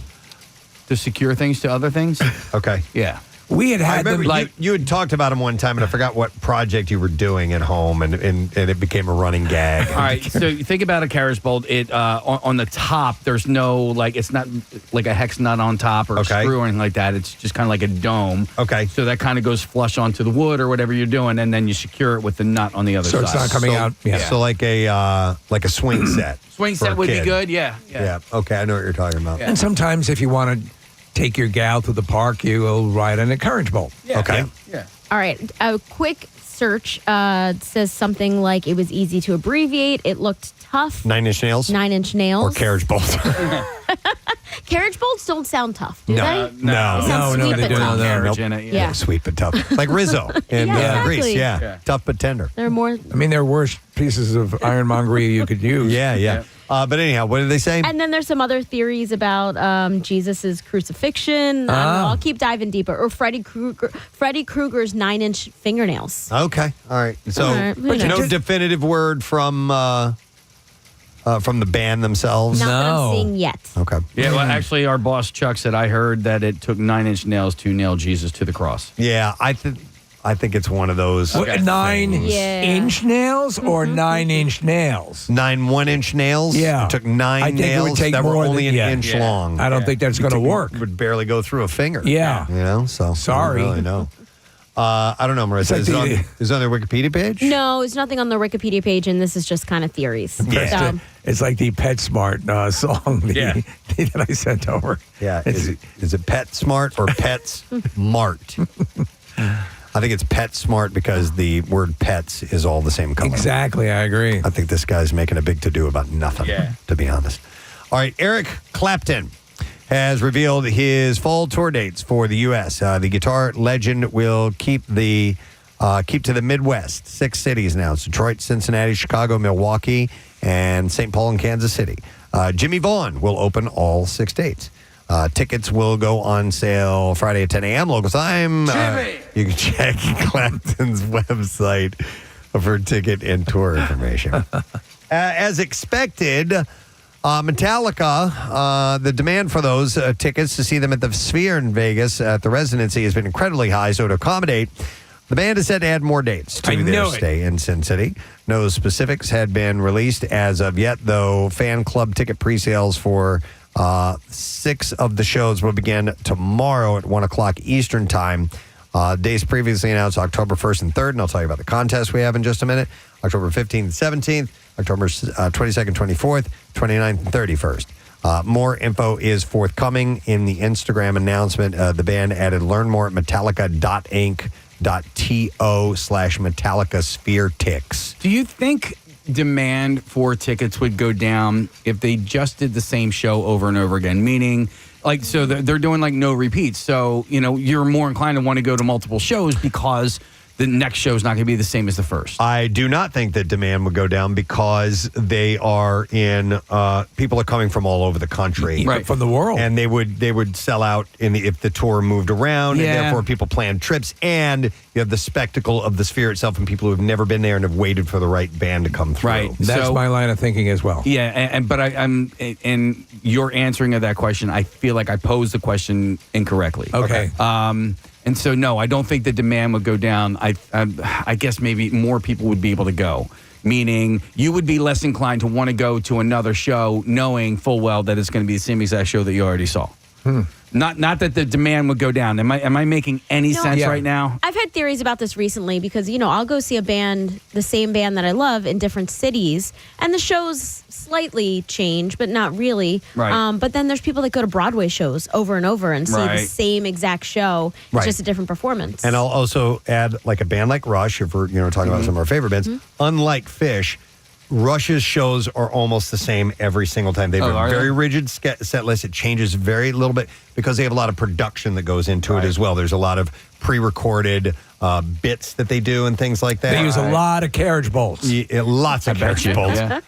To secure things to other things? Okay. Yeah. We had I remember them you had talked about them one time, and I forgot what project you were doing at home, and it became a running gag. All right, so you think about a carriage bolt. It on the top, there's no it's not like a hex nut on top or a screw or anything like that. It's just kind of like a dome. Okay. So that kind of goes flush onto the wood or whatever you're doing, and then you secure it with the nut on the other side. So it's not coming out. Yeah. So like a swing set. Swing for set a would be kid. good. Yeah. Okay, I know what you're talking about. And sometimes if you want to take your gal to the park, you will ride on a carriage bolt. Yeah. Okay. Yeah. All right. A quick search says something like it was easy to abbreviate. It looked tough. 9-inch nails? 9-inch nails. Or carriage bolts? Carriage bolts don't sound tough, do they? No. They sound sweet they but do. tough. Carriage Nope. in it. Yeah. Sweet but tough. Like Rizzo in exactly. Greece. Yeah. Tough but tender. They're more. I mean, there are worse pieces of ironmongery you could use. Yeah. But anyhow, what did they say? And then there's some other theories about Jesus' crucifixion. I'll keep diving deeper. Or Freddy Krueger's 9-inch fingernails. Okay. All right. So, All right. but no definitive word from the band themselves? Not that I'm seeing yet. Okay. Yeah, well, actually, our boss, Chuck, said, I heard that it took 9-inch nails to nail Jesus to the cross. Yeah, I think it's one of those. What, 9-inch nails or 9-inch nails? 9 1-inch nails? Yeah. It took 9 I think nails it would take that were more only than- an inch long. I don't think that's going to work. Would barely go through a finger. Yeah. You know, so. Sorry. I don't really know. I don't know, Marissa. It's like Is it on their Wikipedia page? No, there's nothing on the Wikipedia page, and this is just kind of theories. Yeah. So, It's like the PetSmart song that I sent over. Yeah. Is it Pet Smart or Pets Mart? I think it's Pet Smart because the word pets is all the same color. Exactly, I agree. I think this guy's making a big to-do about nothing, to be honest. All right, Eric Clapton has revealed his fall tour dates for the U.S. The guitar legend will keep to the Midwest. 6 cities now. It's Detroit, Cincinnati, Chicago, Milwaukee, and St. Paul and Kansas City. Jimmy Vaughn will open all 6 dates. Tickets will go on sale Friday at 10 a.m. local time. You can check Clapton's website for ticket and tour information. As expected, Metallica, the demand for those tickets to see them at the Sphere in Vegas at the Residency has been incredibly high. So to accommodate, the band is set to add more dates to their stay in Sin City. No specifics had been released as of yet, though fan club ticket pre-sales for 6 of the shows will begin tomorrow at 1 o'clock Eastern time. Days previously announced October 1st and 3rd, and I'll tell you about the contest we have in just a minute. October 15th and 17th, October 22nd, 24th, 29th, and 31st. More info is forthcoming in the Instagram announcement. The band added learn more at metallica.inc.to/Metallica Sphere Ticks. Do you think demand for tickets would go down if they just did the same show over and over again? Meaning, like, so they're doing like no repeats. So, you know, you're more inclined to want to go to multiple shows because the next show is not going to be the same as the first. I do not think that demand would go down because they are in. People are coming from all over the country, Right. From the world, and they would sell out if the tour moved around, Yeah. and therefore people plan trips, and you have the spectacle of the Sphere itself, and people who have never been there and have waited for the right band to come through. Right. That's So- my line of thinking as well. Yeah, but I'm in your answering of that question, I feel like I posed the question incorrectly. Okay. And so, no, I don't think the demand would go down. I guess maybe more people would be able to go, meaning you would be less inclined to want to go to another show knowing full well that it's going to be the same exact show that you already saw. Not that the demand would go down. Am I making any sense right now? I've had theories about this recently because, I'll go see a band, the same band that I love, in different cities, and the shows slightly change, but not really. Right. But then there's people that go to Broadway shows over and over and see the same exact show. It's Right. just a different performance. And I'll also add, like a band like Rush, if we're talking about some of our favorite bands, unlike Fish, Rush's shows are almost the same every single time. They have a very rigid set list. It changes very little bit because they have a lot of production that goes into it as well. There's a lot of pre-recorded bits that they do and things like that. They use a lot of carriage bolts. Lots of carriage bolts. Yeah.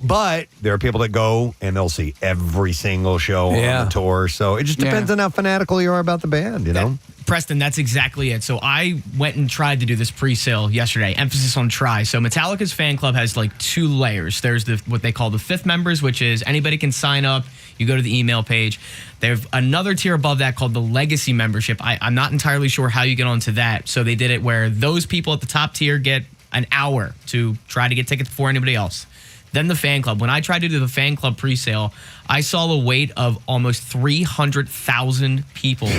But there are people that go and they'll see every single show on the tour. So it just depends on how fanatical you are about the band, Preston, that's exactly it. So I went and tried to do this pre-sale yesterday. Emphasis on try. So Metallica's fan club has like 2 layers. There's what they call the 5th members, which is anybody can sign up. You go to the email page. There's another tier above that called the legacy membership. I'm not entirely sure how you get onto that. So they did it where those people at the top tier get an hour to try to get tickets before anybody else. Then the fan club. When I tried to do the fan club pre-sale, I saw a wait of almost 300,000 people in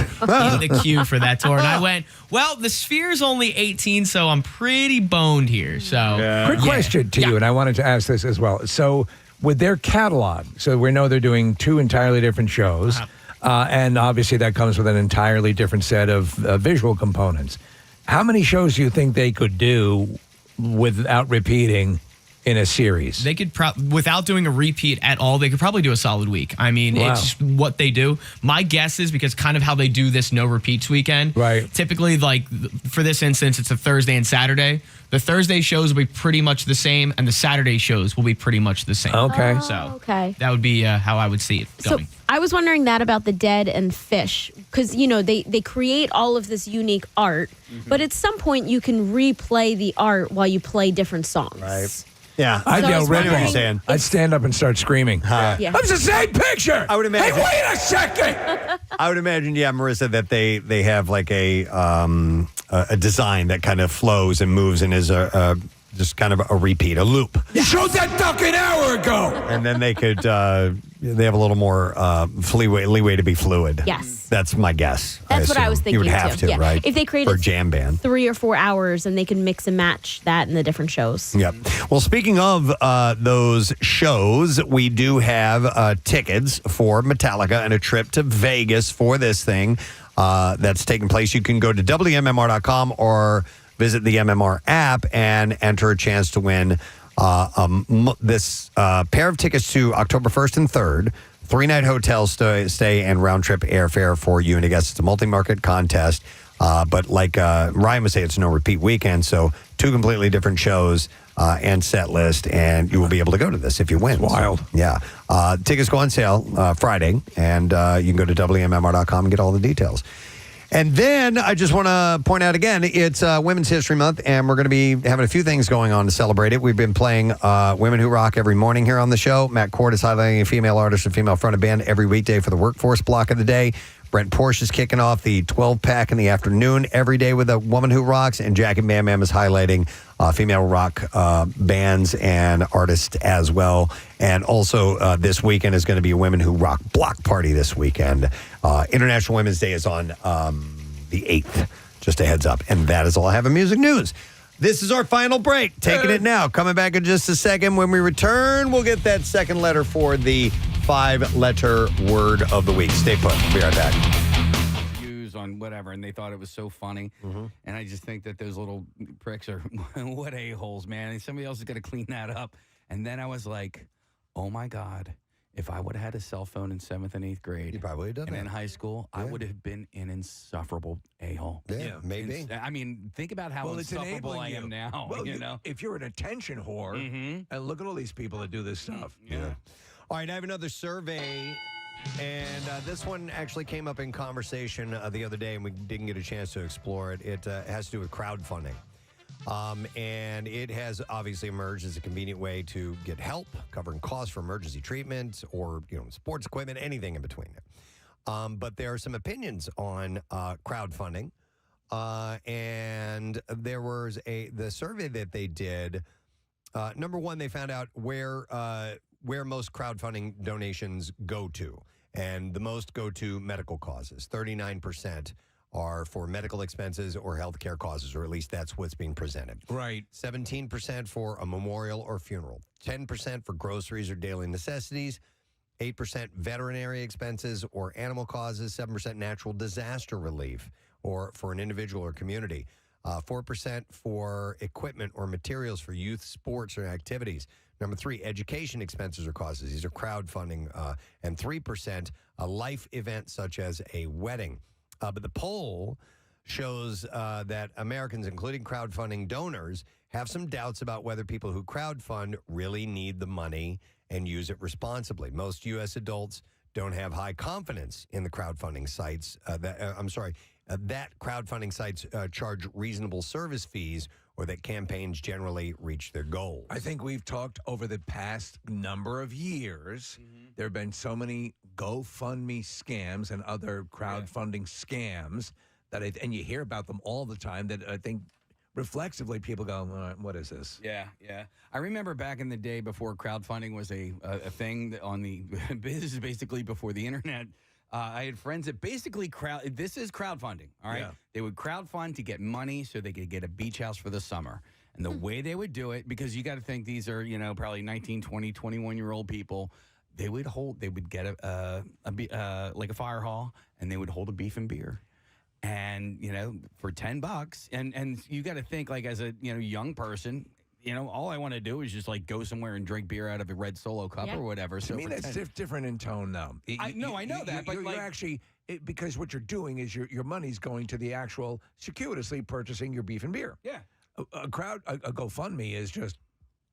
the queue for that tour. And I went, well, the Sphere's only 18, so I'm pretty boned here. So, Quick question to you, and I wanted to ask this as well. So with their catalog, so we know they're doing 2 entirely different shows, and obviously that comes with an entirely different set of visual components. How many shows do you think they could do without repeating in a series? They could, without doing a repeat at all, they could probably do a solid week. I mean, it's just what they do. My guess is because kind of how they do this no repeats weekend. Right. Typically, like for this instance, it's a Thursday and Saturday. The Thursday shows will be pretty much the same, and the Saturday shows will be pretty much the same. Okay. So okay. That would be how I would see it going. So I was wondering that about the Dead and Fish, because, they create all of this unique art, but at some point you can replay the art while you play different songs. Right. Yeah. I'd So I yell was Red wondering Bull. saying. I'd stand up and start screaming. Yeah. That's the same picture. I would imagine. Hey, wait a second. I would imagine, Marissa, that they have like a design that kind of flows and moves and is just kind of a repeat, a loop. You showed that duck an hour ago. And then they could, they have a little more leeway to be fluid. Yes. That's my guess. That's what I was thinking You would have too. to, Yeah. right? If they created for a jam band. 3 or 4 hours, and they can mix and match that in the different shows. Yep. Well, speaking of those shows, we do have tickets for Metallica and a trip to Vegas for this thing that's taking place. You can go to WMMR.com or visit the MMR app and enter a chance to win this pair of tickets to October 1st and 3rd. 3-night hotel stay and round-trip airfare for you and a guest. It's a multi-market contest. But like Ryan would say, it's no repeat weekend. So 2 completely different shows and set list, and you will be able to go to this if you win. Wild. So, yeah. Tickets go on sale Friday, and you can go to WMMR.com and get all the details. And then I just want to point out again, it's Women's History Month, and we're going to be having a few things going on to celebrate it. We've been playing Women Who Rock every morning here on the show. Matt Cord is highlighting a female artist and female fronted band every weekday for the workforce block of the day. Brent Porsche is kicking off the 12-pack in the afternoon every day with a woman who rocks, and Jackie Bam Bam is highlighting female rock bands and artists as well. And also this weekend is going to be a Women Who Rock block party this weekend. International Women's Day is on the 8th, just a heads up. And that is all I have in music news. This is our final break. Taking it now. Coming back in just a second. When we return, we'll get that second letter for the 5-letter word of the week. Stay put. We'll be right back. Views on whatever, and they thought it was so funny. And I just think that those little pricks are what a-holes, man. And somebody else is going to clean that up. And then I was like, oh my God. If I would have had a cell phone in 7th and 8th grade, you probably would have done and that. in high school, I would have been an insufferable a-hole. Yeah, maybe. I mean, think about how insufferable I am now. Well, you know, if you're an attention whore, and look at all these people that do this stuff. Yeah. All right, I have another survey, and this one actually came up in conversation the other day, and we didn't get a chance to explore it. It has to do with crowdfunding. And it has obviously emerged as a convenient way to get help, covering costs for emergency treatment or, sports equipment, anything in between. But there are some opinions on crowdfunding. And there was the survey that they did. Number one, they found out where most crowdfunding donations go to. And the most go to medical causes. 39% are for medical expenses or healthcare causes, or at least that's what's being presented. Right. 17% for a memorial or funeral. 10% for groceries or daily necessities. 8% veterinary expenses or animal causes. 7% natural disaster relief or for an individual or community. 4% for equipment or materials for youth sports or activities. Number 3, education expenses or causes. These are crowdfunding. And 3%, a life event such as a wedding. But the poll shows that Americans, including crowdfunding donors, have some doubts about whether people who crowdfund really need the money and use it responsibly. Most U.S. adults don't have high confidence in the crowdfunding sites. That crowdfunding sites charge reasonable service fees or that campaigns generally reach their goals. I think we've talked over the past number of years. There have been so many GoFundMe scams and other crowdfunding scams and you hear about them all the time that I think reflexively people go, what is this? Yeah. I remember back in the day before crowdfunding was a thing on the this is basically before the internet. I had friends that basically this is crowdfunding, all right? Yeah. They would crowdfund to get money so they could get a beach house for the summer. And the way they would do it, because you got to think these are, probably 19, 20, 21-year-old people, they would get like a fire hall, and they would hold a beef and beer. And, for $10, and you got to think, like, as a, young person, all I want to do is just, like, go somewhere and drink beer out of a red Solo cup or whatever. So I mean, that's different in tone, though. I know that, but you're actually, because what you're doing is your money's going to the actual circuitously purchasing your beef and beer. Yeah. A GoFundMe is just,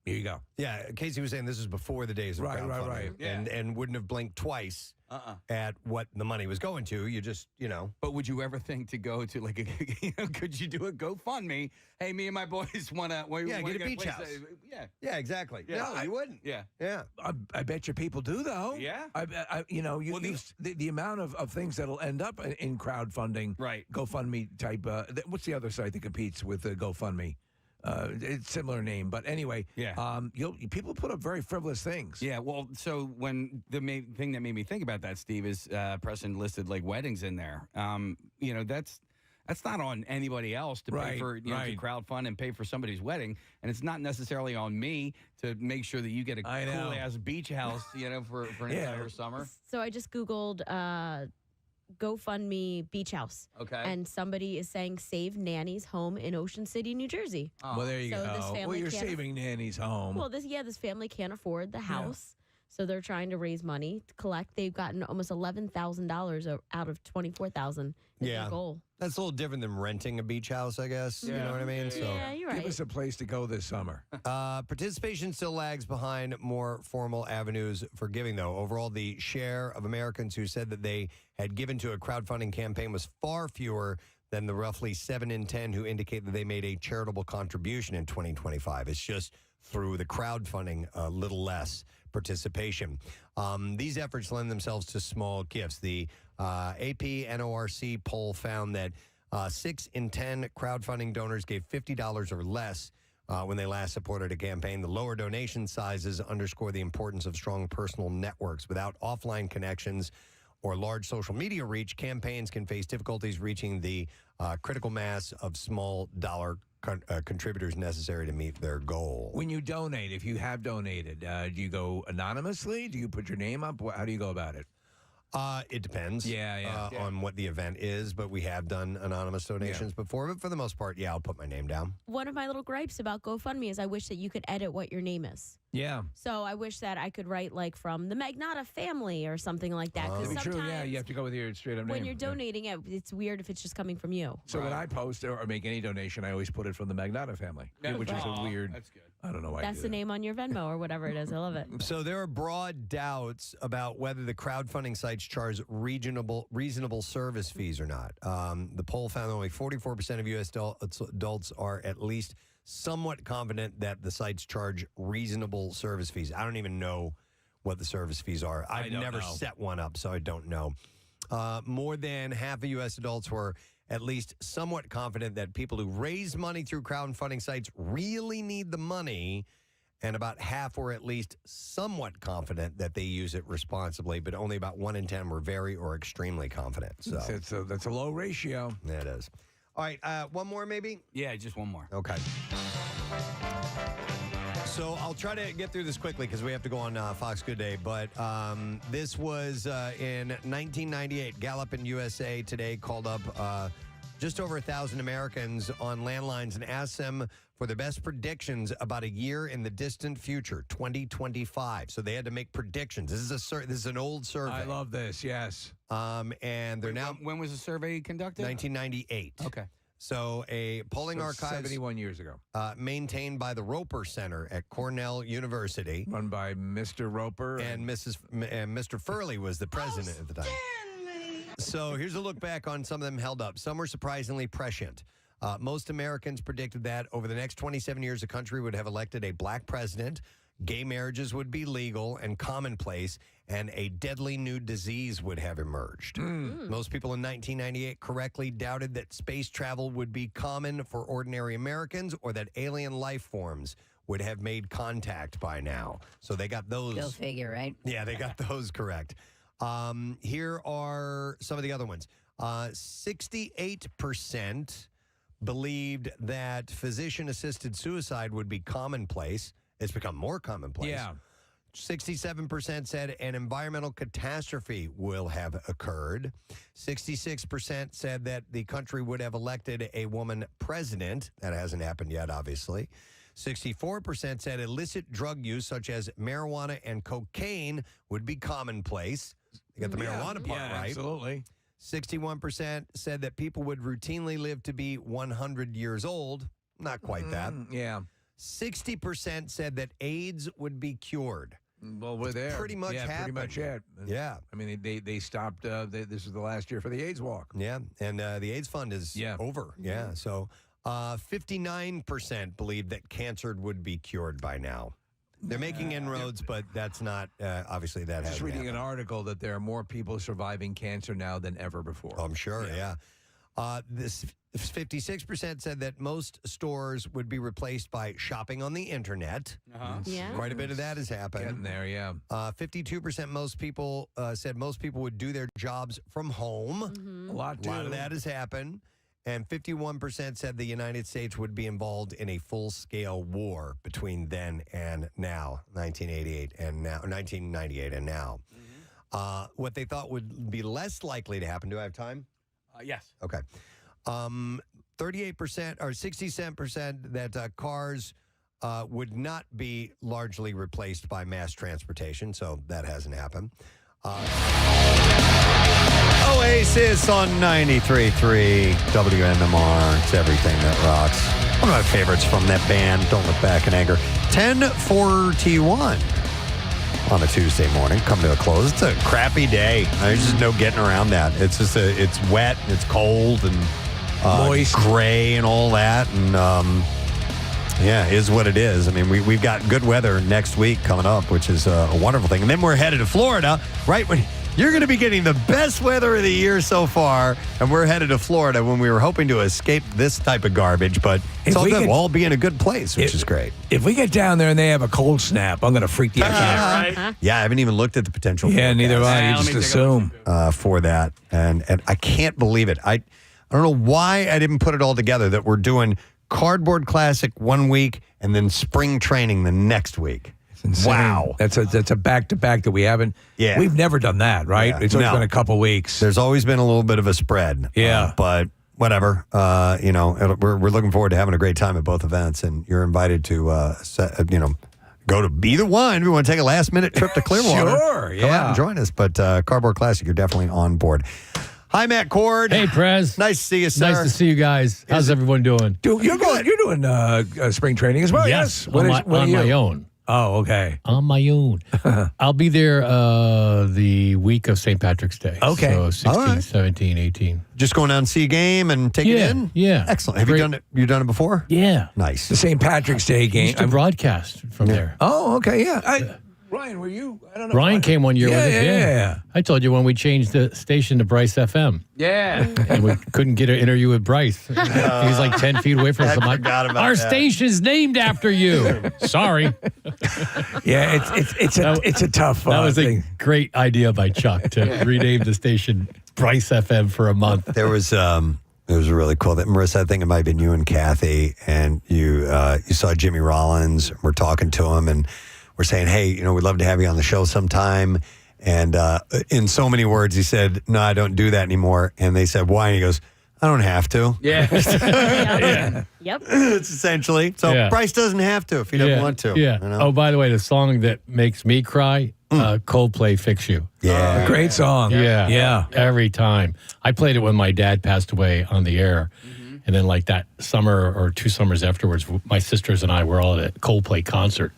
here you go. Yeah, Casey was saying this is before the days of crowdfunding. Right. Yeah. And wouldn't have blinked twice at what the money was going to. You just, But would you ever think to go to, like, could you do a GoFundMe? Hey, me and my boys want to get a beach house. Yeah, exactly. Yeah, no, you wouldn't. Yeah. I bet you people do, though. Yeah. The amount of things that'll end up in crowdfunding, right? GoFundMe type. What's the other site that competes with GoFundMe? It's similar name, but anyway, people put up very frivolous things. Yeah, well, so when the main thing that made me think about that, Steve, is Preston listed like weddings in there. That's not on anybany else to pay for to crowdfund and pay for somebody's wedding, and it's not necessarily on me to make sure that you get a cool ass beach house, for an entire summer. So I just Googled GoFundMe beach house. Okay. And somebody is saying save Nanny's home in Ocean City, New Jersey. Oh. Well, there you go. This family You're saving Nanny's home. Well, this family can't afford the house. So they're trying to raise money to collect. They've gotten almost $11,000 out of $24,000. Their goal. That's a little different than renting a beach house, I guess. You know what I mean? Yeah, you're right. Give us a place to go this summer. Participation still lags behind more formal avenues for giving, though. Overall, the share of Americans who said that they had given to a crowdfunding campaign was far fewer than the roughly 7 in 10 who indicate that they made a charitable contribution in 2025. It's just through the crowdfunding, a little less participation. These efforts lend themselves to small gifts. The AP NORC poll found that 6 in 10 crowdfunding donors gave $50 or less when they last supported a campaign. The lower donation sizes underscore the importance of strong personal networks. Without offline connections or large social media reach, campaigns can face difficulties reaching the critical mass of small dollar contributors necessary to meet their goal. When you donate, if you have donated, do you go anonymously? Do you put your name up? How do you go about it? It depends on what the event is, but we have done anonymous donations before. But for the most part, I'll put my name down. One of my little gripes about GoFundMe is I wish that you could edit what your name is. Yeah. So I wish that I could write like from the Magnotta family or something like that. Because true, you have to go with your straight up name. When you're donating it, it's weird if it's just coming from you. So when I post or make any donation, I always put it from the Magnotta family, which is a weird. That's good. I don't know why. That's the name on your Venmo or whatever it is. I love it. So there are broad doubts about whether the crowdfunding sites charge reasonable service fees or not. The poll found only 44% of U.S. adults are at least somewhat confident that the sites charge reasonable service fees. I don't even know what the service fees are. I've never set one up, so I don't know. More than half of U.S. adults were at least somewhat confident that people who raise money through crowdfunding sites really need the money. And about half were at least somewhat confident that they use it responsibly, but only about 1 in 10 were very or extremely confident. So that's a low ratio. That is. All right, one more maybe? Yeah, just one more. Okay. So I'll try to get through this quickly because we have to go on Fox Good Day. But this was in 1998. Gallup in USA Today called up just over 1,000 Americans on landlines and asked them for their best predictions about a year in the distant future, 2025. So they had to make predictions. This is an old survey. I love this. Yes. And they're now. When was the survey conducted? 1998. Okay. So a polling archive 71 years ago. Maintained by the Roper Center at Cornell University. Run by Mr. Roper. And Mr. Furley was the president at the time. So here's a look back on some of them held up. Some were surprisingly prescient. Most Americans predicted that over the next 27 years, the country would have elected a black president, gay marriages would be legal and commonplace, and a deadly new disease would have emerged. Most people in 1998 correctly doubted that space travel would be common for ordinary Americans or that alien life forms would have made contact by now. So they got those. Go figure, right? Yeah, they got those correct. Here are some of the other ones. 68% believed that physician-assisted suicide would be commonplace. It's become more commonplace. Yeah. 67% said an environmental catastrophe will have occurred. 66% said that the country would have elected a woman president. That hasn't happened yet, obviously. 64% said illicit drug use, such as marijuana and cocaine, would be commonplace. You got the marijuana part right. Absolutely. 61% said that people would routinely live to be 100 years old. Not quite that. Yeah. 60% said that AIDS would be cured. Well, we're there. Pretty much happened. Pretty much it. Yeah. I mean, they stopped. This is the last year for the AIDS walk. Yeah. And the AIDS fund is over. Yeah. So 59% believe that cancer would be cured by now. They're making inroads, but that's not, obviously, that hasn't Just reading happened. an article that there are more people surviving cancer now than ever before. I'm sure, yeah. This 56% said that most stores would be replaced by shopping on the internet. Yeah. Quite a bit of that has happened. Getting there, yeah. 52% most people said most people would do their jobs from home. A lot, A lot of that has happened. And 51% said the United States would be involved in a full-scale war between then and now, 1998 and now, 1998 and now. What they thought would be less likely to happen. Do I have time? Yes. Okay. 38% or 67% that cars would not be largely replaced by mass transportation, so that hasn't happened. Oasis on 93.3 WMMR. It's everything that rocks. One of my favorites from that band, Don't Look Back in Anger. 10:41 on a Tuesday morning. Come to a close. It's a crappy day. There's just no getting around that. It's just it's wet, it's cold, and moist, gray, and all that. And yeah, it is what it is. I mean, we've got good weather next week coming up, which is a wonderful thing. And then we're headed to Florida, right when you're going to be getting the best weather of the year so far, and we're headed to Florida when we were hoping to escape this type of garbage, but it's all good. We'll all be in a good place, which is great. If we get down there and they have a cold snap, I'm going to freak the out. Yeah, I haven't even looked at the potential. Yeah, neither have I. You just assume. For that. And I can't believe it. I don't know why I didn't put it all together that we're doing Cardboard Classic one week and then spring training the next week. Wow. That's a back-to-back that we haven't. Yeah. We've never done that, right? Yeah. It's always been a couple weeks. There's always been a little bit of a spread. Yeah. But whatever. We're looking forward to having a great time at both events, and you're invited to, go to either one. If you want to take a last-minute trip to Clearwater. Sure, Come out and join us. But Cardboard Classic, you're definitely on board. Hi, Matt Cord. Hey, Prez. Nice to see you, sir. Nice to see you guys. How's everyone doing? Dude, you're doing spring training as well, yes? On my own. Oh, okay. On my own. I'll be there the week of St. Patrick's Day. Okay. So 16, 17, 18. Just going down and see a game and take it in? Yeah. Excellent. Have you done it? You done it before? Yeah. Nice. The St. Patrick's Day game. Used to broadcast from there. Oh, okay, yeah. Ryan, were you? I don't know. Ryan came one year with us. Yeah. I told you when we changed the station to Bryce FM. Yeah. And we couldn't get an interview with Bryce. He was like 10 feet away from us. I'm like, our station's named after you. Sorry. Yeah, it's a tough That was thing. a great idea by Chuck to rename the station Bryce FM for a month. There was it was really cool. That Marissa, I think it might have been you and Kathy, and you saw Jimmy Rollins. We're talking to him, and we're saying, hey, we'd love to have you on the show sometime. And in so many words, he said, no, I don't do that anymore. And they said, why? And he goes, I don't have to. Yeah. Yep. It's essentially. So Yeah. Bryce doesn't have to if he doesn't want to. Yeah. Oh, by the way, the song that makes me cry, Coldplay, Fix You. Yeah. Great song. Yeah. Yeah. Every time. I played it when my dad passed away on the air. And then like that summer or 2 summers afterwards, my sisters and I were all at a Coldplay concert.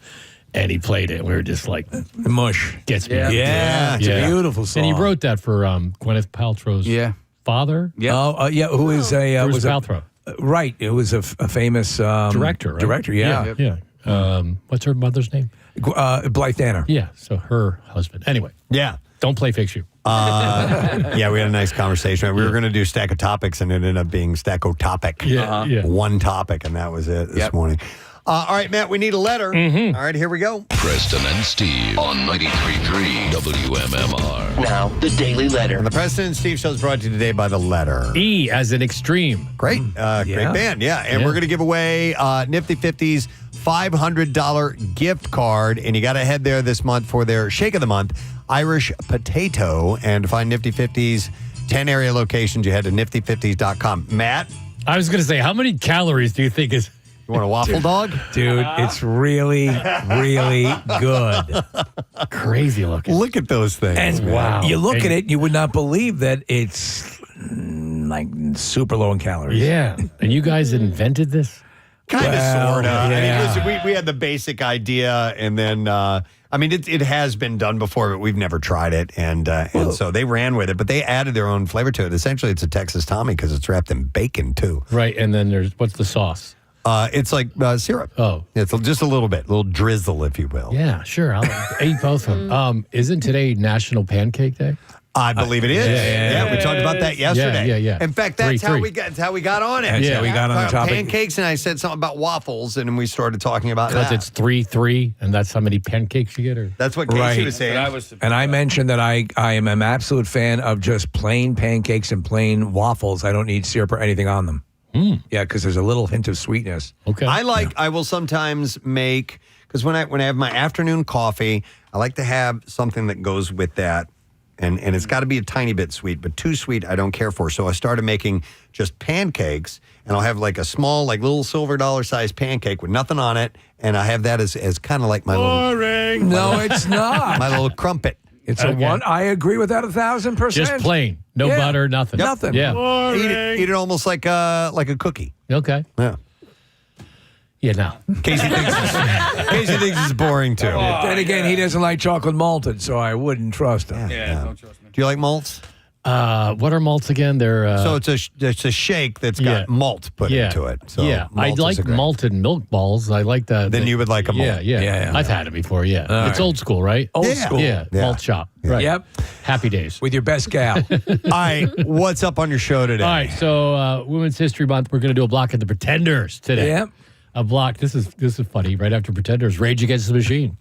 And he played it. We were just like, mush. Gets me. Yeah. It's a beautiful song. And he wrote that for Gwyneth Paltrow's father. Yeah. Oh, yeah. Who is a Bruce Paltrow. Right. It was a famous Director, right? Director. Yeah. Yeah. What's her mother's name? Blythe Danner. Yeah. So her husband. Anyway. Yeah. Don't play Fix You. Yeah, we had a nice conversation. We were going to do Stack of Topics, and it ended up being Stacko Topic. Yeah, yeah. One topic, and that was it this morning. All right, Matt, we need a letter. All right, here we go. Preston and Steve on 93.3 WMMR. Now, the Daily Letter. And the Preston and Steve show is brought to you today by The Letter. E as in extreme. Great. Great band, yeah. And we're going to give away Nifty 50's $500 gift card. And you got to head there this month for their Shake of the Month, Irish Potato. And to find Nifty 50's 10 area locations, you head to nifty50s.com. Matt? I was going to say, how many calories do you think is... You want a waffle dog? Dude, it's really, really good. Crazy looking. Look at those things. And wow. You look at it, you would not believe that it's like super low in calories. Yeah. And you guys invented this? Kind of, sort of. yeah. I mean, listen, we had the basic idea, and then, it has been done before, but we've never tried it. And so they ran with it, but they added their own flavor to it. Essentially, it's a Texas Tommy because it's wrapped in bacon, too. Right. And then what's the sauce? It's like syrup. Oh. It's just a little bit, a little drizzle, if you will. Yeah, sure. I'll eat both of them. Isn't today National Pancake Day? I believe it is. Yeah, we talked about that yesterday. Yeah. In fact, that's how we got on it. That's how we got on the topic. Pancakes, and I said something about waffles, and we started talking about Because that. it's 3-3, and that's how many pancakes you get? Or? That's what Casey was saying. And I mentioned that I am an absolute fan of just plain pancakes and plain waffles. I don't need syrup or anything on them. Yeah, because there's a little hint of sweetness. Okay. I will sometimes make, because when I have my afternoon coffee, I like to have something that goes with that. And it's got to be a tiny bit sweet, but too sweet I don't care for. So I started making just pancakes, and I'll have like a small, like little silver dollar size pancake with nothing on it, and I have that as kind of like my Boring. No, it's not. my little crumpet. It's a one. I agree with that 1,000%. Just plain. No butter, nothing. Yep. Nothing. Yeah. Eat it almost like a cookie. Okay. Yeah. Yeah, no. Casey thinks it's boring too. Then again, he doesn't like chocolate malted, so I wouldn't trust him. Don't trust me. Do you like malts? What are malts again? They're so it's a shake that's got malt put into it. So I malt like is great. malted milk balls. I like that. Then you would like a malt. Yeah. I've had it before. Yeah, All it's right. old school, right? Old school. Yeah, malt shop. Right. Yep. Happy days. With your best gal. All right, what's up on your show today? All right, so Women's History Month, we're going to do a block of the Pretenders today. Yep. A block. This is funny. Right after Pretenders, Rage Against the Machine,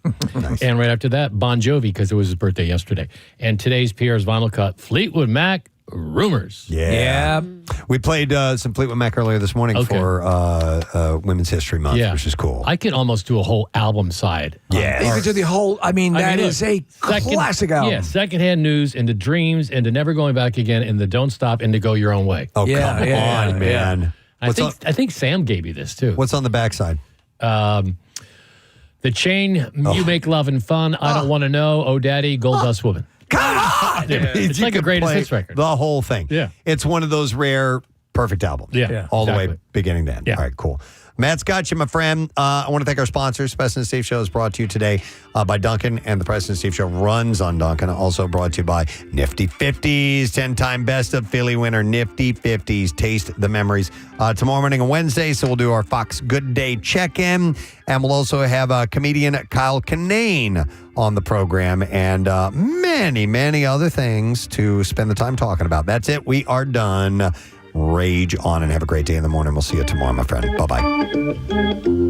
and right after that, Bon Jovi, because it was his birthday yesterday. And today's Pierre's vinyl cut, Fleetwood Mac, Rumors. Yeah. We played some Fleetwood Mac earlier this morning for Women's History Month, which is cool. I could almost do a whole album side. Yeah. You could do the whole, that is a classic album. Yeah, Secondhand News, into Dreams, into Never Going Back Again, into Don't Stop, into Go Your Own Way. Oh, come on, man. Yeah. I think Sam gave you this, too. What's on the backside? The Chain, You Make Love and Fun, I Don't Want to Know, Oh Daddy, Gold Dust Woman. Come on! Yeah. It's like a greatest hits record. The whole thing. Yeah. It's one of those rare Perfect album. Yeah, All the way exactly. beginning to end. Yeah. All right, cool. Matt's got you, my friend. I want to thank our sponsors. Preston and Steve Show is brought to you today by Duncan, and the Preston and Steve Show runs on Duncan. Also brought to you by Nifty 50s, 10-time best of Philly winner Nifty 50s. Taste the memories. Tomorrow morning on Wednesday, so we'll do our Fox Good Day check-in, and we'll also have comedian Kyle Kinane on the program, and many, many other things to spend the time talking about. That's it. We are done. Rage on and have a great day in the morning. We'll see you tomorrow, my friend. Bye-bye.